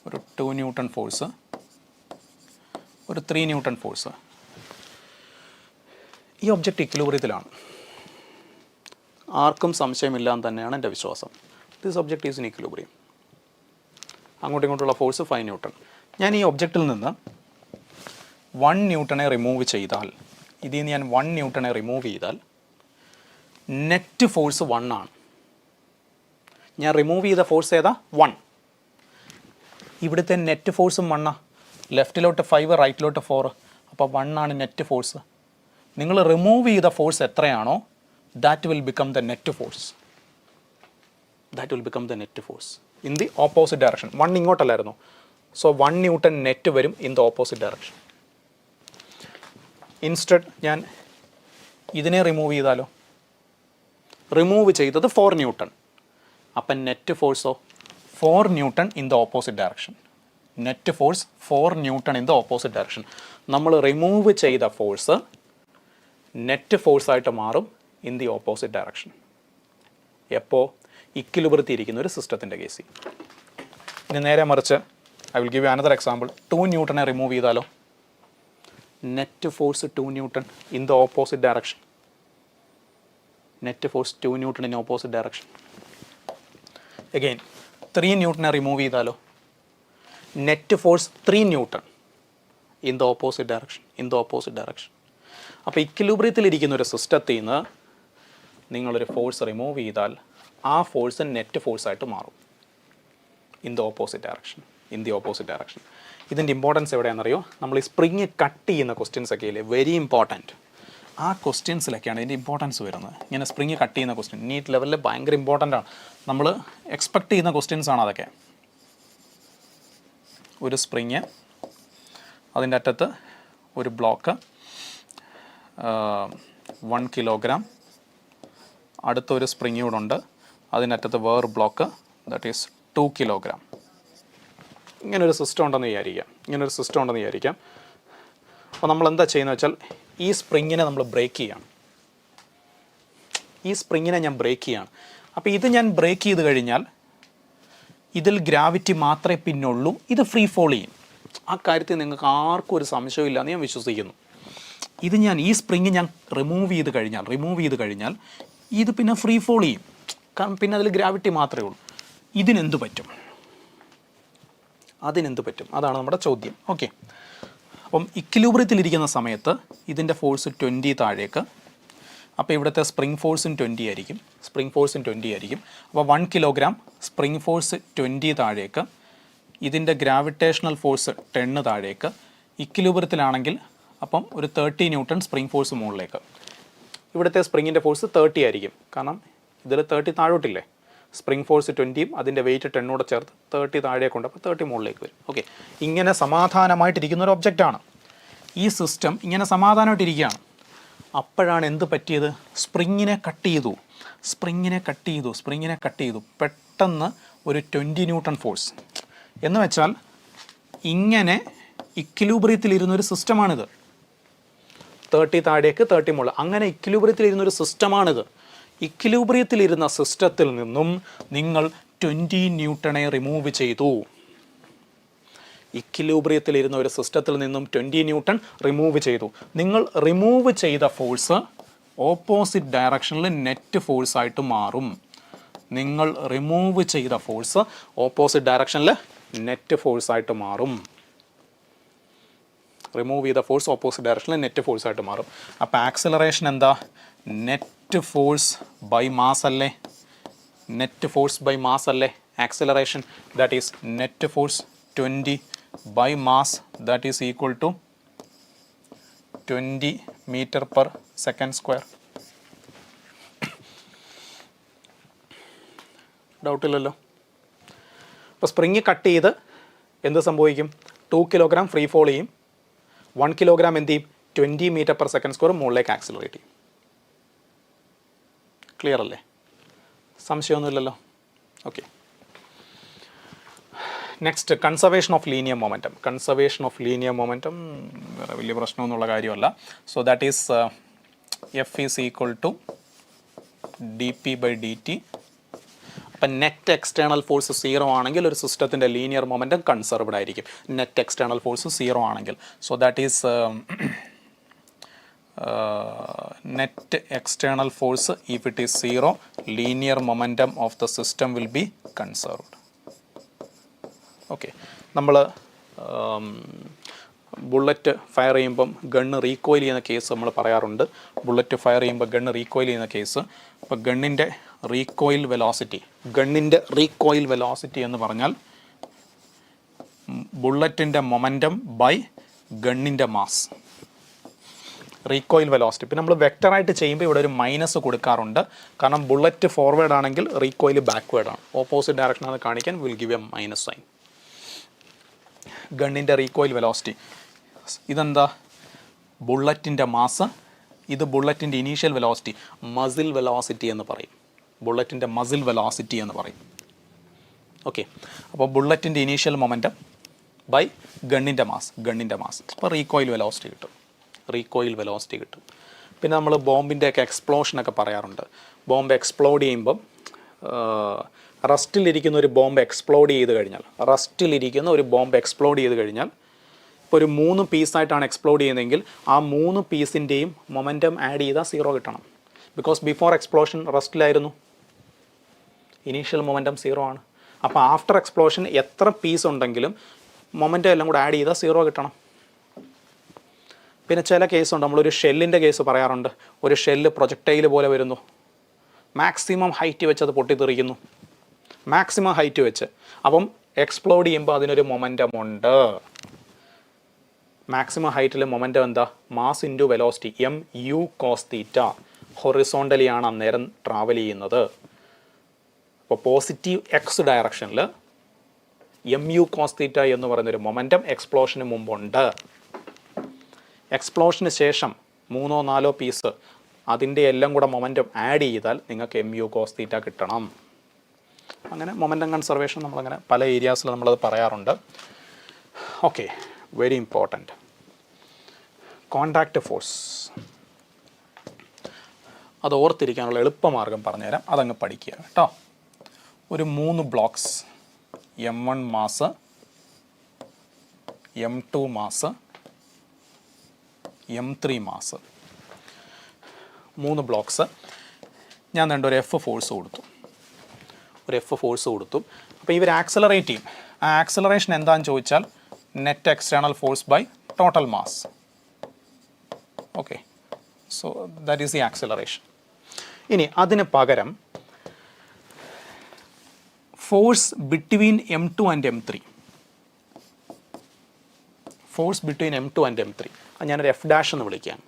ഒരു 2 ന്യൂട്ടൺ ഫോഴ്സ്, ഒരു 3 ന്യൂട്ടൺ ഫോഴ്സ്. ഈ ഒബ്ജക്റ്റ് ഇക്വിലിബ്രിയത്തിലാണ്. ആർക്കും സംശയമില്ലാന്ന് തന്നെയാണ് എൻ്റെ വിശ്വാസം. This object is in equilibrium. അങ്ങോട്ടും ഇങ്ങോട്ടുള്ള ഫോഴ്സ് 5 ന്യൂട്ടൺ. ഞാൻ ഈ ഒബ്ജക്റ്റിൽ നിന്ന് 1 ന്യൂട്ടണെ റിമൂവ് ചെയ്താൽ, ഇതിൽ നിന്ന് ഞാൻ 1 ന്യൂട്ടണെ റിമൂവ് ചെയ്താൽ നെറ്റ് ഫോഴ്സ് 1 ആണ്. ഞാൻ റിമൂവ് ചെയ്ത ഫോഴ്സ് ഏതാ? 1. ഇവിടുത്തെ നെറ്റ് ഫോഴ്സും 1 ലെഫ്റ്റിലോട്ട് 5, റൈറ്റിലോട്ട് 4, അപ്പോൾ 1 ആണ് നെറ്റ് ഫോഴ്സ്. നിങ്ങൾ റിമൂവ് ചെയ്ത ഫോഴ്സ് എത്രയാണോ, that will become the net force in the opposite direction. 1 ഇങ്ങോട്ടല്ലായിരുന്നു. സോ 1 ന്യൂട്ടൺ നെറ്റ് വരും in the opposite direction. Instead ഞാൻ ഇതിനെ റിമൂവ് ചെയ്താലോ, റിമൂവ് ചെയ്തത് 4 ന്യൂട്ടൺ, അപ്പം നെറ്റ് ഫോഴ്സോ 4 newton in the opposite direction. Net force 4 newton in the opposite direction. നമ്മൾ remove ചെയ്ത ഫോഴ്സ് നെറ്റ് ഫോഴ്സായിട്ട് മാറും ഇൻ ദി ഓപ്പോസിറ്റ് ഡയറക്ഷൻ. എപ്പോൾ? ഇക്വിലിബ്രിയത്തിൽ ഇരിക്കുന്ന ഒരു സിസ്റ്റത്തിൻ്റെ കേസിൽ. ഇനി നേരെ മറിച്ച് I will give you another example. 2 ന്യൂട്ടനെ റിമൂവ് ചെയ്താലോ, net force 2 newton in the opposite direction. Net force 2 newton in opposite direction. Again 3 ന്യൂട്ടനെ റിമൂവ് ചെയ്താലോ, net force 3 newton in the opposite direction. അപ്പോൾ ഇക്വിലിബ്രിയത്തിലിരിക്കുന്ന ഒരു സിസ്റ്റത്തിൽ നിന്ന് നിങ്ങളൊരു ഫോഴ്സ് റിമൂവ് ചെയ്താൽ ആ ഫോഴ്സ് നെറ്റ് ഫോഴ്സായിട്ട് മാറും ഇൻ ദ ഓപ്പോസിറ്റ് ഡയറക്ഷൻ. ഇതിൻ്റെ ഇമ്പോർട്ടൻസ് എവിടെയാണെന്നറിയോ? നമ്മൾ ഈ സ്പ്രിങ് കട്ട് ചെയ്യുന്ന ക്വസ്റ്റ്യൻസ് ഒക്കെ ഇല്ലേ, വെരി ഇമ്പോർട്ടൻറ്റ്. ആ ക്വസ്റ്റ്യൻസിലൊക്കെയാണ് ഇതിൻ്റെ ഇമ്പോർട്ടൻസ് വരുന്നത്. ഇങ്ങനെ സ്പ്രിങ് കട്ട് ചെയ്യുന്ന ക്വസ്റ്റ്യൻ നീറ്റ് ലെവലിൽ ഭയങ്കര ഇമ്പോർട്ടൻ്റ് ആണ്. നമ്മൾ എക്സ്പെക്ട് ചെയ്യുന്ന ക്വസ്റ്റ്യൻസ് ആണ് അതൊക്കെ. ഒരു സ്പ്രിങ്, അതിൻ്റെ അറ്റത്ത് ഒരു ബ്ലോക്ക് 1 കിലോഗ്രാം, അടുത്തൊരു സ്പ്രിങ് കൂടെ ഉണ്ട്, അതിൻ്റെ അറ്റത്ത് വേറെ ബ്ലോക്ക് ദാറ്റ് ഈസ് 2 കിലോഗ്രാം. ഇങ്ങനൊരു സിസ്റ്റം ഉണ്ടെന്ന് വിചാരിക്കാം. അപ്പോൾ നമ്മൾ എന്താ ചെയ്യുന്നത് വെച്ചാൽ ഈ സ്പ്രിങ്ങിനെ നമ്മൾ ബ്രേക്ക് ചെയ്യാണ്. അപ്പോൾ ഇത് ഞാൻ ബ്രേക്ക് ചെയ്ത് കഴിഞ്ഞാൽ ഇതിൽ ഗ്രാവിറ്റി മാത്രമേ പിന്നുള്ളൂ, ഇത് ഫ്രീ ഫോൾ ചെയ്യും. ആ കാര്യത്തിൽ നിങ്ങൾക്ക് ആർക്കും ഒരു സംശയമില്ല എന്ന് ഞാൻ വിശ്വസിക്കുന്നു. ഇത് ഞാൻ ഈ സ്പ്രിങ് ഞാൻ റിമൂവ് ചെയ്ത് കഴിഞ്ഞാൽ ഇത് പിന്നെ ഫ്രീ ഫോൾ ചെയ്യും, കാരണം പിന്നെ അതിൽ ഗ്രാവിറ്റി മാത്രമേ ഉള്ളൂ. അതിനെന്ത് പറ്റും? അതാണ് നമ്മുടെ ചോദ്യം. ഓക്കെ, അപ്പം ഇക്വിലിബ്രിയത്തിലിരിക്കുന്ന സമയത്ത് ഇതിൻ്റെ ഫോഴ്സ് 20 താഴേക്ക്, അപ്പോൾ ഇവിടുത്തെ സ്പ്രിംഗ് ഫോഴ്സും 20 ആയിരിക്കും. അപ്പോൾ 1 കിലോഗ്രാം സ്പ്രിംഗ് ഫോഴ്സ് 20 താഴേക്ക്, ഇതിൻ്റെ ഗ്രാവിറ്റേഷണൽ ഫോഴ്സ് 10 താഴേക്ക്. ഇക്വിലിബ്രിയത്തിലാണെങ്കിൽ അപ്പം ഒരു 30 ന്യൂട്ടൺ സ്പ്രിംഗ് ഫോഴ്സ് മുകളിലേക്ക്. ഇവിടുത്തെ സ്പ്രിങ്ങിൻ്റെ ഫോഴ്സ് 30 ആയിരിക്കും, കാരണം ഇതിൽ 30 താഴോട്ടില്ലേ. സ്പ്രിംഗ് ഫോഴ്സ് 20യും അതിൻ്റെ വെയിറ്റ് 10 ചേർത്ത് 30 താഴേക്ക് ഉണ്ട്, അപ്പോൾ 30 മുകളിലേക്ക് വരും. ഓക്കെ, ഇങ്ങനെ സമാധാനമായിട്ടിരിക്കുന്ന ഒരു ഒബ്ജക്റ്റാണ് ഈ സിസ്റ്റം. ഇങ്ങനെ സമാധാനമായിട്ടിരിക്കുകയാണ്. അപ്പോഴാണ് എന്ത് പറ്റിയത്? സ്പ്രിങ്ങിനെ കട്ട് ചെയ്തു. പെട്ടെന്ന് ഒരു 20 ന്യൂട്ടൺ ഫോഴ്സ്. എന്ന് വെച്ചാൽ ഇങ്ങനെ ഇക്വിലിബ്രിയത്തിലിരുന്നൊരു സിസ്റ്റമാണിത്. 30 താഴേക്ക് 30 മുകളിൽ, അങ്ങനെ ഇക്വിലിബ്രിയത്തിലിരുന്നൊരു സിസ്റ്റമാണിത്. ഇക്വിലിബ്രിയത്തിലിരുന്ന സിസ്റ്റത്തിൽ നിന്നും നിങ്ങൾ 20 ന്യൂട്ടണെ റിമൂവ് ചെയ്തു. ഇക്വിലിബ്രിയത്തിലിരുന്ന ഒരു സിസ്റ്റത്തിൽ നിന്നും 20 ന്യൂട്ടൺ റിമൂവ് ചെയ്തു. നിങ്ങൾ റിമൂവ് ചെയ്ത ഫോഴ്സ് ഓപ്പോസിറ്റ് ഡയറക്ഷനിൽ നെറ്റ് ഫോഴ്സായിട്ട് മാറും. അപ്പോൾ ആക്സിലറേഷൻ എന്താ? നെറ്റ് ഫോഴ്സ് ബൈ മാസ് അല്ലേ? Acceleration that is net force 20 by mass that is equal to 20 meter per second square. Doubt ഇല്ലല്ലോ? അപ്പോൾ സ്പ്രിങ് കട്ട് ചെയ്ത് എന്ത് സംഭവിക്കും? 2 കിലോഗ്രാം ഫ്രീ ഫോൾ ചെയ്യും. 1 കിലോഗ്രാം എന്ത് ചെയ്യും? 20 മീറ്റർ പെർ സെക്കൻഡ് സ്ക്വയർ മുകളിലേക്ക് ആക്സിലറേറ്റ് ചെയ്യും. ക്ലിയർ അല്ലേ? സംശയമൊന്നുമില്ലല്ലോ? Okay, next conservation of linear momentum. വേറെ വലിയ പ്രശ്നമൊന്നുള്ള കാര്യമല്ല. So that is F is equal to dp/dt. അപ്പം നെറ്റ് എക്സ്റ്റേണൽ ഫോഴ്സ് 0 ആണെങ്കിൽ ഒരു സിസ്റ്റത്തിൻ്റെ ലീനിയർ മൊമെൻറ്റം കൺസർവ്ഡ് ആയിരിക്കും. നെറ്റ് എക്സ്റ്റേണൽ ഫോഴ്സ് 0 ആണെങ്കിൽ. So that is net external force if it is 0, linear momentum of the system will be conserved. Okay, നമ്മൾ bullet fire ചെയ്യുമ്പം gun recoil ചെയ്യുന്ന case നമ്മൾ പറയാറുണ്ട്. അപ്പോൾ ഗണ്ണിൻ്റെ റീകോയിൽ വെലോസിറ്റി എന്ന് പറഞ്ഞാൽ ബുള്ളറ്റിൻ്റെ മൊമെൻറ്റം ബൈ ഗണ്ണിൻ്റെ മാസ്. Recoil velocity. പിന്നെ നമ്മൾ വെക്ടറായിട്ട് ചെയ്യുമ്പോൾ ഇവിടെ ഒരു മൈനസ് കൊടുക്കാറുണ്ട്, കാരണം ബുള്ളറ്റ് ഫോർവേഡ് ആണെങ്കിൽ റീകോയിൽ ബാക്ക്വേർഡാണ്. ഓപ്പോസിറ്റ് ഡയറക്ഷനാണ് കാണിക്കാൻ will give a minus sign. ഗണ്ണിൻ്റെ റീകോയിൽ വെലോസിറ്റി ഇതെന്താ? ബുള്ളറ്റിൻ്റെ മാസ്. ഇത് ബുള്ളറ്റിൻ്റെ ഇനീഷ്യൽ വെലോസിറ്റി, മസിൽ വെലോസിറ്റി എന്ന് പറയും. ഓക്കെ, അപ്പോൾ ബുള്ളറ്റിൻ്റെ ഇനീഷ്യൽ മൊമെൻറ്റം ബൈ ഗണ്ണിൻ്റെ മാസ്. അപ്പോൾ റീകോയിൽ വെലോസിറ്റി കിട്ടും. പിന്നെ നമ്മൾ ബോംബിൻ്റെയൊക്കെ എക്സ്പ്ലോഷനൊക്കെ പറയാറുണ്ട്. ബോംബ് എക്സ്പ്ലോഡ് ചെയ്യുമ്പം റസ്റ്റിലിരിക്കുന്ന ഒരു ബോംബ് എക്സ്പ്ലോഡ് ചെയ്ത് കഴിഞ്ഞാൽ ഇപ്പോൾ ഒരു 3 പീസായിട്ടാണ് എക്സ്പ്ലോഡ് ചെയ്യുന്നതെങ്കിൽ ആ 3 പീസിൻ്റെയും മൊമെൻറ്റം ആഡ് ചെയ്താൽ 0 കിട്ടണം. ബിക്കോസ് ബിഫോർ എക്സ്പ്ലോഷൻ റസ്റ്റിലായിരുന്നു, ഇനീഷ്യൽ മൊമെൻറ്റം 0 ആണ്. അപ്പോൾ ആഫ്റ്റർ എക്സ്പ്ലോഷൻ എത്ര പീസ് ഉണ്ടെങ്കിലും മൊമെൻറ്റം എല്ലാം കൂടെ ആഡ് ചെയ്താൽ 0 കിട്ടണം. പിന്നെ ചില കേസുണ്ട്, നമ്മളൊരു ഷെല്ലിൻ്റെ കേസ് പറയാറുണ്ട്. ഒരു ഷെല്ല് പ്രൊജക്ടൈൽ പോലെ വരുന്നു, മാക്സിമം ഹൈറ്റ് വെച്ച് അത് പൊട്ടിത്തെറിക്കുന്നു. മാക്സിമം ഹൈറ്റ് വെച്ച്. അപ്പം എക്സ്പ്ലോഡ് ചെയ്യുമ്പോൾ അതിനൊരു മൊമെൻറ്റം ഉണ്ട്. മാക്സിമം ഹൈറ്റിൽ മൊമെൻറ്റം എന്താ? Mass into velocity, M U cos theta. ഹൊറിസോണ്ടലിയാണ് അന്നേരം ട്രാവൽ ചെയ്യുന്നത്. അപ്പോൾ പോസിറ്റീവ് എക്സ് ഡയറക്ഷനിൽ എം യു കോസ് തീറ്റ എന്ന് പറയുന്നൊരു മൊമെൻറ്റം എക്സ്പ്ലോഷന് മുമ്പുണ്ട്. എക്സ്പ്ലോഷന് ശേഷം 3 or 4 പീസ് അതിൻ്റെ എല്ലാം കൂടെ മൊമെൻറ്റം ആഡ് ചെയ്താൽ നിങ്ങൾക്ക് എം യു കോസ് തീറ്റ കിട്ടണം. അങ്ങനെ മൊമെൻറ്റം കൺസർവേഷൻ നമ്മളങ്ങനെ പല ഏരിയാസിൽ നമ്മളത് പറയാറുണ്ട്. Okay, very important. Contact force, അത് ഓർത്തിരിക്കാനുള്ള എളുപ്പമാർഗം പറഞ്ഞുതരാം, അതങ്ങ് പഠിക്കുക കേട്ടോ. ഒരു 3 blocks, M1 mass, M2 mass, M3 mass, 3 blocks. ഞാൻ വേണ്ട ഒരു എഫ് ഫോഴ്സ് കൊടുത്തു. അപ്പോൾ ഇവർ ആക്സലറേറ്റ് ചെയ്യും. ആ ആക്സലറേഷൻ എന്താണെന്ന് ചോദിച്ചാൽ net external force by total mass. Okay, so that is the acceleration. ഇനി അതിന് പകരം force between M2 and M3, force between M2 and M3 അത് ഞാനൊരു എഫ് ഡാഷ് എന്ന് വിളിക്കുകയാണ്.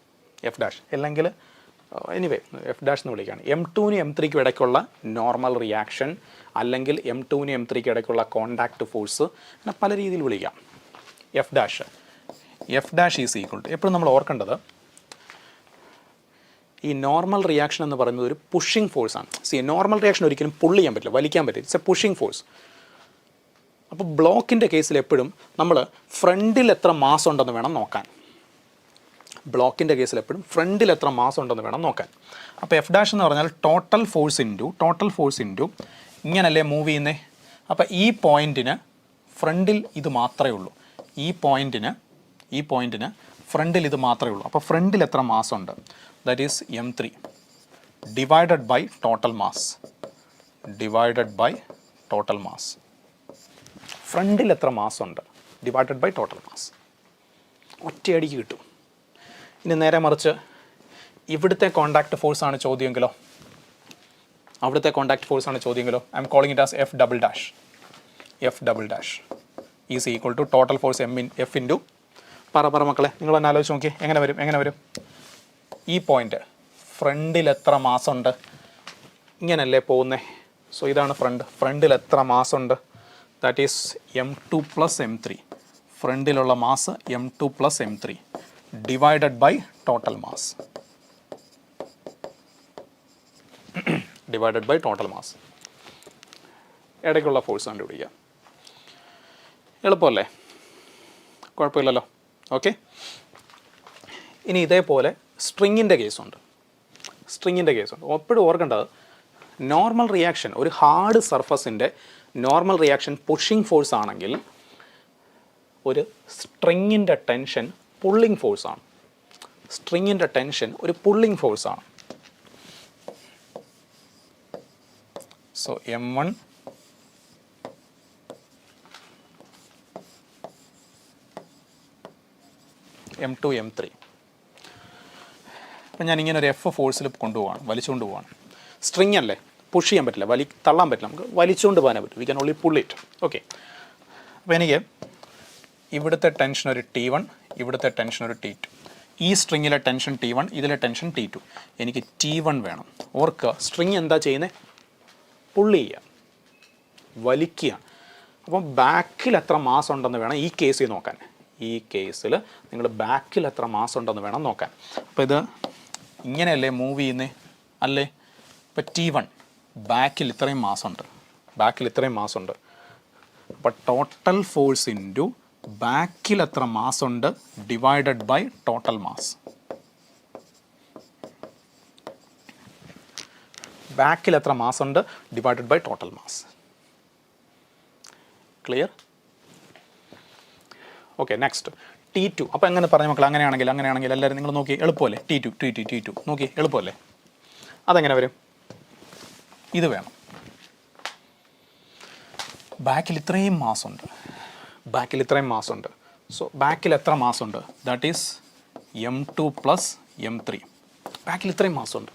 എഫ് ഡാഷ് അല്ലെങ്കിൽ എനിവേ എഫ് ഡാഷ് എന്ന് വിളിക്കുകയാണ്. M2നും M3ക്കും ഇടയ്ക്കുള്ള നോർമൽ റിയാക്ഷൻ, അല്ലെങ്കിൽ M2നും M3ക്കും ഇടയ്ക്കുള്ള കോണ്ടാക്റ്റ് ഫോഴ്സ്, അങ്ങനെ പല രീതിയിൽ വിളിക്കാം. F dash is equal to, എപ്പോഴും നമ്മൾ ഓർക്കേണ്ടത് ഈ നോർമൽ റിയാക്ഷൻ എന്ന് പറയുന്നത് ഒരു പുഷിംഗ് ഫോഴ്സാണ്. നോർമൽ റിയാക്ഷൻ ഒരിക്കലും പുള്ള് ചെയ്യാൻ പറ്റില്ല, വലിക്കാൻ പറ്റില്ല. It's A pushing force. അപ്പോൾ ബ്ലോക്കിൻ്റെ കേസിൽ എപ്പോഴും നമ്മൾ ഫ്രണ്ടിൽ എത്ര മാസ് ഉണ്ടെന്ന് വേണം നോക്കാൻ. ബ്ലോക്കിൻ്റെ കേസിൽ എപ്പോഴും ഫ്രണ്ടിൽ എത്ര മാസ് ഉണ്ടെന്ന് വേണം നോക്കാൻ. അപ്പോൾ എഫ് ഡാഷ് എന്ന് പറഞ്ഞാൽ ടോട്ടൽ ഫോഴ്സ് ഇൻറ്റു ഇങ്ങനല്ലേ മൂവ് ചെയ്യുന്നേ. അപ്പോൾ ഈ പോയിൻറ്റിന് ഫ്രണ്ടിൽ ഇത് മാത്രമേ ഉള്ളൂ. ഈ പോയിൻറ്റിന് ഫ്രണ്ടിൽ ഇത് മാത്രമേ ഉള്ളൂ. അപ്പോൾ ഫ്രണ്ടിൽ എത്ര മാസ് ഉണ്ട്, that is M3 divided by total mass. ഫ്രണ്ടിൽ എത്ര മാസ് ഉണ്ട് ഡിവൈഡഡ് ബൈ ടോട്ടൽ മാസ്, ഒറ്റയടിക്ക് കിട്ടും. ഇനി നേരെ മറിച്ച് ഇവിടുത്തെ കോണ്ടാക്ട് ഫോഴ്സാണ് ചോദ്യമെങ്കിലോ, I'm calling it as F double dash is equal to total force F into പറ മക്കളെ, നിങ്ങൾ തന്നെ ആലോചിച്ച് നോക്കി എങ്ങനെ വരും. ഈ പോയിൻ്റ് ഫ്രണ്ടിൽ എത്ര മാസ് ഉണ്ട്, ഇങ്ങനല്ലേ പോകുന്നേ. സോ ഇതാണ് ഫ്രണ്ടിൽ എത്ര മാസ് ഉണ്ട്, that is M2 plus M3. ഫ്രണ്ടിലുള്ള mass M2 plus M3 divided by total mass. ഇടയ്ക്കുള്ള ഫോഴ്സ് കണ്ടുപിടിക്കുക. എളുപ്പമല്ലേ? കുഴപ്പമില്ലല്ലോ. ഓക്കെ, ഇനി ഇതേപോലെ സ്ട്രിങ്ങിൻ്റെ കേസുണ്ട്. എപ്പോഴും ഓർക്കേണ്ടത് നോർമൽ റിയാക്ഷൻ, ഒരു ഹാർഡ് സർഫസിൻ്റെ നോർമൽ റിയാക്ഷൻ പുഷിംഗ് ഫോഴ്സ് ആണെങ്കിൽ ഒരു സ്ട്രിങ്ങിൻ്റെ ടെൻഷൻ പുള്ളിംഗ് ഫോഴ്സാണ്. So M1 M2 M3. അപ്പം ഞാനിങ്ങനെ ഒരു എഫ് ഫോഴ്സിൽ വലിച്ചുകൊണ്ട് പോവാണ്. സ്ട്രിങ് അല്ലേ, പുഷ് ചെയ്യാൻ പറ്റില്ല, തള്ളാൻ പറ്റില്ല, നമുക്ക് വലിച്ചുകൊണ്ട് പോകാനേ പറ്റും. We can only pull it. Okay, അപ്പോൾ എനിക്ക് ഇവിടുത്തെ ടെൻഷൻ ഒരു T1, ഇവിടുത്തെ ടെൻഷൻ ഒരു T2. ഈ സ്ട്രിങ്ങിലെ ടെൻഷൻ T1, ഇതിലെ ടെൻഷൻ T2. എനിക്ക് T1 വേണം. ഓർക്കുക, സ്ട്രിങ് എന്താ ചെയ്യുന്നത്? പുള്ള് ചെയ്യുക, വലിക്കുക. അപ്പം ബാക്കിൽ എത്ര മാസ് ഉണ്ടെന്ന് വേണം ഈ കേസിൽ നോക്കാൻ. നിങ്ങൾ ബാക്കിൽ എത്ര മാസ് ഉണ്ടെന്ന് വേണം നോക്കാൻ. അപ്പോൾ ഇത് ഇങ്ങനെയല്ലേ മൂവ് ചെയ്യുന്നേ അല്ലേ? ഇപ്പോൾ T1 ബാക്കിൽ ഇത്രയും മാസ് ഉണ്ട്. അപ്പോൾ ടോട്ടൽ ഫോഴ്സ് ഇൻറ്റു ബാക്കിൽ എത്ര മാസ് ഉണ്ട് ഡിവൈഡഡ് ബൈ ടോട്ടൽ മാസ്. ബാക്കിൽ എത്ര മാസ് ഉണ്ട് divided by total mass. Clear? Okay, next T2. അപ്പോൾ എങ്ങനെ പറഞ്ഞ മക്കൾ? അങ്ങനെയാണെങ്കിൽ എല്ലാവരും നിങ്ങൾ നോക്കി, എളുപ്പമല്ലേ? T2 നോക്കി, എളുപ്പമല്ലേ? അതെങ്ങനെ വരും? ഇത് വേണം. ബാക്കിൽ ഇത്രയും മാസ് ഉണ്ട്. സോ ബാക്കിൽ എത്ര മാസ് ഉണ്ട്? That is M2 plus M3. ബാക്കിൽ ഇത്രയും മാസ് ഉണ്ട്.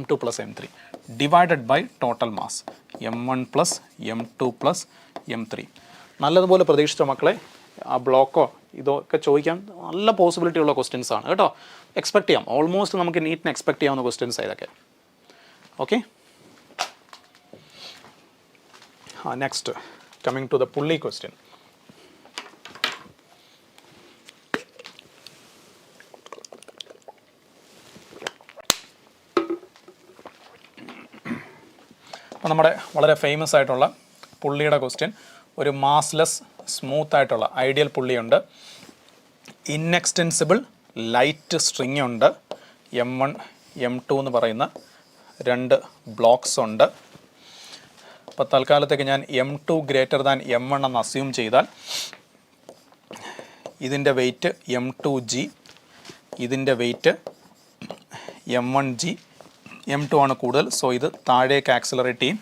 m2 plus m3 divided by total mass m1 plus m2 plus m3. നല്ലതുപോലെ പ്രതീക്ഷിച്ച മക്കളെ, ആ ബ്ലോക്കോ ഇതൊക്കെ ചോദിക്കാൻ നല്ല പോസിബിലിറ്റി ഉള്ള ക്വസ്റ്റ്യൻസ് ആണ് കേട്ടോ. എക്സ്പെക്ട് ചെയ്യാം, ഓൾമോസ്റ്റ് നമുക്ക് നീറ്റിന് എക്സ്പെക്ട് ചെയ്യാവുന്ന ക്വസ്റ്റ്യൻസ് ഇതൊക്കെ. Okay, next coming to the pulley question. അപ്പോൾ നമ്മുടെ വളരെ ഫേമസ് ആയിട്ടുള്ള പുള്ളിയുടെ ക്വസ്റ്റ്യൻ, ഒരു മാസ്ലെസ് സ്മൂത്ത് ആയിട്ടുള്ള ഐഡിയൽ പുള്ളിയുണ്ട്, ഇൻഎക്സ്റ്റെൻസിബിൾ ലൈറ്റ് സ്ട്രിങ് ഉണ്ട്, M1 M2 എന്ന് പറയുന്ന രണ്ട് ബ്ലോക്സ് ഉണ്ട്. അപ്പോൾ തൽക്കാലത്തേക്ക് ഞാൻ M2 ഗ്രേറ്റർ ദാൻ M1 എന്ന് അസ്യൂം ചെയ്താൽ ഇതിൻ്റെ വെയിറ്റ് M2G, ഇതിൻ്റെ വെയിറ്റ് M1G, M2 ആണ് കൂടുതൽ. സോ ഇത് താഴേക്ക് ആക്സിലറേറ്റ് ചെയ്യും,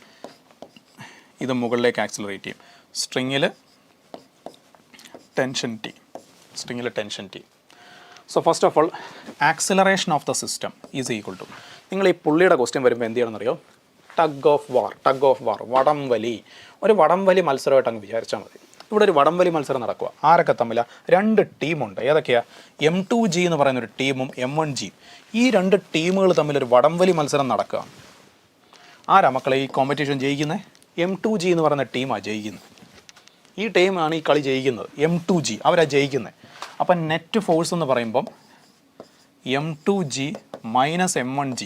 ഇത് മുകളിലേക്ക് ആക്സിലറേറ്റ് ചെയ്യും. സ്ട്രിങ്ങിൽ ടെൻഷൻ T, സ്ട്രിങ്ങിൽ tension T. So first of all acceleration of the system is equal to, നിങ്ങൾ ഈ പുള്ളിയുടെ ക്വസ്റ്റ്യൻ വരുമ്പോൾ എന്ത് ചെയ്യണമെന്നറിയോ, ടഗ് ഓഫ് വാർ, വടംവലി. ഒരു വടംവലി മത്സരമായിട്ട് അങ്ങ് വിചാരിച്ചാൽ മതി. ഇവിടെ ഒരു വടംവലി മത്സരം നടക്കുക. ആരൊക്കെ തമ്മില? രണ്ട് ടീമുണ്ട്. ഏതൊക്കെയാണ്? M2G എന്ന് പറയുന്ന ഒരു ടീമും M1G. ഈ രണ്ട് ടീമുകൾ തമ്മിലൊരു വടംവലി മത്സരം നടക്കുക. ആരാ മക്കളെ ഈ കോമ്പറ്റീഷൻ ജയിക്കുന്നത്? M2G എന്ന് പറയുന്ന ടീമാണ് ജയിക്കുന്നത്. ഈ ടീമാണ് ഈ കളി ജയിക്കുന്നത്, M2G, അവരാ ജയിക്കുന്നത്. അപ്പം നെറ്റ് ഫോഴ്സ് എന്ന് പറയുമ്പം M2G minus M1G,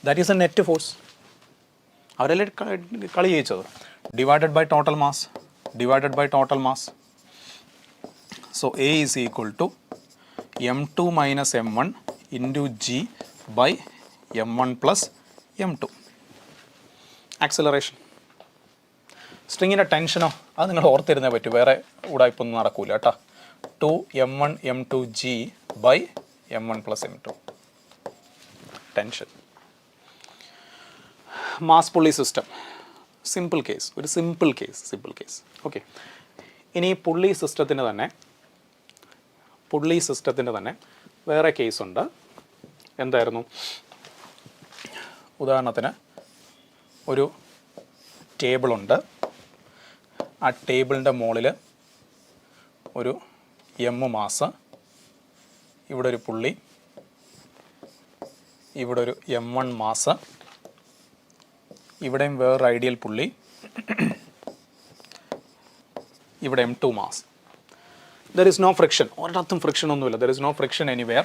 that is a net force. അവരല്ലേ കളി ജയിച്ചത്. Divided by total mass. So A is equal to M2 minus M1 into G by M1 plus M2. Acceleration. സ്ട്രിങ്ങിൻ്റെ ടെൻഷനോ അത് നിങ്ങൾ ഓർത്തിരുന്നേ പറ്റൂ, വേറെ ഉടായ്പൊന്നും നടക്കൂല കേട്ടോ. 2M1 M2G by M1 plus M2. Tension. Mass പുള്ളി സിസ്റ്റം, സിമ്പിൾ കേസ്, ഒരു സിമ്പിൾ കേസ്. ഓക്കെ, ഇനി പുള്ളി സിസ്റ്റത്തിന് തന്നെ വേറെ കേസുണ്ട്. എന്തായിരുന്നു? ഉദാഹരണത്തിന് ഒരു ടേബിളുണ്ട്. ആ ടേബിളിൻ്റെ മുകളിൽ ഒരു M മാസ്, ഇവിടെ ഒരു പുള്ളി, ഇവിടെ ഒരു M1 മാസ്, ഇവിടെയും വേറൊരു ഐഡിയൽ പുള്ളി, ഇവിടെ M2 mass. There is no friction, ഒരിടത്തും ഫ്രിക്ഷൻ ഒന്നുമില്ല. There is no friction anywhere.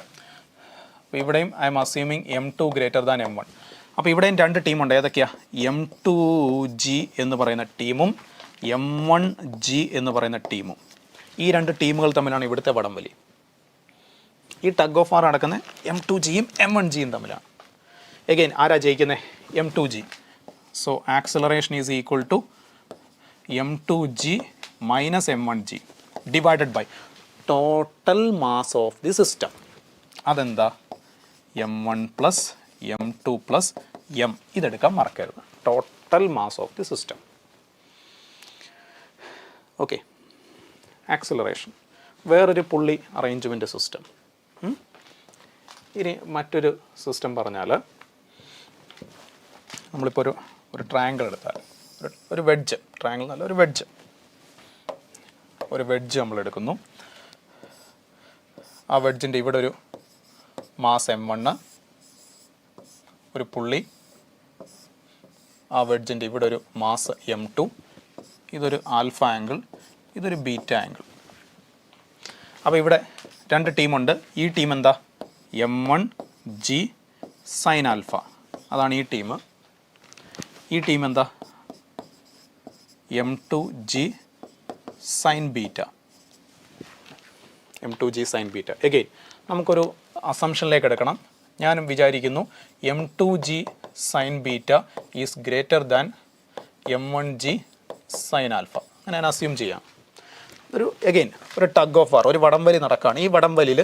അപ്പോൾ ഇവിടെയും I'm assuming M2 greater than M1. അപ്പോൾ ഇവിടെയും രണ്ട് ടീമുണ്ട്. ഏതൊക്കെയാണ്? M2G എന്ന് പറയുന്ന ടീമും M1G എന്ന് പറയുന്ന ടീമും. ഈ രണ്ട് ടീമുകൾ തമ്മിലാണ് ഇവിടുത്തെ വടംവലി. ഈ ടഗ് ഓഫ് വാർ നടക്കുന്നത് M2Gയും M1Gയും തമ്മിലാണ്. എഗെയിൻ ആരാ ജയിക്കുന്നത്? M2G. So acceleration is equal to M2G minus M1G divided by total mass of the system. അതെന്താ? M1 plus M2 plus M. ഇതെടുക്കാൻ മറക്കരുത്. Total mass of the system. Okay, acceleration. വേറൊരു പുള്ളി arrangement system. ഇനി മറ്റൊരു system പറഞ്ഞാൽ, നമ്മളിപ്പോൾ ഒരു triangle എടുത്താൽ, ഒരു വെഡ്ജ്, ട്രയാങ്കിൾ എന്നല്ല, ഒരു വെഡ്ജ് നമ്മൾ എടുക്കുന്നു. ആ വെഡ്ജിൻ്റെ ഇവിടെ ഒരു മാസ് M1, ഒരു പുള്ളി. ആ വെഡ്ജിൻ്റെ ഇവിടെ ഒരു മാസ് M2. ഇതൊരു ആൽഫ ആംഗിൾ, ഇതൊരു ബീറ്റ ആംഗിൾ. അപ്പോൾ ഇവിടെ രണ്ട് ടീമുണ്ട്. ഈ ടീം എന്താ? M1G സൈൻ ആൽഫ, അതാണ് ഈ ടീം. ഈ ടീം എന്താ? M2G sign beta. M2G sign beta. Again നമുക്കൊരു അസംഷനിലേക്ക് എടുക്കണം. ഞാൻ വിചാരിക്കുന്നു M2G sign beta is greater than M1G sine alpha. അങ്ങനെ ഞാൻ അസ്യൂം ചെയ്യാം. എഗെയിൻ ഒരു ടഗ് ഓഫ് വാർ, ഒരു വടംവലി നടക്കുകയാണ്. ഈ വടംവലിയിൽ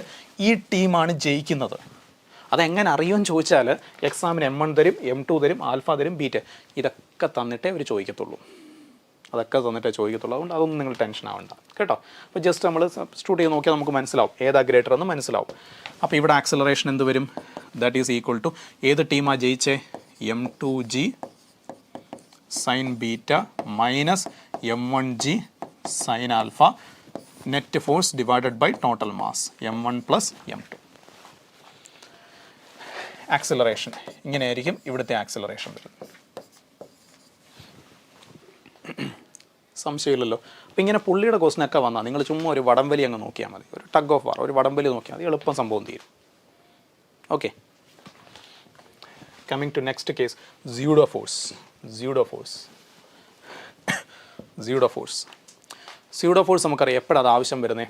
ഈ ടീമാണ് ജയിക്കുന്നത്. അതെങ്ങനെ അറിയുമെന്ന് ചോദിച്ചാൽ എക്സാമിന് M1 തരും, M2 തരും, ആൽഫ തരും, ബീറ്റ, ഇതൊക്കെ തന്നിട്ടേ അവർ ചോദിക്കത്തുള്ളൂ. അതുകൊണ്ട് അതൊന്നും നിങ്ങൾ ടെൻഷൻ ആവണ്ട കേട്ടോ. അപ്പോൾ ജസ്റ്റ് നമ്മൾ സബ്സ്റ്റിറ്റ്യൂട്ട് ചെയ്ത് നോക്കിയാൽ നമുക്ക് മനസ്സിലാവും ഏതാ ഗ്രേറ്റർ എന്ന് മനസ്സിലാവും. അപ്പോൾ ഇവിടെ ആക്സിലറേഷൻ എന്ത് വരും? ദാറ്റ് ഈസ് ഈക്വൽ ടു ഏത് ടീമാണ് ജയിച്ചേ? m2g sin beta minus m1g sin alpha net force divided by total mass m1 plus m2. Acceleration ഇങ്ങനെയായിരിക്കും ഇവിടുത്തെ ആക്സിലറേഷൻ വരുന്നത്. സംശയമില്ലല്ലോ. അപ്പോൾ ഇങ്ങനെ പുള്ളിയുടെ ക്വസ്റ്റനൊക്കെ വന്നാൽ നിങ്ങൾ ചുമ്മാ ഒരു വടംവലി അങ്ങ് നോക്കിയാൽ മതി, ഒരു ടഗ് ഓഫ് വാർ, ഒരു വടംവലി നോക്കിയാൽ മതി, എളുപ്പം സംഭവം തീരും. Okay, coming to next case, pseudoforce. Pseudoforce നമുക്കറിയാം എപ്പോഴാണ് അത് ആവശ്യം വരുന്നത്?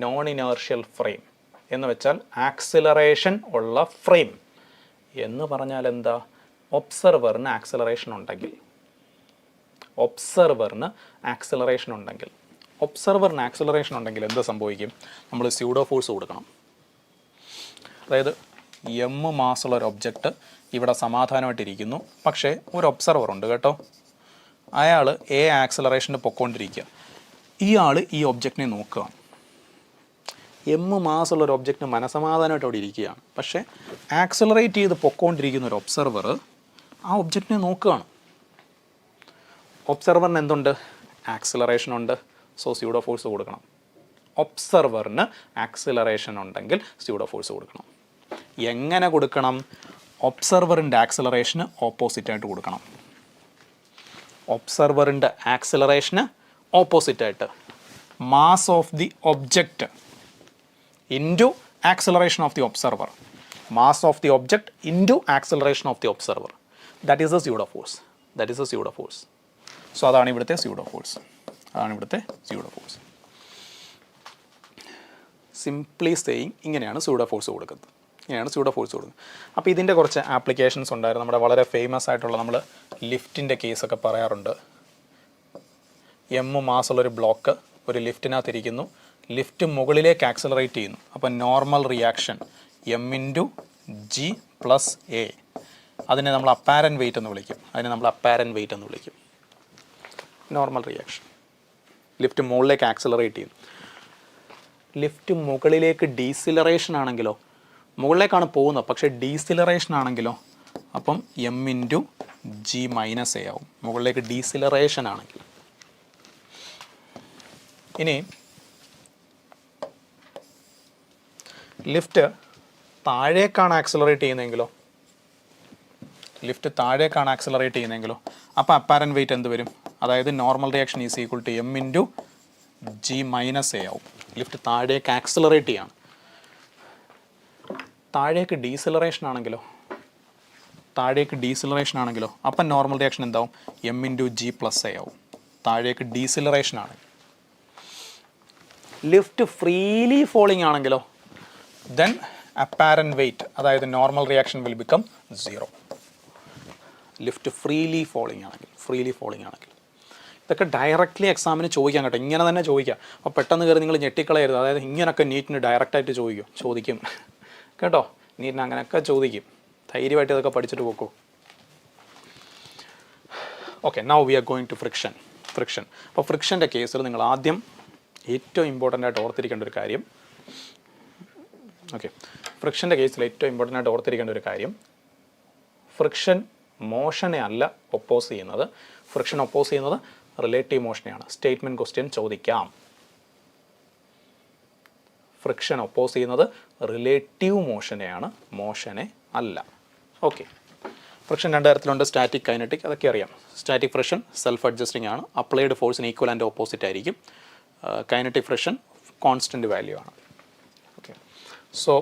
നോൺ ഇനേർഷ്യൽ ഫ്രെയിം എന്ന് വെച്ചാൽ ആക്സിലറേഷൻ ഉള്ള ഫ്രെയിം എന്ന് പറഞ്ഞാൽ എന്താ? ഒബ്സർവറിന് ആക്സിലറേഷൻ ഉണ്ടെങ്കിൽ എന്ത് സംഭവിക്കും? നമ്മൾ സ്യൂഡോഫോഴ്സ് കൊടുക്കണം. അതായത് എം മാസുള്ള ഒരു ഒബ്ജക്റ്റ് ഇവിടെ സമാധാനമായിട്ടിരിക്കുന്നു, പക്ഷേ ഒരു ഒബ്സർവർ ഉണ്ട് കേട്ടോ. അയാൾ എ ആക്സിലറേഷന് പൊക്കോണ്ടിരിക്കുക. ഇയാൾ ഈ ഒബ്ജക്റ്റിനെ നോക്കുക. എം മാസുള്ള ഒരു ഒബ്ജക്റ്റ് മനസമാധാനമായിട്ട് അവിടെ ഇരിക്കുകയാണ്, പക്ഷേ ആക്സിലറേറ്റ് ചെയ്ത് പൊക്കോണ്ടിരിക്കുന്ന ഒരു ഒബ്സർവർ ആ ഒബ്ജക്റ്റിനെ നോക്കുകയാണ്. ഒബ്സർവറിന് എന്തുണ്ട്? ആക്സിലറേഷൻ ഉണ്ട്. സോ സ്യൂഡോഫോഴ്സ് കൊടുക്കണം. ഒബ്സർവറിന് ആക്സിലറേഷൻ ഉണ്ടെങ്കിൽ സ്യൂഡോഫോഴ്സ് കൊടുക്കണം. എങ്ങനെ കൊടുക്കണം? ഒബ്സർവറിൻ്റെ ആക്സിലറേഷന് ഓപ്പോസിറ്റായിട്ട് കൊടുക്കണം. ഒബ്സർവറിൻ്റെ ആക്സിലറേഷന് ഓപ്പോസിറ്റായിട്ട് mass of the object into acceleration of the observer. Mass of the object into acceleration of the observer. That is a pseudoforce. So അതാണ് ഇവിടുത്തെ സ്യൂഡോഫോഴ്സ്. സിംപ്ലി സേയിങ് ഇങ്ങനെയാണ് സ്യൂഡോഫോഴ്സ് കൊടുക്കുന്നത്. അപ്പോൾ ഇതിൻ്റെ കുറച്ച് ആപ്ലിക്കേഷൻസ് ഉണ്ടായിരുന്നു. നമ്മുടെ വളരെ ഫേമസ് ആയിട്ടുള്ള, നമ്മൾ ലിഫ്റ്റിൻ്റെ കേസൊക്കെ പറയാറുണ്ട്. എം മാസുള്ളൊരു ബ്ലോക്ക് ഒരു ലിഫ്റ്റിനകത്തിരിക്കുന്നു, ലിഫ്റ്റ് മുകളിലേക്ക് ആക്സിലറേറ്റ് ചെയ്യുന്നു. അപ്പോൾ normal reaction M into g plus A. അതിനെ നമ്മൾ അപ്പാരൻറ്റ് വെയിറ്റ് എന്ന് വിളിക്കും. Normal reaction. ലിഫ്റ്റ് മുകളിലേക്ക് ആക്സിലറേറ്റ് ചെയ്യുന്നു. ലിഫ്റ്റ് മുകളിലേക്ക് ഡീസിലറേഷൻ ആണെങ്കിലോ, മുകളിലേക്കാണ് പോകുന്നത് പക്ഷേ ഡീസിലറേഷൻ ആണെങ്കിലോ, അപ്പം M into g minus a ആവും മുകളിലേക്ക് ഡീസിലറേഷൻ ആണെങ്കിൽ. ഇനി ലിഫ്റ്റ് താഴേക്കാണ് ആക്സിലറേറ്റ് ചെയ്യുന്നതെങ്കിലോ, അപ്പോൾ അപ്പാരൻറ്റ് വെയിറ്റ് എന്ത് വരും? അതായത് normal reaction is equal to m into g minus a ആവും. ലിഫ്റ്റ് താഴേക്ക് ആക്സിലറേറ്റ് ചെയ്യാണ്. താഴേക്ക് ഡീസിലറേഷൻ ആണെങ്കിലോ അപ്പം നോർമൽ റിയാക്ഷൻ എന്താവും? M into g plus a ആവും. താഴേക്ക് ഡീസിലറേഷൻ ആണെങ്കിൽ. ലിഫ്റ്റ് ഫ്രീലി ഫോളിങ് ആണെങ്കിലോ, ദെൻ അപ്പാരൻറ്റ് വെയിറ്റ്, അതായത് normal reaction will become 0. Lift freely falling ആണെങ്കിൽ. ഇതൊക്കെ ഡയറക്റ്റ്ലി എക്സാമിന് ചോദിക്കാം കേട്ടോ. ഇങ്ങനെ തന്നെ ചോദിക്കാം. അപ്പോൾ പെട്ടെന്ന് കയറി നിങ്ങൾ ഞെട്ടിക്കളയരുത്. അതായത് ഇങ്ങനെയൊക്കെ നീറ്റിന് ഡയറക്റ്റായിട്ട് ചോദിക്കും കേട്ടോ. നീറ്റിന് അങ്ങനെയൊക്കെ ചോദിക്കും. ധൈര്യമായിട്ട് ഇതൊക്കെ പഠിച്ചിട്ട് പോക്കോ. Okay, now we are going to friction. അപ്പോൾ ഫ്രിക്ഷൻ്റെ കേസിൽ നിങ്ങൾ ആദ്യം ഏറ്റവും ഇമ്പോർട്ടൻ്റ് ആയിട്ട് ഓർത്തിരിക്കേണ്ട ഒരു കാര്യം, ഫ്രിക്ഷൻ മോഷനെ അല്ല ഒപ്പോസ് ചെയ്യുന്നത്. ഫ്രിക്ഷൻ ഒപ്പോസ് ചെയ്യുന്നത് റിലേറ്റീവ് മോഷനെയാണ്. സ്റ്റേറ്റ്മെൻറ്റ് ക്വസ്റ്റ്യൻ ചോദിക്കാം. ഫ്രിക്ഷൻ ഒപ്പോസ് ചെയ്യുന്നത് റിലേറ്റീവ് മോഷനെയാണ്, മോഷനെ അല്ല. ഓക്കെ, ഫ്രിക്ഷൻ രണ്ട് തരത്തിലുണ്ട്, സ്റ്റാറ്റിക്, കൈനറ്റിക്, അതൊക്കെ അറിയാം. സ്റ്റാറ്റിക് ഫ്രിക്ഷൻ സെൽഫ് അഡ്ജസ്റ്റിംഗ് ആണ്, അപ്ലൈഡ് ഫോഴ്സിന് ഈക്വൽ ആൻഡ് ഓപ്പോസിറ്റ് ആയിരിക്കും. കൈനറ്റിക് ഫ്രിക്ഷൻ കോൺസ്റ്റൻറ്റ് വാല്യൂ ആണ്. ഓക്കെ, സോ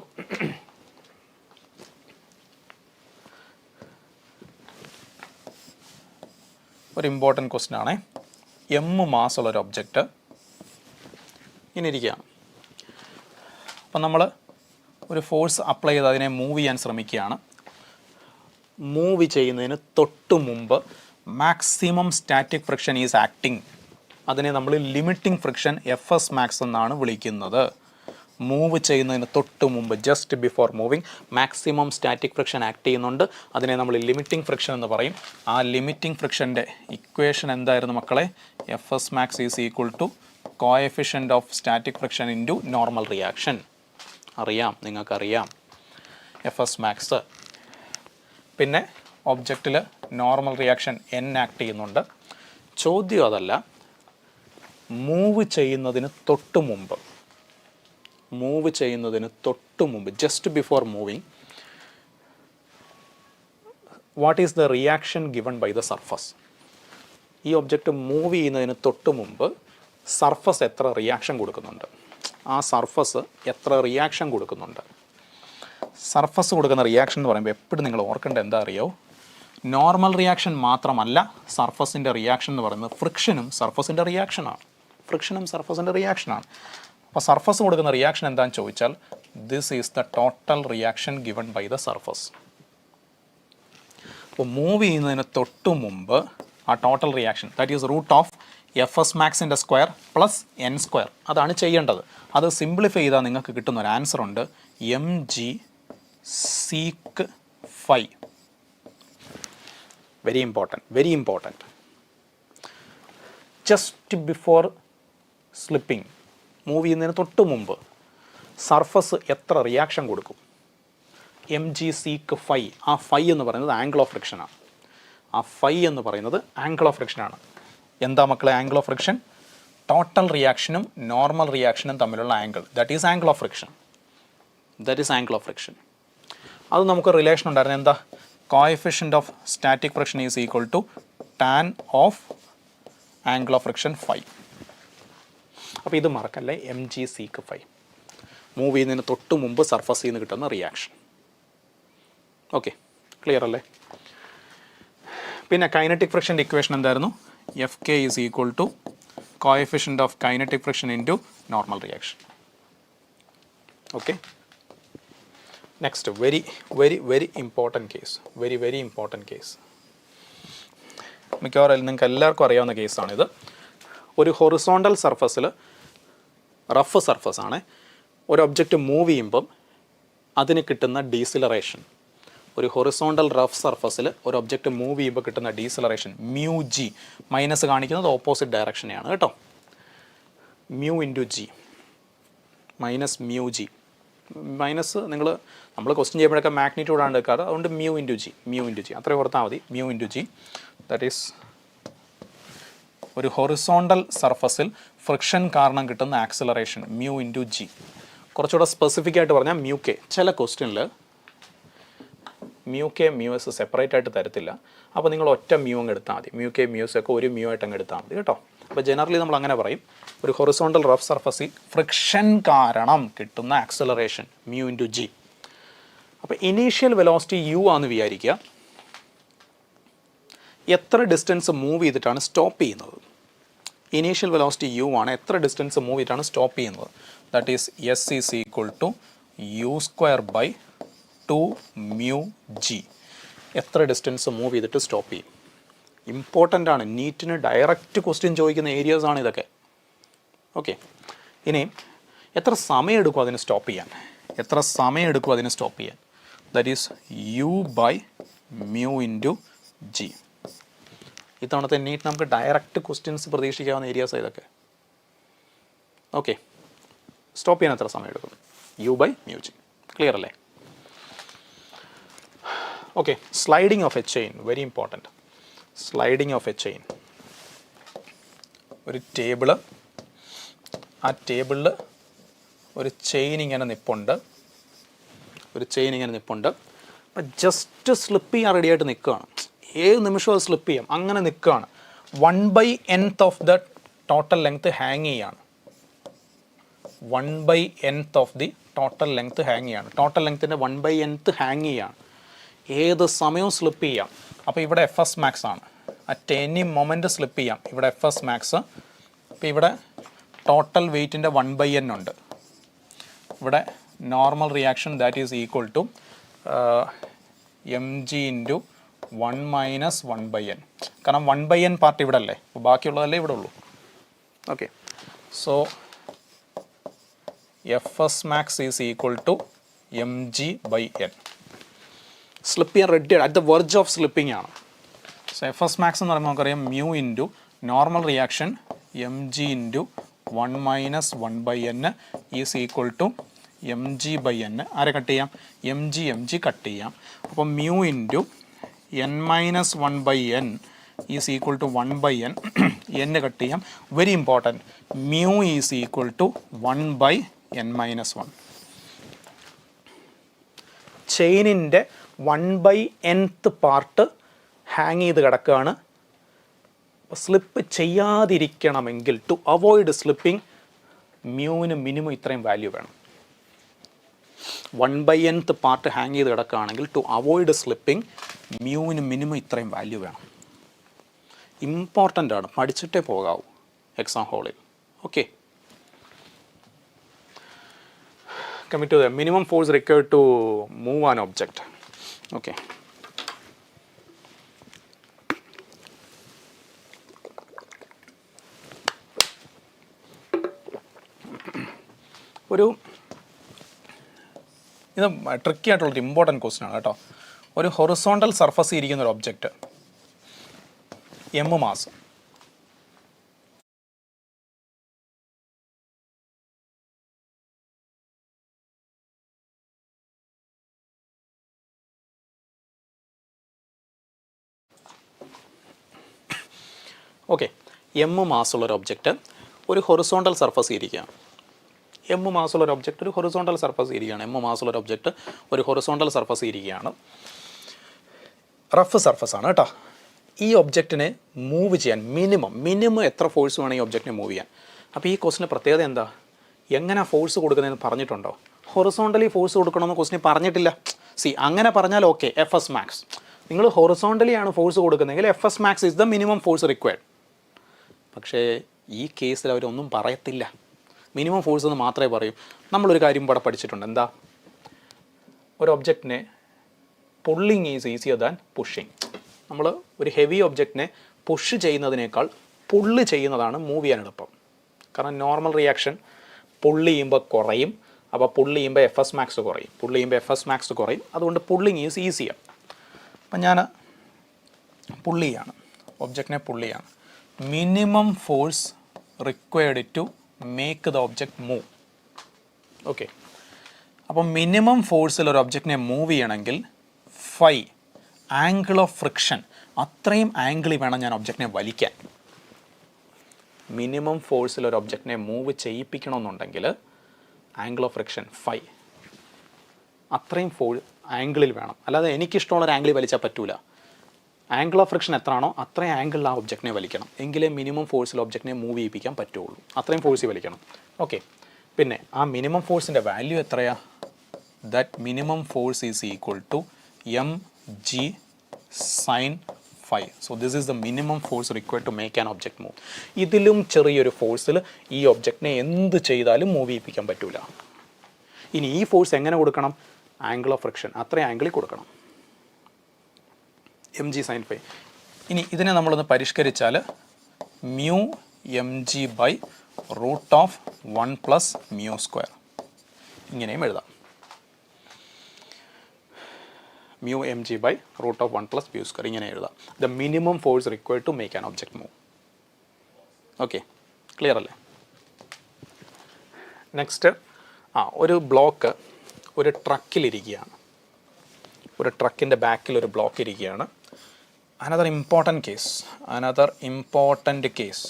ഒരു ഇമ്പോർട്ടൻറ്റ് ക്വസ്റ്റ്യൻ ആണ്. എം മാസുള്ളൊരു ഒബ്ജക്റ്റ് ഇങ്ങനെ ഇരിക്കുകയാണ്. അപ്പം നമ്മൾ ഒരു ഫോഴ്സ് അപ്ലൈ ചെയ്ത് അതിനെ മൂവ് ചെയ്യാൻ ശ്രമിക്കുകയാണ്. മൂവ് ചെയ്യുന്നതിന് തൊട്ട് മുമ്പ് maximum static friction is acting. അതിനെ നമ്മൾ ലിമിറ്റിംഗ് ഫ്രിക്ഷൻ FS മാക്സ് എന്നാണ് വിളിക്കുന്നത്. മൂവ് ചെയ്യുന്നതിന് തൊട്ട് മുമ്പ്, just before moving, maximum static friction act ചെയ്യുന്നുണ്ട്. അതിനെ നമ്മൾ ലിമിറ്റിംഗ് ഫ്രിക്ഷൻ എന്ന് പറയും. ആ ലിമിറ്റിംഗ് ഫ്രിക്ഷൻ്റെ ഇക്വേഷൻ എന്തായിരുന്നു മക്കളെ? FS max is equal to coefficient of static friction into normal reaction. അറിയാം, നിങ്ങൾക്കറിയാം FS മാക്സ്. പിന്നെ ഒബ്ജക്റ്റിൽ നോർമൽ റിയാക്ഷൻ എൻ ആക്ട് ചെയ്യുന്നുണ്ട്. ചോദ്യം അതല്ല, മൂവ് ചെയ്യുന്നതിന് തൊട്ട് മുമ്പ് just before moving what is the reaction given by the surface. ഈ ഒബ്ജക്റ്റ് മൂവ് ചെയ്യുന്നതിന് തൊട്ട് മുമ്പ് സർഫസ് എത്ര റിയാക്ഷൻ കൊടുക്കുന്നുണ്ട്, ആ സർഫസ് എത്ര റിയാക്ഷൻ കൊടുക്കുന്നുണ്ട്. സർഫസ് കൊടുക്കുന്ന റിയാക്ഷൻ എന്ന് പറയുമ്പോൾ എപ്പോഴും നിങ്ങൾ ഓർക്കേണ്ടത് എന്താ അറിയോ, നോർമൽ റിയാക്ഷൻ മാത്രമല്ല സർഫസിൻ്റെ റിയാക്ഷൻ എന്ന് പറയുന്നത് ഫ്രിക്ഷനും സർഫസിൻ്റെ റിയാക്ഷനാണ്. അപ്പോൾ സർഫസ് കൊടുക്കുന്ന റിയാക്ഷൻ എന്താണെന്ന് ചോദിച്ചാൽ this is the total reaction given by the surface. അപ്പോൾ മൂവ് ചെയ്യുന്നതിന് തൊട്ട് മുമ്പ് ആ total reaction that is root of F S മാക്സിൻ്റെ സ്ക്വയർ പ്ലസ് എൻ സ്ക്വയർ, അതാണ് ചെയ്യേണ്ടത്. അത് സിംപ്ലിഫൈ ചെയ്താൽ നിങ്ങൾക്ക് കിട്ടുന്ന ഒരു ആൻസർ ഉണ്ട്, M G seek 5. Very important. Just before slipping, move ചെയ്യുന്നതിന് തൊട്ട് മുമ്പ് സർഫസ് എത്ര റിയാക്ഷൻ കൊടുക്കും, എം ജി സീക്ക് 5. ആ 5 എന്ന് പറയുന്നത് ആംഗിൾ ഓഫ് ഫ്രിക്ഷനാണ്. എന്താ മക്കളെ ആംഗിൾ ഓഫ് ഫ്രിക്ഷൻ? ടോട്ടൽ റിയാക്ഷനും നോർമൽ റിയാക്ഷനും തമ്മിലുള്ള angle, that is angle of friction. അത് നമുക്ക് റിലേഷൻ ഉണ്ടായിരുന്നു, എന്താ, coefficient of static friction is equal to tan of angle of friction 5. അപ്പോൾ ഇത് മറക്കല്ലേ, എം ജി സീക്ക് 5 മൂവ് ചെയ്യുന്നതിന് തൊട്ട് മുമ്പ് സർഫസിൽ നിന്ന് കിട്ടുന്ന റിയാക്ഷൻ. ഓക്കെ, ക്ലിയർ അല്ലേ? പിന്നെ കൈനറ്റിക് ഫ്രിക്ഷൻ്റെ ഇക്വേഷൻ എന്തായിരുന്നു, F K is equal to coefficient of kinetic friction into normal reaction. Okay, next very important case. മിക്കവാറും നിങ്ങൾക്ക് എല്ലാവർക്കും അറിയാവുന്ന കേസാണിത്. ഒരു ഹൊറിസോണ്ടൽ സർഫസിൽ, റഫ് സർഫസാണ്, ഒരു ഒബ്ജക്റ്റ് മൂവ് ചെയ്യുമ്പം അതിന് കിട്ടുന്ന ഡീസിലറേഷൻ, ഒരു ഹൊറിസോണ്ടൽ റഫ് സർഫസിൽ ഒരു ഒബ്ജക്റ്റ് മൂവ് ചെയ്യുമ്പോൾ കിട്ടുന്ന ഡീസിലറേഷൻ മ്യൂ ജി, മൈനസ് കാണിക്കുന്നത് ഓപ്പോസിറ്റ് ഡയറക്ഷനെയാണ് കേട്ടോ, mu into g, minus mu G. Minus നമ്മൾ ക്വസ്റ്റ്യൻ ചെയ്യുമ്പോഴൊക്കെ മാഗ്നിറ്റ്യൂഡാണ് എടുക്കാറ്, അതുകൊണ്ട് മ്യൂ ഇൻറ്റു ജി അത്രയും ഓർത്താൽ മതി. Mu into G, that is ഒരു ഹൊറിസോണ്ടൽ സർഫസിൽ ഫ്രിക്ഷൻ കാരണം കിട്ടുന്ന ആക്സിലറേഷൻ മ്യൂ ഇൻറ്റു ജി. കുറച്ചുകൂടെ സ്പെസിഫിക് ആയിട്ട് പറഞ്ഞാൽ മ്യൂ കെ. ചില ക്വസ്റ്റ്യനിൽ mu K mu S separate ആയിട്ട് തരത്തില്ല, അപ്പോൾ നിങ്ങൾ ഒറ്റ മ്യൂ അങ്ങ് എടുത്താൽ മതി. മ്യൂ കെ മ്യൂ എസ് ഒക്കെ ഒരു മ്യൂ ആയിട്ട് അങ്ങ് എടുത്താൽ മതി കേട്ടോ. അപ്പോൾ ജനറലി നമ്മൾ അങ്ങനെ പറയും, ഒരു ഹൊറിസോണ്ടൽ റഫ് സർഫസിൽ ഫ്രിക്ഷൻ കാരണം കിട്ടുന്ന ആക്സിലറേഷൻ മ്യൂ ഇൻറ്റു ജി. അപ്പോൾ ഇനീഷ്യൽ വെലോസിറ്റി യു ആണെന്ന് വിചാരിക്കുക. എത്ര ഡിസ്റ്റൻസ് മൂവ് ചെയ്തിട്ടാണ് സ്റ്റോപ്പ് ചെയ്യുന്നത്? ഇനീഷ്യൽ വെലോസിറ്റി യു ആണ്, എത്ര ഡിസ്റ്റൻസ് മൂവ് ചെയ്തിട്ടാണ് സ്റ്റോപ്പ് ചെയ്യുന്നത്? That is S is equal to U square by 2 mu G. എത്ര ഡിസ്റ്റൻസ് മൂവ് ചെയ്തിട്ട് സ്റ്റോപ്പ് ചെയ്യും? ഇമ്പോർട്ടൻ്റ് ആണ്, നീറ്റിന് ഡയറക്റ്റ് ക്വസ്റ്റ്യൻ ചോദിക്കുന്ന ഏരിയാസ് ആണ് ഇതൊക്കെ. ഓക്കെ, ഇനി എത്ര സമയം എടുക്കും അതിന് സ്റ്റോപ്പ് ചെയ്യാൻ? That is U by mu into G. ഇത്തവണത്തെ നീറ്റ് നമുക്ക് ഡയറക്റ്റ് ക്വസ്റ്റ്യൻസ് പ്രതീക്ഷിക്കാവുന്ന ഏരിയാസ് ഇതൊക്കെ. ഓക്കെ, സ്റ്റോപ്പ് ചെയ്യാൻ എത്ര സമയം എടുക്കും? U by mu G. Clear അല്ലേ? Okay, sliding of a chain, very important. Sliding of a chain, ഒരു ടേബിള്, ആ ടേബിളിൽ ഒരു ചെയിൻ ഇങ്ങനെ നിൽപ്പുണ്ട്. അപ്പം ജസ്റ്റ് സ്ലിപ്പ് ചെയ്യാൻ റെഡി ആയിട്ട് നിൽക്കുകയാണ്. ഏത് നിമിഷവും അത് സ്ലിപ്പ് ചെയ്യാം, അങ്ങനെ നിൽക്കുകയാണ്. 1/nth of the total length hang ചെയ്യാണ്. 1/nth of the total length hang ചെയ്യാണ്. ടോട്ടൽ ലെങ്ത്തിൻ്റെ 1/nth ഹാങ് ചെയ്യാണ്. ഏത് സമയവും സ്ലിപ്പ് ചെയ്യാം. അപ്പോൾ ഇവിടെ എഫ് എസ് മാക്സ് ആണ്, അറ്റ് എനി മൊമെൻറ്റ് സ്ലിപ്പ് ചെയ്യാം. ഇവിടെ എഫ് എസ് മാക്സ്. അപ്പോൾ ഇവിടെ ടോട്ടൽ വെയ്റ്റിൻ്റെ 1/n ഉണ്ട്. ഇവിടെ normal reaction that is equal to M G into 1 minus 1/n. കാരണം 1/n പാർട്ട് ഇവിടെ അല്ലേ, അപ്പോൾ ബാക്കിയുള്ളതല്ലേ ഇവിടെ ഉള്ളൂ. Okay, so F S max is equal to M G by N. Slip ചെയ്യാൻ ready, at the verge of slipping ആണ്. So F S max എന്ന് പറയുമ്പോൾ നമുക്കറിയാം mu into normal reaction M G into 1 minus 1/n is equal to M G by N. ആരെ cut ചെയ്യാം? M G cut ചെയ്യാം. അപ്പോൾ mu into n minus 1/n is equal to 1/n n cut ചെയ്യാം. Very important, mu is equal to 1/n-1. ചെയിനിൻ്റെ 1/nth part hang ചെയ്ത് കിടക്കുകയാണ്. Slip ചെയ്യാതിരിക്കണമെങ്കിൽ to avoid slipping മ്യൂവിന് മിനിമം ഇത്രയും വാല്യൂ വേണം. 1/nth പാർട്ട് ഹാങ് ചെയ്ത് കിടക്കുകയാണെങ്കിൽ ടു അവോയ്ഡ് സ്ലിപ്പിംഗ് മ്യൂവിന് മിനിമം ഇത്രയും വാല്യൂ വേണം. ഇമ്പോർട്ടൻ്റ് ആണ്, പഠിച്ചിട്ടേ പോകാവൂ എക്സാം ഹോളിൽ. ഓക്കെ, coming to the minimum force required to move an object. Okay, ഒരു ഇത് ട്രിക്കി ആയിട്ടുള്ളൊരു ഇമ്പോർട്ടൻറ്റ് ക്വസ്റ്റ്യൻ ആണ് കേട്ടോ. ഒരു ഹൊറിസോണ്ടൽ സർഫസ് ഇരിക്കുന്ന ഒരു object m mass, okay, m മാസുള്ളൊരു ഒബ്ജക്റ്റ് ഒരു ഹൊറിസോണ്ടൽ സർഫസ് ഇരിക്കുകയാണ്. m മാസുള്ളൊരു ഒബ്ജക്റ്റ് ഒരു ഹൊറിസോണ്ടൽ സർഫസ് ഇരിക്കുകയാണ്. m മാസുള്ളൊരു ഒബ്ജക്റ്റ് ഒരു ഹൊറിസോണ്ടൽ സർഫസ് ഇരിക്കുകയാണ്. റഫ് സർഫസ് ആണ് കേട്ടോ. ഈ ഒബ്ജക്റ്റിനെ മൂവ് ചെയ്യാൻ മിനിമം എത്ര ഫോഴ്സ് വേണം ഈ ഒബ്ജക്റ്റിനെ മൂവ് ചെയ്യാൻ? അപ്പോൾ ഈ ക്വസ്റ്റിന് പ്രത്യേകത എന്താ? എങ്ങനെ ഫോഴ്സ് കൊടുക്കുന്നതെന്ന് പറഞ്ഞിട്ടുണ്ടോ? ഹൊറിസോണ്ടലി ഫോഴ്സ് കൊടുക്കണമെന്ന് ക്വസ്റ്റിന് പറഞ്ഞിട്ടില്ല. അങ്ങനെ പറഞ്ഞാൽ ഓക്കെ, FS മാക്സ്. നിങ്ങൾ ഹൊറിസോണ്ടലി ആണ് ഫോഴ്സ് കൊടുക്കുന്നതെങ്കിൽ FS max is the minimum force required. പക്ഷേ ഈ കേസിൽ അവരൊന്നും പറയത്തില്ല, മിനിമം ഫോഴ്സ് എന്ന് മാത്രമേ പറയൂ. നമ്മളൊരു കാര്യം ഇവിടെ പഠിച്ചിട്ടുണ്ട്. എന്താ? ഒരു ഒബ്ജക്റ്റിനെ pulling is easier than pushing. നമ്മൾ ഒരു ഹെവി ഒബ്ജക്റ്റിനെ പുഷ് ചെയ്യുന്നതിനേക്കാൾ പുള്ള് ചെയ്യുന്നതാണ് മൂവ് ചെയ്യാൻ എളുപ്പം. കാരണം നോർമൽ റിയാക്ഷൻ പുള്ള് ചെയ്യുമ്പോൾ കുറയും, അപ്പോൾ പുള്ള് ചെയ്യുമ്പോൾ FS മാക്സ് കുറയും. അതുകൊണ്ട് പുള്ളിങ് ഈസ് ഈസിയാണ്. അപ്പം ഞാൻ പുള്ള് ചെയ്യാണ്, ഒബ്ജക്റ്റിനെ പുള്ള് ചെയ്യാണ്. Minimum force required to make the object move. Okay, അപ്പം മിനിമം ഫോഴ്സിൽ ഒരു ഒബ്ജക്റ്റിനെ മൂവ് ചെയ്യണമെങ്കിൽ ഫൈ ആംഗിൾ ഓഫ് ഫ്രിക്ഷൻ, അത്രയും ആംഗിളിൽ വേണം ഞാൻ ഒബ്ജക്റ്റിനെ വലിക്കാൻ. മിനിമം ഫോഴ്സിൽ ഒരു ഒബ്ജക്റ്റിനെ മൂവ് ചെയ്യിപ്പിക്കണമെന്നുണ്ടെങ്കിൽ ആംഗിൾ ഓഫ് ഫ്രിക്ഷൻ ഫൈ, അത്രയും ആംഗിളിൽ വേണം. അല്ലാതെ എനിക്കിഷ്ടമുള്ളൊരു ആംഗിളിൽ വലിച്ചാൽ പറ്റൂല. ആംഗിൾ ഓഫ് ഫ്രിക്ഷൻ എത്രയാണോ അത്രയും ആംഗിളിൽ ആ ഒബ്ജക്റ്റിനെ വലിക്കണം, എങ്കിലേ മിനിമം ഫോഴ്സിൽ ഒബ്ജക്റ്റിനെ മൂവ് ചെയ്യിപ്പിക്കാൻ പറ്റുള്ളൂ. അത്രയും ഫോഴ്സിൽ വലിക്കണം. ഓക്കെ, പിന്നെ ആ മിനിമം ഫോഴ്സിൻ്റെ വാല്യൂ എത്രയാ? That minimum force is equal to mg sin phi. So this is the minimum force required to make an object move. ഇതിലും ചെറിയൊരു ഫോഴ്സിൽ ഈ ഒബ്ജക്റ്റിനെ എന്ത് ചെയ്താലും മൂവ് ചെയ്യിപ്പിക്കാൻ പറ്റൂല. ഇനി ഈ ഫോഴ്സ് എങ്ങനെ കൊടുക്കണം? ആംഗിൾ ഓഫ് ഫ്രിക്ഷൻ അത്രയും ആംഗിളിൽ കൊടുക്കണം, mg sin phi. ഇനി ഇതിനെ നമ്മളൊന്ന് പരിഷ്കരിച്ചാൽ mu mg by root of 1 plus mu square ഇങ്ങനെയും എഴുതാം. mu mg by root of 1 plus mu square ഇങ്ങനെ എഴുതാം. The minimum force required to make an object move. Okay, clear അല്ലേ? നെക്സ്റ്റ്, ഒരു block ഒരു ട്രക്കിലിരിക്കുകയാണ്. ഒരു ട്രക്കിൻ്റെ ബാക്കിൽ ഒരു ബ്ലോക്ക് ഇരിക്കുകയാണ്. അനദർ ഇമ്പോർട്ടൻറ്റ് കേസ്,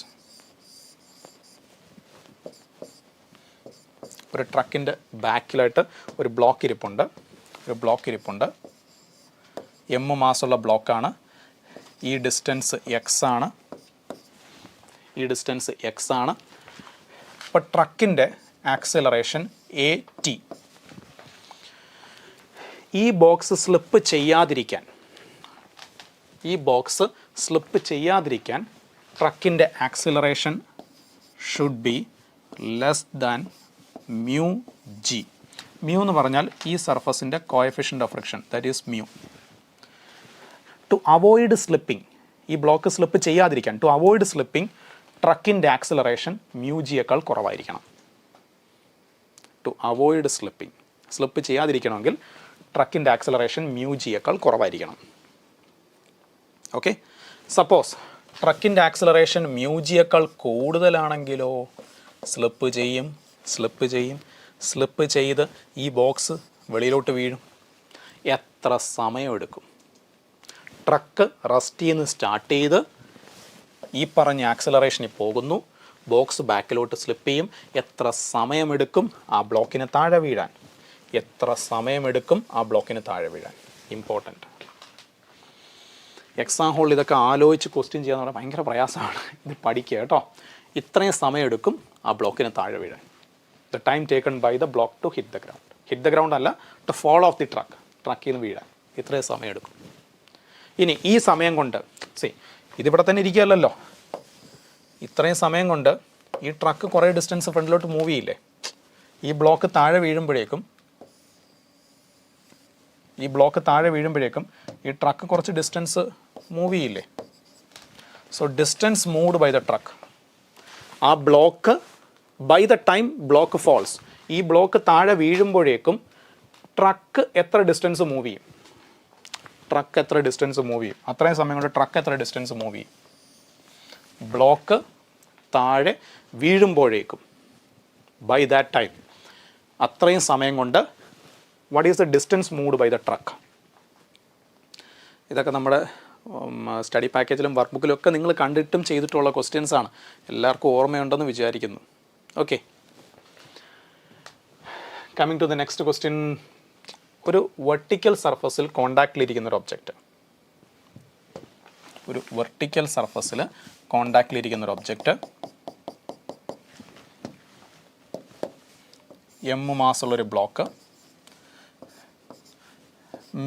ഒരു ട്രക്കിൻ്റെ ബാക്കിലായിട്ട് ഒരു ബ്ലോക്ക് ഇരിപ്പുണ്ട്. m മാസുള്ള ബ്ലോക്കാണ്. ഈ ഡിസ്റ്റൻസ് x ആണ്. അപ്പോൾ ട്രക്കിൻ്റെ ആക്സിലറേഷൻ at. ഈ ബോക്സ് സ്ലിപ്പ് ചെയ്യാതിരിക്കാൻ ട്രക്കിൻ്റെ acceleration should be less than mu g. mu എന്ന് പറഞ്ഞാൽ ഈ സർഫസിൻ്റെ coefficient of friction, that is mu. To avoid slipping, ഈ ബ്ലോക്ക് സ്ലിപ്പ് ചെയ്യാതിരിക്കാൻ, ടു അവോയ്ഡ് സ്ലിപ്പിംഗ് ട്രക്കിൻ്റെ ആക്സിലറേഷൻ mu g യേക്കാൾ കുറവായിരിക്കണം. ടു അവോയ്ഡ് സ്ലിപ്പ് ചെയ്യാതിരിക്കണമെങ്കിൽ ട്രക്കിൻ്റെ ആക്സിലറേഷൻ mu g യേക്കാൾ കുറവായിരിക്കണം. ഓക്കെ, സപ്പോസ് ട്രക്കിൻ്റെ ആക്സിലറേഷൻ mu g യേക്കാൾ കൂടുതലാണെങ്കിലോ സ്ലിപ്പ് ചെയ്ത് ഈ ബോക്സ് വെളിയിലോട്ട് വീഴും. എത്ര സമയമെടുക്കും? ട്രക്ക് റസ്റ്റിൽ നിന്ന് സ്റ്റാർട്ട് ചെയ്ത് ഈ പറഞ്ഞ ആക്സിലറേഷനിൽ പോകുന്നു, ബോക്സ് ബാക്കിലോട്ട് സ്ലിപ്പ് ചെയ്യും. എത്ര സമയമെടുക്കും ആ ബ്ലോക്കിന് താഴെ വീഴാൻ? എത്ര സമയമെടുക്കും ആ ബ്ലോക്കിന് താഴെ വീഴാൻ? ഇമ്പോർട്ടൻറ്റ്. എക്സാം ഹോളിൽ ഇതൊക്കെ ആലോചിച്ച് ക്വസ്റ്റ്യൻ ചെയ്യാന്ന് പറഞ്ഞാൽ ഭയങ്കര പ്രയാസമാണ്. ഇത് പഠിക്കുക കേട്ടോ. ഇത്രയും സമയമെടുക്കും ആ ബ്ലോക്കിന് താഴെ വീഴാൻ. The time taken by the block to hit the ground. Hit the ground അല്ല, to fall off the truck. ട്രക്കിൽ നിന്ന് വീഴാൻ ഇത്രയും സമയമെടുക്കും. ഇനി ഈ സമയം കൊണ്ട് ഇതിവിടെ തന്നെ ഇരിക്കുകയല്ലോ, ഇത്രയും സമയം കൊണ്ട് ഈ ട്രക്ക് കുറേ ഡിസ്റ്റൻസ് ഫ്രണ്ടിലോട്ട് മൂവ് ചെയ്യില്ലേ? ഈ ബ്ലോക്ക് താഴെ വീഴുമ്പോഴേക്കും ഈ ട്രക്ക് കുറച്ച് ഡിസ്റ്റൻസ് മൂവ് ചെയ്യില്ലേ? So distance moved by the truck. ആ block by the time block falls, ഈ ബ്ലോക്ക് താഴെ വീഴുമ്പോഴേക്കും ട്രക്ക് എത്ര ഡിസ്റ്റൻസ് മൂവ് ചെയ്യും? അത്രയും സമയം കൊണ്ട് ട്രക്ക് എത്ര ഡിസ്റ്റൻസ് മൂവ് ചെയ്യും? ബ്ലോക്ക് താഴെ വീഴുമ്പോഴേക്കും ബൈ ദാറ്റ് ടൈം, അത്രയും സമയം കൊണ്ട് what is the distance moved by the truck? ഇതൊക്കെ നമ്മുടെ സ്റ്റഡി പാക്കേജിലും വർക്ക് ബുക്കിലും ഒക്കെ നിങ്ങൾ കണ്ടിട്ടും ചെയ്തിട്ടുള്ള ക്വസ്റ്റ്യൻസ് ആണ്. എല്ലാവർക്കും ഓർമ്മയുണ്ടെന്ന് വിചാരിക്കുന്നു. Okay, coming to the next question. ഒരു വെർട്ടിക്കൽ സർഫസിൽ കോണ്ടാക്റ്റിലിരിക്കുന്ന ഒരു ഒബ്ജക്റ്റ്, എം മാസുള്ളൊരു ബ്ലോക്ക്,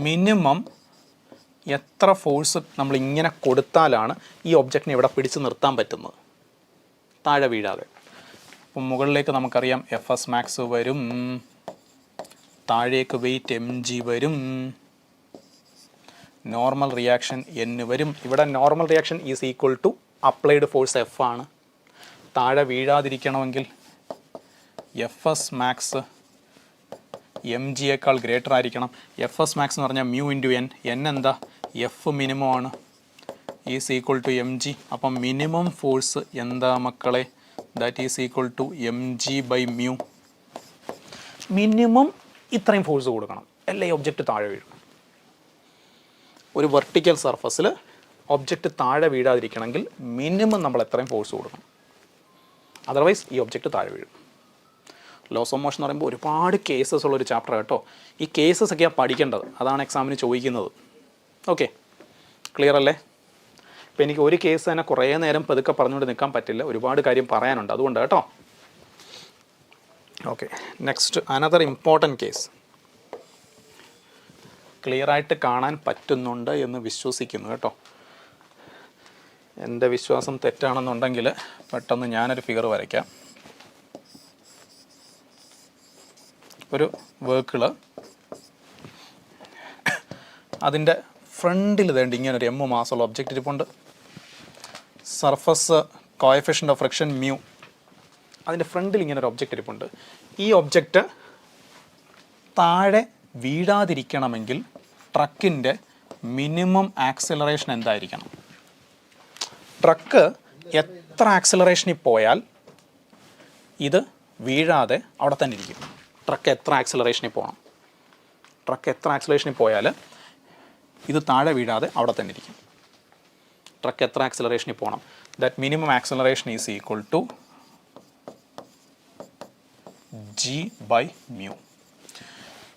മിനിമം എത്ര ഫോഴ്സ് നമ്മൾ ഇങ്ങനെ കൊടുത്താലാണ് ഈ ഒബ്ജക്റ്റിനെ ഇവിടെ പിടിച്ച് നിർത്താൻ പറ്റുന്നത് താഴെ വീഴാതെ? അപ്പം മുകളിലേക്ക് നമുക്കറിയാം എഫ് മാക്സ് വരും, താഴേക്ക് വെയിറ്റ് mg വരും, നോർമൽ റിയാക്ഷൻ n വരും. ഇവിടെ normal reaction is equal to applied force F ആണ്. താഴെ വീഴാതിരിക്കണമെങ്കിൽ എഫ് മാക്സ് mgയേക്കാൾ ഗ്രേറ്റർ ആയിരിക്കണം. എഫ് മാക്സ് എന്ന് പറഞ്ഞാൽ മ്യൂ ഇൻറ്റു n, n എന്താ? എഫ് മിനിമം ആണ്, ഈസ് ഈക്വൽ ടു mg. അപ്പം മിനിമം ഫോഴ്സ് എന്താ മക്കളെ? That is equal to mg by mu. Minimum ഇത്രയും ഫോഴ്സ് കൊടുക്കണം, അല്ലേ ഈ ഒബ്ജക്റ്റ് താഴെ വീഴും. ഒരു വെർട്ടിക്കൽ സർഫസിൽ ഒബ്ജക്റ്റ് താഴെ വീഴാതിരിക്കണമെങ്കിൽ മിനിമം നമ്മൾ എത്രയും ഫോഴ്സ് കൊടുക്കണം, അതർവൈസ് ഈ ഒബ്ജക്റ്റ് താഴെ വീഴും. ലോസ് ഓഫ് മോഷൻ എന്ന് പറയുമ്പോൾ ഒരുപാട് കേസസ് ഉള്ളൊരു ചാപ്റ്റർ കേട്ടോ. ഈ കേസസ് ഒക്കെയാണ് പഠിക്കേണ്ടത്, അതാണ് എക്സാമിന് ചോദിക്കുന്നത്. ഓക്കെ, ക്ലിയർ അല്ലേ? ഇപ്പോൾ എനിക്ക് ഒരു കേസ് തന്നെ കുറേ നേരം പതുക്കെ പറഞ്ഞുകൊണ്ട് നിൽക്കാൻ പറ്റില്ല, ഒരുപാട് കാര്യം പറയാനുണ്ട്, അതുകൊണ്ട് കേട്ടോ. Okay, next another important case. ക്ലിയറായിട്ട് കാണാൻ പറ്റുന്നുണ്ട് എന്ന് വിശ്വസിക്കുന്നു കേട്ടോ. എൻ്റെ വിശ്വാസം തെറ്റാണെന്നുണ്ടെങ്കിൽ പെട്ടെന്ന് ഞാനൊരു ഫിഗർ വരയ്ക്കാം. ഒരു വേക്കിള്, അതിൻ്റെ ഫ്രണ്ടിൽ വേണ്ടി ഇങ്ങനെ ഒരു എം മാസുള്ള ഒബ്ജക്റ്റ് ഇരിപ്പുണ്ട്. Surface coefficient of friction mu, അതിൻ്റെ ഫ്രണ്ടിൽ ഇങ്ങനെ ഒരു ഒബ്ജക്റ്റ് ഇരിപ്പുണ്ട്. ഈ ഒബ്ജക്റ്റ് താഴെ വീഴാതിരിക്കണമെങ്കിൽ ട്രക്കിൻ്റെ മിനിമം ആക്സിലറേഷൻ എന്തായിരിക്കണം? ട്രക്ക് എത്ര ആക്സിലറേഷനിൽ പോയാൽ ഇത് വീഴാതെ അവിടെ തന്നെ ഇരിക്കും? ട്രക്ക് എത്ര ആക്സിലറേഷനിൽ പോയാൽ ഇത് താഴെ വീഴാതെ അവിടെ തന്നെ ഇരിക്കും? ട്രക്ക് എത്ര ആക്സിലറേഷനിൽ പോകണം? That minimum acceleration is equal to g by mu.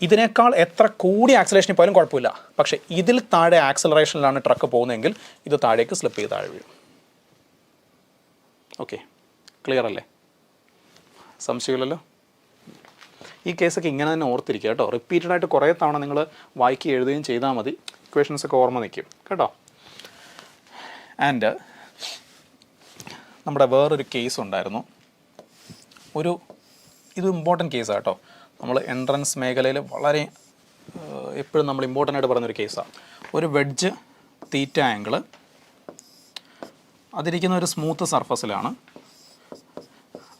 ഇതിനേക്കാൾ എത്ര കൂടി ആക്സിലറേഷനിൽ പോയാലും കുഴപ്പമില്ല, പക്ഷേ ഇതിൽ താഴെ ആക്സിലറേഷനിലാണ് ട്രക്ക് പോകുന്നതെങ്കിൽ ഇത് താഴേക്ക് സ്ലിപ്പ് ചെയ്ത് താഴെ വീഴും. ഓക്കെ, ക്ലിയർ അല്ലേ? സംശയമില്ലല്ലോ? ഈ കേസൊക്കെ ഇങ്ങനെ തന്നെ ഓർത്തിരിക്കുക കേട്ടോ. റിപ്പീറ്റഡായിട്ട് കുറേ തവണ നിങ്ങൾ വായിക്കുകയും എഴുതുകയും ചെയ്താൽ മതി, ഇക്വേഷൻസൊക്കെ ഓർമ്മ നിൽക്കും കേട്ടോ. ആൻഡ് നമ്മുടെ വേറൊരു കേസ് ഉണ്ടായിരുന്നു, ഇത് ഇമ്പോർട്ടൻറ്റ് കേസാണ് കേട്ടോ. നമ്മൾ എൻട്രൻസ് മേഖലയിൽ വളരെ എപ്പോഴും നമ്മൾ ഇമ്പോർട്ടൻ്റ് ആയിട്ട് പറയുന്നൊരു കേസാണ്. ഒരു വെഡ്ജ് തീറ്റ ആംഗിള്, അതിരിക്കുന്ന ഒരു സ്മൂത്ത് സർഫസിലാണ്.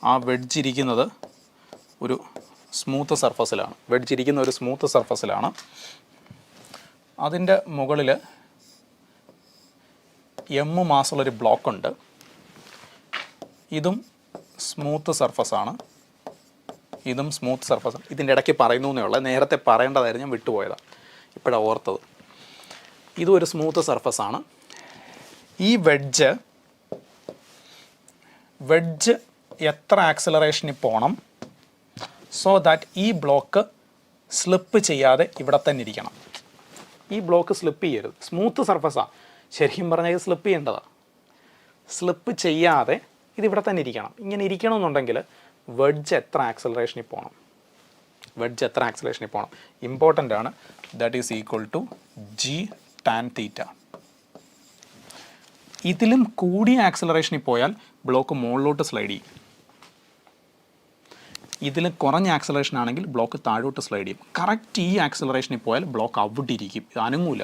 ആ വെഡ്ജ് ഇരിക്കുന്നത് ഒരു സ്മൂത്ത് സർഫസിലാണ്. അതിൻ്റെ മുകളിൽ എം മാസുള്ളൊരു ബ്ലോക്കുണ്ട്. ഇതും സ്മൂത്ത് സർഫസാണ്. ഇതിൻ്റെ ഇടയ്ക്ക് പറയുന്നു എന്നേ ഉള്ളൂ, നേരത്തെ പറയേണ്ടതായിരുന്നു, ഞാൻ വിട്ടുപോയതാണ്, ഇപ്പോഴാണ് ഓർത്തത്. ഇതും ഒരു സ്മൂത്ത് സർഫസാണ്. ഈ വെഡ്ജ് എത്ര ആക്സിലറേഷനിൽ പോകണം സോ ദാറ്റ് ഈ ബ്ലോക്ക് സ്ലിപ്പ് ചെയ്യാതെ ഇവിടെ തന്നെ ഇരിക്കണം. ഈ ബ്ലോക്ക് സ്ലിപ്പ് ചെയ്യരുത്. സ്മൂത്ത് സർഫസാണ്, ശരിക്കും പറഞ്ഞാൽ ഇത് സ്ലിപ്പ് ചെയ്യേണ്ടതാണ്. സ്ലിപ്പ് ചെയ്യാതെ ഇതിവിടെ തന്നെ ഇരിക്കണം. ഇങ്ങനെ ഇരിക്കണമെന്നുണ്ടെങ്കിൽ വെഡ്ജ് എത്ര ആക്സിലറേഷനിൽ പോകണം, ഇമ്പോർട്ടൻ്റ് ആണ്. That is equal to G tan theta. ഇതിലും കൂടിയ ആക്സിലറേഷനിൽ പോയാൽ ബ്ലോക്ക് മുകളിലോട്ട് സ്ലൈഡ് ചെയ്യും. ഇതിൽ കുറഞ്ഞ ആക്സിലറേഷൻ ആണെങ്കിൽ ബ്ലോക്ക് താഴോട്ട് സ്ലൈഡ് ചെയ്യും. കറക്റ്റ് ഈ ആക്സിലറേഷനിൽ പോയാൽ ബ്ലോക്ക് അവിടെ ഇരിക്കും, ഇത് അനങ്ങൂല.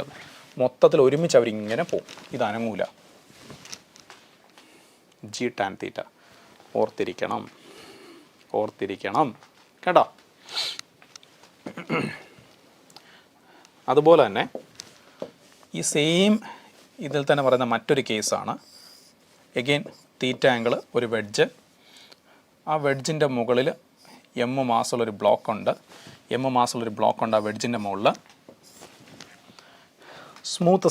മൊത്തത്തിൽ ഒരുമിച്ച് അവരിങ്ങനെ പോകും, ഇത് അനങ്ങൂല. ജി ടാൻ തീറ്റ ഓർത്തിരിക്കണം കേട്ടോ. അതുപോലെ തന്നെ ഈ സെയിം ഇതിൽ തന്നെ പറയുന്ന മറ്റൊരു കേസാണ്. എഗെയിൻ തീറ്റ ആംഗിൾ, ഒരു വെഡ്ജ്. ആ വെഡ്ജിൻ്റെ മുകളിൽ എം മാസുള്ളൊരു ബ്ലോക്കുണ്ട്. ആ വെഡ്ജിൻ്റെ മുകളിൽ സ്മൂത്ത്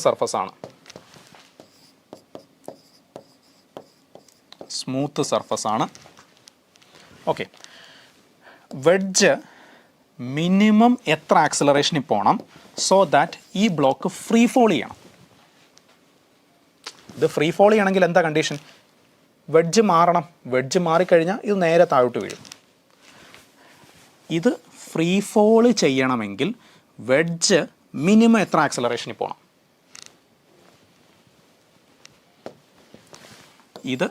സർഫസാണ്. ഓക്കെ, വെഡ്ജ് മിനിമം എത്ര ആക്സിലറേഷനിൽ പോകണം സോ ദാറ്റ് ഈ ബ്ലോക്ക് ഫ്രീ ഫോൾ ചെയ്യണം. ഇത് ഫ്രീ ഫോൾ ചെയ്യണമെങ്കിൽ എന്താ കണ്ടീഷൻ? വെഡ്ജ് മാറണം. വെഡ്ജ് മാറിക്കഴിഞ്ഞാൽ ഇത് നേരെ താഴോട്ട് വീഴും. ഇത് ഫ്രീ ഫോൾ ചെയ്യണമെങ്കിൽ വെഡ്ജ് മിനിമം എത്ര ആക്സിലറേഷനിൽ പോകണം? ഇത്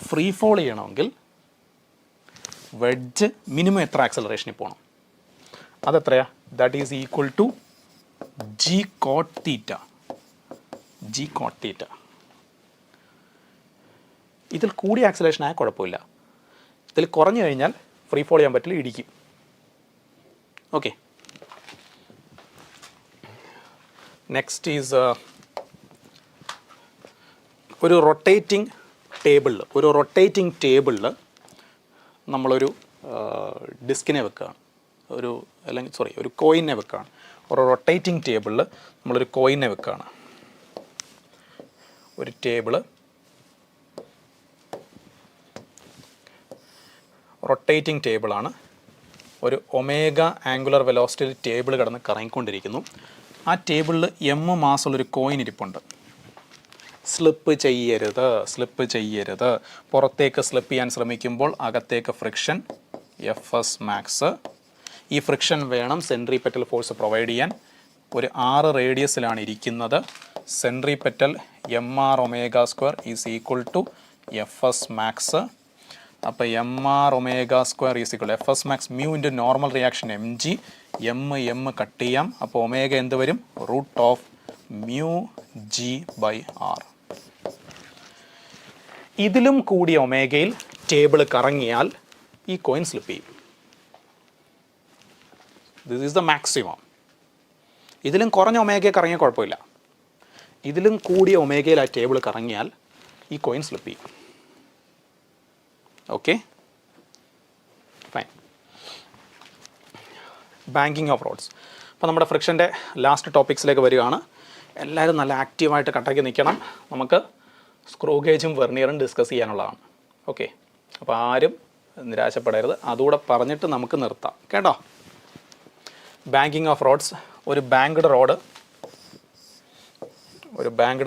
ഫ്രീ ഫോൾ ചെയ്യണമെങ്കിൽ വെഡ്ജ് മിനിമം എത്ര ആക്സിലറേഷനിൽ പോകണം? അതെത്രയാ? That is equal to G cot theta. ഇതിൽ കൂടിയ ആക്സിലറേഷൻ ആയാൽ കുഴപ്പമില്ല. ഇതിൽ കുറഞ്ഞു കഴിഞ്ഞാൽ ഫ്രീ ഫോൾ ചെയ്യാൻ പറ്റില്ല, ഇടിക്കും. ഓക്കെ, നെക്സ്റ്റ് ഈസ് ഒരു റൊട്ടേറ്റിംഗ് ടേബിളിൽ നമ്മളൊരു ഡിസ്കിനെ വെക്കുകയാണ്, ഒരു കോയിനെ വെക്കുകയാണ്. ഒരു റൊട്ടേറ്റിംഗ് ടേബിളിൽ നമ്മളൊരു കോയിനെ വെക്കുകയാണ്. ഒരു റൊട്ടേറ്റിംഗ് ടേബിളാണ്. ഒരു ഒമേഗ ആംഗുലർ വെലോസിറ്റി ടേബിൾ കിടന്ന് കറങ്ങിക്കൊണ്ടിരിക്കുന്നു. ആ ടേബിളിൽ എം മാസുള്ളൊരു കോയിൻ ഇരിപ്പുണ്ട്. സ്ലിപ്പ് ചെയ്യരുത്. പുറത്തേക്ക് സ്ലിപ്പ് ചെയ്യാൻ ശ്രമിക്കുമ്പോൾ അകത്തേക്ക് ഫ്രിക്ഷൻ എഫ് മാക്സ്. ഈ ഫ്രിക്ഷൻ വേണം സെൻട്രിപെറ്റൽ ഫോഴ്സ് പ്രൊവൈഡ് ചെയ്യാൻ. ഒരു 6 റേഡിയസിലാണ് ഇരിക്കുന്നത്. Centripetal M R omega square is equal to F S max. അപ്പോൾ M R omega square is equal F S max mu into normal reaction M G. M cut ചെയ്യാം. അപ്പോൾ omega എന്ത് വരും? Root of mu G by R. ഇതിലും കൂടിയ ഒമേഗയിൽ table കറങ്ങിയാൽ ഈ coin slip ചെയ്യും. This is the maximum. ഇതിലും കുറഞ്ഞ ഒമേഗയിൽ കറങ്ങിയാൽ കുഴപ്പമില്ല. ഇതിലും കൂടിയ ഒമേഗയിൽ ആ ടേബിൾ കറങ്ങിയാൽ ഈ കോയിൻ സ്ലിപ്പ് ചെയ്യും. Okay, fine. Banking of roads. അപ്പോൾ നമ്മുടെ ഫ്രിക്ഷൻ്റെ ലാസ്റ്റ് ടോപ്പിക്സിലേക്ക് വരികയാണ്. എല്ലാവരും നല്ല ആക്റ്റീവായിട്ട് കട്ടയ്ക്ക് നിൽക്കണം. നമുക്ക് സ്ക്രൂ ഗേജും വെർണിയറും ഡിസ്കസ് ചെയ്യാനുള്ളതാണ്. ഓക്കെ, അപ്പോൾ ആരും നിരാശപ്പെടരുത്. അതുകൂടെ പറഞ്ഞിട്ട് നമുക്ക് നിർത്താം കേട്ടോ. Banking of roads. ഒരു banked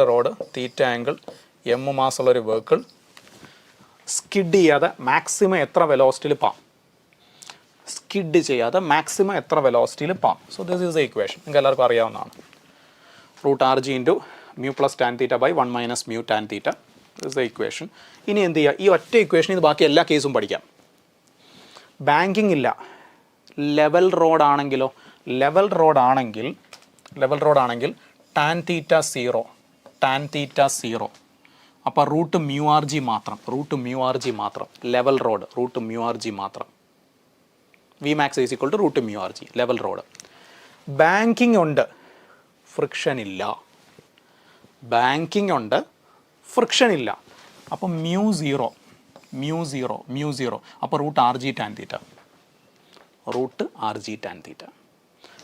road theta angle M മാസുള്ളൊരു വെഹിക്കിൾ സ്കിഡ് ചെയ്യാതെ മാക്സിമം എത്ര വെലോസിറ്റിയിൽ പാം? So this is the equation. നിങ്ങൾക്ക് എല്ലാവർക്കും അറിയാവുന്നതാണ്. Root R G into mu plus tan theta by 1 minus mu tan theta. This is the equation. ഇനി എന്ത് ചെയ്യുക? ഈ ഒറ്റ ഇക്വേഷൻ ഇത് ബാക്കി എല്ലാ കേസും പഠിക്കാം. ബാങ്കിങ് ഇല്ല. ലെവൽ റോഡാണെങ്കിലോ? ലെവൽ റോഡാണെങ്കിൽ ടാൻ തീറ്റ 0. അപ്പോൾ റൂട്ട് മ്യൂ ആർ ജി മാത്രം. Level road root mu R G മാത്രം. V max is equal to root mu R G level road. Banking ഉണ്ട്, ഫ്രിക്ഷൻ ഇല്ല. അപ്പോൾ മ്യൂ സീറോ. അപ്പോൾ root R G tan theta.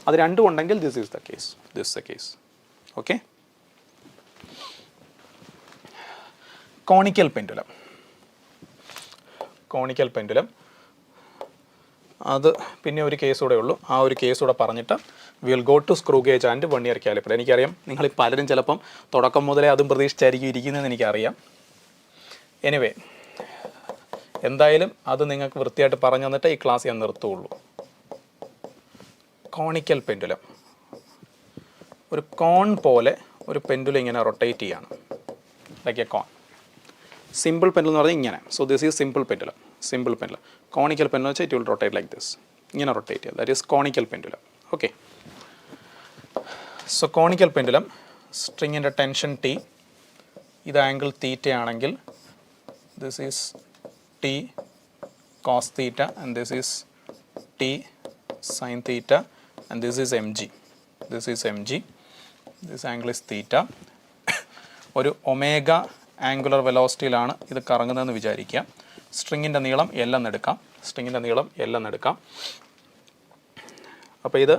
അത് രണ്ടും ഉണ്ടെങ്കിൽ this is the case. Okay. Conical pendulum അത് പിന്നെ ഒരു കേസ് കൂടെ ഉള്ളൂ. ആ ഒരു കേസ് കൂടെ പറഞ്ഞിട്ട് will go to screw gauge and 1 ear caliper. എനിക്കറിയാം നിങ്ങൾ പലരും ചിലപ്പം തുടക്കം മുതലേ അതും പ്രതീക്ഷിച്ചായിരിക്കും ഇരിക്കുന്നതെന്ന് എനിക്കറിയാം. എനിവേ, എന്തായാലും അത് നിങ്ങൾക്ക് വൃത്തിയായിട്ട് പറഞ്ഞു തന്നിട്ട് ഈ ക്ലാസ് ഞാൻ നിർത്തുകയുള്ളൂ. കോണിക്കൽ പെൻഡുലം, ഒരു കോൺ പോലെ ഒരു പെൻഡുലം ഇങ്ങനെ റൊട്ടേറ്റ് ചെയ്യാണ്, like a cone. Simple pendulum എന്ന് പറഞ്ഞാൽ ഇങ്ങനെ. So this is simple pendulum. Conical pendulum വെച്ചാൽ it will rotate like this, ഇങ്ങനെ റൊട്ടേറ്റ് ചെയ്യുക. That is conical pendulum. Okay, so conical pendulum, സ്ട്രിങ്ങിൻ്റെ ടെൻഷൻ T, ഇത് ആംഗിൾ തീറ്റ ആണെങ്കിൽ this is T cos theta and this is T sine theta and this is mg. This angle is theta. ഒരു omega angular വെലോസിറ്റിയിലാണ് ഇത് കറങ്ങുന്നതെന്ന് വിചാരിക്കുക. സ്ട്രിങ്ങിൻ്റെ നീളം L എന്നെടുക്കാം. അപ്പോൾ ഇത്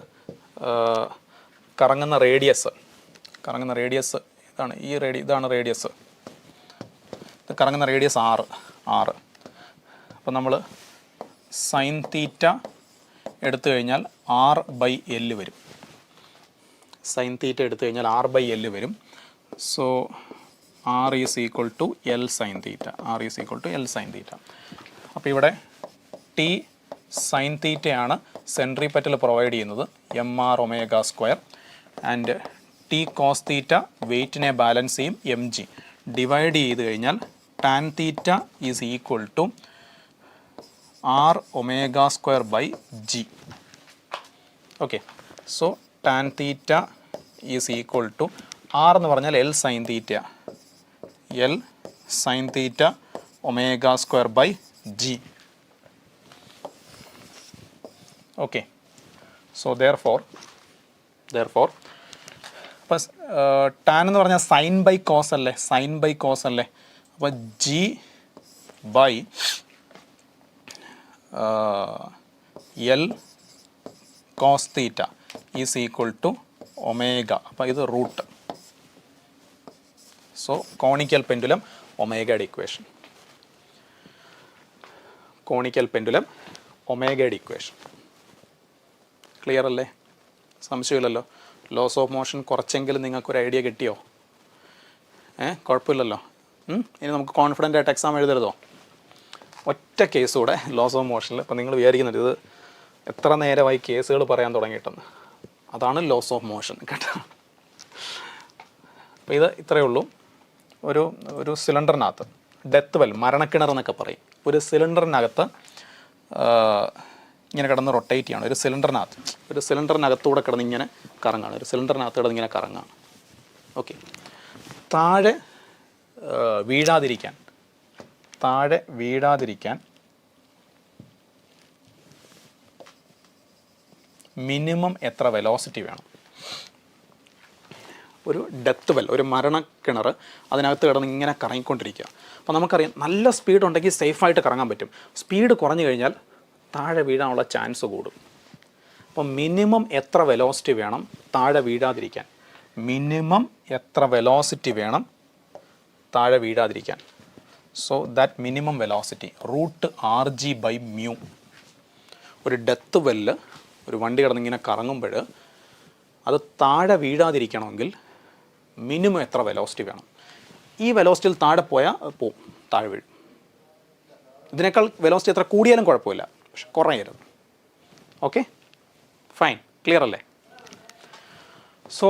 കറങ്ങുന്ന റേഡിയസ് ഇതാണ്. ഇതാണ് റേഡിയസ്. ഇത് കറങ്ങുന്ന റേഡിയസ് R. അപ്പോൾ നമ്മൾ സൈൻ തീറ്റ എടുത്തു കഴിഞ്ഞാൽ R/L വരും. So R is equal to L sine theta. അപ്പോൾ ഇവിടെ T സൈൻ തീറ്റയാണ് സെൻട്രിപെറ്റൽ പ്രൊവൈഡ് ചെയ്യുന്നത്, mr omega square, and T cos theta വെയ്റ്റിനെ ബാലൻസ് ചെയ്യും, mg. ഡിവൈഡ് ചെയ്ത് കഴിഞ്ഞാൽ tan theta is equal to R omega square by G. Okay, so tan theta is equal to R എന്ന് പറഞ്ഞാൽ L sine theta omega square by G. Okay, so therefore അപ്പം tan എന്ന് പറഞ്ഞാൽ sine by cos അല്ലേ. അപ്പോൾ G by L cos theta is equal to omega. അപ്പോൾ ഇത് root. So conical pendulum ഒമേഗയുടെ ഇക്വേഷൻ. ക്ലിയർ അല്ലേ? സംശയമില്ലല്ലോ. ലോസ് ഓഫ് മോഷൻ കുറച്ചെങ്കിലും നിങ്ങൾക്കൊരു ഐഡിയ കിട്ടിയോ? കുഴപ്പമില്ലല്ലോ. ഇനി നമുക്ക് കോൺഫിഡൻ്റ് ആയിട്ട് എക്സാം എഴുതരുതോ? ഒറ്റ കേസ് കൂടെ ലോസ് ഓഫ് മോഷനിൽ. അപ്പോൾ നിങ്ങൾ വിചാരിക്കുന്നത് ഇത് എത്ര നേരമായി കേസുകൾ പറയാൻ തുടങ്ങിയിട്ടെന്ന്. അതാണ് ലോസ് ഓഫ് മോഷൻ കേട്ടോ. അപ്പോൾ ഇത് ഇത്രയേ ഉള്ളൂ. ഒരു സിലിണ്ടറിനകത്ത്, ഡെത്ത് വെൽ, മരണക്കിണർ എന്നൊക്കെ പറയും, ഒരു സിലിണ്ടറിനകത്ത് ഇങ്ങനെ കിടന്ന് റൊട്ടേറ്റ് ചെയ്യണം. ഒരു സിലിണ്ടറിനകത്തൂടെ കിടന്ന് ഇങ്ങനെ കറങ്ങാണ്. ഓക്കെ, താഴെ വീഴാതിരിക്കാൻ മിനിമം എത്ര വെലോസിറ്റി വേണം? ഒരു ഡെത്ത് വെൽ, ഒരു മരണക്കിണർ, അതിനകത്ത് കിടന്ന് ഇങ്ങനെ കറങ്ങിക്കൊണ്ടിരിക്കുക. അപ്പോൾ നമുക്കറിയാം നല്ല സ്പീഡ് ഉണ്ടെങ്കിൽ സേഫായിട്ട് കറങ്ങാൻ പറ്റും. സ്പീഡ് കുറഞ്ഞു കഴിഞ്ഞാൽ താഴെ വീഴാനുള്ള ചാൻസ് കൂടും. അപ്പോൾ മിനിമം എത്ര വെലോസിറ്റി വേണം താഴെ വീഴാതിരിക്കാൻ? So that minimum velocity √RG/μ. ഒരു ഡെത്ത് വെല്ല്, ഒരു വണ്ടി കിടന്നിങ്ങനെ കറങ്ങുമ്പോൾ അത് താഴെ വീഴാതിരിക്കണമെങ്കിൽ മിനിമം എത്ര വെലോസിറ്റി വേണം? ഈ വെലോസിറ്റിയിൽ താഴെ പോയാൽ പോവും, താഴെ വീഴും. ഇതിനേക്കാൾ വെലോസിറ്റി എത്ര കൂടിയാലും കുഴപ്പമില്ല, പക്ഷെ കുറയരുത്. ഓക്കെ, ഫൈൻ, ക്ലിയർ അല്ലേ? So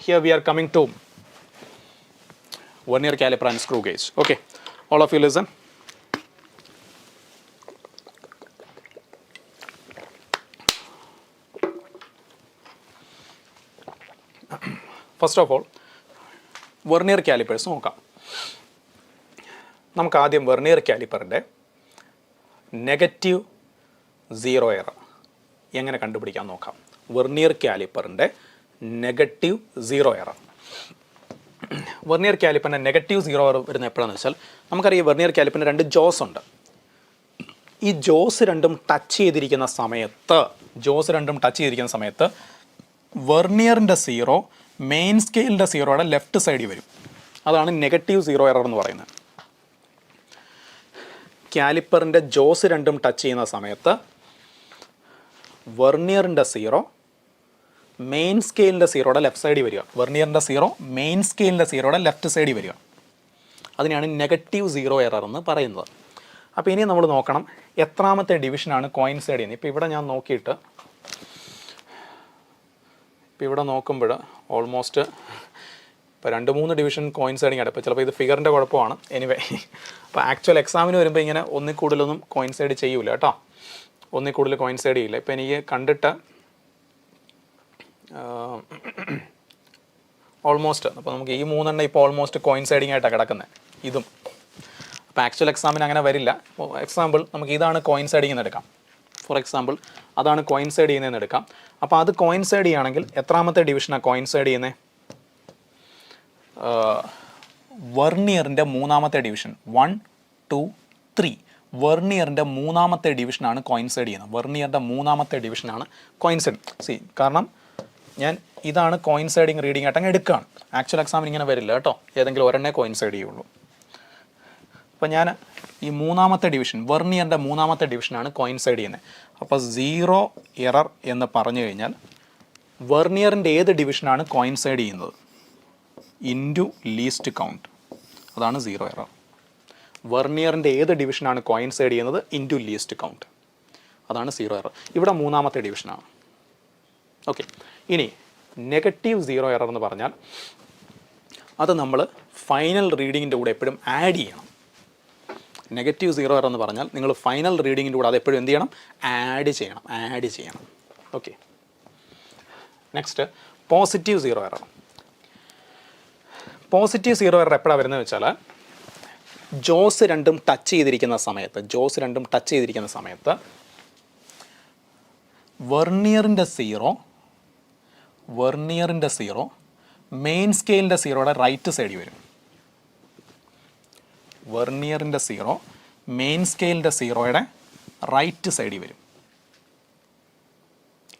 here we are coming to vernier caliper and screw gauge. Okay, all of you listen. First of all vernier callipers നോക്കാം. നമുക്ക് ആദ്യം വെർനിയർ കാലിപ്പറിൻ്റെ നെഗറ്റീവ് സീറോ എറർ എങ്ങനെ കണ്ടുപിടിക്കാൻ നോക്കാം. വെർനിയർ കാലിപ്പറിൻ്റെ നെഗറ്റീവ് സീറോ എറർ. വെർനിയർ കാലിപ്പറിൻ്റെ നെഗറ്റീവ് സീറോ എറർ വരുന്ന എപ്പോഴാണെന്ന് വെച്ചാൽ, നമുക്കറിയാം വെർനിയർ കാലിപ്പറിന് 2 ജോസ് ഉണ്ട്. ഈ ജോസ് രണ്ടും ടച്ച് ചെയ്തിരിക്കുന്ന സമയത്ത് വെർനിയറിൻ്റെ സീറോ മെയിൻ സ്കെയിലിൻ്റെ സീറോയുടെ ലെഫ്റ്റ് സൈഡിൽ വരും. അതാണ് നെഗറ്റീവ് സീറോ എറർ എന്ന് പറയുന്നത്. കാലിപ്പറിൻ്റെ ജോസ് രണ്ടും ടച്ച് ചെയ്യുന്ന സമയത്ത് വെർണിയറിൻ്റെ സീറോ മെയിൻ സ്കെയിലിൻ്റെ സീറോയുടെ ലെഫ്റ്റ് സൈഡിൽ വരിക. വെർണിയറിൻ്റെ സീറോ മെയിൻ സ്കെയിലിൻ്റെ സീറോയുടെ ലെഫ്റ്റ് സൈഡിൽ വരിക. അതിനെയാണ് നെഗറ്റീവ് സീറോ എറർ എന്ന് പറയുന്നത്. അപ്പോൾ ഇനി നമ്മൾ നോക്കണം എത്രാമത്തെ ഡിവിഷനാണ് കോയിൻസൈഡ് ചെയ്യുന്നത്. ഇപ്പോൾ ഇവിടെ ഞാൻ നോക്കിയിട്ട് ഇപ്പോൾ ഇവിടെ നോക്കുമ്പോൾ ഓൾമോസ്റ്റ് ഇപ്പോൾ 2-3 ഡിവിഷൻ കോയിൻസൈഡിങ് ആയിട്ട്. ഇപ്പോൾ ചിലപ്പോൾ ഇത് ഫിഗറിൻ്റെ കുഴപ്പമാണ്. എനിവേ അപ്പോൾ ആക്ച്വൽ എക്സാമിന് വരുമ്പോൾ ഇങ്ങനെ ഒന്നിൽ കൂടുതലൊന്നും കോയിൻസൈഡ് ചെയ്യൂല കേട്ടോ. ഒന്നിൽ കൂടുതൽ കോയിൻസൈഡ് ചെയ്യില്ല. ഇപ്പോൾ എനിക്ക് കണ്ടിട്ട് ഓൾമോസ്റ്റ് അപ്പോൾ നമുക്ക് ഈ 3 ഇപ്പോൾ ഓൾമോസ്റ്റ് കോയിൻസൈഡിങ് ആയിട്ടാണ് കിടക്കുന്നത് ഇതും. അപ്പോൾ ആക്ച്വൽ എക്സാമിന് അങ്ങനെ വരില്ല. ഇപ്പോൾ എക്സാമ്പിൾ നമുക്ക് ഇതാണ് കോയിൻസൈഡിങ് എന്ന് എടുക്കാം. ഫോർ എക്സാമ്പിൾ അതാണ് കോയിൻസൈഡ് ചെയ്യുന്നതെന്ന് എടുക്കാം. അപ്പോൾ അത് കോയിൻസൈഡ് ചെയ്യുകയാണെങ്കിൽ എത്രാമത്തെ ഡിവിഷനാണ് കോയിൻസൈഡ് ചെയ്യുന്നത്? വെർണിയറിൻ്റെ 3ാമത്തെ ഡിവിഷൻ 1, 2, 3 വെർണിയറിൻ്റെ 3ാമത്തെ ഡിവിഷനാണ് കോയിൻസൈഡ് ചെയ്യുന്നത്. വെർണിയറിൻ്റെ 3ാമത്തെ ഡിവിഷനാണ് കോയിൻസൈഡ്. കാരണം ഞാൻ ഇതാണ് കോയിൻസൈഡിങ് റീഡിംഗ് ആയിട്ട് അങ്ങ് എടുക്കുകയാണ്. ആക്ച്വൽ എക്സാമിന് ഇങ്ങനെ വരില്ല കേട്ടോ. ഏതെങ്കിലും ഒരെണ്ണേ കോയിൻസൈഡ് ചെയ്യുള്ളൂ. അപ്പോൾ ഞാൻ ഈ 3ാമത്തെ ഡിവിഷൻ വെർണിയറിൻ്റെ 3ാമത്തെ ഡിവിഷനാണ് കോയിൻസൈഡ് ചെയ്യുന്നത്. അപ്പോൾ സീറോ എറർ എന്ന് പറഞ്ഞു കഴിഞ്ഞാൽ വെർണിയറിൻ്റെ ഏത് ഡിവിഷനാണ് കോയിൻസൈഡ് ചെയ്യുന്നത് ഇൻറ്റു ലീസ്റ്റ് കൗണ്ട്, അതാണ് സീറോ എറർ. വെർണിയറിൻ്റെ ഏത് ഡിവിഷനാണ് കോയിൻസൈഡ് ചെയ്യുന്നത് ഇൻറ്റു ലീസ്റ്റ് കൗണ്ട്, അതാണ് സീറോ എറർ. ഇവിടെ 3ാമത്തെ ഡിവിഷനാണ്. ഓക്കെ, ഇനി നെഗറ്റീവ് സീറോ എറർ എന്ന് പറഞ്ഞാൽ അത് നമ്മൾ ഫൈനൽ റീഡിങ്ങിൻ്റെ കൂടെ എപ്പോഴും ആഡ് ചെയ്യണം. നെഗറ്റീവ് സീറോ എറർ എന്ന് പറഞ്ഞാൽ നിങ്ങൾ ഫൈനൽ റീഡിങ്ങിൻ്റെ കൂടെ അത് എപ്പോഴും എന്ത് ചെയ്യണം? ആഡ് ചെയ്യണം. Okay, next positive zero error. Positive zero error എപ്പോഴാണ് വരുന്നത് വെച്ചാൽ ജോസ് രണ്ടും ടച്ച് ചെയ്തിരിക്കുന്ന സമയത്ത് വെർണിയറിൻ്റെ സീറോ മെയിൻ സ്കെയിലിൻ്റെ സീറോയുടെ റൈറ്റ് സൈഡിൽ വരും. വെർണിയറിൻ്റെ സീറോ മെയിൻ സ്കെയിലിൻ്റെ സീറോയുടെ റൈറ്റ് സൈഡിൽ വരും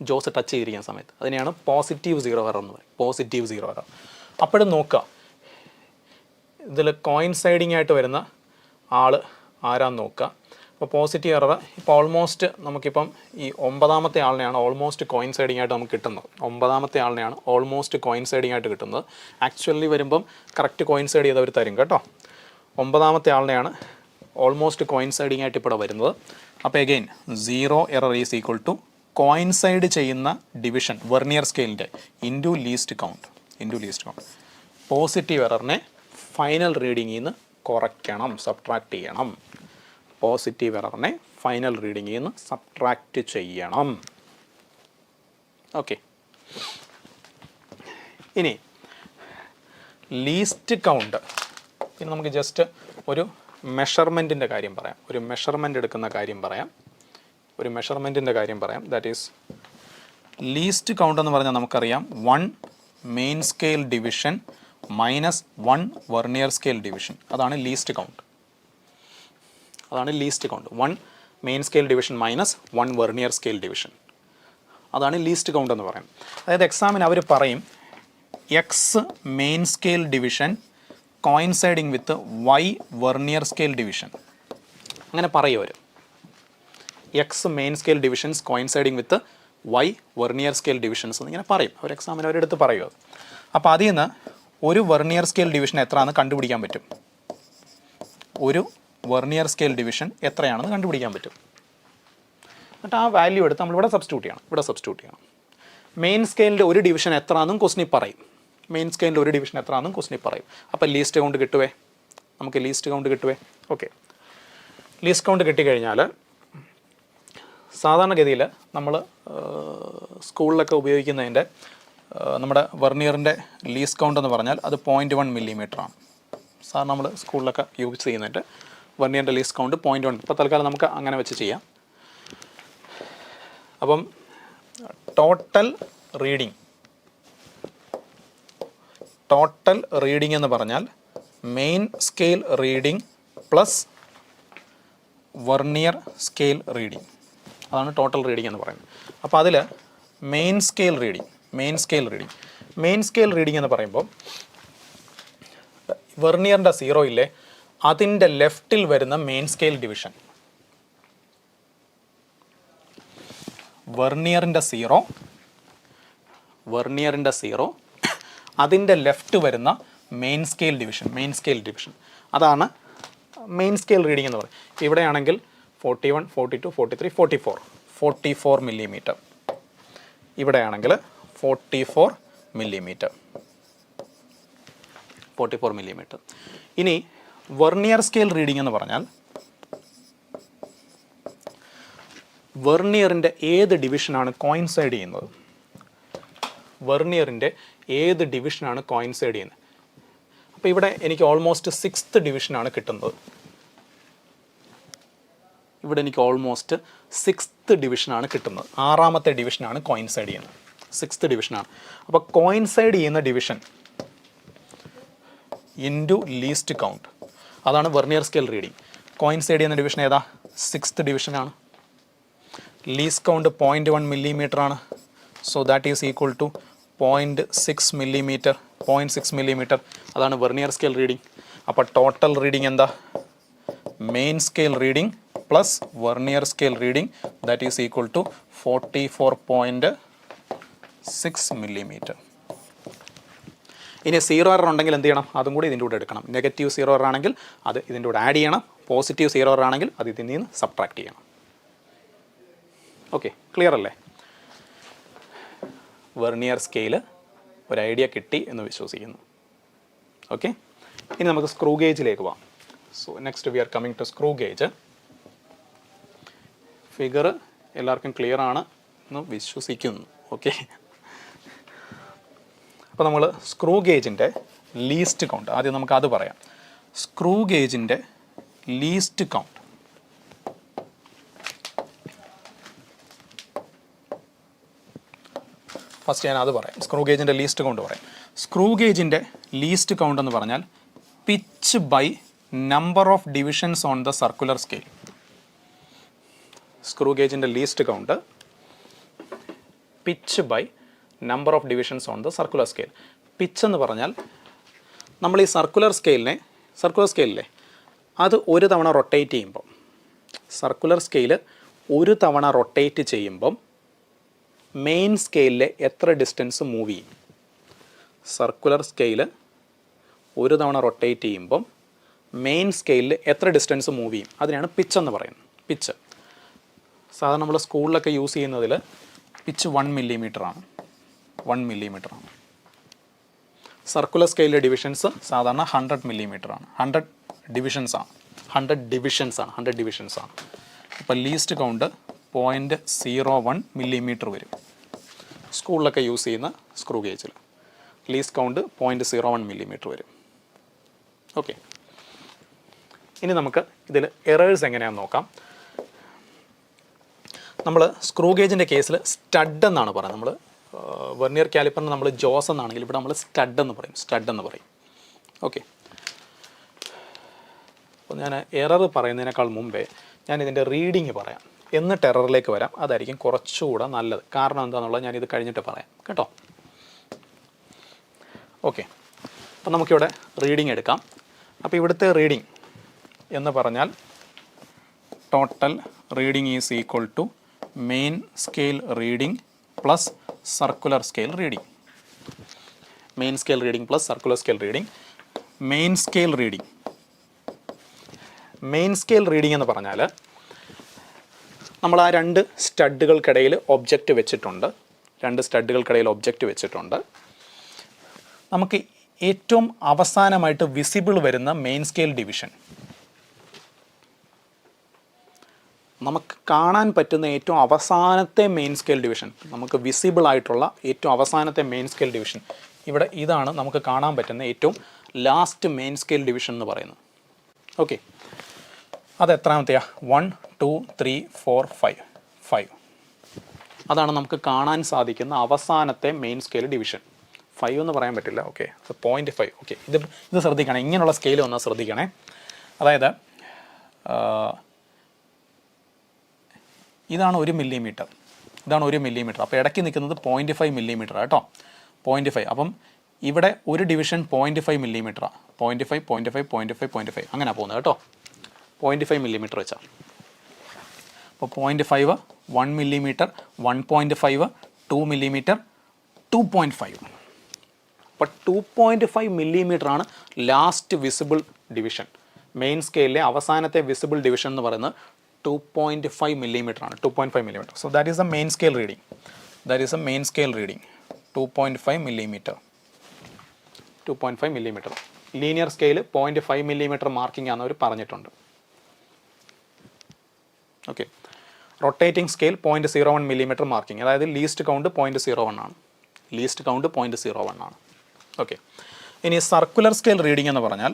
ജോസ് ടച്ച് ചെയ്തിരിക്കുന്ന സമയത്ത്. അതിനെയാണ് പോസിറ്റീവ് സീറോ എറർ എന്ന് പറയും. Positive zero error. അപ്പോഴും നോക്കുക ഇതിൽ കോയിൻസൈഡിങ് ആയിട്ട് വരുന്ന ആൾ ആരാന്ന് നോക്കുക. അപ്പോൾ പോസിറ്റീവ് എറർ ഇപ്പോൾ ഓൾമോസ്റ്റ് നമുക്കിപ്പം ഈ 9ാമത്തെ ആളിനെയാണ് ഓൾമോസ്റ്റ് കോയിൻസൈഡിങ് ആയിട്ട് നമുക്ക് കിട്ടുന്നത്. 9ാമത്തെ ആളിനെയാണ് ഓൾമോസ്റ്റ് കോയിൻസൈഡിങ് ആയിട്ട് കിട്ടുന്നത്. ആക്ച്വലി വരുമ്പം കറക്റ്റ് കോയിൻസൈഡ് ചെയ്തവർ തരും കേട്ടോ. 9ാമത്തെ ആളിനെയാണ് ഓൾമോസ്റ്റ് കോയിൻസൈഡിങ് ആയിട്ട് ഇവിടെ വരുന്നത്. അപ്പോൾ again zero error is equal to coincide ചെയ്യുന്ന ഡിവിഷൻ വെർണിയർ സ്കെയിലിൻ്റെ ഇൻറ്റു ലീസ്റ്റ് കൗണ്ട്. പോസിറ്റീവ് എററിനെ ഫൈനൽ റീഡിങ്ങിൽ നിന്ന് കുറയ്ക്കണം, സബ്ട്രാക്റ്റ് ചെയ്യണം. പോസിറ്റീവ് എററിനെ ഫൈനൽ റീഡിങ്ങിൽ നിന്ന് സബ്ട്രാക്റ്റ് ചെയ്യണം. ഓക്കെ, ഇനി ലീസ്റ്റ് കൗണ്ട്. പിന്നെ നമുക്ക് ജസ്റ്റ് ഒരു മെഷർമെൻറ്റിൻ്റെ കാര്യം പറയാം. ഒരു മെഷർമെൻ്റ് എടുക്കുന്ന കാര്യം പറയാം. ദാറ്റ് ഈസ് ലീസ്റ്റ് കൗണ്ട് എന്ന് പറഞ്ഞാൽ നമുക്കറിയാം 1 main scale division -1 vernier scale division. അതാണ് least count. 1 main scale division -1 vernier scale division. അതാണ് ലീസ്റ്റ് കൗണ്ട് എന്ന് പറയുന്നത്. അതായത് എക്സാമിന് അവർ പറയും X main scale division coinciding with Y vernier scale division. അങ്ങനെ പറയും അവർ. X main scale divisions coinciding with Y vernier scale divisions എന്നിങ്ങനെ പറയും അവർ. എക്സാമിന് അവരെടുത്ത് പറയും അത്. അപ്പോൾ അതിൽ നിന്ന് ഒരു വെർണിയർ സ്കെയിൽ ഡിവിഷൻ എത്രയാണെന്ന് കണ്ടുപിടിക്കാൻ പറ്റും. എത്രയാണെന്ന് കണ്ടുപിടിക്കാൻ പറ്റും. എന്നിട്ട് ആ വാല്യൂ എടുത്ത് നമ്മളിവിടെ സബ്സ്റ്റിറ്റ്യൂട്ട് ചെയ്യണം. മെയിൻ സ്കെയിലിൻ്റെ ഒരു ഡിവിഷൻ എത്രയാണെന്നും ക്വസ്റ്റിനിൽ പറയും. അപ്പോൾ ലീസ്റ്റ് കൗണ്ട് കിട്ടുവേ. ലീസ്റ്റ് കൗണ്ട് കിട്ടിക്കഴിഞ്ഞാൽ സാധാരണഗതിയിൽ നമ്മൾ സ്കൂളിലൊക്കെ ഉപയോഗിക്കുന്നതിൻ്റെ നമ്മുടെ വെർണിയറിൻ്റെ ലീസ്റ്റ് കൗണ്ട് എന്ന് പറഞ്ഞാൽ അത് 0.1 മില്ലിമീറ്ററാണ്. സാർ നമ്മൾ സ്കൂളിലൊക്കെ യൂസ് ചെയ്യുന്നതിൻ്റെ വെർണിയറിൻ്റെ ലീസ്റ്റ് കൗണ്ട് 0.1. ഇപ്പോൾ തൽക്കാലം നമുക്ക് അങ്ങനെ വെച്ച് ചെയ്യാം. അപ്പം ടോട്ടൽ റീഡിംഗ് എന്ന് പറഞ്ഞാൽ main scale reading plus vernier scale reading. അതാണ് ടോട്ടൽ റീഡിംഗ് എന്ന് പറയുന്നത്. അപ്പോൾ അതിൽ മെയിൻ സ്കെയിൽ റീഡിംഗ് എന്ന് പറയുമ്പോൾ വെർണിയറിൻ്റെ സീറോ ഇല്ലേ, അതിൻ്റെ ലെഫ്റ്റിൽ വരുന്ന മെയിൻ സ്കെയിൽ ഡിവിഷൻ. വെർണിയറിൻ്റെ സീറോ അതിൻ്റെ ലെഫ്റ്റ് വരുന്ന മെയിൻ സ്കെയിൽ ഡിവിഷൻ. അതാണ് മെയിൻ സ്കെയിൽ റീഡിംഗ് എന്ന് പറയും. ഇവിടെയാണെങ്കിൽ 41, 42, 43, 44 മില്ലിമീറ്റർ. ഇവിടെയാണെങ്കിൽ 44 മില്ലിമീറ്റർ. ഇനി വെർണിയർ സ്കെയിൽ റീഡിംഗ് എന്ന് പറഞ്ഞാൽ വെർണിയറിൻ്റെ ഏത് ഡിവിഷനാണ് കോയിൻസൈഡ് ചെയ്യുന്നത്? അപ്പോൾ ഇവിടെ എനിക്ക് ഓൾമോസ്റ്റ് 6th ഡിവിഷനാണ് കിട്ടുന്നത്. ആറാമത്തെ ഡിവിഷനാണ് കോയിൻസൈഡ് ചെയ്യുന്നത്. 6th ഡിവിഷനാണ്. അപ്പോൾ കോയിൻസൈഡ് ചെയ്യുന്ന ഡിവിഷൻ ഇൻറ്റു ലീസ്റ്റ് കൗണ്ട്, അതാണ് വെർണിയർ സ്കെയിൽ റീഡിംഗ്. കോയിൻസൈഡ് ചെയ്യുന്ന ഡിവിഷൻ ഏതാ? 6th ഡിവിഷനാണ്. ലീസ്റ്റ് കൗണ്ട് 0.1 മില്ലിമീറ്റർ ആണ്. So that is equal to 0.6 millimetre. അതാണ് വെർണിയർ സ്കെയിൽ റീഡിംഗ്. അപ്പോൾ ടോട്ടൽ റീഡിംഗ് എന്താ? Main scale reading plus vernier scale reading, that is equal to 44.6 millimetre. ഇനി zero error ഉണ്ടെങ്കിൽ എന്ത് ചെയ്യണം? അതും കൂടി ഇതിൻ്റെ കൂടെ എടുക്കണം. നെഗറ്റീവ് സീറോ എറർ ആണെങ്കിൽ അത് ഇതിൻ്റെ കൂടെ ആഡ് ചെയ്യണം. പോസിറ്റീവ് സീറോ എറർ ആണെങ്കിൽ അത് ഇതിൽ നിന്ന് സബ്ട്രാക്ട് ചെയ്യണം. ഓക്കെ, ക്ലിയർ അല്ലേ? വെർണിയർ സ്കെയിൽ ഒരു ഐഡിയ കിട്ടി എന്ന് വിശ്വസിക്കുന്നു. ഓക്കെ, ഇനി നമുക്ക് സ്ക്രൂ ഗേജിലേക്ക് പോകാം. So next we are coming to screw gauge. Figure എല്ലാവർക്കും ക്ലിയർ ആണ് എന്ന് വിശ്വസിക്കുന്നു. ഓക്കെ, അപ്പോൾ നമ്മൾ സ്ക്രൂ ഗേജിൻ്റെ ലീസ്റ്റ് കൗണ്ട് ആദ്യം നമുക്ക് അത് പറയാം. സ്ക്രൂ ഗേജിൻ്റെ ലീസ്റ്റ് കൗണ്ട് ഫസ്റ്റ് ഞാൻ അത് പറയാം. സ്ക്രൂ ഗേജിൻ്റെ ലീസ്റ്റ് കൗണ്ട് പറയാം. സ്ക്രൂ ഗേജിൻ്റെ ലീസ്റ്റ് കൗണ്ട് എന്ന് പറഞ്ഞാൽ pitch by number of divisions on the circular scale. Screw ഗേജിൻ്റെ least count pitch by number of divisions on the circular scale. Pitch എന്ന് പറഞ്ഞാൽ നമ്മൾ ഈ സർക്കുലർ സ്കെയിലിലെ അത് ഒരു തവണ റൊട്ടേറ്റ് ചെയ്യുമ്പം, സർക്കുലർ സ്കെയിൽ ഒരു തവണ റൊട്ടേറ്റ് ചെയ്യുമ്പം മെയിൻ സ്കെയിലിൽ എത്ര ഡിസ്റ്റൻസ് മൂവ് ചെയ്യും? സർക്കുലർ സ്കെയിൽ ഒരു തവണ റൊട്ടേറ്റ് ചെയ്യുമ്പം മെയിൻ സ്കെയിലിൽ എത്ര ഡിസ്റ്റൻസ് മൂവ് ചെയ്യും? അതിനാണ് പിച്ച് എന്ന് പറയുന്നത്. പിച്ച് സാധാരണ നമ്മൾ സ്കൂളിലൊക്കെ യൂസ് ചെയ്യുന്നതിൽ പിച്ച് 1 മില്ലിമീറ്റർ ആണ്. സർക്കുലർ സ്കെയിലിലെ ഡിവിഷൻസ് സാധാരണ 100 മില്ലിമീറ്റർ ആണ്. 100 ഡിവിഷൻസ് ആണ്. അപ്പോൾ ലീസ്റ്റ് കൗണ്ട് 0.01 മില്ലിമീറ്റർ വരും. സ്കൂളിലൊക്കെ യൂസ് ചെയ്യുന്ന സ്ക്രൂ ഗേജിൽ ലീസ്റ്റ് കൗണ്ട് 0.01 മില്ലിമീറ്റർ വരും. ഓക്കെ, ഇനി നമുക്ക് ഇതിൽ എറേഴ്സ് എങ്ങനെയാണെന്ന് നോക്കാം. നമ്മൾ സ്ക്രൂ ഗേജിൻ്റെ കേസിൽ സ്റ്റഡ് എന്നാണ് പറയുന്നത്. നമ്മൾ വെർണിയർ കാലിപ്പറിന് നമ്മൾ ജോസ് എന്നാണെങ്കിൽ ഇവിടെ നമ്മൾ സ്റ്റഡ് എന്ന് പറയും. ഓക്കെ, അപ്പോൾ ഞാൻ എറർ പറയുന്നതിനേക്കാൾ മുമ്പേ ഞാൻ ഇതിൻ്റെ റീഡിങ് പറയാം, എന്നിട്ട് എററിലേക്ക് വരാം. അതായിരിക്കും കുറച്ചുകൂടെ നല്ലത്. കാരണം എന്താണെന്നുള്ളത് ഞാനിത് കഴിഞ്ഞിട്ട് പറയാം കേട്ടോ. ഓക്കെ, അപ്പോൾ നമുക്കിവിടെ റീഡിങ് എടുക്കാം. അപ്പോൾ ഇവിടുത്തെ റീഡിങ് എന്ന് പറഞ്ഞാൽ total reading is equal to main scale reading plus circular scale reading. Main scale reading plus circular scale reading. Main scale reading എന്ന് പറഞ്ഞാൽ നമ്മൾ ആ രണ്ട് സ്റ്റഡുകൾക്കിടയിൽ ഒബ്ജക്റ്റ് വെച്ചിട്ടുണ്ട്. നമുക്ക് ഏറ്റവും അവസാനമായിട്ട് വിസിബിൾ വരുന്ന മെയിൻ സ്കെയിൽ ഡിവിഷൻ, നമുക്ക് കാണാൻ പറ്റുന്ന ഏറ്റവും അവസാനത്തെ മെയിൻ സ്കെയിൽ ഡിവിഷൻ, നമുക്ക് വിസിബിൾ ആയിട്ടുള്ള ഏറ്റവും അവസാനത്തെ മെയിൻ സ്കെയിൽ ഡിവിഷൻ, ഇവിടെ ഇതാണ് നമുക്ക് കാണാൻ പറ്റുന്ന ഏറ്റവും ലാസ്റ്റ് മെയിൻ സ്കെയിൽ ഡിവിഷൻ എന്ന് പറയുന്നത്. ഓക്കെ, അത് എത്രാമത്തെയാണ്? 1, 2, 3, 4, 5. അതാണ് നമുക്ക് കാണാൻ സാധിക്കുന്ന അവസാനത്തെ മെയിൻ സ്കെയിൽ ഡിവിഷൻ. 5 എന്ന് പറയാൻ പറ്റില്ല. ഓക്കെ, 0.5. ഓക്കെ, ഇത് ശ്രദ്ധിക്കണേ, ഇങ്ങനെയുള്ള സ്കെയിൽ വന്നാൽ ശ്രദ്ധിക്കണേ. അതായത് ഇതാണ് 1 മില്ലിമീറ്റർ. അപ്പോൾ ഇടയ്ക്ക് നിൽക്കുന്നത് 0.5 മില്ലിമീറ്റർ കേട്ടോ. 0.5. അപ്പം ഇവിടെ ഒരു ഡിവിഷൻ 0.5 മില്ലിമീറ്ററാണ്. 0.5 അങ്ങനെ പോകുന്നത് കേട്ടോ. 0.5 മില്ലിമീറ്റർ വെച്ചാൽ. അപ്പോൾ 0.5 1 മില്ലിമീറ്റർ, 1.5 2 മില്ലിമീറ്റർ, 2.5. അപ്പോൾ 2.5 മില്ലിമീറ്ററാണ് ലാസ്റ്റ് വിസിബിൾ ഡിവിഷൻ. മെയിൻ സ്കെയിലിലെ അവസാനത്തെ വിസിബിൾ ഡിവിഷൻ എന്ന് പറയുന്നത് 2.5 മില്ലിമീറ്ററാണ്. 2.5 millimetre. So that is A main scale reading. 2.5 millimetre. 2.5 millimetre. Linear scale 0.5 millimetre marking ആണെന്ന് അവർ പറഞ്ഞിട്ടുണ്ട്. Okay. Rotating scale 0.01 millimetre marking, അതായത് ലീസ്റ്റ് കൗണ്ട് 0.01 ആണ്. ലീസ്റ്റ് കൗണ്ട് 0.01 ആണ്. Okay. ഇനി സർക്കുലർ സ്കെയിൽ റീഡിംഗ് എന്ന് പറഞ്ഞാൽ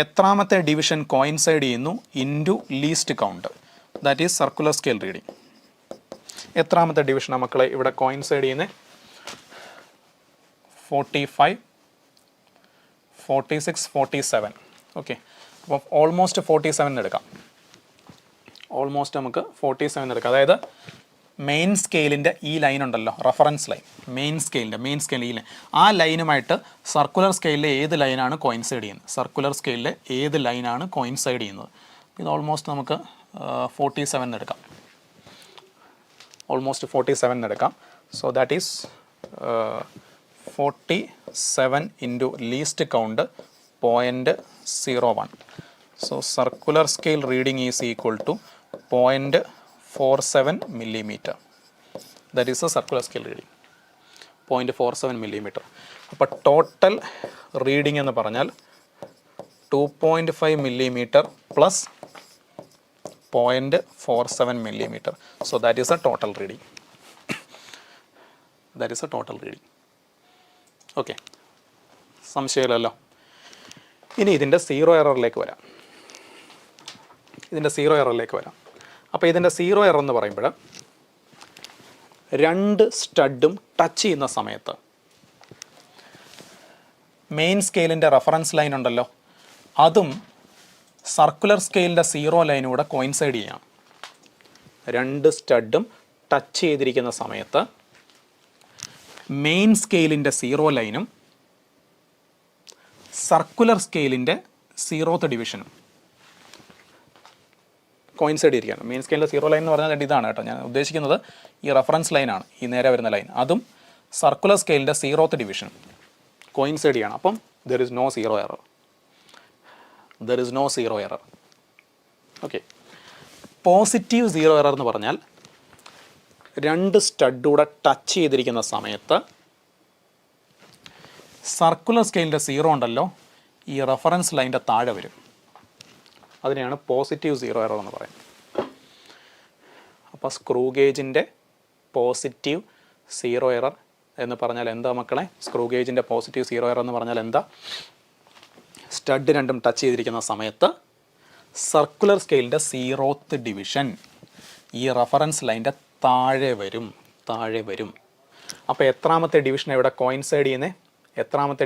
എത്രാമത്തെ ഡിവിഷൻ കോയിൻസൈഡ് ചെയ്യുന്നു into least count. That is circular scale reading. എത്രാമത്തെ ഡിവിഷനാണ് മക്കളെ ഇവിടെ കോയിൻസൈഡ് ചെയ്യുന്നത്? 45, 46, 47. ഓക്കെ. അപ്പോൾ ഓൾമോസ്റ്റ് 47 എടുക്കാം. ഓൾമോസ്റ്റ് നമുക്ക് 47 എടുക്കാം. അതായത് മെയിൻ സ്കെയിലിൻ്റെ ഈ ലൈൻ ഉണ്ടല്ലോ, റഫറൻസ് ലൈൻ, മെയിൻ സ്കെയിൽ ഈ ലൈൻ, ആ ലൈനുമായിട്ട് സർക്കുലർ സ്കെയിലിലെ ഏത് ലൈനാണ് കോയിൻസൈഡ് ചെയ്യുന്നത്? സർക്കുലർ സ്കെയിലിലെ ഏത് ലൈനാണ് കോയിൻസൈഡ് ചെയ്യുന്നത്? ഇത് ഓൾമോസ്റ്റ് നമുക്ക് 47 എടുക്കാം. ഓൾമോസ്റ്റ് 47 എടുക്കാം. So that is 47 into least count 0.01. So circular scale reading is equal to 0.47 millimeter. That is a circular scale reading. 0.47 millimeter. അപ്പോൾ ടോട്ടൽ റീഡിംഗ് എന്ന് പറഞ്ഞാൽ 2.5 millimeter plus 0.47 millimeter. So that is a total reading. That is a total reading. Okay. സംശയമില്ലല്ലോ. ഇനി ഇതിൻ്റെ zero എററിലേക്ക് വരാം. അപ്പോൾ ഇതിൻ്റെ zero error എന്ന് പറയുമ്പോൾ രണ്ട് സ്റ്റഡും ടച്ച് ചെയ്യുന്ന സമയത്ത് മെയിൻ സ്കെയിലിൻ്റെ റെഫറൻസ് ലൈൻ ഉണ്ടല്ലോ, അതും സർക്കുലർ സ്കെയിലിൻ്റെ സീറോ ലൈനൂടെ കോയിൻസൈഡ് ചെയ്യാം. രണ്ട് സ്റ്റഡും ടച്ച് ചെയ്തിരിക്കുന്ന സമയത്ത് മെയിൻ സ്കെയിലിൻ്റെ സീറോ ലൈനും സർക്കുലർ സ്കെയിലിൻ്റെ സീറോത്ത് ഡിവിഷനും കോയിൻസൈഡ് ചെയ്തിരിക്കുകയാണ്. മെയിൻ സ്കെയിലിൻ്റെ സീറോ ലൈൻ എന്ന് പറഞ്ഞാൽ ഇതാണ് കേട്ടോ. ഞാൻ ഉദ്ദേശിക്കുന്നത് ഈ റെഫറൻസ് ലൈനാണ്, ഈ നേരെ വരുന്ന ലൈൻ. അതും സർക്കുലർ സ്കെയിലിൻ്റെ സീറോത്ത് ഡിവിഷനും കോയിൻസൈഡ് ചെയ്യണം. അപ്പം there is no zero error. Okay. Positive zero error എന്ന് പറഞ്ഞാൽ രണ്ട് സ്റ്റഡൂടെ ടച്ച് ചെയ്തിരിക്കുന്ന സമയത്ത് സർക്കുലർ സ്കെയിലിൻ്റെ സീറോ ഉണ്ടല്ലോ, ഈ റെഫറൻസ് ലൈൻ്റെ താഴെ വരും. അതിനെയാണ് പോസിറ്റീവ് സീറോ എറർ എന്ന് പറയുന്നത്. അപ്പോൾ സ്ക്രൂ ഗേജിൻ്റെ പോസിറ്റീവ് സീറോ എറർ എന്ന് പറഞ്ഞാൽ എന്താ മക്കളെ? സ്ക്രൂ ഗേജിൻ്റെ പോസിറ്റീവ് സീറോ എറർ എന്ന് പറഞ്ഞാൽ എന്താ? സ്റ്റഡ് രണ്ടും ടച്ച് ചെയ്തിരിക്കുന്ന സമയത്ത് സർക്കുലർ സ്കെയിലിൻ്റെ സീറോത്ത് ഡിവിഷൻ ഈ റെഫറൻസ് ലൈൻ്റെ താഴെ വരും. അപ്പോൾ എത്രാമത്തെ ഡിവിഷൻ ഇവിടെ കോയിൻസൈഡ് ചെയ്യുന്നത്? രണ്ടാമത്തെ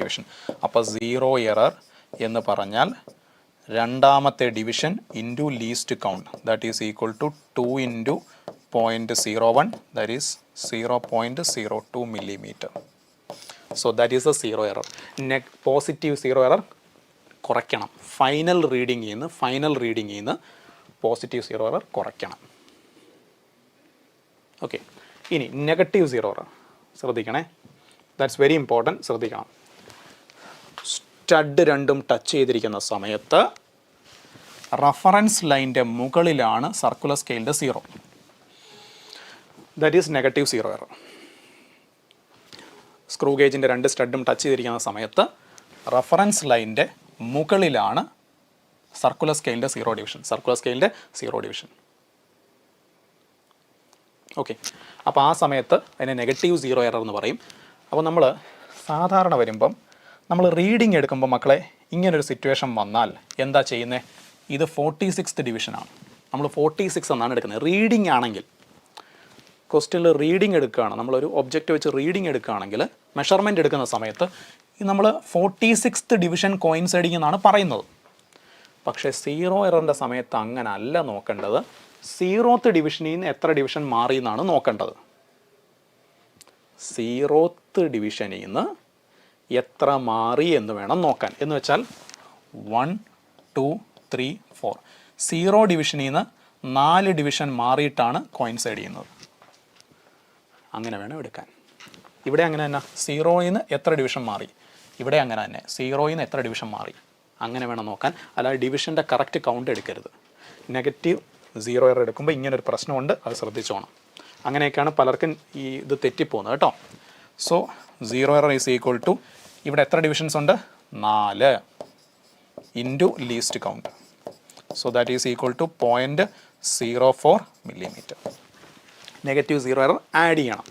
ഡിവിഷൻ. അപ്പോൾ സീറോ എറർ എന്ന് പറഞ്ഞാൽ രണ്ടാമത്തെ division into least count, that is equal to 2 into 0.01, that is 0.02 millimeter. So that is a zero error. Positive zero error കുറയ്ക്കണം. ഫൈനൽ റീഡിങ്ങിൽ നിന്ന് പോസിറ്റീവ് സീറോ എറർ കുറയ്ക്കണം. ഓക്കെ. ഇനി നെഗറ്റീവ് സീറോ എറർ ശ്രദ്ധിക്കണേ. That's very important. ശ്രദ്ധിക്കണം. Stud രണ്ടും touch ചെയ്തിരിക്കുന്ന സമയത്ത് റഫറൻസ് ലൈൻ്റെ മുകളിലാണ് സർക്കുലർ സ്കെയിലിൻ്റെ zero. That is negative zero error. സ്ക്രൂ ഗേജിൻ്റെ രണ്ട് സ്റ്റഡും ടച്ച് ചെയ്തിരിക്കുന്ന സമയത്ത് റഫറൻസ് ലൈൻ്റെ മുകളിലാണ് സർക്കുലർ സ്കെയിലിൻ്റെ സീറോ ഡിവിഷൻ. ഓക്കെ. അപ്പോൾ ആ സമയത്ത് അതിനെ നെഗറ്റീവ് സീറോ എറർ എന്ന് പറയും. അപ്പോൾ നമ്മൾ സാധാരണ വരുമ്പം നമ്മൾ റീഡിംഗ് എടുക്കുമ്പോൾ മക്കളെ ഇങ്ങനൊരു സിറ്റുവേഷൻ വന്നാൽ എന്താ ചെയ്യുന്നത്? ഇത് 46th ഡിവിഷനാണ്. നമ്മൾ 46 എന്നാണ് എടുക്കുന്നത്. റീഡിംഗ് ആണെങ്കിൽ, ക്വസ്റ്റ്യനിൽ റീഡിംഗ് എടുക്കുകയാണ്, നമ്മളൊരു ഒബ്ജക്റ്റ് വെച്ച് റീഡിംഗ് എടുക്കുകയാണെങ്കിൽ മെഷർമെൻറ്റ് എടുക്കുന്ന സമയത്ത് നമ്മൾ 46th ഡിവിഷൻ കോയിൻസൈഡിങ് എന്നാണ് പറയുന്നത്. പക്ഷേ സീറോ എററിൻ്റെ സമയത്ത് അങ്ങനെ അല്ല നോക്കേണ്ടത്. സീറോത്ത് ഡിവിഷനിൽ നിന്ന് എത്ര ഡിവിഷൻ മാറി എന്നാണ് നോക്കേണ്ടത്. 0th ഡിവിഷനിൽ നിന്ന് എത്ര മാറി എന്ന് വേണം നോക്കാൻ. എന്ന് വെച്ചാൽ 1 2 3 4 0 ഡിവിഷനിൽ നിന്ന് 4 ഡിവിഷൻ മാറിയിട്ടാണ് കോയിൻസൈഡ് ചെയ്യുന്നത്. അങ്ങനെ വേണം എടുക്കാൻ. ഇവിടെ അങ്ങനെ തന്നെ 0യിൽ നിന്ന് എത്ര ഡിവിഷൻ മാറി, ഇവിടെ അങ്ങനെ തന്നെ 0യിൽ നിന്ന് എത്ര ഡിവിഷൻ മാറി, അങ്ങനെ വേണം നോക്കാൻ. അല്ലാതെ ഡിവിഷൻ്റെ കറക്റ്റ് കൗണ്ട് എടുക്കരുത്. -0 എറർ എടുക്കുമ്പോൾ ഇങ്ങനൊരു പ്രശ്നമുണ്ട്, അത് ശ്രദ്ധിച്ചോണം. അങ്ങനെയൊക്കെയാണ് പലർക്കും ഈ ഇത് തെറ്റിപ്പോകുന്നത് കേട്ടോ. So 0 error is equal to ഇവിടെ എത്ര ഡിവിഷൻസ് ഉണ്ട്, 4 into least count. So that is equal to 0.04 millimetre. -0 error add ചെയ്യണം.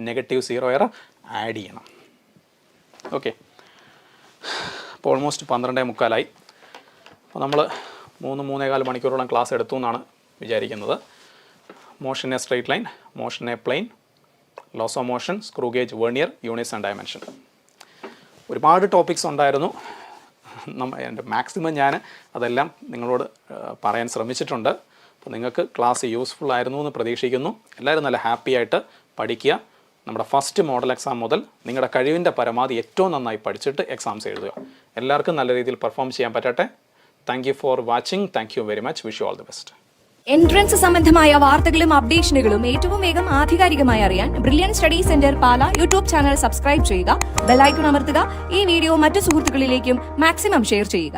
-0 എറർ ആഡ് ചെയ്യണം. ഓക്കെ, അപ്പോൾ ഓൾമോസ്റ്റ് 12:45. അപ്പോൾ നമ്മൾ 3-3.25 മണിക്കൂറോളം ക്ലാസ് എടുത്തു എന്നാണ് വിചാരിക്കുന്നത്. Motion a straight line, motion a plane, laws of motion, screw gauge, vernier, units and dimension. ഒരുപാട് ടോപ്പിക്സ് ഉണ്ടായിരുന്നു. എൻ്റെ മാക്സിമം ഞാൻ അതെല്ലാം നിങ്ങളോട് പറയാൻ ശ്രമിച്ചിട്ടുണ്ട്. അപ്പോൾ നിങ്ങൾക്ക് ക്ലാസ് യൂസ്ഫുൾ ആയിരുന്നു എന്ന് പ്രതീക്ഷിക്കുന്നു. എല്ലാവരും നല്ല ഹാപ്പി ആയിട്ട് പഠിക്കുക. നമ്മുടെ ഫസ്റ്റ് മോഡൽ എക്സാം മുതൽ നിങ്ങളുടെ കഴിവിൻ്റെ പരമാവധി ഏറ്റവും നന്നായി പഠിച്ചിട്ട് എക്സാംസ് എഴുതുക. എല്ലാവർക്കും നല്ല രീതിയിൽ പെർഫോം ചെയ്യാൻ പറ്റട്ടെ. Thank you for watching. Thank you very much. Wish you all the best. Entrance സംബന്ധമായ വാർത്തകളും അപ്ഡേഷനുകളും ഏറ്റവും വേഗം ആധികാരികമായി അറിയാൻ Brilliant Study Centre Pala YouTube channel subscribe ചെയ്യുക, ബെൽ ഐക്കൺ അമർത്തുക. ഈ വീഡിയോ മറ്റു സുഹൃത്തുക്കളിലേക്കും മാക്സിമം ഷെയർ ചെയ്യുക.